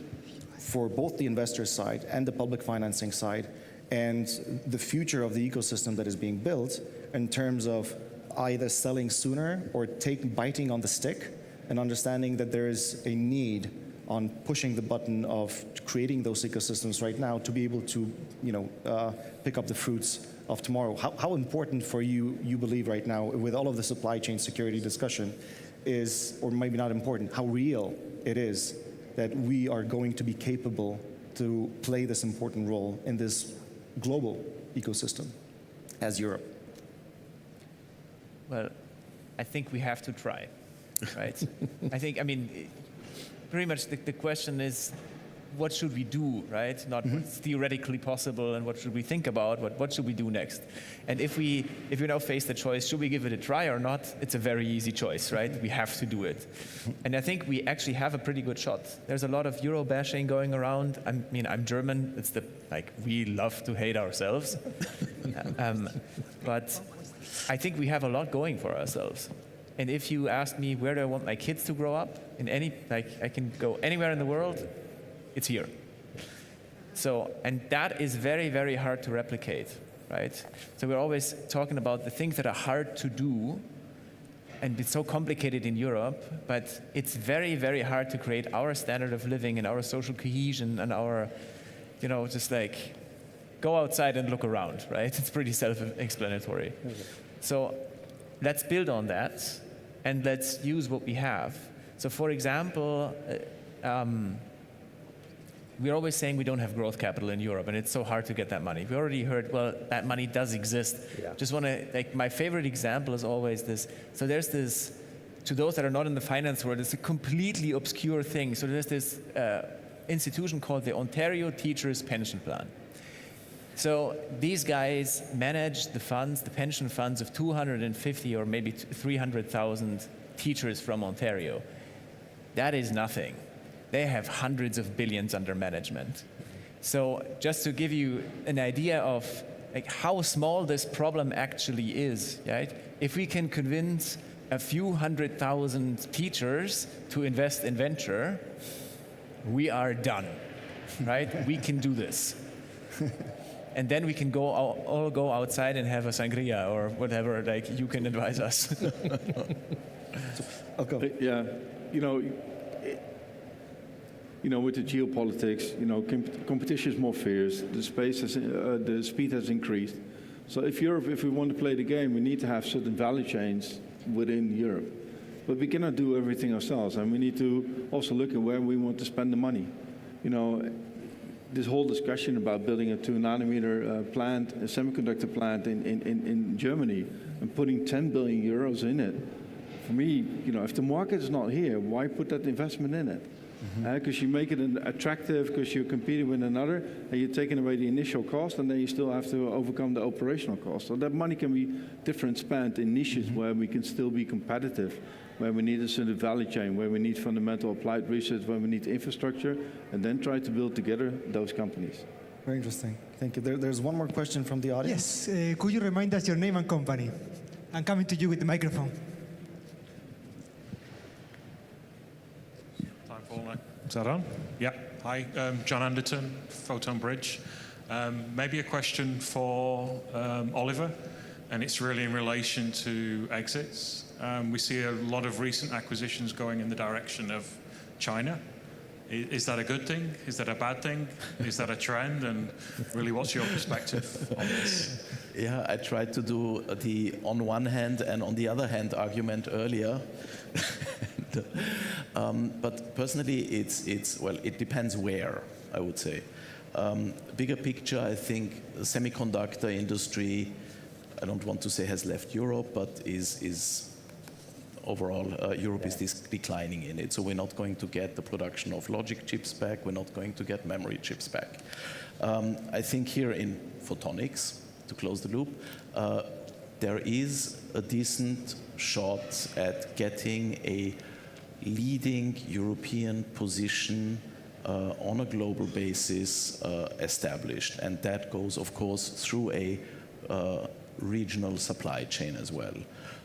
for both the investor side and the public financing side, and the future of the ecosystem that is being built in terms of either selling sooner or biting on the stick and understanding that there is a need on pushing the button of creating those ecosystems right now to be able to, pick up the fruits of tomorrow. How important for you believe right now, with all of the supply chain security discussion, is, or maybe not important, how real it is that we are going to be capable to play this important role in this global ecosystem as Europe? Well, I think we have to try, right? I mean, pretty much the question is, what should we do, right? Not what's theoretically possible and what should we think about, but what should we do next? And if we now face the choice, should we give it a try or not? It's a very easy choice, right? We have to do it. And I think we actually have a pretty good shot. There's a lot of Euro bashing going around. I mean, I'm German. It's we love to hate ourselves. But I think we have a lot going for ourselves. And if you ask me where do I want my kids to grow up, I can go anywhere in the world, it's here. So, and that is very, very hard to replicate, right? So we're always talking about the things that are hard to do, and it's so complicated in Europe, but it's very, very hard to create our standard of living and our social cohesion and our, just go outside and look around, right? It's pretty self-explanatory. So let's build on that. and let's use what we have. So for example, we're always saying we don't have growth capital in Europe, and it's so hard to get that money. We already heard, well, that money does exist. Yeah. Just want to, like, my favorite example is always this. So there's this, to those that are not in the finance world, it's a completely obscure thing. So there's this institution called the Ontario Teachers Pension Plan. So these guys manage the funds, the pension funds of 250 or maybe 300,000 teachers from Ontario. That is nothing. They have hundreds of billions under management. So just to give you an idea of like how small this problem actually is, right? If we can convince a few 100,000 teachers to invest in venture, we are done, right? We can do this. And then we can all go outside and have a sangria or whatever, like you can advise us. I'll go. Yeah, with the geopolitics, competition is more fierce. The speed has increased. So if we want to play the game, we need to have certain value chains within Europe. But we cannot do everything ourselves, and we need to also look at where we want to spend the money. This whole discussion about building a 2-nanometer plant, a semiconductor plant in Germany, and putting 10 billion euros in it. For me, if the market is not here, why put that investment in it? Because you make it attractive, because you're competing with another, and you're taking away the initial cost, and then you still have to overcome the operational cost. So that money can be different spent in niches where we can still be competitive, where we need a certain value chain, where we need fundamental applied research, where we need infrastructure, and then try to build together those companies. Very interesting. Thank you. There's one more question from the audience. Yes. Could you remind us your name and company? I'm coming to you with the microphone. Is that on? Yeah. Hi, John Anderton, Photon Bridge. Maybe a question for Oliver, and it's really in relation to exits. We see a lot of recent acquisitions going in the direction of China. Is that a good thing? Is that a bad thing? Is that a trend? And really, what's your perspective on this? Yeah, I tried to do the on one hand and on the other hand argument earlier. But personally, it depends where, I would say. Bigger picture, I think the semiconductor industry, I don't want to say has left Europe, but is overall, Europe is declining in it. So we're not going to get the production of logic chips back. We're not going to get memory chips back. I think here in photonics, to close the loop, there is a decent shot at getting a leading European position on a global basis established. And that goes, of course, through a regional supply chain as well.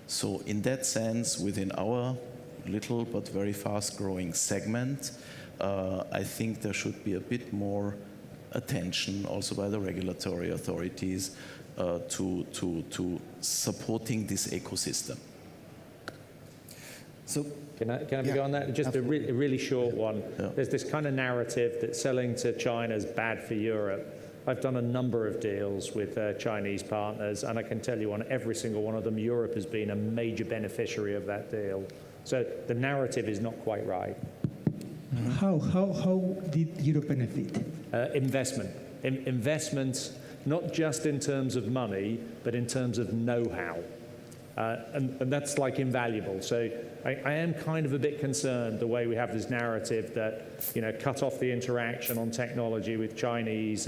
So in that sense, within our little but very fast-growing segment, I think there should be a bit more attention also by the regulatory authorities to supporting this ecosystem. So can I go on that? Just a really short one. Yeah. There's this kind of narrative that selling to China is bad for Europe. I've done a number of deals with Chinese partners, and I can tell you on every single one of them, Europe has been a major beneficiary of that deal. So the narrative is not quite right. How did Europe benefit? Investment. Investments, not just in terms of money, but in terms of know-how. And that's like invaluable. So I am kind of a bit concerned the way we have this narrative that, cut off the interaction on technology with Chinese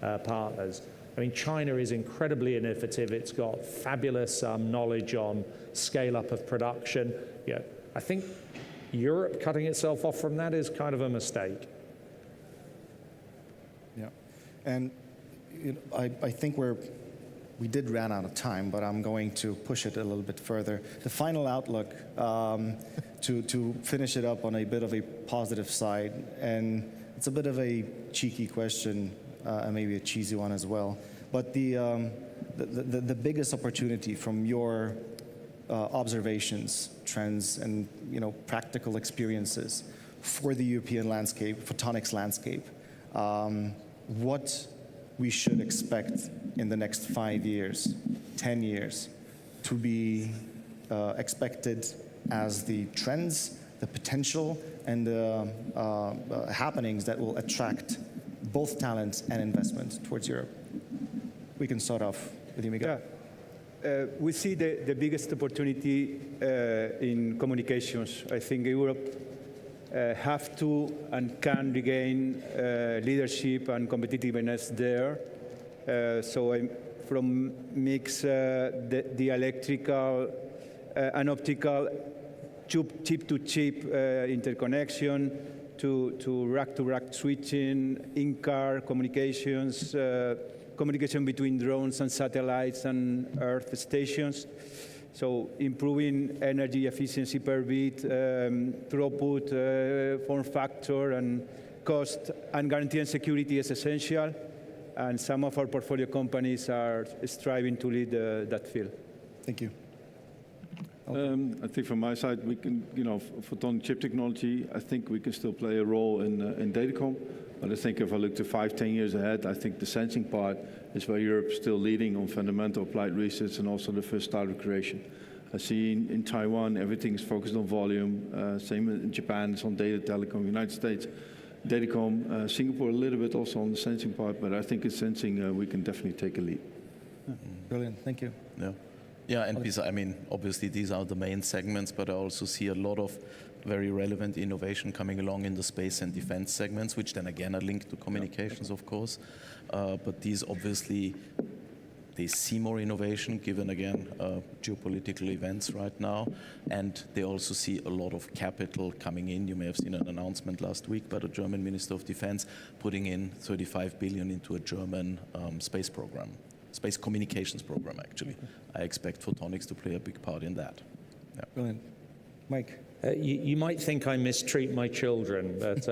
partners. I mean, China is incredibly innovative. It's got fabulous knowledge on scale-up of production. I think Europe cutting itself off from that is kind of a mistake. Yeah, and I think we did run out of time, but I'm going to push it a little bit further. The final outlook, to finish it up on a bit of a positive side, and it's a bit of a cheeky question, and maybe a cheesy one as well. But the biggest opportunity from your observations, trends, and practical experiences for the European landscape, photonics landscape, what we should expect in the next 5 years, 10 years, to be expected as the trends, the potential, and the happenings that will attract both talent and investment towards Europe. We can start off with you, Miguel. Yeah. We see the biggest opportunity in communications. I think Europe have to and can regain leadership and competitiveness there. From mix the electrical and optical chip-to-chip interconnection to rack-to-rack switching, in-car communications, communication between drones and satellites and Earth stations. So improving energy efficiency per bit, throughput, form factor, and cost, and guaranteeing security is essential. And some of our portfolio companies are striving to lead that field. Thank you. I think from my side, we can, photonic chip technology, I think we can still play a role in datacom. But I think if I look to 5-10 years ahead, I think the sensing part is where Europe's still leading on fundamental applied research and also the first startup creation. I see in Taiwan, everything is focused on volume. Same in Japan, it's on data telecom. United States, datacom. Singapore a little bit also on the sensing part, but I think in sensing we can definitely take a lead. Brilliant, thank you. Yeah, and I mean, obviously these are the main segments, but I also see a lot of very relevant innovation coming along in the space and defense segments, which then again are linked to communications, of course. But these obviously, they see more innovation given, again, geopolitical events right now. And they also see a lot of capital coming in. You may have seen an announcement last week by the German Minister of Defense putting in 35 billion into a German space program. Space communications program, actually. I expect photonics to play a big part in that. Yeah. Brilliant. Mike? You might think I mistreat my children, but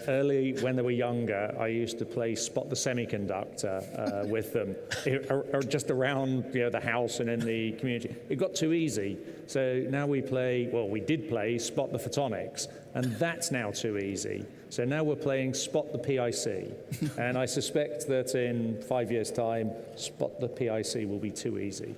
early when they were younger, I used to play Spot the Semiconductor with them, or just around the house and in the community. It got too easy, so now we did play Spot the Photonics, and that's now too easy. So now we're playing Spot the PIC, and I suspect that in 5 years' time, Spot the PIC will be too easy.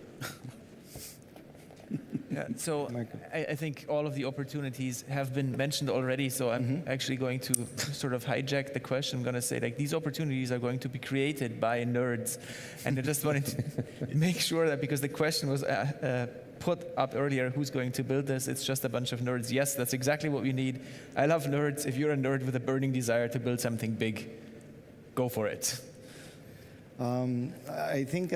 Yeah, so I think all of the opportunities have been mentioned already, so I'm actually going to sort of hijack the question. I'm going to say, these opportunities are going to be created by nerds. And I just wanted to make sure that, because the question was put up earlier, who's going to build this? It's just a bunch of nerds. Yes, that's exactly what we need. I love nerds. If you're a nerd with a burning desire to build something big, go for it. I think,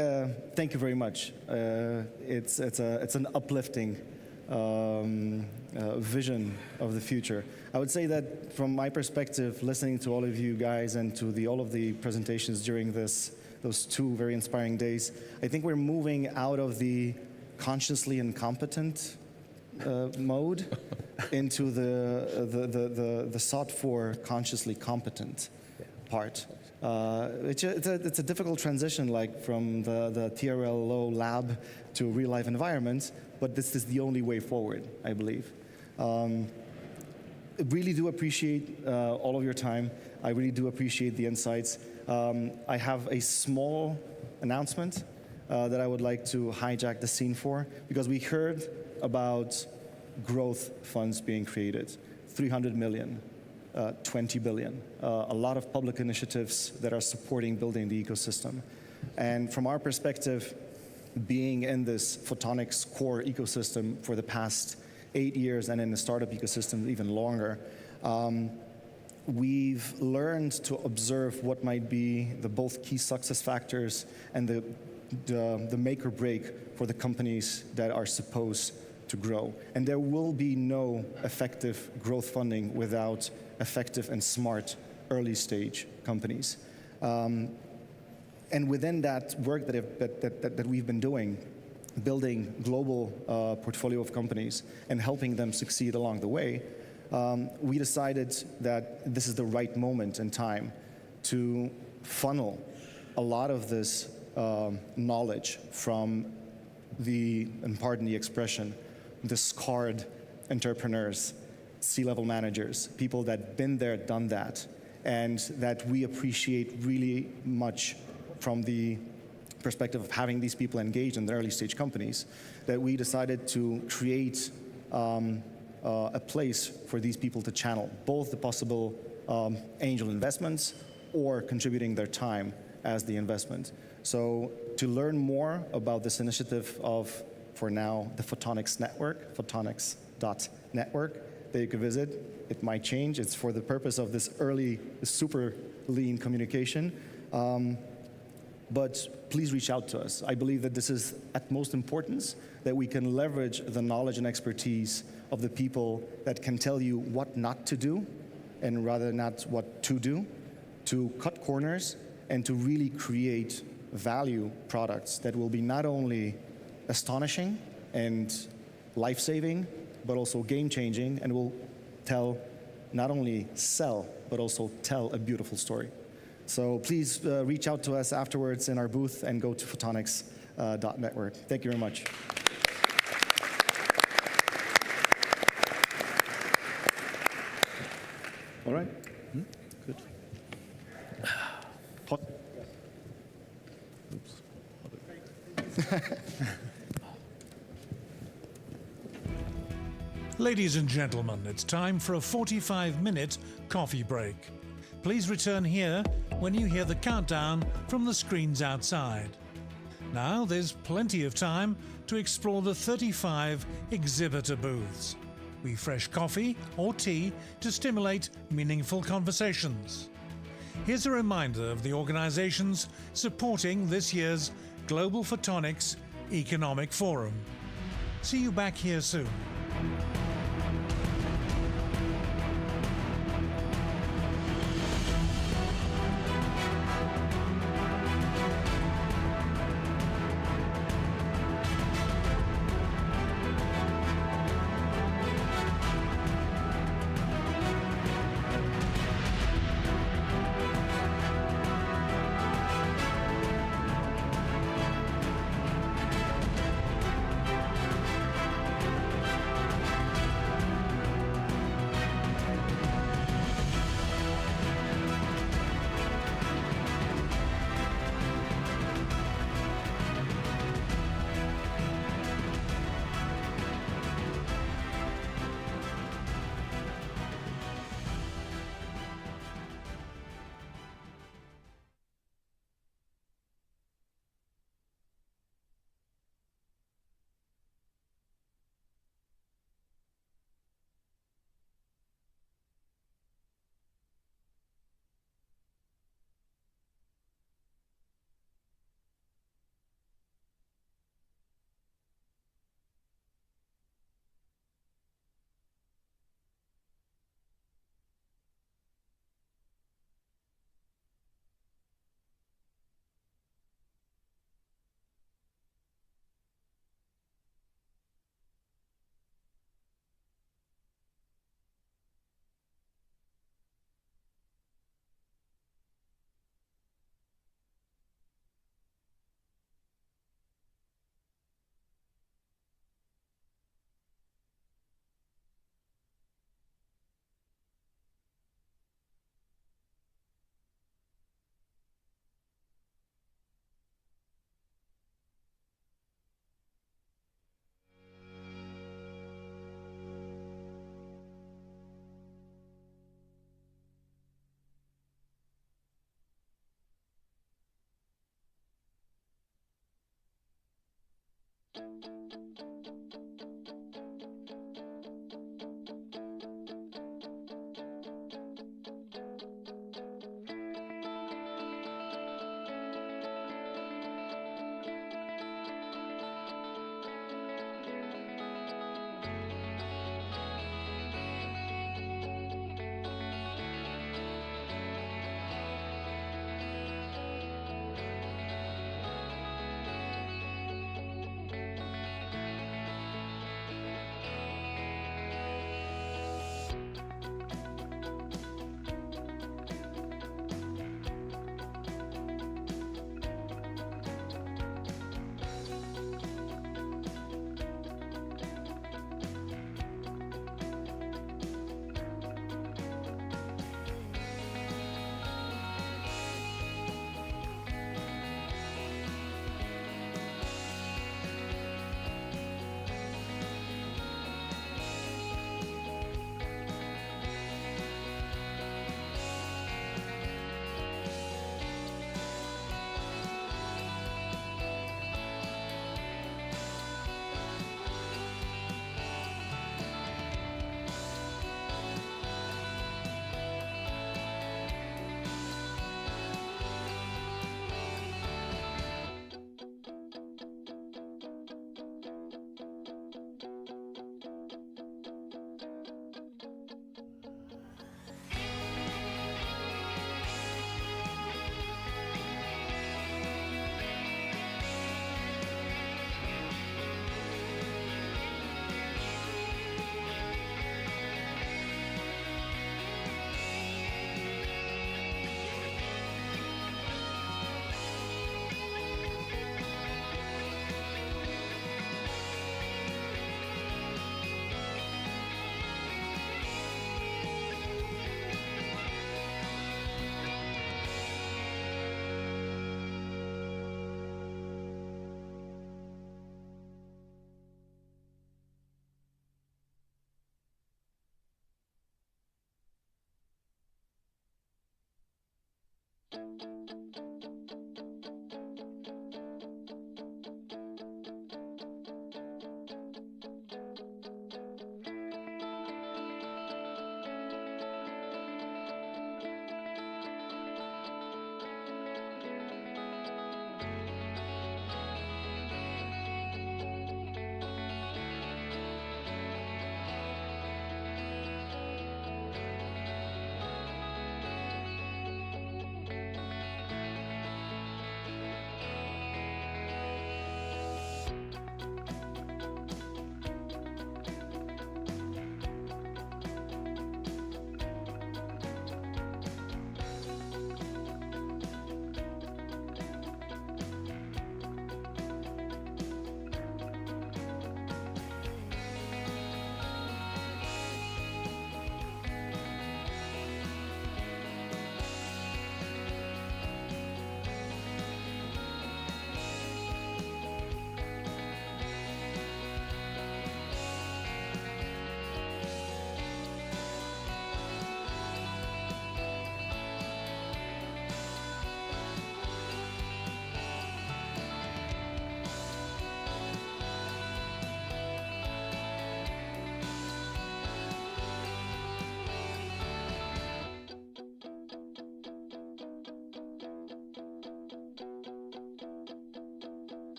thank you very much. It's an uplifting vision of the future. I would say that from my perspective, listening to all of you guys and to all of the presentations during those 2 very inspiring days, I think we're moving out of the consciously incompetent mode into the sought for consciously competent part. It's a difficult transition, from the TRL low lab to real life environment, but this is the only way forward, I believe. I really do appreciate all of your time. I really do appreciate the insights. I have a small announcement that I would like to hijack the scene for, because we heard about growth funds being created, 300 million. 20 billion, a lot of public initiatives that are supporting building the ecosystem. And from our perspective, being in this photonics core ecosystem for the past 8 years and in the startup ecosystem even longer, we've learned to observe what might be the both key success factors and the make or break for the companies that are supposed to grow. And there will be no effective growth funding without effective and smart early stage companies. And within that work that we've been doing, building global portfolio of companies and helping them succeed along the way, we decided that this is the right moment in time to funnel a lot of this knowledge from and pardon the expression, the scarred entrepreneurs, C-level managers, people that been there, done that, and that we appreciate really much from the perspective of having these people engaged in the early stage companies, that we decided to create a place for these people to channel both the possible angel investments or contributing their time as the investment. So to learn more about this initiative of, for now, the Photonics Network, photonics.network, that you can visit. It might change. It's for the purpose of this early, super lean communication. But please reach out to us. I believe that this is at most importance, that we can leverage the knowledge and expertise of the people that can tell you what not to do, and rather not what to do, to cut corners and to really create value products that will be not only astonishing and life-saving, but also game-changing, and will tell, not only sell, but also tell a beautiful story. So please reach out to us afterwards in our booth and go to photonics.network. Thank you very much. All right. Good. Ladies and gentlemen, it's time for a 45-minute coffee break. Please return here when you hear the countdown from the screens outside. Now there's plenty of time to explore the 35 exhibitor booths. With fresh coffee or tea to stimulate meaningful conversations. Here's a reminder of the organizations supporting this year's Global Photonics Economic Forum. See you back here soon.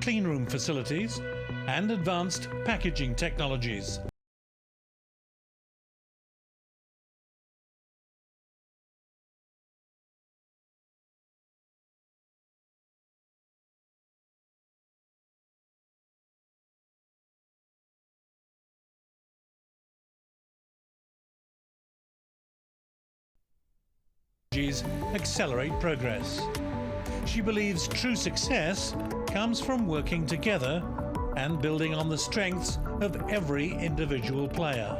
cleanroom facilities, and advanced packaging technologies. Accelerate progress. She believes true success comes from working together and building on the strengths of every individual player.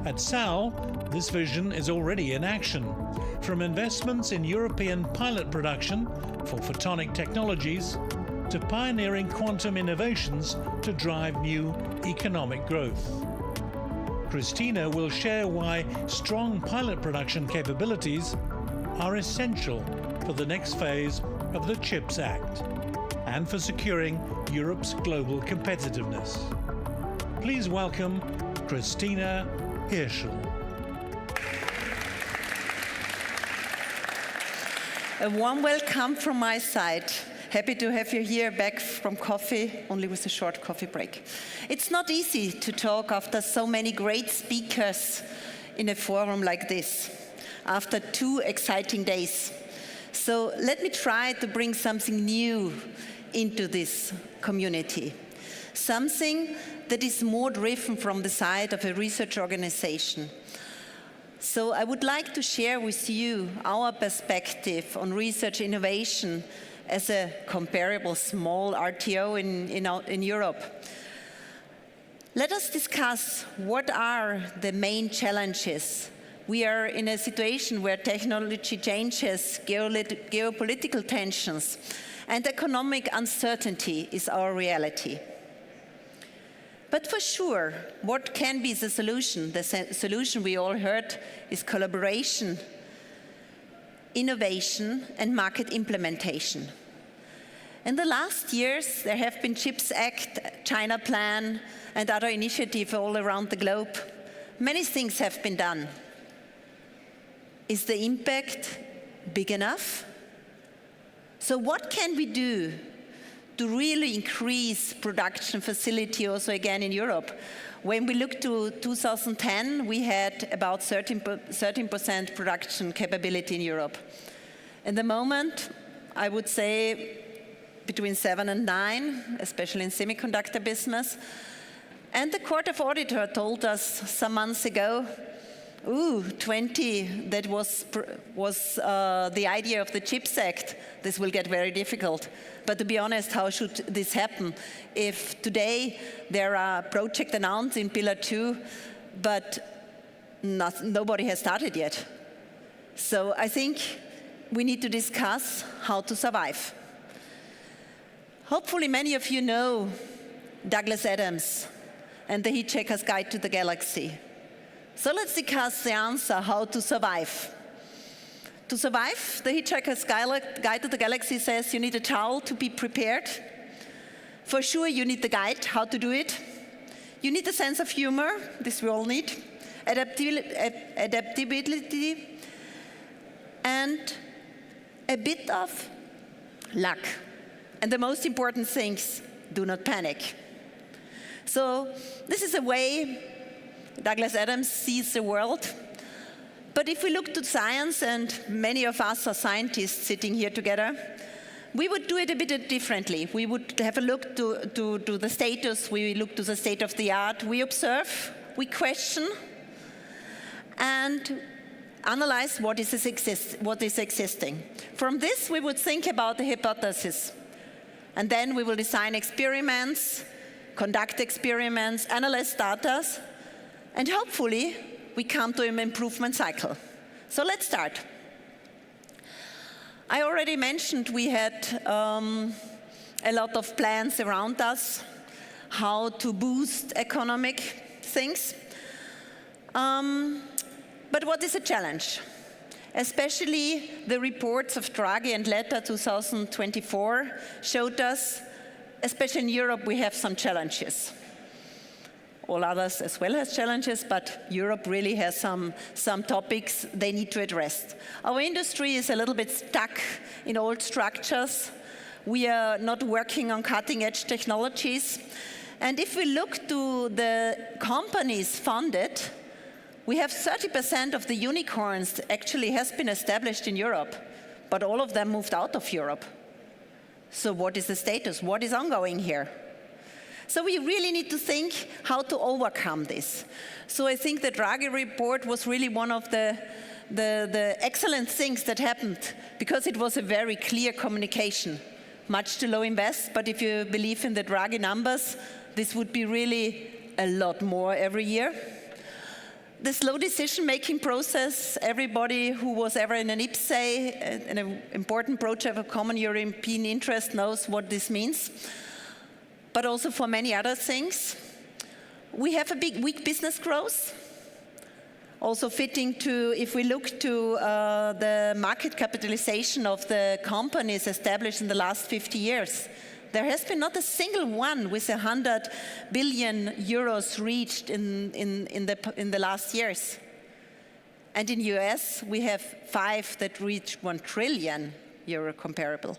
At SAL, this vision is already in action, from investments in European pilot production for photonic technologies to pioneering quantum innovations to drive new economic growth. Christina will share why strong pilot production capabilities are essential for the next phase of the CHIPS Act and for securing Europe's global competitiveness. Please welcome Christina Hirschl. A warm welcome from my side. Happy to have you here back from coffee, only with a short coffee break. It's not easy to talk after so many great speakers in a forum like this, after 2 exciting days. So let me try to bring something new into this community, something that is more driven from the side of a research organization. So I would like to share with you our perspective on research innovation as a comparable small RTO in Europe. Let us discuss what are the main challenges. We are in a situation where technology changes, geopolitical tensions, and economic uncertainty is our reality. But for sure, what can be the solution? The solution we all heard is collaboration, innovation, and market implementation. In the last years, there have been CHIPS Act, China Plan, and other initiatives all around the globe. Many things have been done. Is the impact big enough? So what can we do to really increase production facility also again in Europe? When we look to 2010, we had about 13% production capability in Europe. In the moment, I would say between 7 and 9, especially in semiconductor business. And the Court of Auditor told us some months ago, 20, that was the idea of the CHIPS Act. This will get very difficult. But to be honest, how should this happen? If today there are projects announced in Pillar 2, but nobody has started yet. So I think we need to discuss how to survive. Hopefully many of you know Douglas Adams and the Hitchhiker's Guide to the Galaxy. So let's discuss the answer, how to survive. To survive, the Hitchhiker's Guide to the Galaxy says you need a towel to be prepared. For sure, you need the guide, how to do it. You need a sense of humor, this we all need. Adaptability, and a bit of luck. And the most important things, do not panic. So this is a way Douglas Adams sees the world. But if we look to science, and many of us are scientists sitting here together, we would do it a bit differently. We would have a look to the status, we look to the state of the art, we observe, we question, and analyze what is existing. From this, we would think about the hypothesis. And then we will design experiments, conduct experiments, analyze data, and hopefully we come to an improvement cycle. So let's start. I already mentioned we had a lot of plans around us, how to boost economic things. But what is a challenge? Especially the reports of Draghi and Letta 2024 showed us, especially in Europe, we have some challenges. All others as well has challenges, but Europe really has some topics they need to address. Our industry is a little bit stuck in old structures. We are not working on cutting-edge technologies. And if we look to the companies funded, we have 30% of the unicorns actually has been established in Europe, but all of them moved out of Europe. So what is the status? What is ongoing here? So we really need to think how to overcome this. So I think the Draghi report was really one of the excellent things that happened, because it was a very clear communication. Much too low invest, but if you believe in the Draghi numbers, this would be really a lot more every year. The slow decision-making process, everybody who was ever in an IPCEI, an important project of common European interest, knows what this means. But also for many other things. We have a weak business growth. Also fitting to, if we look to the market capitalization of the companies established in the last 50 years, there has been not a single one with 100 billion euros reached in the last years. And in US, we have 5 that reached 1 trillion euro comparable.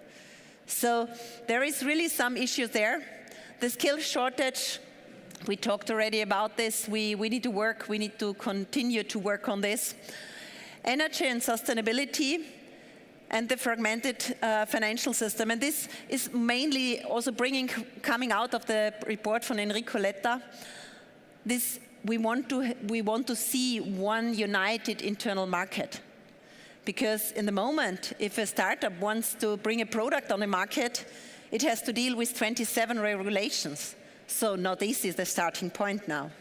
So there is really some issues there. The skill shortage, we talked already about this. We need to work, we need to continue to work on this. Energy and sustainability, and the fragmented financial system. And this is mainly also coming out of the report from Enrico Letta. This, we want to see one united internal market. Because in the moment, if a startup wants to bring a product on the market, it has to deal with 27 regulations. So not easy is the starting point now.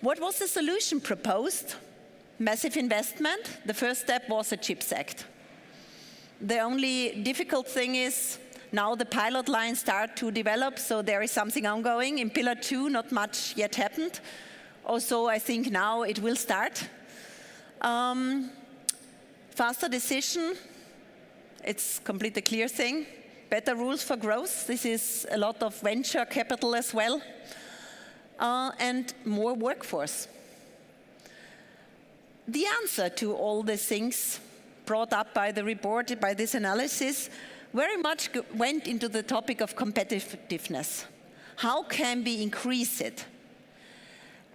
What was the solution proposed? Massive investment. The first step was the CHIPS Act. The only difficult thing is now the pilot lines start to develop, so there is something ongoing. In Pillar 2, not much yet happened. Also, I think now it will start. Faster decision. It's completely clear thing. Better rules for growth. This is a lot of venture capital as well. And more workforce. The answer to all the things brought up by the report, by this analysis, very much went into the topic of competitiveness. How can we increase it?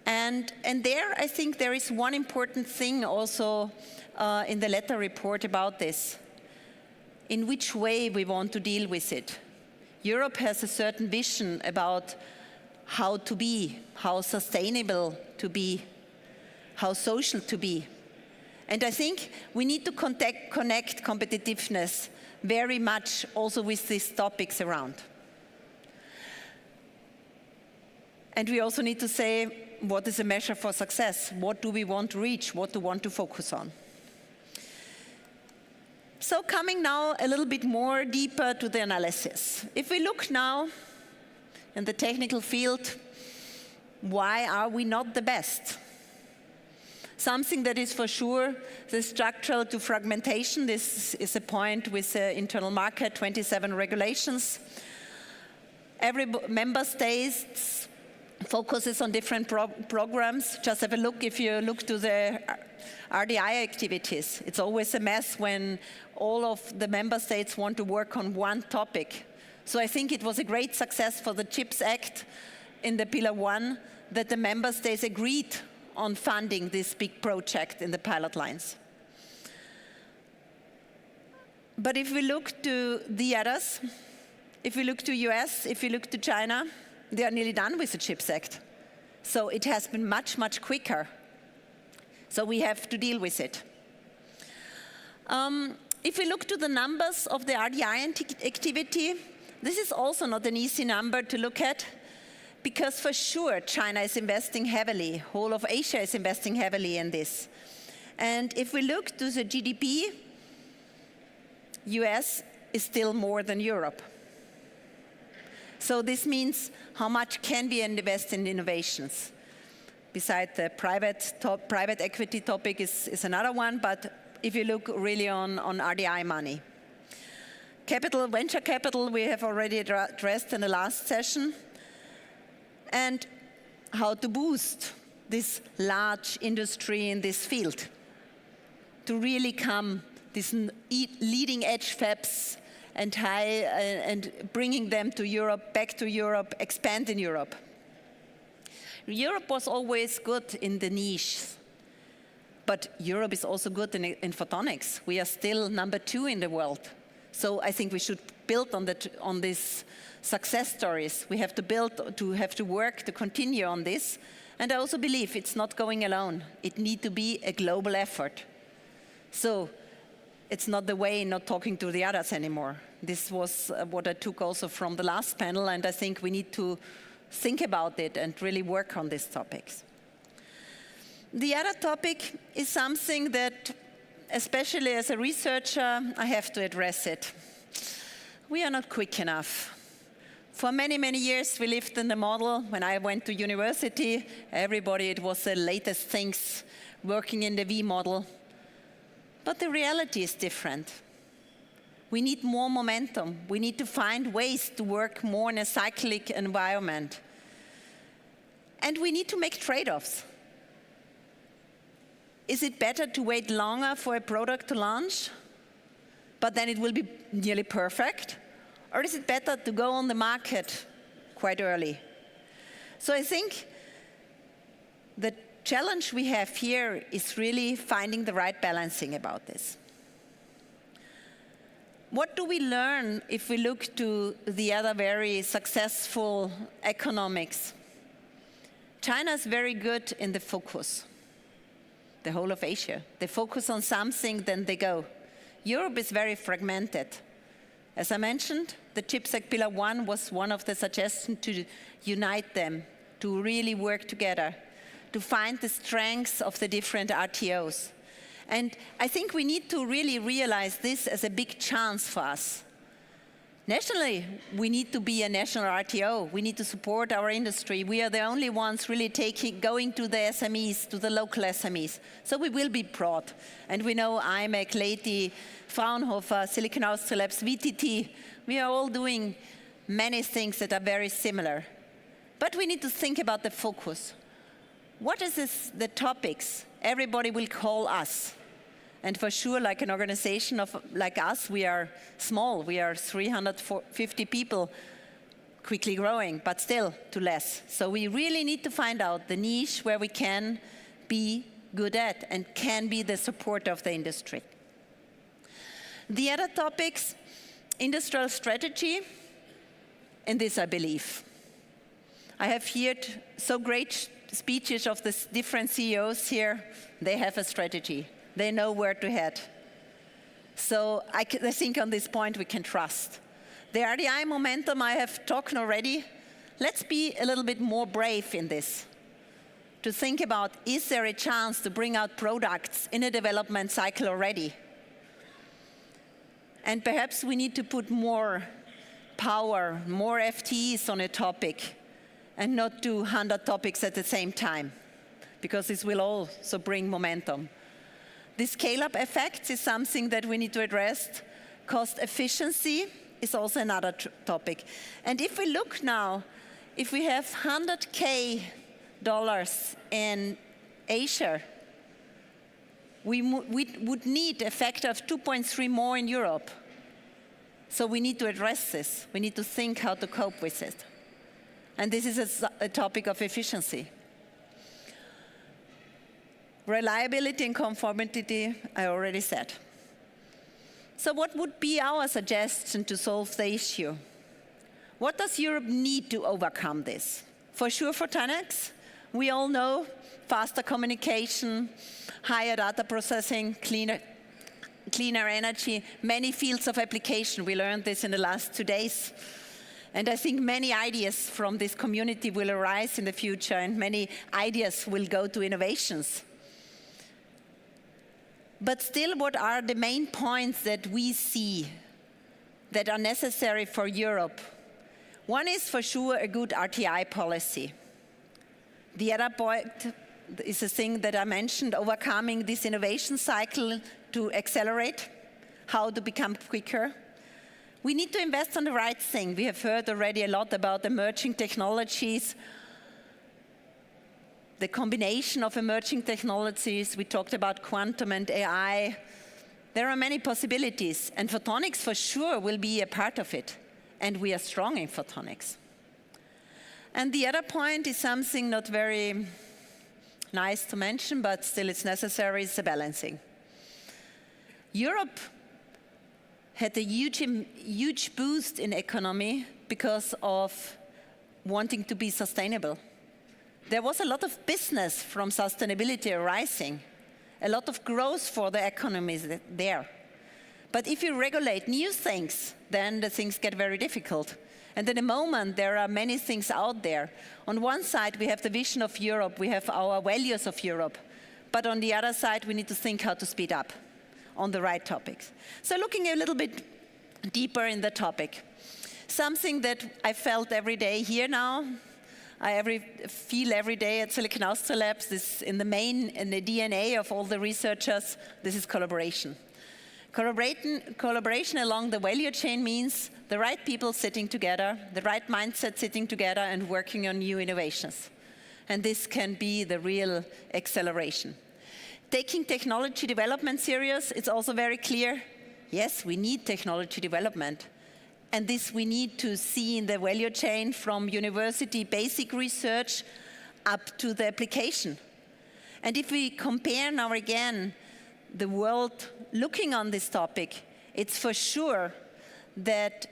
And there, I think there is one important thing also in the Letta report about this. In which way we want to deal with it. Europe has a certain vision about how to be, how sustainable to be, how social to be. And I think we need to connect competitiveness very much also with these topics around. And we also need to say, what is a measure for success? What do we want to reach? What do we want to focus on? So coming now a little bit more deeper to the analysis. If we look now in the technical field, why are we not the best? Something that is for sure the structural to fragmentation. This is a point with the internal market, 27 regulations. Every member state focuses on different programs. Just have a look, if you look to the RDI activities. It's always a mess when all of the member states want to work on one topic. So I think it was a great success for the CHIPS Act in the Pillar 1 that the member states agreed on funding this big project in the pilot lines. But if we look to the others, if we look to US, if we look to China, they are nearly done with the CHIPS Act. So it has been much, much quicker. So we have to deal with it. If we look to the numbers of the RDI activity, this is also not an easy number to look at, because for sure China is investing heavily, whole of Asia is investing heavily in this. And if we look to the GDP, US is still more than Europe. So this means how much can we invest in innovations? Besides the private equity topic is another one, but if you look really on RDI money. Capital, venture capital, we have already addressed in the last session. And how to boost this large industry in this field to really come these leading edge fabs and bringing them to Europe, back to Europe, expand in Europe. Europe was always good in the niche, but Europe is also good in photonics. We are still number 2 in the world. So I think we should build on these success stories. We have to work to continue on this. And I also believe it's not going alone. It needs to be a global effort. So it's not the way not talking to the others anymore. This was what I took also from the last panel, and I think we need to think about it and really work on these topics. The other topic is something that, especially as a researcher, I have to address it. We are not quick enough. For many, many years, we lived in the model. When I went to university, it was the latest things working in the V model. But the reality is different. We need more momentum. We need to find ways to work more in a cyclic environment. And we need to make trade-offs. Is it better to wait longer for a product to launch, but then it will be nearly perfect? Or is it better to go on the market quite early? So I think the challenge we have here is really finding the right balancing about this. What do we learn if we look to the other very successful economics? China is very good in the focus. The whole of Asia. They focus on something, then they go. Europe is very fragmented. As I mentioned, the CHIPS Act Pillar 1 was one of the suggestions to unite them, to really work together, to find the strengths of the different RTOs. And I think we need to really realize this as a big chance for us. Nationally, we need to be a national RTO. We need to support our industry. We are the only ones really going to the SMEs, to the local SMEs. So we will be broad. And we know IMEC, Leti, Fraunhofer, Silicon Austria Labs, VTT. We are all doing many things that are very similar. But we need to think about the focus. What is the topics everybody will call us? And for sure, like an organization like us, we are small. We are 350 people, quickly growing, but still too less. So we really need to find out the niche where we can be good at and can be the support of the industry. The other topics, industrial strategy, in this I believe. I have heard so great speeches of the different CEOs here. They have a strategy. They know where to head. So I think on this point we can trust. The RDI momentum I have talked already. Let's be a little bit more brave in this. To think about, is there a chance to bring out products in a development cycle already? And perhaps we need to put more power, more FTEs on a topic, and not do 100 topics at the same time, because this will also bring momentum. The scale-up effect is something that we need to address. Cost efficiency is also another topic. And if we look now, if we have $100K in Asia, we would need a factor of 2.3 more in Europe. So we need to address this. We need to think how to cope with it. And this is a topic of efficiency. Reliability and conformity, I already said. So what would be our suggestion to solve the issue? What does Europe need to overcome this? For sure, photonics. We all know faster communication, higher data processing, cleaner energy, many fields of application. We learned this in the last 2 days. And I think many ideas from this community will arise in the future, and many ideas will go to innovations. But still, what are the main points that we see that are necessary for Europe? One is for sure a good RTI policy. The other point is a thing that I mentioned, overcoming this innovation cycle to accelerate, how to become quicker. We need to invest on the right thing. We have heard already a lot about emerging technologies, the combination of emerging technologies. We talked about quantum and AI. There are many possibilities, and photonics for sure will be a part of it, and we are strong in photonics. And the other point is something not very nice to mention, but still it's necessary, is the balancing. Europe had a huge boost in economy because of wanting to be sustainable. There was a lot of business from sustainability arising, a lot of growth for the economies there. But if you regulate new things, then the things get very difficult. And at the moment, there are many things out there. On one side, we have the vision of Europe, we have our values of Europe. But on the other side, we need to think how to speed up on the right topics. So looking a little bit deeper in the topic. Something that I felt every day here now, I feel every day at Silicon Austria Labs, this in the DNA of all the researchers, this is collaboration. Collaboration along the value chain means the right people sitting together, the right mindset sitting together and working on new innovations. And this can be the real acceleration. Taking technology development serious, it's also very clear, yes, we need technology development. And this we need to see in the value chain from university basic research up to the application. And if we compare now again the world looking on this topic, it's for sure that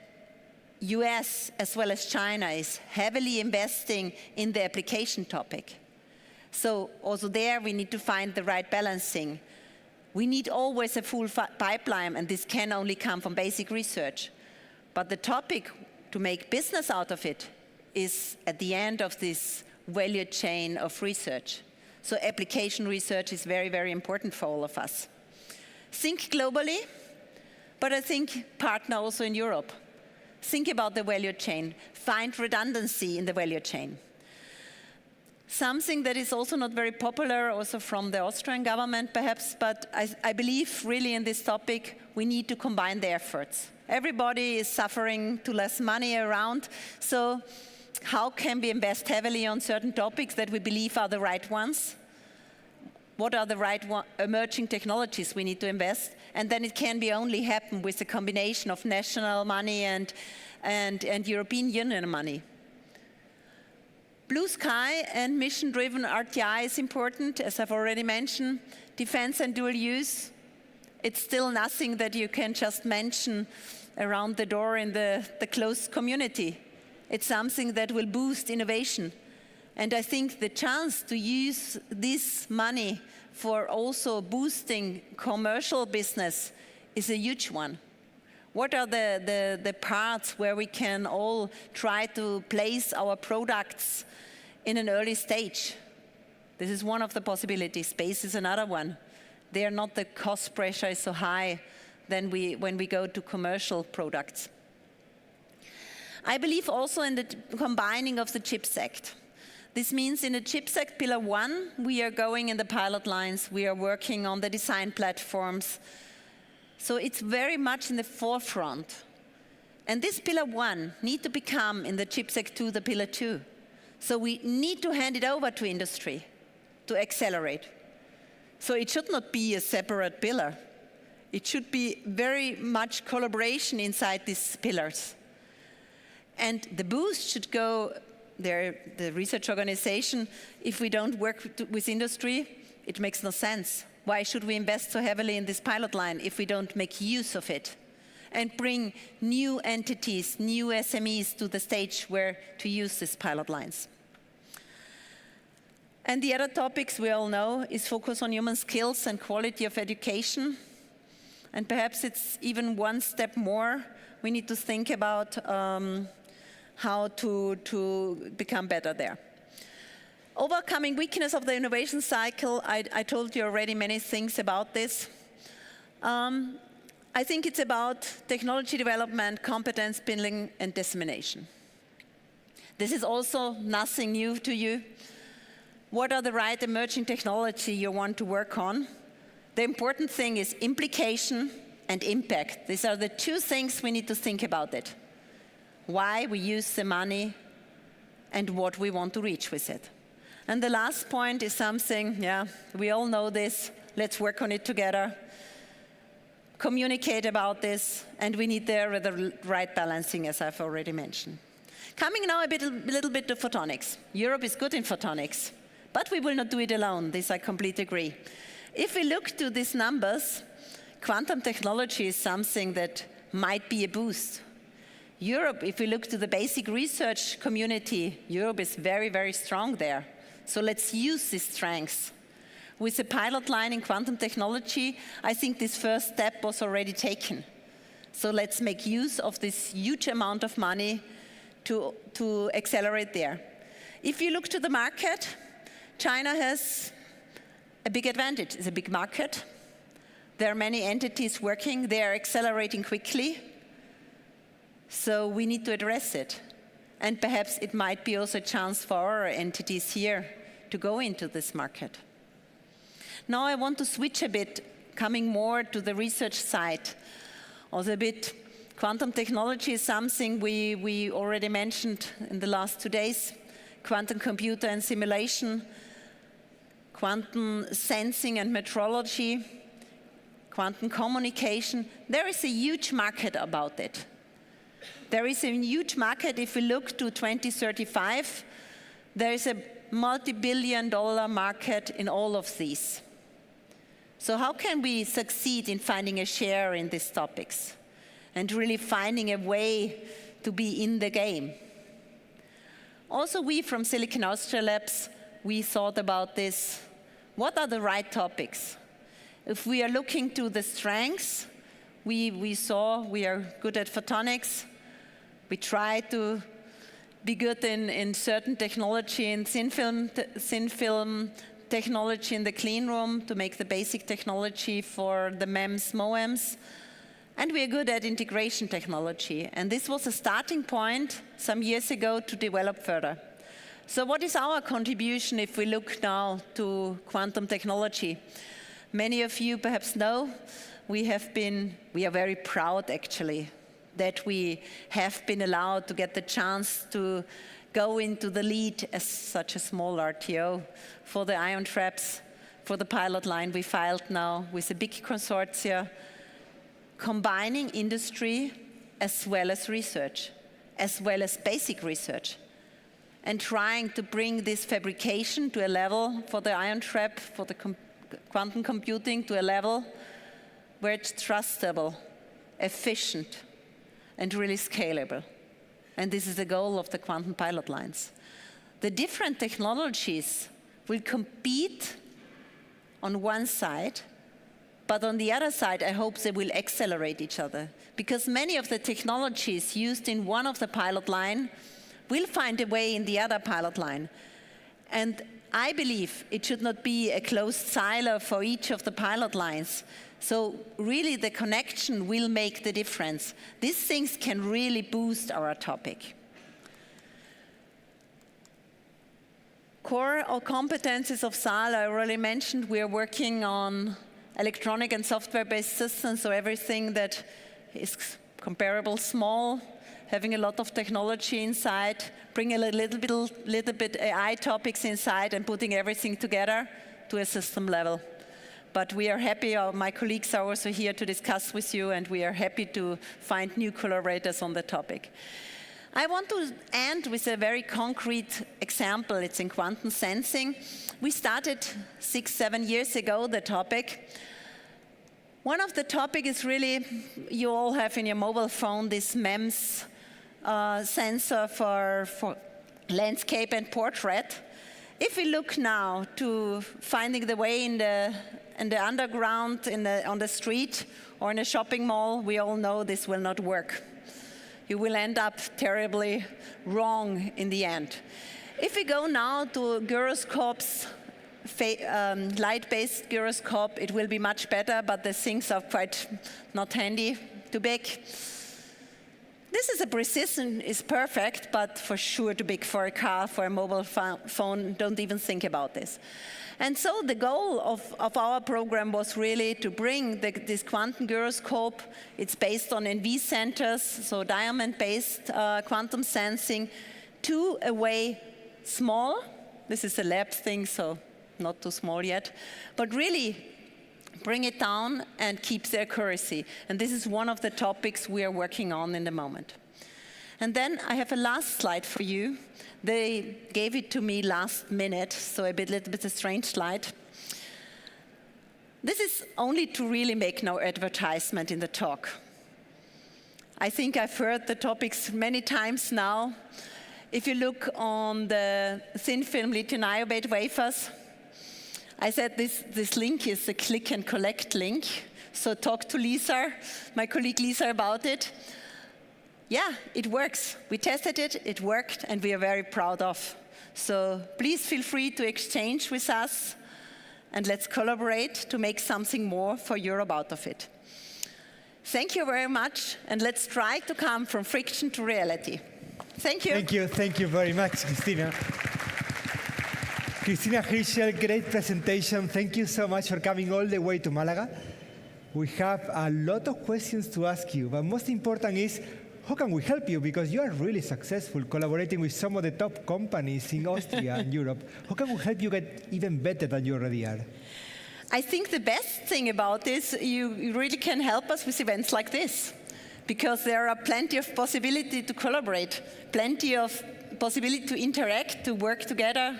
US as well as China is heavily investing in the application topic. So also there we need to find the right balancing. We need always a full pipeline, and this can only come from basic research. But the topic to make business out of it is at the end of this value chain of research. So application research is very, very important for all of us. Think globally, but I think partner also in Europe. Think about the value chain. Find redundancy in the value chain. Something that is also not very popular, also from the Austrian government perhaps, but I believe really in this topic we need to combine the efforts. Everybody is suffering to less money around, so how can we invest heavily on certain topics that we believe are the right ones? What are the right emerging technologies we need to invest? And then it can be only happen with a combination of national money and European Union money. Blue sky and mission-driven RTI is important, as I've already mentioned. Defense and dual use, it's still nothing that you can just mention around the door in the closed community. It's something that will boost innovation. And I think the chance to use this money for also boosting commercial business is a huge one. What are the parts where we can all try to place our products in an early stage? This is one of the possibilities. Space is another one. There not the cost pressure is so high than when we go to commercial products. I believe also in the combining of the CHIPS Act. This means in the CHIPS Act Pillar 1, we are going in the pilot lines, we are working on the design platforms. So it's very much in the forefront. And this Pillar 1 needs to become in the CHIPS Act 2 the Pillar 2. So we need to hand it over to industry to accelerate. So it should not be a separate pillar. It should be very much collaboration inside these pillars. And the boost should go there, the research organization. If we don't work with industry, it makes no sense. Why should we invest so heavily in this pilot line if we don't make use of it and bring new entities, new SMEs to the stage where to use these pilot lines? And the other topics we all know is focus on human skills and quality of education. And perhaps it's even one step more. We need to think about how to become better there. Overcoming weakness of the innovation cycle, I told you already many things about this. I think it's about technology development, competence building, and dissemination. This is also nothing new to you. What are the right emerging technology you want to work on? The important thing is implication and impact. These are the two things we need to think about it. Why we use the money and what we want to reach with it. And the last point is something, we all know this, let's work on it together. communicate about this, and we need there the right balancing, as I've already mentioned. Coming now a little bit to photonics. Europe is good in photonics, but we will not do it alone. This I completely agree. If we look to these numbers, quantum technology is something that might be a boost. Europe, if we look to the basic research community, Europe is very, very strong there. So let's use this strength. With the pilot line in quantum technology, I think this first step was already taken. So let's make use of this huge amount of money to accelerate there. If you look to the market, China has a big advantage. It's a big market. There are many entities working. They are accelerating quickly. So we need to address it. And perhaps it might be also a chance for our entities here to go into this market. Now I want to switch a bit, coming more to the research side. Also a bit, quantum technology is something we already mentioned in the last 2 days. Quantum computer and simulation, quantum sensing and metrology, quantum communication. There is a huge market about it. There is a huge market. If we look to 2035, there is a multi-billion-dollar market in all of these. So how can we succeed in finding a share in these topics and really finding a way to be in the game? Also, we from Silicon Austria Labs, we thought about this. What are the right topics? If we are looking to the strengths, we saw we are good at photonics. We try to be good in certain technology, in thin film technology in the clean room to make the basic technology for the MEMS, MOEMs. And we are good at integration technology. And this was a starting point some years ago to develop further. So what is our contribution if we look now to quantum technology? Many of you perhaps know we are very proud actually that we have been allowed to get the chance to go into the lead as such a small RTO for the ion traps, for the pilot line we filed now with a big consortia, combining industry as well as research, as well as basic research, and trying to bring this fabrication to a level for the ion trap, for the quantum computing to a level where it's trustable, efficient, and really scalable. And this is the goal of the quantum pilot lines. The different technologies will compete on one side, but on the other side, I hope they will accelerate each other, because many of the technologies used in one of the pilot line will find a way in the other pilot line. And I believe it should not be a closed silo for each of the pilot lines. So really the connection will make the difference. These things can really boost our topic. Core or competencies of SAL, I already mentioned, we are working on electronic and software-based systems, so everything that is comparable small, having a lot of technology inside, bringing a little bit AI topics inside and putting everything together to a system level. But we are happy, my colleagues are also here to discuss with you, and we are happy to find new collaborators on the topic. I want to end with a very concrete example. It's in quantum sensing. We started 6-7 years ago, the topic. One of the topics is really, you all have in your mobile phone this MEMS sensor for landscape and portrait. If we look now to finding the way in the underground, on the street, or in a shopping mall, we all know this will not work. You will end up terribly wrong in the end. If we go now to gyroscopes, light-based gyroscope, it will be much better, but the things are quite not handy, too big. This is a precision is perfect, but for sure too big for a car, for a mobile phone. Don't even think about this. And so the goal of our program was really to bring this quantum gyroscope. It's based on NV centers, so diamond-based quantum sensing, to a way small. This is a lab thing, so not too small yet. But really bring it down and keep the accuracy. And this is one of the topics we are working on in the moment. And then I have a last slide for you. They gave it to me last minute, so a little bit a strange slide. This is only to really make no advertisement in the talk. I think I've heard the topics many times now. If you look on the thin film lithium niobate wafers, I said this link is a click and collect link. So talk to Lisa, my colleague Lisa, about it. Yeah, it works. We tested it, it worked, and we are very proud of. So please feel free to exchange with us, and let's collaborate to make something more for Europe out of it. Thank you very much, and let's try to come from friction to reality. Thank you. Thank you very much, Christina. Christina Hirschel, great presentation. Thank you so much for coming all the way to Malaga. We have a lot of questions to ask you, but most important is, how can we help you? Because you are really successful collaborating with some of the top companies in Austria and Europe. How can we help you get even better than you already are? I think the best thing about this, you really can help us with events like this, because there are plenty of possibility to collaborate, plenty of possibility to interact, to work together,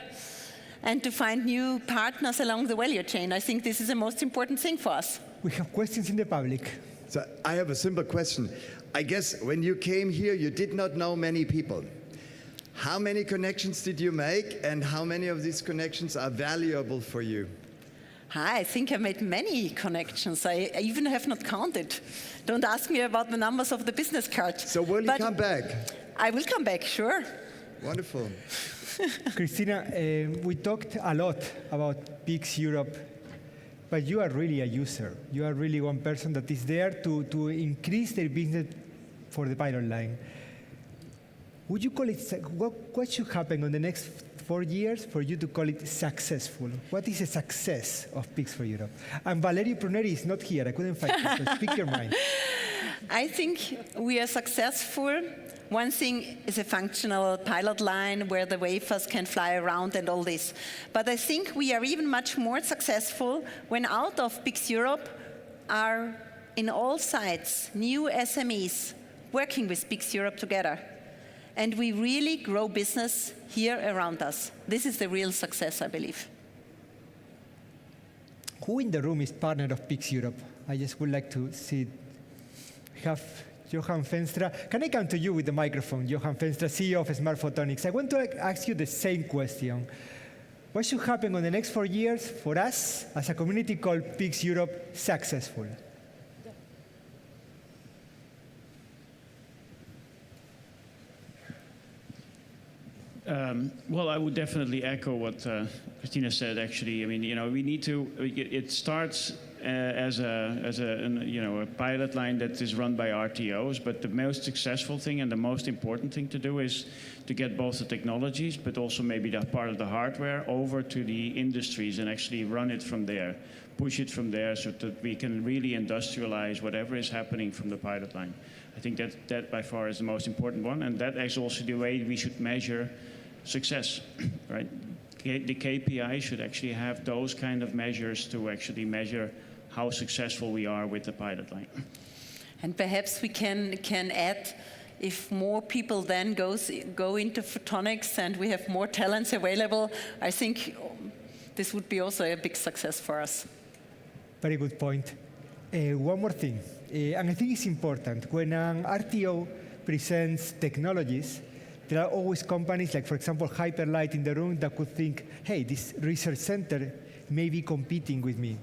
and to find new partners along the value chain. I think this is the most important thing for us. We have questions in the public. So I have a simple question. I guess when you came here, you did not know many people. How many connections did you make, and how many of these connections are valuable for you? I think I made many connections. I even have not counted. Don't ask me about the numbers of the business card. So will you come back? I will come back, sure. Wonderful. Christina, we talked a lot about PIX Europe, but you are really a user. You are really one person that is there to increase their business for the pilot line. Would you call it, what should happen in the next 4 years for you to call it successful? What is a success of PIX for Europe? And Valerio Pruneri is not here. I couldn't find him, so speak your mind. I think we are successful. One thing is a functional pilot line where the wafers can fly around and all this. But I think we are even much more successful when out of PIX Europe are in all sides new SMEs working with PIX Europe together. And we really grow business here around us. This is the real success, I believe. Who in the room is partner of PIX Europe? I just would like to see, have Johan Fenstra. Can I come to you with the microphone? Johan Fenstra, CEO of Smart Photonics. I want to ask you the same question. What should happen in the next 4 years for us as a community called PIX Europe successful? Well, I would definitely echo what Christina said. Actually, I mean, we need to. It starts as a pilot line that is run by RTOs. But the most successful thing and the most important thing to do is to get both the technologies, but also maybe that part of the hardware over to the industries and actually run it from there, push it from there, so that we can really industrialize whatever is happening from the pilot line. I think that by far is the most important one, and that is also the way we should measure success, right? The KPI should actually have those kind of measures to actually measure how successful we are with the pilot line. And perhaps we can add, if more people then go into photonics and we have more talents available, I think this would be also a big success for us. Very good point. One more thing, and I think it's important. When an RTO presents technologies, there are always companies like, for example, Hyperlight in the room that could think, hey, this research center may be competing with me.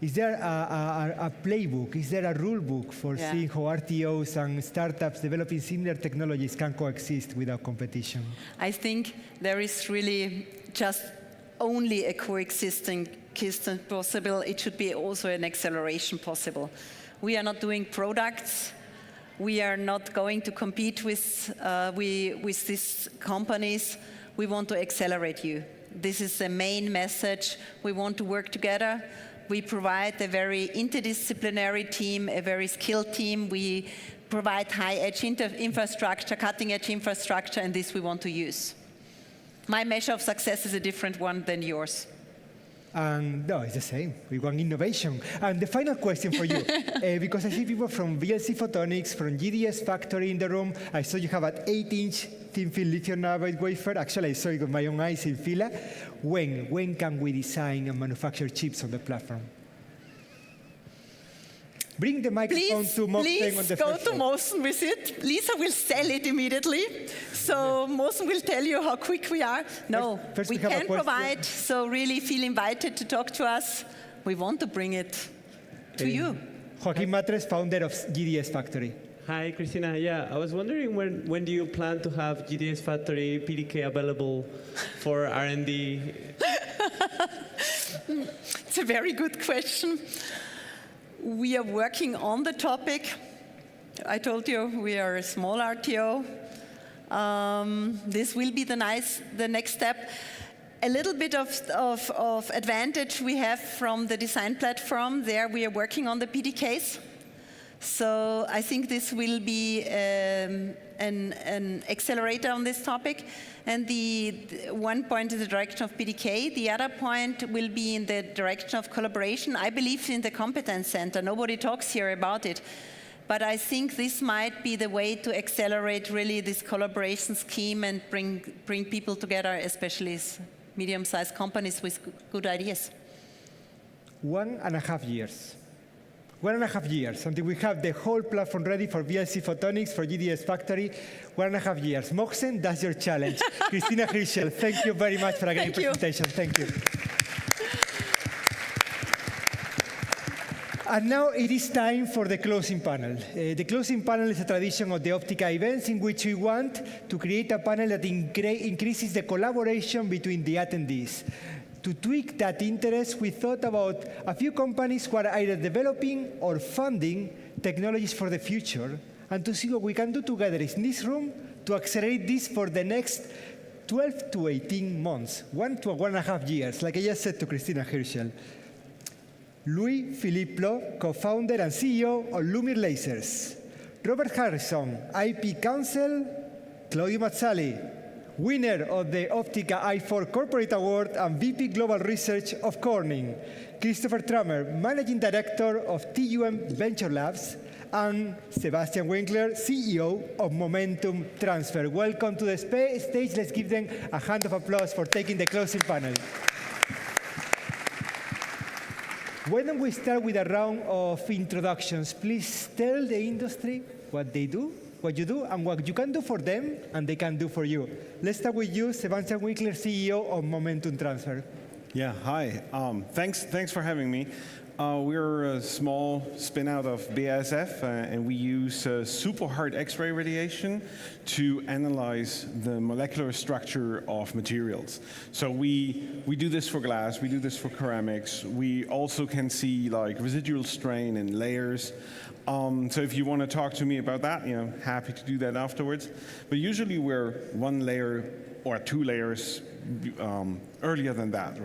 Is there a playbook? Is there a rule book for seeing how RTOs and startups developing similar technologies can coexist without competition? I think there is really just only a coexisting possible. It should be also an acceleration possible. We are not doing products. We are not going to compete with these companies. We want to accelerate you. This is the main message. We want to work together. We provide a very interdisciplinary team, a very skilled team. We provide high-edge infrastructure, cutting-edge infrastructure, and this we want to use. My measure of success is a different one than yours. And no, it's the same. We want innovation. And the final question for you, because I see people from VLC Photonics, from GDS Factory in the room. I saw you have an 8-inch thin film lithium niobate wafer. Actually, I saw it with my own eyes in Fila. When can we design and manufacture chips on the platform? Bring the microphone to Mohsen on the go first to floor. Mohsen with it. Lisa will sell it immediately. So Mohsen will tell you how quick we are. No, First we we have a can question. provide. So really feel invited to talk to us. We want to bring it to you. Joaquin Matres, founder of GDS Factory. Hi, Christina. Yeah, I was wondering when do you plan to have GDS Factory PDK available for R&D? It's a very good question. We are working on the topic. I told you we are a small RTO. This will be the next step. A little bit of advantage we have from the design platform. There we are working on the PDKs. So I think this will be an accelerator on this topic. And the one point is the direction of PDK. The other point will be in the direction of collaboration. I believe in the competence center. Nobody talks here about it. But I think this might be the way to accelerate really this collaboration scheme and bring people together, especially medium-sized companies with good ideas. 1.5 years. 1.5 years until we have the whole platform ready for VLC Photonics, for GDS Factory. 1.5 years. Mohsen, that's your challenge. Christina Hirschel, thank you very much for a great presentation. Thank you. And now it is time for the closing panel. The closing panel is a tradition of the Optica events in which we want to create a panel that increases the collaboration between the attendees. To tweak that interest, we thought about a few companies who are either developing or funding technologies for the future, and to see what we can do together in this room to accelerate this for the next 12 to 18 months, 1 to 1.5 years, like I just said to Christina Hirschel. Louis-Philippe Plot, co-founder and CEO of Lumiere Lasers. Robert Harrison, IP Counsel. Claudio Mazzali, winner of the Optica i4 Corporate Award and VP Global Research of Corning. Christopher Trummer, Managing Director of TUM Venture Labs. And Sebastian Winkler, CEO of Momentum Transfer. Welcome to the stage. Let's give them a hand of applause for taking the closing panel. Why don't we start with a round of introductions? Please tell the industry what they do, what you do, and what you can do for them, and they can do for you. Let's start with you, Sebastian Winkler, CEO of Momentum Transfer. Yeah, hi. Thanks for having me. We're a small spin-out of BASF, and we use super hard X-ray radiation to analyze the molecular structure of materials. So we do this for glass, we do this for ceramics. We also can see like residual strain in layers. So if you want to talk to me about that, happy to do that afterwards. But usually we're 1 layer or 2 layers earlier than that,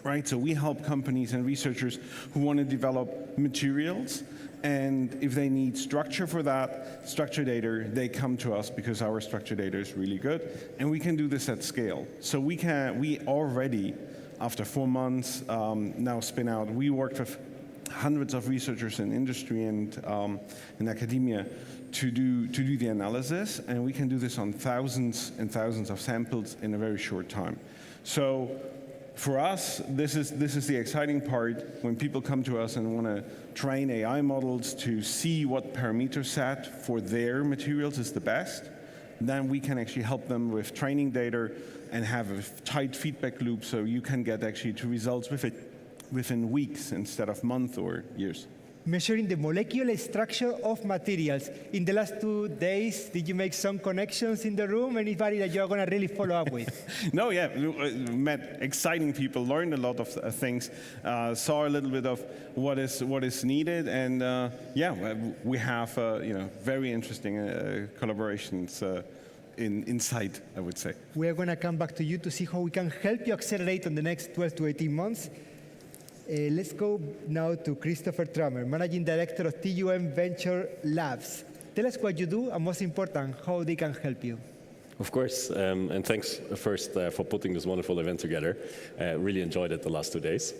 right? So we help companies and researchers who want to develop materials, and if they need structure for that, structure data, they come to us because our structure data is really good, and we can do this at scale. So we already, after 4 months, now spin out. We worked with hundreds of researchers in industry and in academia to do the analysis, and we can do this on thousands and thousands of samples in a very short time. So for us, this is the exciting part when people come to us and want to train AI models to see what parameter set for their materials is the best. Then we can actually help them with training data and have a tight feedback loop so you can get actually to results within weeks instead of months or years. Measuring the molecular structure of materials. In the last 2 days, did you make some connections in the room? Anybody that you're going to really follow up with? No, yeah, met exciting people, learned a lot of things, saw a little bit of what is needed, and yeah, we have very interesting collaborations inside, I would say. We are going to come back to you to see how we can help you accelerate on the next 12 to 18 months. Let's go now to Christopher Trummer, Managing Director of TUM Venture Labs. Tell us what you do, and most important, how they can help you. Of course, and thanks first for putting this wonderful event together. Really enjoyed it the last 2 days.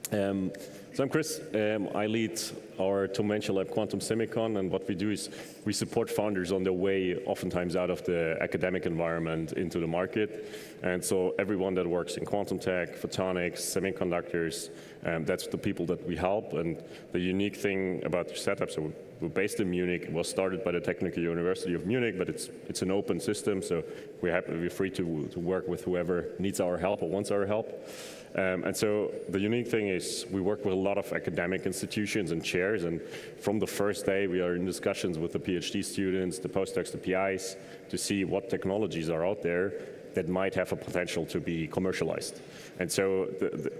So I'm Chris. I lead our two-dimensional lab Quantum Semicon, and what we do is we support founders on their way, oftentimes out of the academic environment into the market. And so everyone that works in quantum tech, photonics, semiconductors, that's the people that we help. And the unique thing about the setup, so we're based in Munich. It was started by the Technical University of Munich, but it's an open system, so we're free to work with whoever needs our help or wants our help. And so the unique thing is we work with a lot of academic institutions and chairs, and from the first day we are in discussions with the PhD students, the postdocs, the PIs, to see what technologies are out there that might have a potential to be commercialized. And so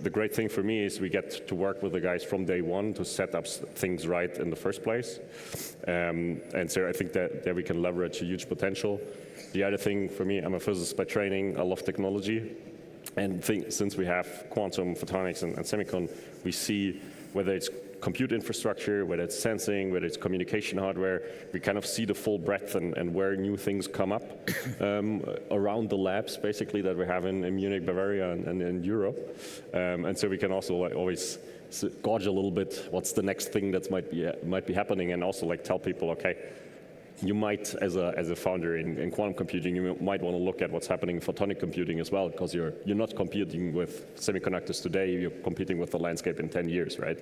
the great thing for me is we get to work with the guys from day one to set up things right in the first place. And so I think that we can leverage a huge potential. The other thing for me, I'm a physicist by training, I love technology. And since we have quantum, photonics, and semicon, we see whether it's compute infrastructure, whether it's sensing, whether it's communication hardware, we kind of see the full breadth and where new things come up around the labs, basically, that we have in Munich, Bavaria, and in Europe. And so we can also always gauge a little bit what's the next thing that might be happening, and also tell people, okay, you might, as a founder in quantum computing, you might want to look at what's happening in photonic computing as well, because you're not competing with semiconductors today, you're competing with the landscape in 10 years, right?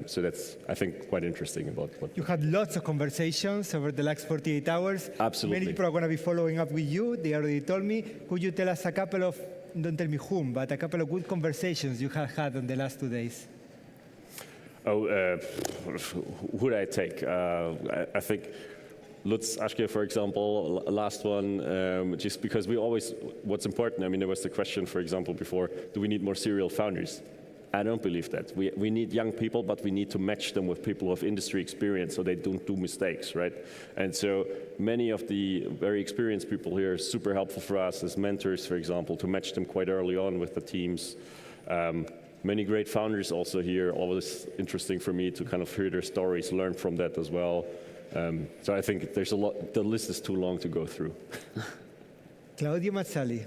So that's, I think, quite interesting about what... You had lots of conversations over the last 48 hours. Absolutely. Many people are going to be following up with you. They already told me. Could you tell us a couple of, don't tell me whom, but a couple of good conversations you have had in the last 2 days? Oh, who would I take? I think... Lutz Aschke, for example, last one, just because we always, what's important, I mean, there was the question, for example, before, do we need more serial founders? I don't believe that. We need young people, but we need to match them with people of industry experience so they don't do mistakes, right? And so many of the very experienced people here are super helpful for us as mentors, for example, to match them quite early on with the teams. Many great founders also here, always interesting for me to kind of hear their stories, learn from that as well. So I think there's a lot, the list is too long to go through. Claudio Mazzali.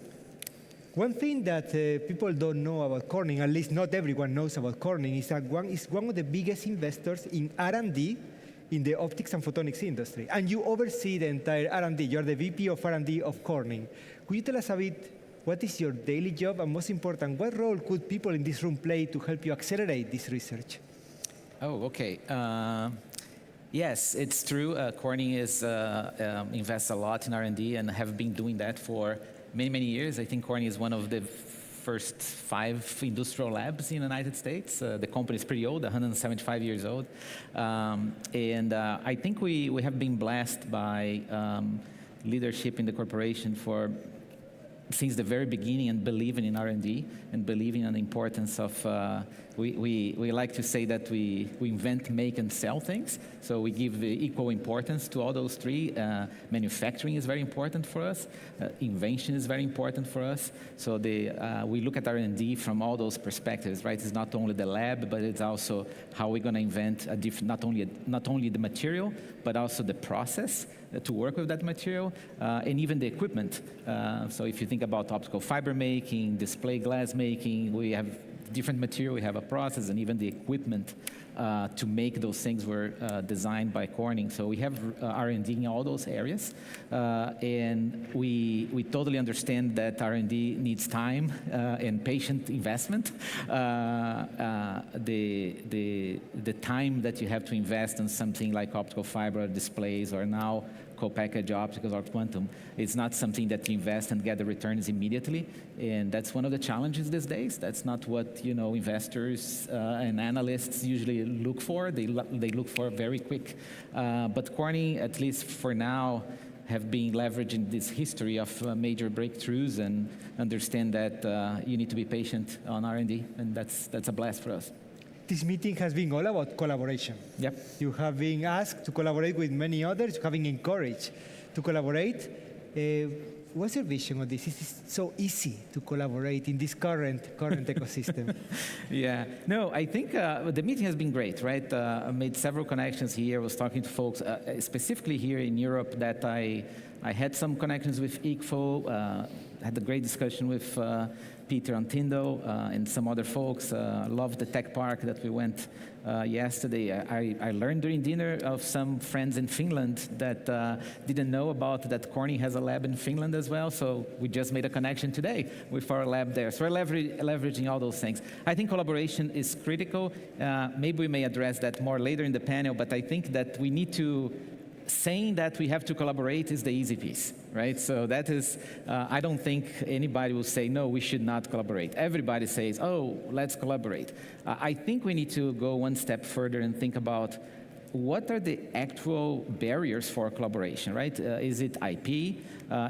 One thing that people don't know about Corning, at least not everyone knows about Corning, is that one is one of the biggest investors in R&D in the optics and photonics industry. And you oversee the entire R&D. You're the VP of R&D of Corning. Could you tell us a bit, what is your daily job? And most important, what role could people in this room play to help you accelerate this research? Oh, okay. Yes, it's true. Corning invests a lot in R&D and have been doing that for many, many years. I think Corning is one of the first 5 industrial labs in the United States. The company is pretty old, 175 years old. And I think we have been blessed by leadership in the corporation since the very beginning, and believing in R&D and believing in the importance of, we like to say that we invent, make, and sell things. So we give equal importance to all those 3. Manufacturing is very important for us. Invention is very important for us. So we look at R&D from all those perspectives, right? It's not only the lab, but it's also how we're going to invent not only the material, but also the process to work with that material, and even the equipment. So if you think about optical fiber making, display glass making, we have different material, we have a process, and even the equipment to make those things were designed by Corning. So we have R&D in all those areas, and we totally understand that R&D needs time and patient investment. The time that you have to invest in something like optical fiber displays, or now co-packaged optical or quantum, it's not something that you invest and get the returns immediately, and that's one of the challenges these days. That's not what investors and analysts usually look for. They look for very quick. But Corning, at least for now, have been leveraging this history of major breakthroughs and understand that you need to be patient on R&D, and that's a blast for us. This meeting has been all about collaboration. Yep. You have been asked to collaborate with many others. You have been encouraged to collaborate. what's your vision on this? Is it so easy to collaborate in this current ecosystem? Yeah, no, I think the meeting has been great, right? I made several connections here. I was talking to folks, specifically here in Europe, that I had some connections with ICFO, had a great discussion with Peter Antindo and some other folks. Loved the tech park that we went yesterday. I learned during dinner of some friends in Finland that didn't know about that Corning has a lab in Finland as well. So we just made a connection today with our lab there. So we're leveraging all those things. I think collaboration is critical. Maybe we may address that more later in the panel, but I think that we need to saying that we have to collaborate is the easy piece, right? So that is, I don't think anybody will say, no, we should not collaborate. Everybody says, oh, let's collaborate. I think we need to go one step further and think about what are the actual barriers for collaboration, right? Is it IP?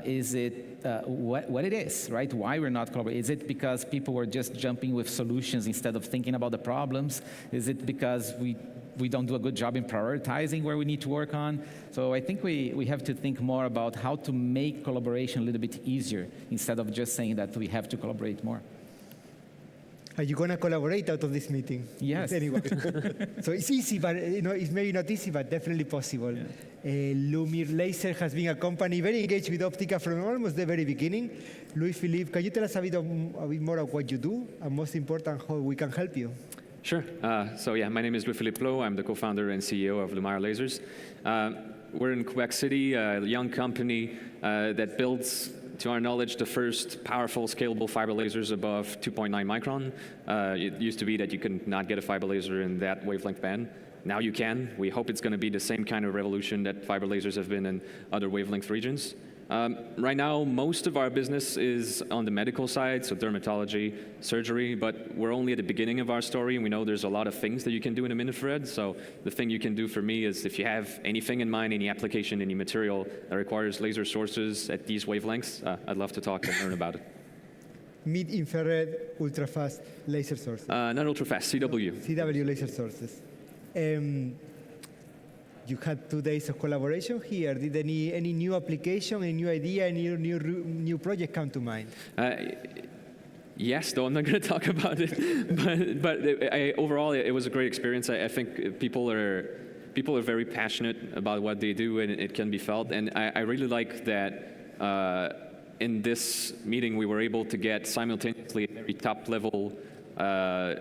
Is it what it is, right? Why we're not collaborating? Is it because people were just jumping with solutions instead of thinking about the problems? Is it because we don't do a good job in prioritizing where we need to work on? So I think we have to think more about how to make collaboration a little bit easier instead of just saying that we have to collaborate more. Are you going to collaborate out of this meeting? Yes. Anyway. So it's easy, but it's maybe not easy, but definitely possible. Yeah. Lumir Laser has been a company very engaged with Optica from almost the very beginning. Louis-Philippe, can you tell us a bit more of what you do, and most important, how we can help you? Sure. So yeah, my name is Louis-Philippe Plot. I'm the co-founder and CEO of Lumir Lasers. We're in Quebec City, a young company that builds, to our knowledge, the first powerful scalable fiber lasers above 2.9 micron. It used to be that you could not get a fiber laser in that wavelength band. Now you can. We hope it's going to be the same kind of revolution that fiber lasers have been in other wavelength regions. Right now, most of our business is on the medical side, so dermatology, surgery, but we're only at the beginning of our story, and we know there's a lot of things that you can do in mini-infrared. So the thing you can do for me is if you have anything in mind, any application, any material that requires laser sources at these wavelengths, I'd love to talk and learn about it. Mid-infrared, ultra-fast laser sources. Not ultra-fast, CW. CW laser sources. You had 2 days of collaboration here. Did any new application, any new idea, any new project come to mind? Yes, though I'm not going to talk about it. but overall, it was a great experience. I think people are very passionate about what they do, and it can be felt. And I really like that in this meeting we were able to get simultaneously a very top-level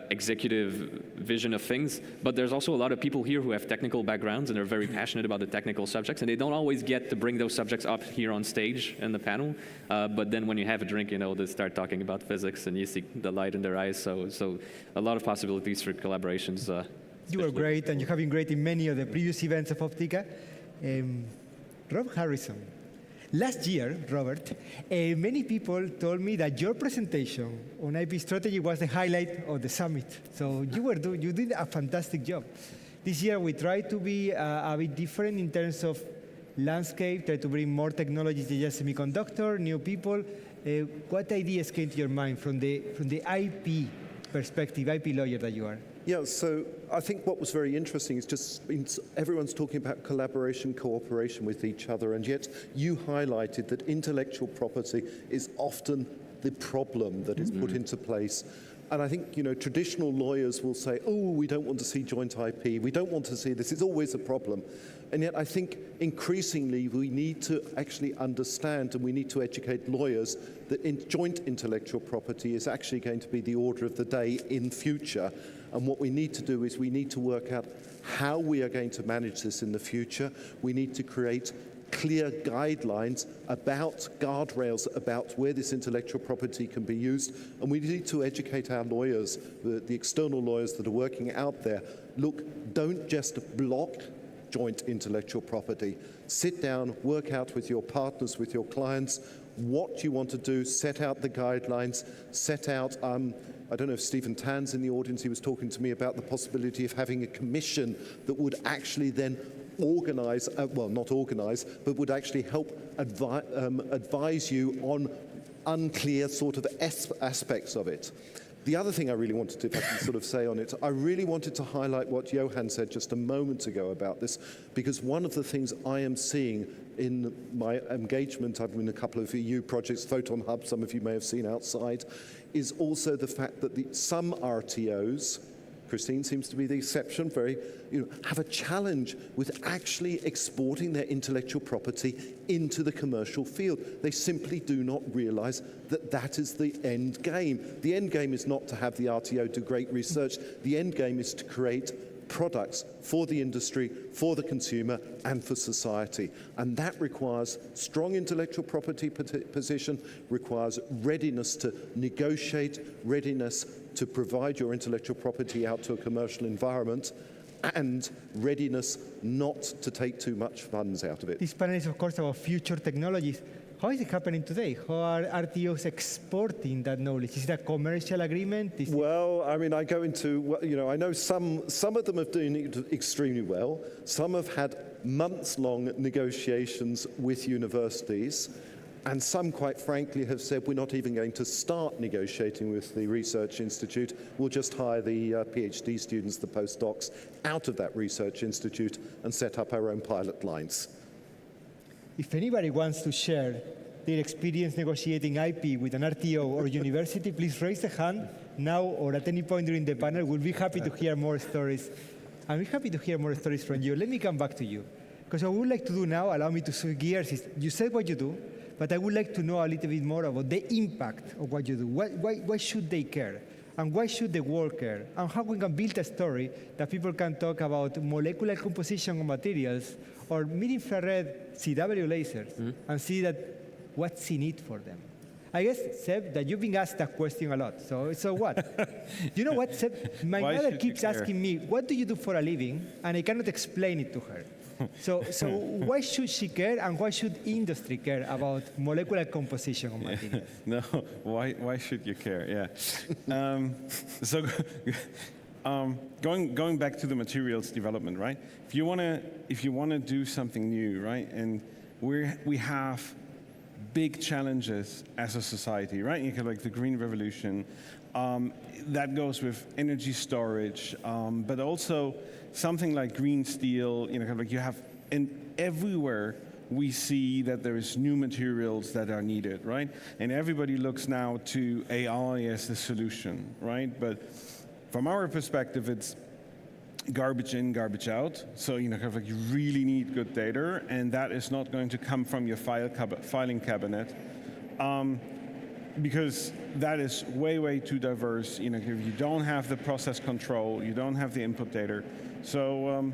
executive vision of things, but there's also a lot of people here who have technical backgrounds and are very passionate about the technical subjects, and they don't always get to bring those subjects up here on stage in the panel, but then when you have a drink, they start talking about physics and you see the light in their eyes, so a lot of possibilities for collaborations. You were great, and you have been great in many of the previous events of Optica. Rob Harrison. Last year, Robert, many people told me that your presentation on IP strategy was the highlight of the summit. So you did a fantastic job. This year, we tried to be a bit different in terms of landscape, try to bring more technologies than just semiconductor, new people. What ideas came to your mind from the IP perspective, IP lawyer that you are? Yeah, so I think what was very interesting is just everyone's talking about collaboration, cooperation with each other, and yet you highlighted that intellectual property is often the problem that is put into place. And I think, traditional lawyers will say, oh, we don't want to see joint IP, we don't want to see this, it's always a problem. And yet I think increasingly we need to actually understand, and we need to educate lawyers, that joint intellectual property is actually going to be the order of the day in future. And what we need to do is we need to work out how we are going to manage this in the future. We need to create clear guidelines about guardrails about where this intellectual property can be used, and we need to educate our lawyers, the external lawyers that are working out there. Look, don't just block joint intellectual property. Sit down, work out with your partners, with your clients, what you want to do, set out the guidelines, set out, I don't know if Stephen Tan's in the audience, he was talking to me about the possibility of having a commission that would actually then organize, well, not organize, but would actually help advise you on unclear sort of aspects of it. The other thing I really wanted to, if I can sort of say on it, I really wanted to highlight what Johan said just a moment ago about this, because one of the things I am seeing in my engagement, I've been in a couple of EU projects, Photon Hub, some of you may have seen outside, is also the fact that some RTOs, Christine seems to be the exception, have a challenge with actually exporting their intellectual property into the commercial field. They simply do not realize that that is the end game. The end game is not to have the RTO do great research. The end game is to create products for the industry, for the consumer, and for society. And that requires strong intellectual property position, requires readiness to negotiate, readiness to provide your intellectual property out to a commercial environment, and readiness not to take too much funds out of it. This panel is, of course, about future technologies. How is it happening today? How are RTOs exporting that knowledge? Is it a commercial agreement? Well, I mean, I go into, I know some of them are doing it extremely well. Some have had months-long negotiations with universities. And some, quite frankly, have said, we're not even going to start negotiating with the research institute. We'll just hire the PhD students, the postdocs, out of that research institute and set up our own pilot lines. If anybody wants to share their experience negotiating IP with an RTO or university, please raise a hand now or at any point during the panel. We'll be happy to hear more stories. And we're happy to hear more stories from you. Let me come back to you. Because what I would like to do now, allow me to switch gears, is you said what you do, but I would like to know a little bit more about the impact of what you do. Why should they care? And why should the world care? And how we can build a story that people can talk about molecular composition of materials or mid-infrared CW lasers and see that what's in it for them. I guess, Seb, that you've been asked that question a lot. So what? You know what, Seb? My mother keeps asking me, what do you do for a living? And I cannot explain it to her. So why should she care, and why should industry care about molecular composition of materials? No, why should you care? Yeah. Going back to the materials development, right? If you wanna do something new, right? And we have big challenges as a society, right? You have like the green revolution. That goes with energy storage, but also something like green steel, you have, and everywhere we see that there is new materials that are needed, right? And everybody looks now to AI as the solution, right? But from our perspective, it's garbage in, garbage out. So you really need good data, and that is not going to come from your filing cabinet. Because that is way too diverse. You don't have the process control, you don't have the input data. So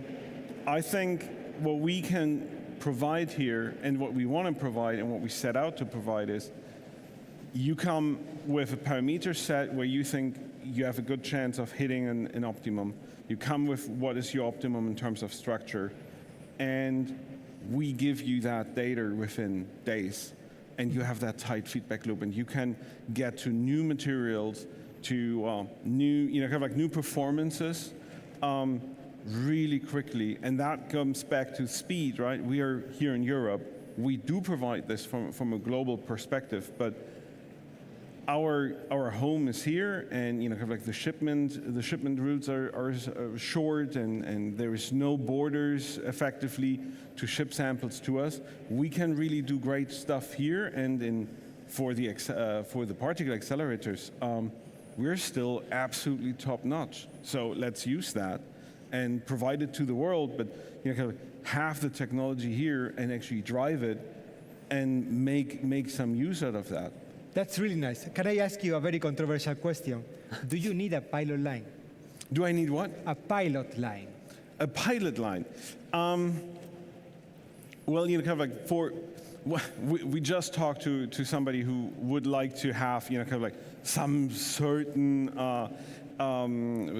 I think what we can provide here, and what we want to provide, and what we set out to provide is, you come with a parameter set where you think you have a good chance of hitting an optimum. You come with what is your optimum in terms of structure, and we give you that data within days. And you have that tight feedback loop, and you can get to new materials, to new performances really quickly. And that comes back to speed, right? We are here in Europe. We do provide this from a global perspective, but our home is here, and the shipment routes are short, and there is no borders effectively to ship samples to us. We can really do great stuff here, and for the particle accelerators, we're still absolutely top notch. So let's use that and provide it to the world, but have the technology here and actually drive it and make some use out of that. That's really nice. Can I ask you a very controversial question? Do you need a pilot line? Do I need what? A pilot line. A pilot line. Well, we just talked to somebody who would like to have, some certain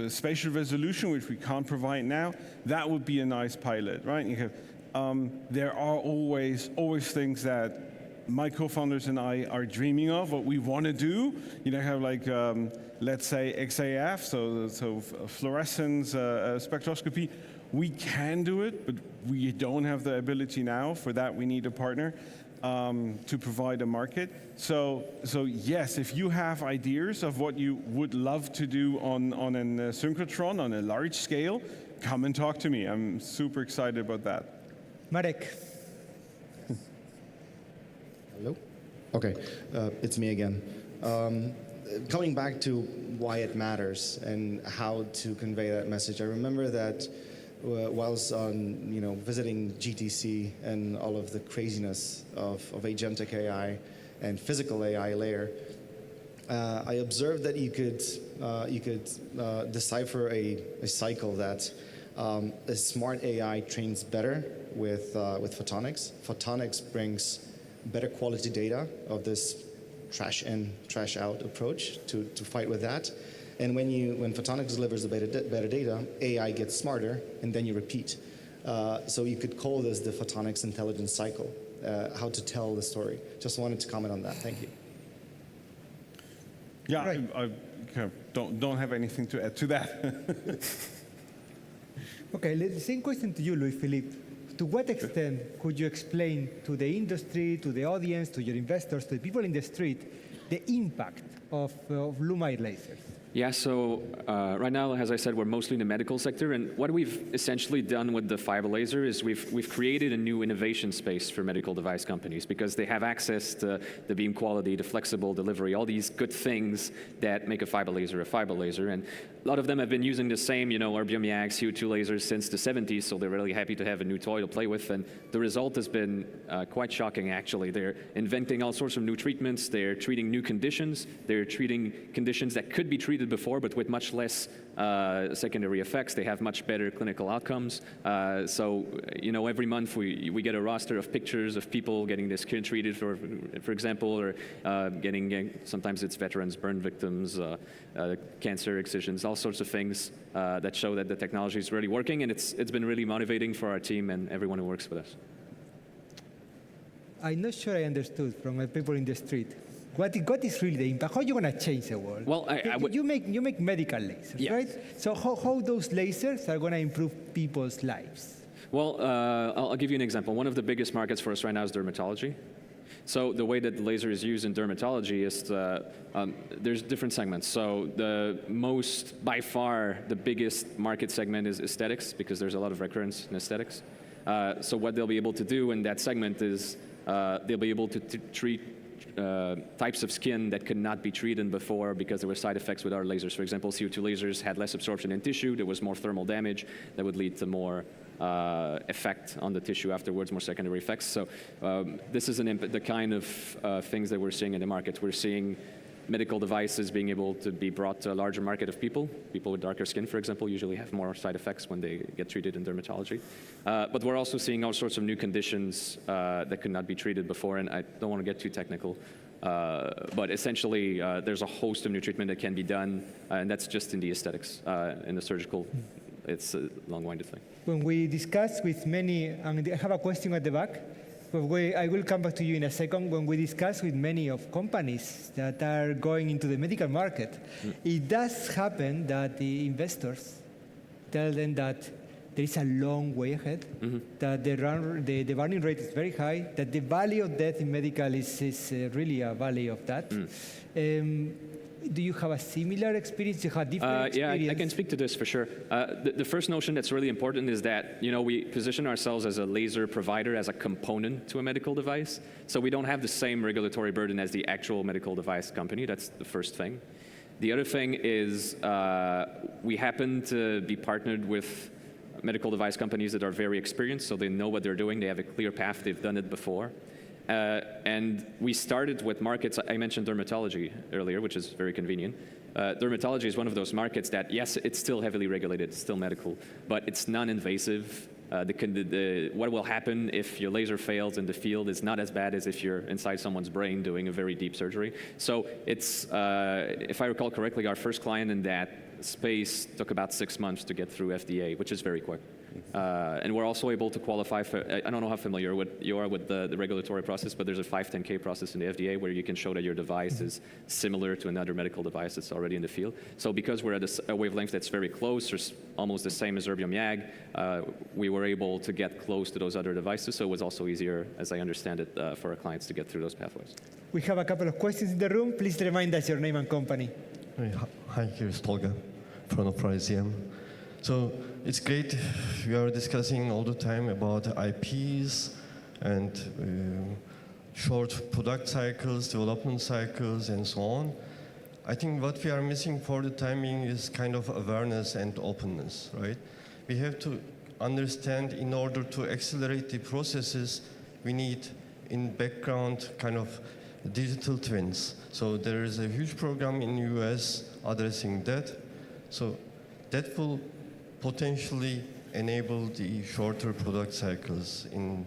spatial resolution, which we can't provide now. That would be a nice pilot, right? There are always things that my co-founders and I are dreaming of, what we want to do. Let's say XAF, so fluorescence spectroscopy. We can do it, but we don't have the ability now. For that, we need a partner. to provide a market. So yes, if you have ideas of what you would love to do on a synchrotron on a large scale, come and talk to me. I'm super excited about that. Marek. Hello? Okay, it's me again. Coming back to why it matters and how to convey that message, I remember that whilst visiting GTC and all of the craziness of agentic AI and physical AI layer, I observed that you could decipher a cycle that a smart AI trains better with photonics. Photonics brings better quality data of this trash in, trash out approach to fight with that. And when photonics delivers the better data, AI gets smarter, and then you repeat. So you could call this the photonics intelligence cycle, how to tell the story. Just wanted to comment on that. Thank you. Yeah, right. I don't have anything to add to that. Okay, the same question to you, Louis-Philippe. To what extent could you explain to the industry, to the audience, to your investors, to the people in the street, the impact of Lumire lasers? Yeah, so right now, as I said, we're mostly in the medical sector, and what we've essentially done with the fiber laser is we've created a new innovation space for medical device companies because they have access to the beam quality, the flexible delivery, all these good things that make a fiber laser, and a lot of them have been using the same, erbium YAG, CO2 lasers since the 70s, so they're really happy to have a new toy to play with, and the result has been quite shocking, actually. They're inventing all sorts of new treatments, they're treating new conditions, they're treating conditions that could be treated before, but with much less secondary effects. They have much better clinical outcomes. So, every month we get a roster of pictures of people getting their skin treated, for example, or sometimes it's veterans, burn victims, cancer excisions, all sorts of things that show that the technology is really working, and it's been really motivating for our team and everyone who works with us. I'm not sure I understood from the people in the street. What is really the impact? How are you going to change the world? Well, you make medical lasers, yeah, right? So how those lasers are going to improve people's lives? Well, I'll give you an example. One of the biggest markets for us right now is dermatology. So the way that the laser is used in dermatology is there's different segments. So by far, the biggest market segment is aesthetics because there's a lot of recurrence in aesthetics. So what they'll be able to do in that segment is they'll be able to treat types of skin that could not be treated before because there were side effects with our lasers. For example, CO2 lasers had less absorption in tissue, there was more thermal damage that would lead to more effect on the tissue afterwards, more secondary effects. So this is the kind of things that we're seeing in the market. We're seeing medical devices being able to be brought to a larger market of people. People with darker skin, for example, usually have more side effects when they get treated in dermatology. But we're also seeing all sorts of new conditions that could not be treated before, and I don't want to get too technical. But essentially, there's a host of new treatment that can be done, and that's just in the aesthetics. In the surgical, it's a long-winded thing. When we discuss with many, and I have a question at the back, I will come back to you in a second. When we discuss with many of companies that are going into the medical market, it does happen that the investors tell them that there is a long way ahead, that the burning rate is very high, that the value of death in medical is really a value of that. Do you have a similar experience? Do you have different experience? Yeah, I can speak to this for sure. The first notion that's really important is that we position ourselves as a laser provider, as a component to a medical device. So we don't have the same regulatory burden as the actual medical device company. That's the first thing. The other thing is we happen to be partnered with medical device companies that are very experienced, so they know what they're doing. They have a clear path. They've done it before. And we started with markets, I mentioned dermatology earlier, which is very convenient. Dermatology is one of those markets that, yes, it's still heavily regulated, it's still medical, but it's non-invasive. What will happen if your laser fails in the field is not as bad as if you're inside someone's brain doing a very deep surgery. So it's, if I recall correctly, our first client in that space took about 6 months to get through FDA, which is very quick. And we're also able to qualify for, I don't know how familiar you are with the regulatory process, but there's a 510K process in the FDA where you can show that your device is similar to another medical device that's already in the field. So because we're at a wavelength that's very close, or almost the same as erbium YAG, we were able to get close to those other devices, so it was also easier, as I understand it, for our clients to get through those pathways. We have a couple of questions in the room. Please remind us your name and company. Hi, here's Tolga from ICM. So it's great we are discussing all the time about IPs and short product cycles, development cycles, and so on. I think what we are missing for the timing is kind of awareness and openness, right? We have to understand in order to accelerate the processes, we need in background kind of digital twins. So there is a huge program in the US addressing that. So that will potentially enable the shorter product cycles in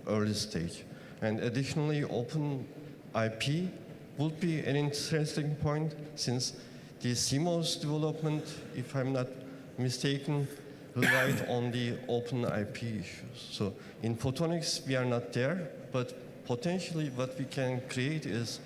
early stage. And additionally, open IP would be an interesting point since the CMOS development, if I'm not mistaken, relied on the open IP issues. So in photonics, we are not there, but potentially what we can create is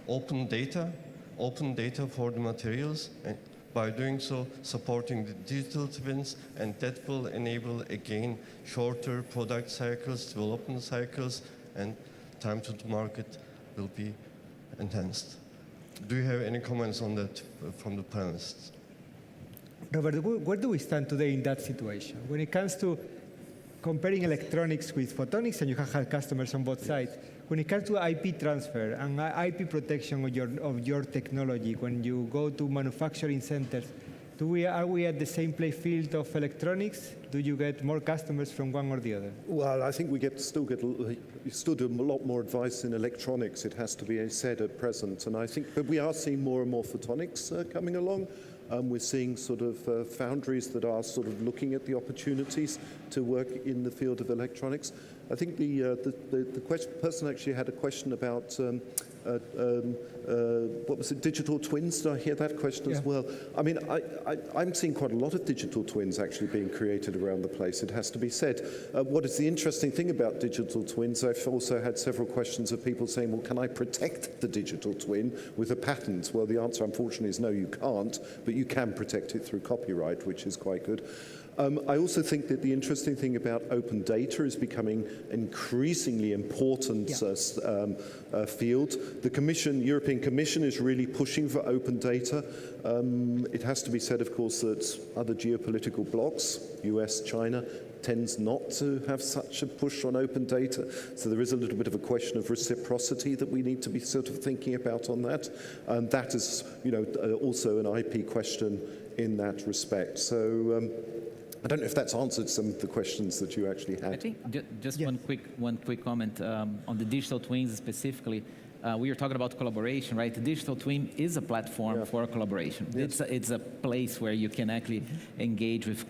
open data for the materials, and by doing so, supporting the digital twins, and that will enable, again, shorter product cycles, development cycles, and time to the market will be enhanced. Do you have any comments on that from the panelists? Robert, where do we stand today in that situation? When it comes to comparing electronics with photonics, and you have had customers on both sides, when it comes to IP transfer and IP protection of your technology, when you go to manufacturing centers, are we at the same play field of electronics? Do you get more customers from one or the other? Well, I think we still do a lot more advice in electronics, it has to be said at present. And I think, but we are seeing more and more photonics coming along. We're seeing sort of foundries that are sort of looking at the opportunities to work in the field of electronics. I think the person actually had a question about what was it, digital twins? Did I hear that question as well? I mean, I'm seeing quite a lot of digital twins actually being created around the place, it has to be said. What is the interesting thing about digital twins? I've also had several questions of people saying, well, can I protect the digital twin with a patent? Well, the answer, unfortunately, is no, you can't, but you can protect it through copyright, which is quite good. I also think that the interesting thing about open data is becoming increasingly important field. The European Commission is really pushing for open data. It has to be said, of course, that other geopolitical blocs, US, China, tends not to have such a push on open data. So there is a little bit of a question of reciprocity that we need to be sort of thinking about on that. And that is, also an IP question in that respect. So I don't know if that's answered some of the questions that you actually had. I think just one quick comment on the digital twins specifically. We were talking about collaboration, right? The digital twin is a platform for collaboration. Yes. It's a place where you can actually engage with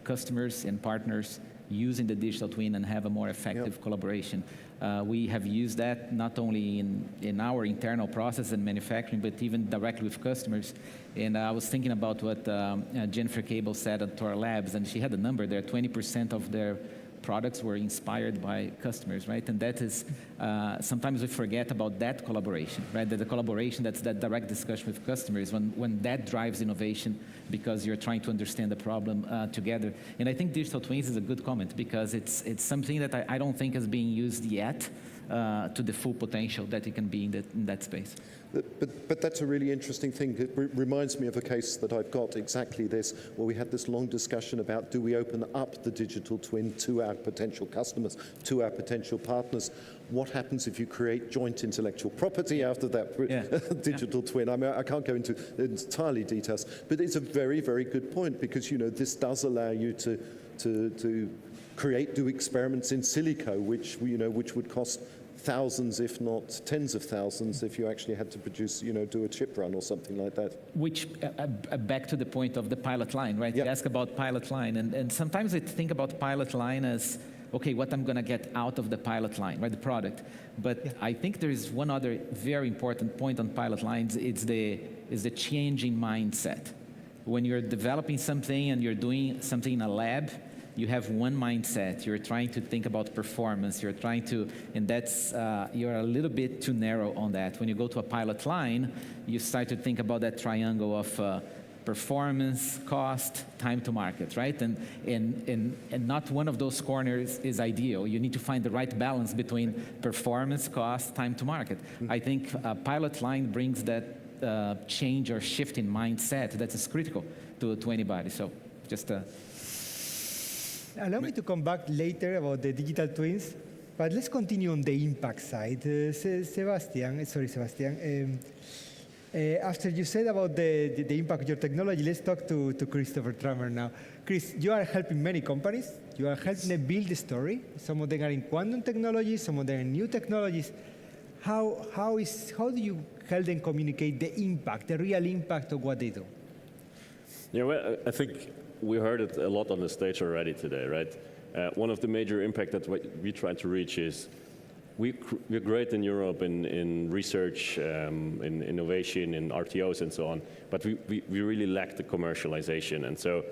customers and partners using the digital twin and have a more effective collaboration. We have used that not only in our internal process and manufacturing, but even directly with customers. And I was thinking about what Jennifer Cable said at our labs, and she had a number there, 20% of their products were inspired by customers, right? And that is, sometimes we forget about that collaboration, right? That the collaboration, that's that direct discussion with customers, when that drives innovation because you're trying to understand the problem together. And I think digital twins is a good comment because it's something that I don't think is being used yet to the full potential that it can be in that space. But that's a really interesting thing. It reminds me of a case that I've got exactly this, where we had this long discussion about do we open up the digital twin to our potential customers, to our potential partners. What happens if you create joint intellectual property out of that digital twin? I mean, I can't go into entirely details, but it's a very, very good point because, this does allow you to do experiments in silico, which would cost thousands, if not tens of thousands, if you actually had to produce, do a chip run or something like that. Which, back to the point of the pilot line, right? You ask about pilot line, and sometimes I think about pilot line as, okay, what I'm going to get out of the pilot line, right, the product. But I think there is one other very important point on pilot lines, is the changing mindset. When you're developing something and you're doing something in a lab, you have one mindset. You're trying to think about performance. You're trying to, and that's, you're a little bit too narrow on that. When you go to a pilot line, you start to think about that triangle of performance, cost, time to market, right? And not one of those corners is ideal. You need to find the right balance between performance, cost, time to market. I think a pilot line brings that change or shift in mindset that is critical to anybody. So just allow me to come back later about the digital twins, but let's continue on the impact side. Sebastian, after you said about the impact of your technology, let's talk to Christopher Trammer now. Chris, you are helping many companies. You are helping them build the story. Some of them are in quantum technologies, some of them are in new technologies. How do you help them communicate the impact, the real impact of what they do? Yeah, well, I think we heard it a lot on the stage already today, right? One of the major impact that we try to reach is we're great in Europe in research, in innovation, in RTOs and so on, but we really lack the commercialization. And so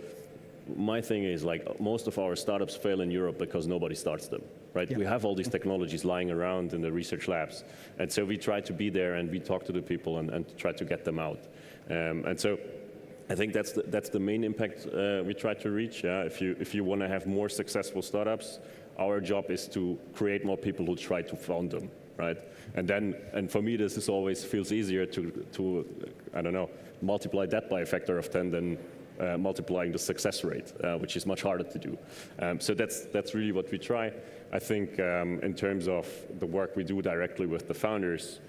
my thing is, like, most of our startups fail in Europe because nobody starts them, right? Yeah. We have all these technologies lying around in the research labs. And so we try to be there and we talk to the people and try to get them out. And so I think that's the main impact we try to reach. If you want to have more successful startups, our job is to create more people who try to found them, right? And for me, this always feels easier to I don't know, multiply that by a factor of 10 than multiplying the success rate, which is much harder to do. So that's really what we try. I think in terms of the work we do directly with the founders,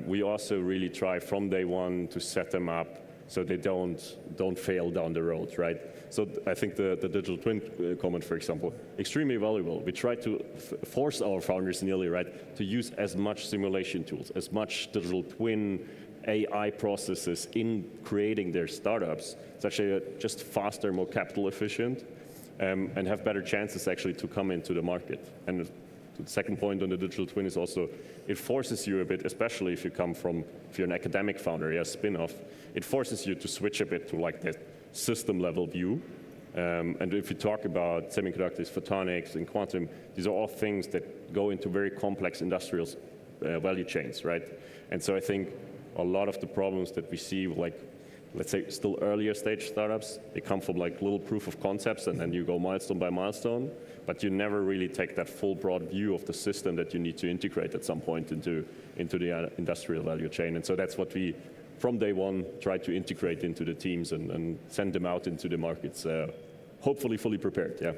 we also really try from day one to set them up so they don't fail down the road, right? So I think the digital twin comment, for example, extremely valuable. We try to force our founders nearly, right, to use as much simulation tools, as much digital twin AI processes in creating their startups, such as just faster, more capital efficient, and have better chances actually to come into the market. And the second point on the digital twin is also, it forces you a bit, especially if you're an academic founder, a spin-off, it forces you to switch a bit to like that system level view. And if you talk about semiconductors, photonics, and quantum, these are all things that go into very complex industrial value chains, right? And so I think a lot of the problems that we see, like, let's say, still earlier stage startups, they come from like little proof of concepts, and then you go milestone by milestone, but you never really take that full broad view of the system that you need to integrate at some point into the industrial value chain. And so that's what we, from day one, try to integrate into the teams and send them out into the markets, hopefully fully prepared, yeah.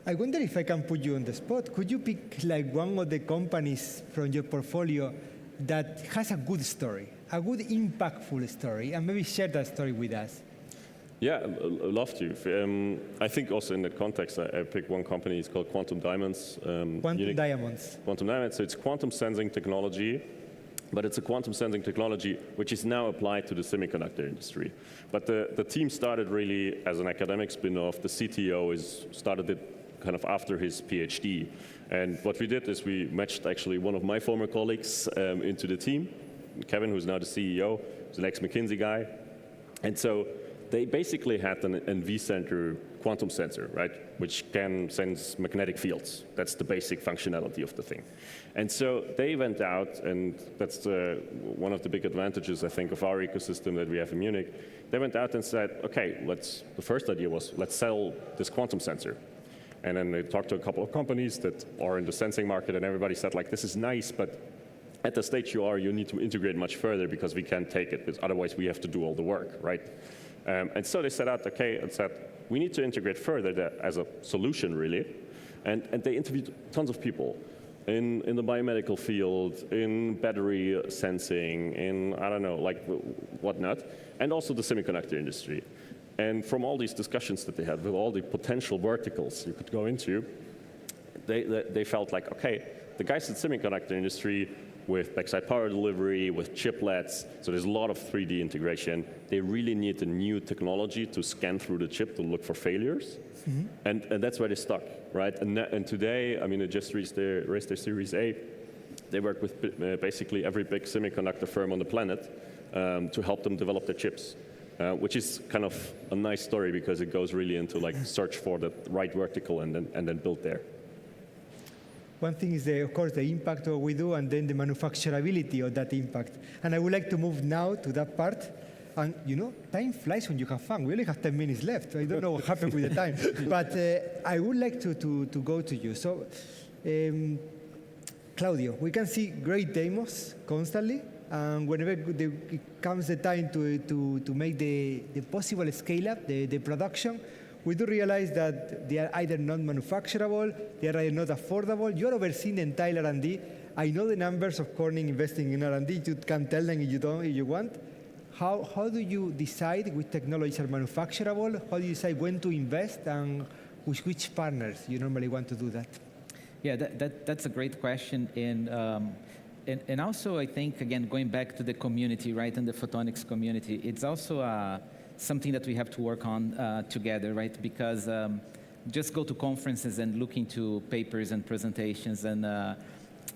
I wonder if I can put you on the spot. Could you pick like one of the companies from your portfolio that has a good story, a good impactful story, and maybe share that story with us? Yeah, I'd love to. I think also in that context, I picked one company, it's called Quantum Diamonds. Quantum Diamonds. Quantum Diamonds, so it's quantum sensing technology, but it's a quantum sensing technology which is now applied to the semiconductor industry. But the team started really as an academic spin-off. The CTO started it kind of after his PhD. And what we did is we matched actually one of my former colleagues into the team, Kevin, who's now the CEO, who's an ex-McKinsey guy. And so they basically had an NV center quantum sensor, right, which can sense magnetic fields. That's the basic functionality of the thing. And so they went out, and that's one of the big advantages, I think, of our ecosystem that we have in Munich. They went out and said, okay, the first idea was, let's sell this quantum sensor. And then they talked to a couple of companies that are in the sensing market, and everybody said, like, this is nice, but at the stage you need to integrate much further because we can't take it, because otherwise we have to do all the work, right? And so they set out, okay, and said, we need to integrate further as a solution, really. And they interviewed tons of people in the biomedical field, in battery sensing, in, I don't know, like whatnot, and also the semiconductor industry. And from all these discussions that they had with all the potential verticals you could go into, they felt like, okay, the guys in the semiconductor industry with backside power delivery, with chiplets, so there's a lot of 3D integration. They really need a new technology to scan through the chip to look for failures. Mm-hmm. And that's where they stuck, right? And today, I mean, they just raised their Series A. They work with basically every big semiconductor firm on the planet to help them develop their chips. which is kind of a nice story because it goes really into like search for the right vertical and then build there. One thing is, of course, the impact of what we do, and then the manufacturability of that impact. And I would like to move now to that part. And time flies when you have fun. We only have 10 minutes left. I don't know what happened with the time. But I would like to go to you. So, Claudio, we can see great demos constantly. And whenever it comes the time to make the possible scale-up, the production, we do realize that they are either not manufacturable, they are either not affordable. You're overseeing the entire R&D. I know the numbers of Corning investing in R&D. You can tell them if you want. How do you decide which technologies are manufacturable? How do you decide when to invest, and with which partners you normally want to do that? Yeah, that's a great question. And also, I think, again, going back to the community, right, and the photonics community, it's also something that we have to work on together, right? Because just go to conferences and look into papers and presentations and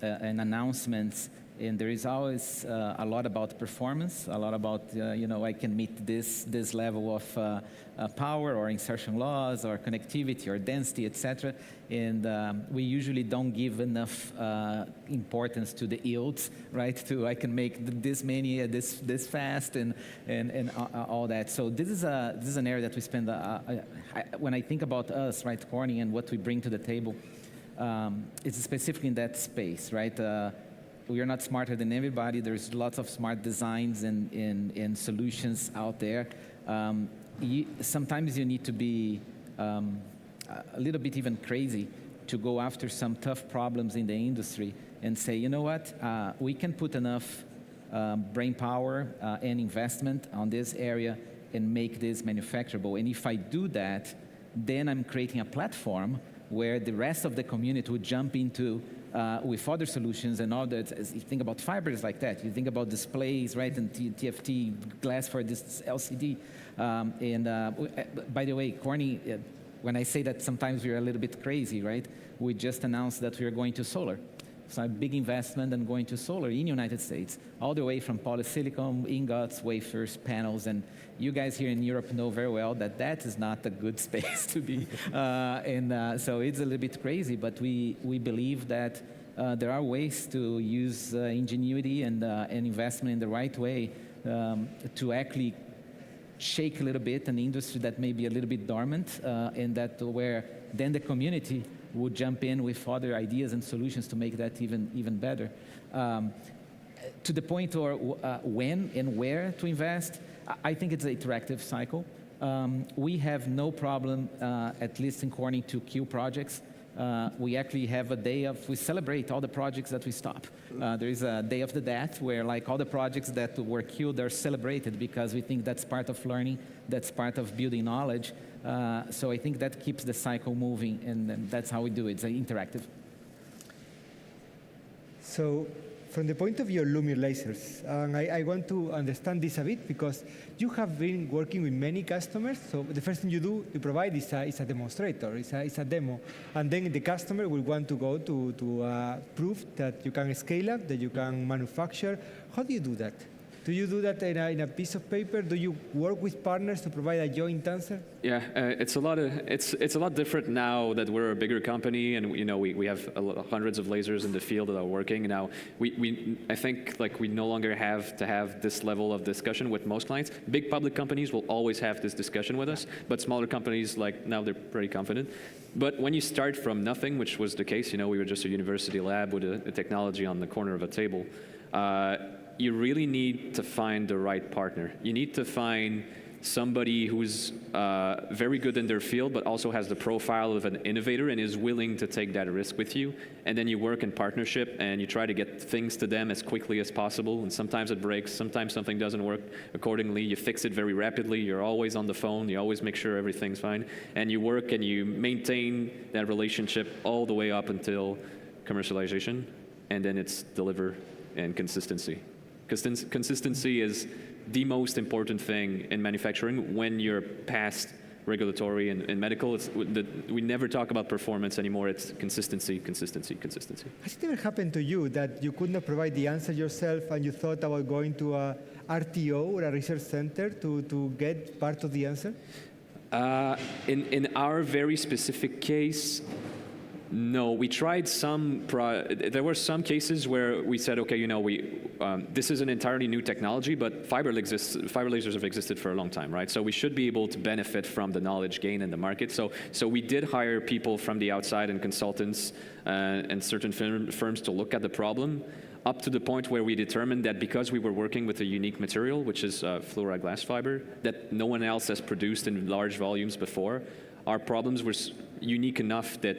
announcements, and there is always a lot about performance, a lot about, I can meet this level of power or insertion loss or connectivity or density, etc. And we usually don't give enough importance to the yields, right? I can make this many, this fast, and all that. So this is an area that we spend. When I think about us, right, Corning, and what we bring to the table, it's specifically in that space, right? We are not smarter than everybody. There's lots of smart designs and solutions out there. Sometimes you need to be a little bit even crazy to go after some tough problems in the industry and say, you know what, we can put enough brain power and investment on this area and make this manufacturable. And if I do that, then I'm creating a platform where the rest of the community would jump into with other solutions and all that. You think about fibers like that. You think about displays, right, and TFT glass for this LCD. By the way, Corning, when I say that sometimes we're a little bit crazy, right, we just announced that we are going to solar. So a big investment and going to solar in the United States, all the way from polysilicon, ingots, wafers, panels, and you guys here in Europe know very well that that is not a good space to be. So it's a little bit crazy, but we believe that there are ways to use ingenuity and investment in the right way to actually shake a little bit an industry that may be a little bit dormant, and that where then the community would jump in with other ideas and solutions to make that even better. To the point or when and where to invest, I think it's an interactive cycle. We have no problem, at least in Corning, to queue projects. We actually have a day we celebrate all the projects that we stop. There is a day of the death where like all the projects that were queued are celebrated because we think that's part of learning, that's part of building knowledge. So I think that keeps the cycle moving, and that's how we do it. It's interactive. So from the point of view of Lumiere lasers, I want to understand this a bit because you have been working with many customers. So the first thing you do, you provide is a demonstrator, it's a demo. And then the customer will want to go to prove that you can scale up, that you can manufacture. How do you do that? Do you do that in a piece of paper? Do you work with partners to provide a joint answer? Yeah, it's a lot different now that we're a bigger company, and we have hundreds of lasers in the field that are working now. I think like we no longer have to have this level of discussion with most clients. Big public companies will always have this discussion with us, but smaller companies, like now, they're pretty confident. But when you start from nothing, which was the case, we were just a university lab with a technology on the corner of a table. You really need to find the right partner. You need to find somebody who's very good in their field, but also has the profile of an innovator and is willing to take that risk with you. And then you work in partnership and you try to get things to them as quickly as possible. And sometimes it breaks, sometimes something doesn't work accordingly. You fix it very rapidly. You're always on the phone. You always make sure everything's fine. And you work and you maintain that relationship all the way up until commercialization. And then it's deliver and consistency. Consistency is the most important thing in manufacturing when you're past regulatory and medical. We never talk about performance anymore. It's consistency, consistency, consistency. Has it ever happened to you that you could not provide the answer yourself and you thought about going to RTO or a research center to get part of the answer? In our very specific case, no. We tried some. There were some cases where we said, okay, this is an entirely new technology, but fiber lasers have existed for a long time, right? So we should be able to benefit from the knowledge gain in the market. So we did hire people from the outside and consultants and certain firms to look at the problem, up to the point where we determined that because we were working with a unique material, which is fluoride glass fiber, that no one else has produced in large volumes before, our problems were unique enough that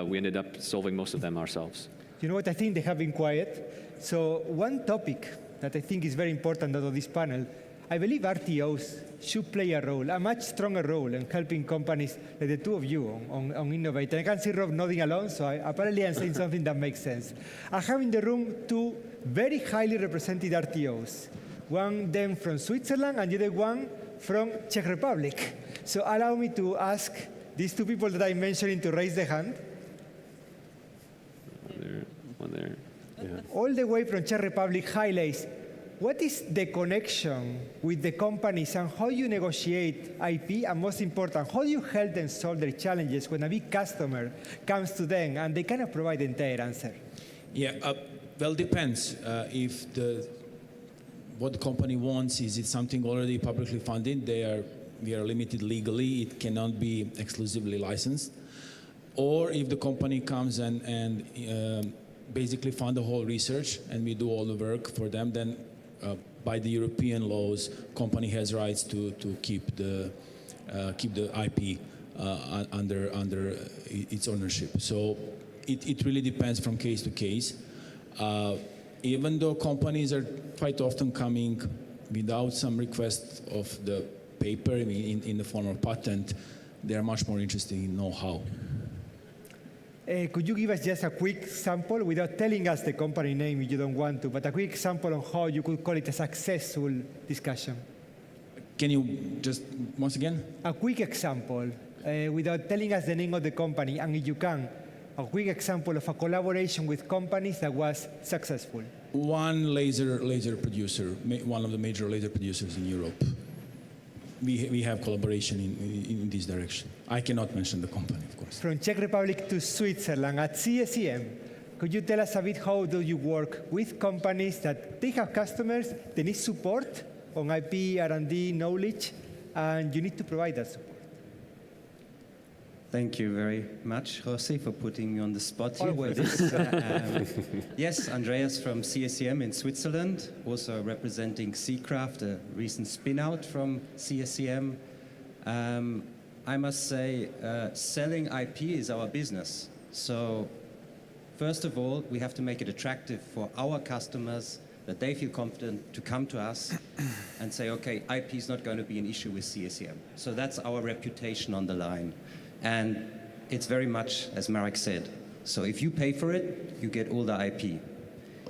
we ended up solving most of them ourselves. You know what, I think they have been quiet. So one topic that I think is very important out of this panel, I believe RTOs should play a role, a much stronger role in helping companies like the two of you on innovate. And I can see Rob nodding along, so apparently I'm saying something that makes sense. I have in the room two very highly represented RTOs, one then from Switzerland and the other one from Czech Republic. So allow me to ask these two people that I'm mentioning to raise their hand. One there. Yeah. All the way from Czech Republic highlights what is the connection with the companies and how you negotiate IP, and most important, how do you help them solve their challenges when a big customer comes to them and they cannot provide the entire answer? Yeah, well, depends. If what the company wants, is it something already publicly funded? We are limited legally. It cannot be exclusively licensed. Or if the company comes and basically fund the whole research and we do all the work for them, then by the European laws, company has rights to keep the IP under its ownership. So it really depends from case to case. Even though companies are quite often coming without some request of the paper in the form of patent, they are much more interested in know-how. Could you give us just a quick sample, without telling us the company name if you don't want to, but a quick example on how you could call it a successful discussion? Can you just, once again? A quick example, without telling us the name of the company, and if you can, a quick example of a collaboration with companies that was successful. One laser producer, one of the major laser producers in Europe. We have collaboration in this direction. I cannot mention the company, of course. From Czech Republic to Switzerland at CSEM, could you tell us a bit how do you work with companies that they have customers, they need support on IP, R&D, knowledge, and you need to provide that support? Thank you very much, Jose, for putting me on the spot here. Always. Yes, Andreas from CSEM in Switzerland, also representing Seacraft, a recent spin-out from CSEM. I must say, selling IP is our business. So, first of all, we have to make it attractive for our customers, that they feel confident to come to us and say, okay, IP is not going to be an issue with CSEM. So that's our reputation on the line. And it's very much, as Marek said, so if you pay for it, you get all the IP.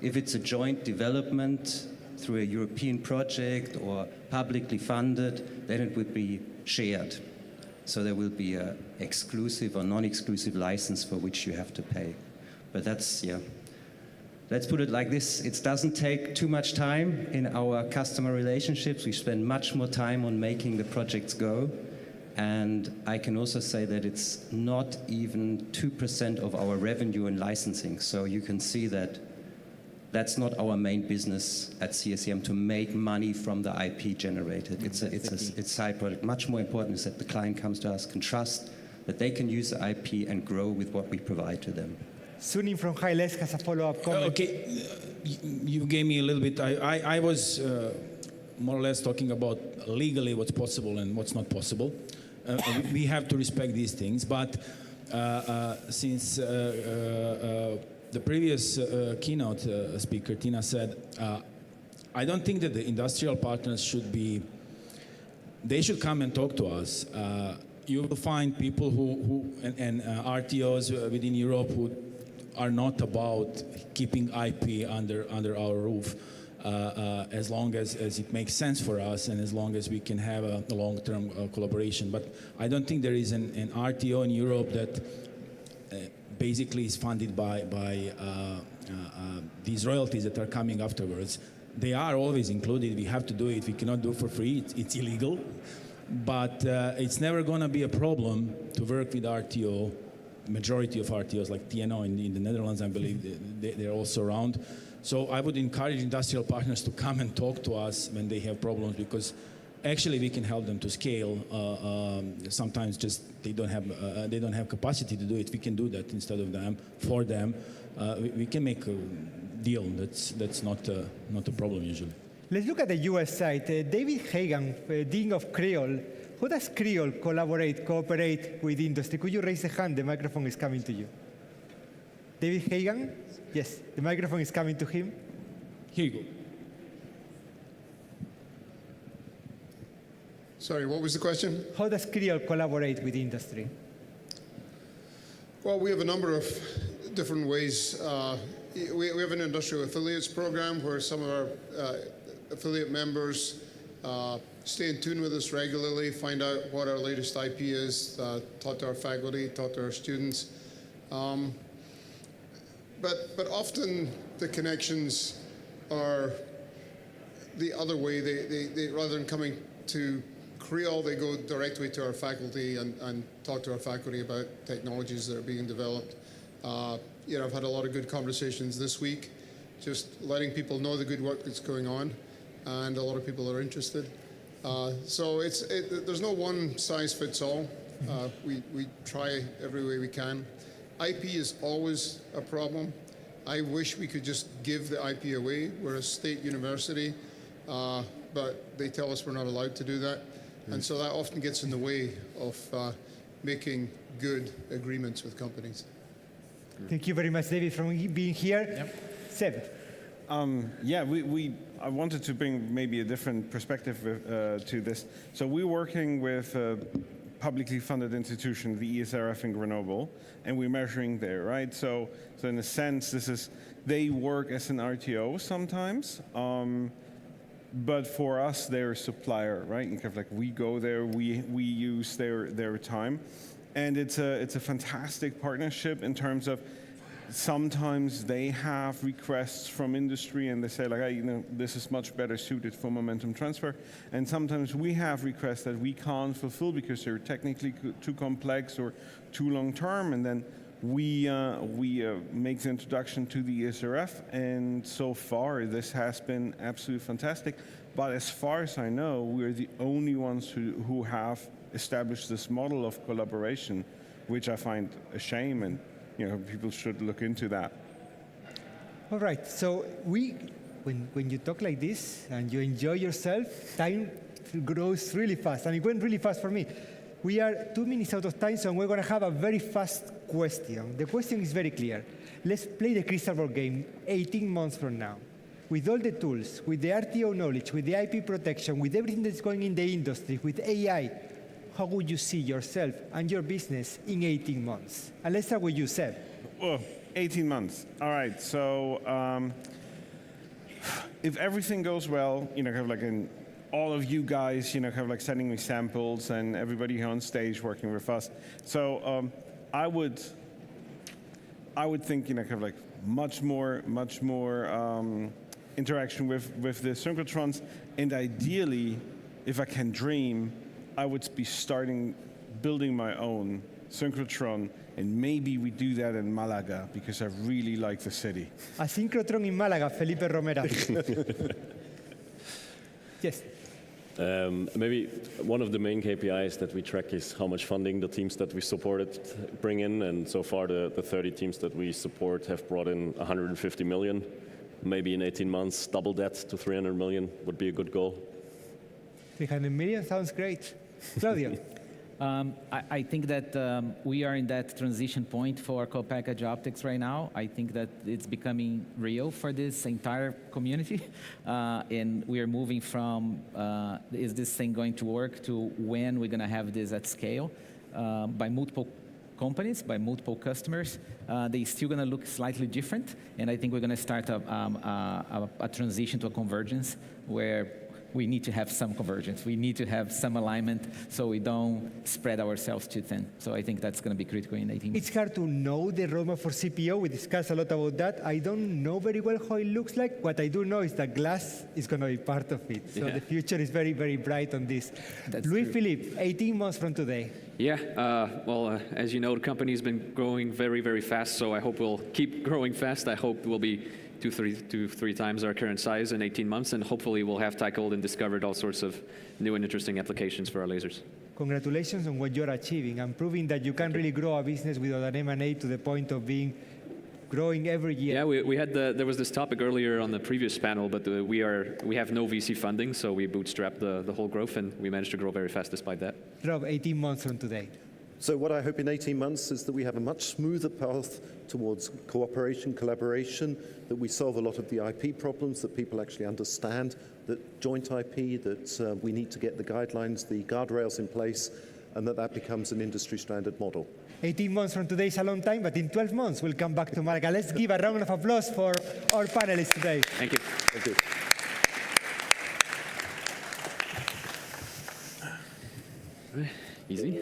If it's a joint development through a European project or publicly funded, then it would be shared. So there will be an exclusive or non-exclusive license for which you have to pay. But that's, yeah. Let's put it like this, it doesn't take too much time in our customer relationships. We spend much more time on making the projects go. And I can also say that it's not even 2% of our revenue in licensing. So you can see that that's not our main business at CSEM, to make money from the IP generated. It's a side product. Much more important is that the client comes to us, can trust that they can use the IP and grow with what we provide to them. Sunim from Highles has a follow-up comment. Okay, you gave me a little bit. I was more or less talking about legally what's possible and what's not possible. We have to respect these things, but since the previous keynote speaker, Tina, said, I don't think that the industrial partners they should come and talk to us. You will find people and RTOs within Europe who are not about keeping IP under our roof. As long as it makes sense for us and as long as we can have a long-term collaboration. But I don't think there is an RTO in Europe that basically is funded by these royalties that are coming afterwards. they are always included. We have to do it. We cannot do it for free. It's illegal. But it's never going to be a problem to work with RTO. Majority of RTOs, like TNO in the Netherlands, I believe, they're also around. So I would encourage industrial partners to come and talk to us when they have problems, because actually we can help them to scale. Sometimes just they don't have capacity to do it. We can do that instead of them, for them. We can make a deal. That's not a problem usually. Let's look at the US side. David Hagan, Dean of Creole. How does Creole cooperate with industry? Could you raise a hand? The microphone is coming to you. David Hagan? Yes, the microphone is coming to him. Here you go. Sorry, what was the question? How does Creole collaborate with industry? Well, we have a number of different ways. We have an industrial affiliates program where some of our affiliate members stay in tune with us regularly, find out what our latest IP is, talk to our faculty, talk to our students. But often the connections are the other way. They rather than coming to Creole, they go directly to our faculty and talk to our faculty about technologies that are being developed. I've had a lot of good conversations this week, just letting people know the good work that's going on, and a lot of people are interested. So there's no one size fits all. We try every way we can. IP is always a problem. I wish we could just give the IP away. We're a state university, but they tell us we're not allowed to do that. And so that often gets in the way of making good agreements with companies. Thank you very much, David, for being here. Yep. Seb. I wanted to bring maybe a different perspective to this. So we're working with a publicly funded institution, the ESRF in Grenoble, and we're measuring there, right? So in a sense, they work as an RTO sometimes, but for us, they're a supplier, right? And kind of like we go there, we use their time, and it's a fantastic partnership in terms of sometimes they have requests from industry and they say like, hey, this is much better suited for momentum transfer. And sometimes we have requests that we can't fulfill because they're technically too complex or too long term. And then we make the introduction to the ESRF. And so far, this has been absolutely fantastic. But as far as I know, we're the only ones who have established this model of collaboration, which I find a shame, and people should look into that. All right, so when you talk like this and you enjoy yourself, time grows really fast, and it went really fast for me. We are 2 minutes out of time, so we're going to have a very fast question. The question is very clear. Let's play the crystal ball game 18 months from now. With all the tools, with the RTO knowledge, with the IP protection, with everything that's going in the industry, with AI, how would you see yourself and your business in 18 months? And let's start with you, Seb. Well, 18 months. All right. So if everything goes well, kind of like in all of you guys, kind of like sending me samples and everybody here on stage working with us. So I would think, kind of like much more interaction with the synchrotrons, and ideally, if I can dream, I would be building my own synchrotron, and maybe we do that in Malaga because I really like the city. A synchrotron in Malaga, Felipe Romera. Yes. Maybe one of the main KPIs that we track is how much funding the teams that we supported bring in, and so far the 30 teams that we support have brought in 150 million. Maybe in 18 months, double that to 300 million would be a good goal. 300 million sounds great. Claudio. I think that we are in that transition point for co-packaged optics right now. I think that it's becoming real for this entire community. And we are moving from, is this thing going to work, to when we're going to have this at scale by multiple companies, by multiple customers. They're still going to look slightly different. And I think we're going to start a transition to a convergence where we need to have some convergence. We need to have some alignment so we don't spread ourselves too thin. So I think that's going to be critical in 18 months. It's hard to know the roadmap for CPO. We discussed a lot about that. I don't know very well how it looks like. What I do know is that glass is going to be part of it. So the future is very, very bright on this. Louis-Philippe, 18 months from today. Yeah, well, as you know, the company's been growing very, very fast, so I hope we'll keep growing fast. I hope we'll be two, three times our current size in 18 months, and hopefully we'll have tackled and discovered all sorts of new and interesting applications for our lasers. Congratulations on what you're achieving and proving that you can really grow a business without an M&A to the point of being growing every year. Yeah, we had there was this topic earlier on the previous panel, but we have no VC funding, so we bootstrapped the whole growth, and we managed to grow very fast despite that. Rob, 18 months from today. So what I hope in 18 months is that we have a much smoother path towards cooperation, collaboration, that we solve a lot of the IP problems, that people actually understand that joint IP, that we need to get the guidelines, the guardrails in place, and that becomes an industry standard model. 18 months from today is a long time, but in 12 months we'll come back to Malaga. Let's give a round of applause for our panelists today. Thank you. Thank you. Easy.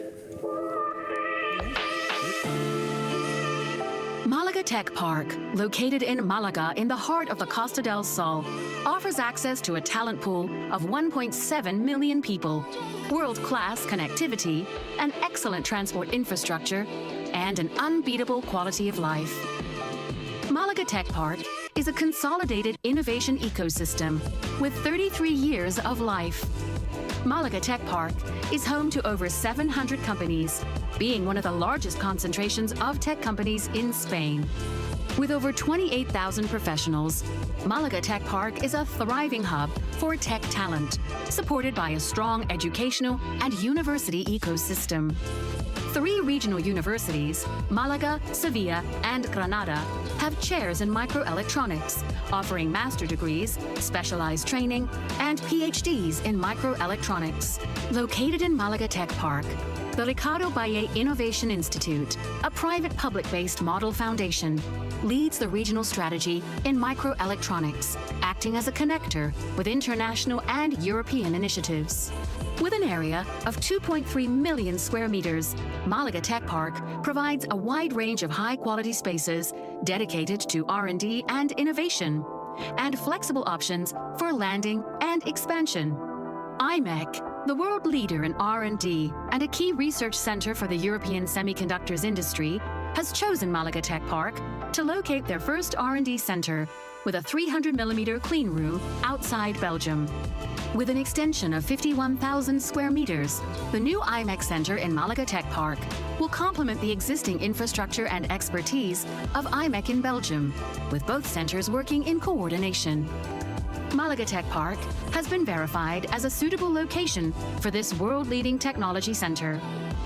Malaga Tech Park, located in Malaga in the heart of the Costa del Sol, offers access to a talent pool of 1.7 million people, world-class connectivity, an excellent transport infrastructure, and an unbeatable quality of life. Malaga Tech Park is a consolidated innovation ecosystem with 33 years of life. Malaga Tech Park is home to over 700 companies, being one of the largest concentrations of tech companies in Spain. With over 28,000 professionals, Malaga Tech Park is a thriving hub for tech talent, supported by a strong educational and university ecosystem. 3 regional universities, Malaga, Sevilla, and Granada, have chairs in microelectronics, offering master degrees, specialized training, and PhDs in microelectronics. Located in Malaga Tech Park, the Ricardo Valle Innovation Institute, a private public-based model foundation, leads the regional strategy in microelectronics, acting as a connector with international and European initiatives. With an area of 2.3 million square meters, Malaga Tech Park provides a wide range of high-quality spaces dedicated to R&D and innovation, and flexible options for landing and expansion. IMEC, the world leader in R&D and a key research center for the European semiconductors industry, has chosen Malaga Tech Park to locate their first R&D center with a 300-millimeter clean room outside Belgium. With an extension of 51,000 square meters, the new IMEC Center in Malaga Tech Park will complement the existing infrastructure and expertise of IMEC in Belgium, with both centers working in coordination. Malaga Tech Park has been verified as a suitable location for this world-leading technology center.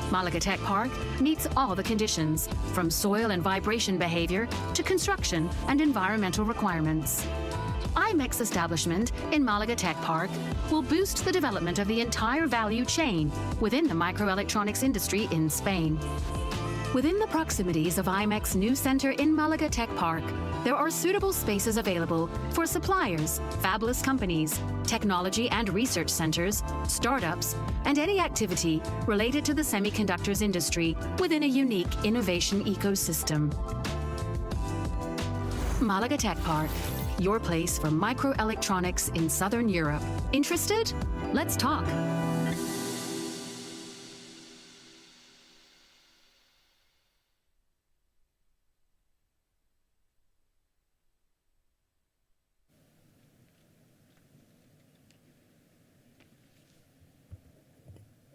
Malaga Tech Park meets all the conditions, from soil and vibration behavior to construction and environmental requirements. IMEC's establishment in Malaga Tech Park will boost the development of the entire value chain within the microelectronics industry in Spain. Within the proximities of IMEC's new center in Malaga Tech Park, there are suitable spaces available for suppliers, fabless companies, technology and research centers, startups, and any activity related to the semiconductors industry within a unique innovation ecosystem. Malaga Tech Park, your place for microelectronics in Southern Europe. Interested? Let's talk.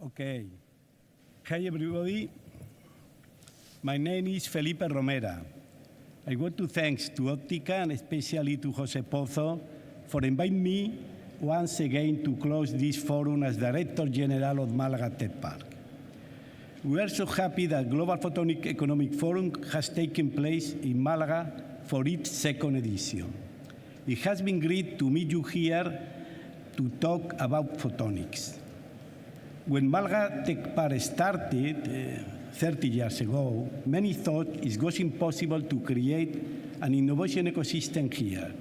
Okay. Hi, everybody. My name is Felipe Romera. I want to thank to Optica and especially to Jose Pozo for inviting me once again to close this forum as Director General of Malaga Tech Park. We are so happy that Global Photonics Economic Forum has taken place in Malaga for its second edition. It has been great to meet you here to talk about photonics. When Malaga Tech Park started 30 years ago, many thought it was impossible to create an innovation ecosystem here.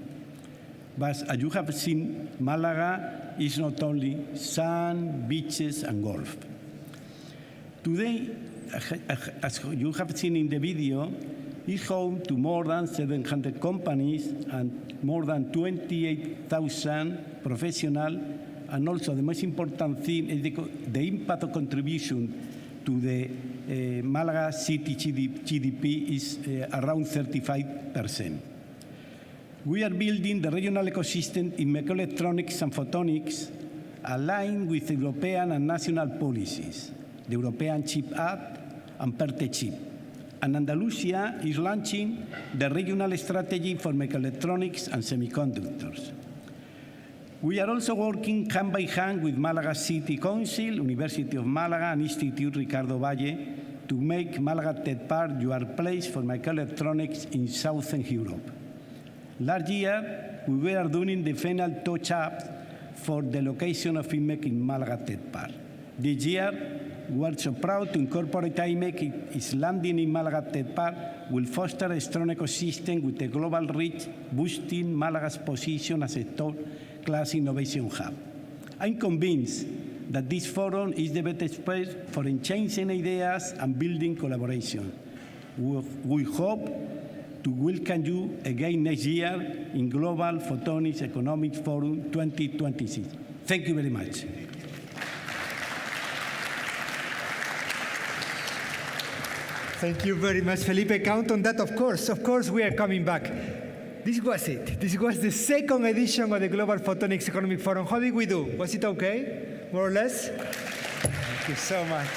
But as you have seen, Malaga is not only sun, beaches, and golf. Today, as you have seen in the video, is home to more than 700 companies and more than 28,000 professionals. And also the most important thing is the impact of contribution to the Malaga city GDP is around 35%. We are building the regional ecosystem in microelectronics and photonics aligned with European and national policies, the European Chip Act and PERTE Chip. And Andalusia is launching the regional strategy for microelectronics and semiconductors. We are also working hand by hand with Malaga City Council, University of Malaga, and Institute Ricardo Valle to make Malaga Tech Park your place for microelectronics in Southern Europe. Last year, we were doing the final touch-up for the location of IMEC in Malaga Tech Park. This year, we are so proud to incorporate IMEC. Its landing in Malaga Tech Park will foster a strong ecosystem with a global reach, boosting Malaga's position as a top-class innovation hub. I'm convinced that this forum is the best space for exchanging ideas and building collaboration. We hope to welcome you again next year in Global Photonics Economic Forum 2026. Thank you very much. Thank you very much, Felipe. Count on that, of course. Of course, we are coming back. This was it. This was the second edition of the Global Photonics Economic Forum. How did we do? Was it okay? More or less? Thank you so much.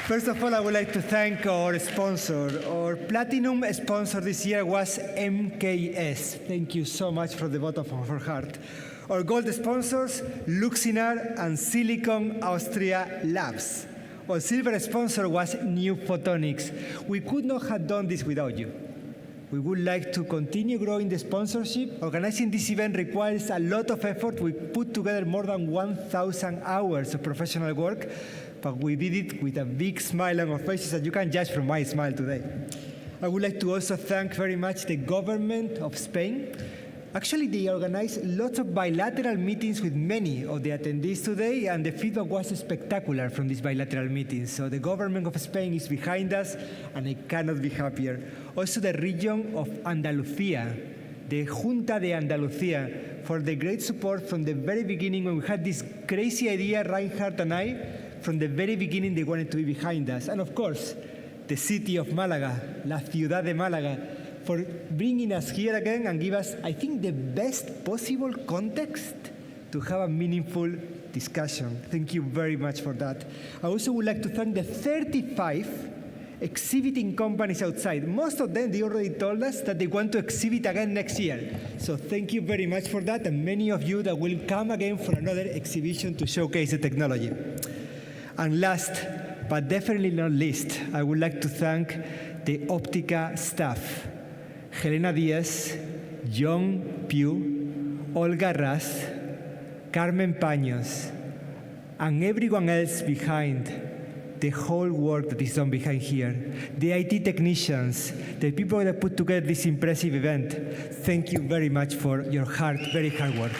First of all, I would like to thank our sponsor. Our platinum sponsor this year was MKS. Thank you so much from the bottom of our heart. Our gold sponsors, Luxinar and Silicon Austria Labs. Our silver sponsor was New Photonics. We could not have done this without you. We would like to continue growing the sponsorship. Organizing this event requires a lot of effort. We put together more than 1,000 hours of professional work, but we did it with a big smile on our faces, as you can judge from my smile today. I would like to also thank very much the government of Spain. Actually, they organized lots of bilateral meetings with many of the attendees today, and the feedback was spectacular from these bilateral meetings. So the government of Spain is behind us, and I cannot be happier. Also the region of Andalusia, the Junta de Andalucía, for the great support from the very beginning when we had this crazy idea, Reinhard and I. From the very beginning, they wanted to be behind us. And of course, the city of Malaga, La Ciudad de Málaga, for bringing us here again and give us, I think, the best possible context to have a meaningful discussion. Thank you very much for that. I also would like to thank the 35 exhibiting companies outside. Most of them, they already told us that they want to exhibit again next year. So thank you very much for that, and many of you that will come again for another exhibition to showcase the technology. And last, but definitely not least, I would like to thank the Optica staff. Helena Diaz, John Pugh, Olga Ras, Carmen Paños, and everyone else behind the whole work that is done behind here. The IT technicians, the people that put together this impressive event. Thank you very much for your very hard work.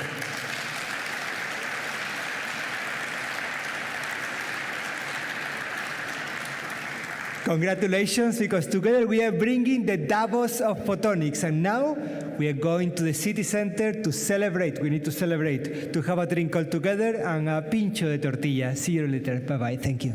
Congratulations, because together we are bringing the Davos of photonics, and now we are going to the city center to celebrate. We need to celebrate, to have a drink all together and a pincho de tortilla. See you later. Bye-bye. Thank you.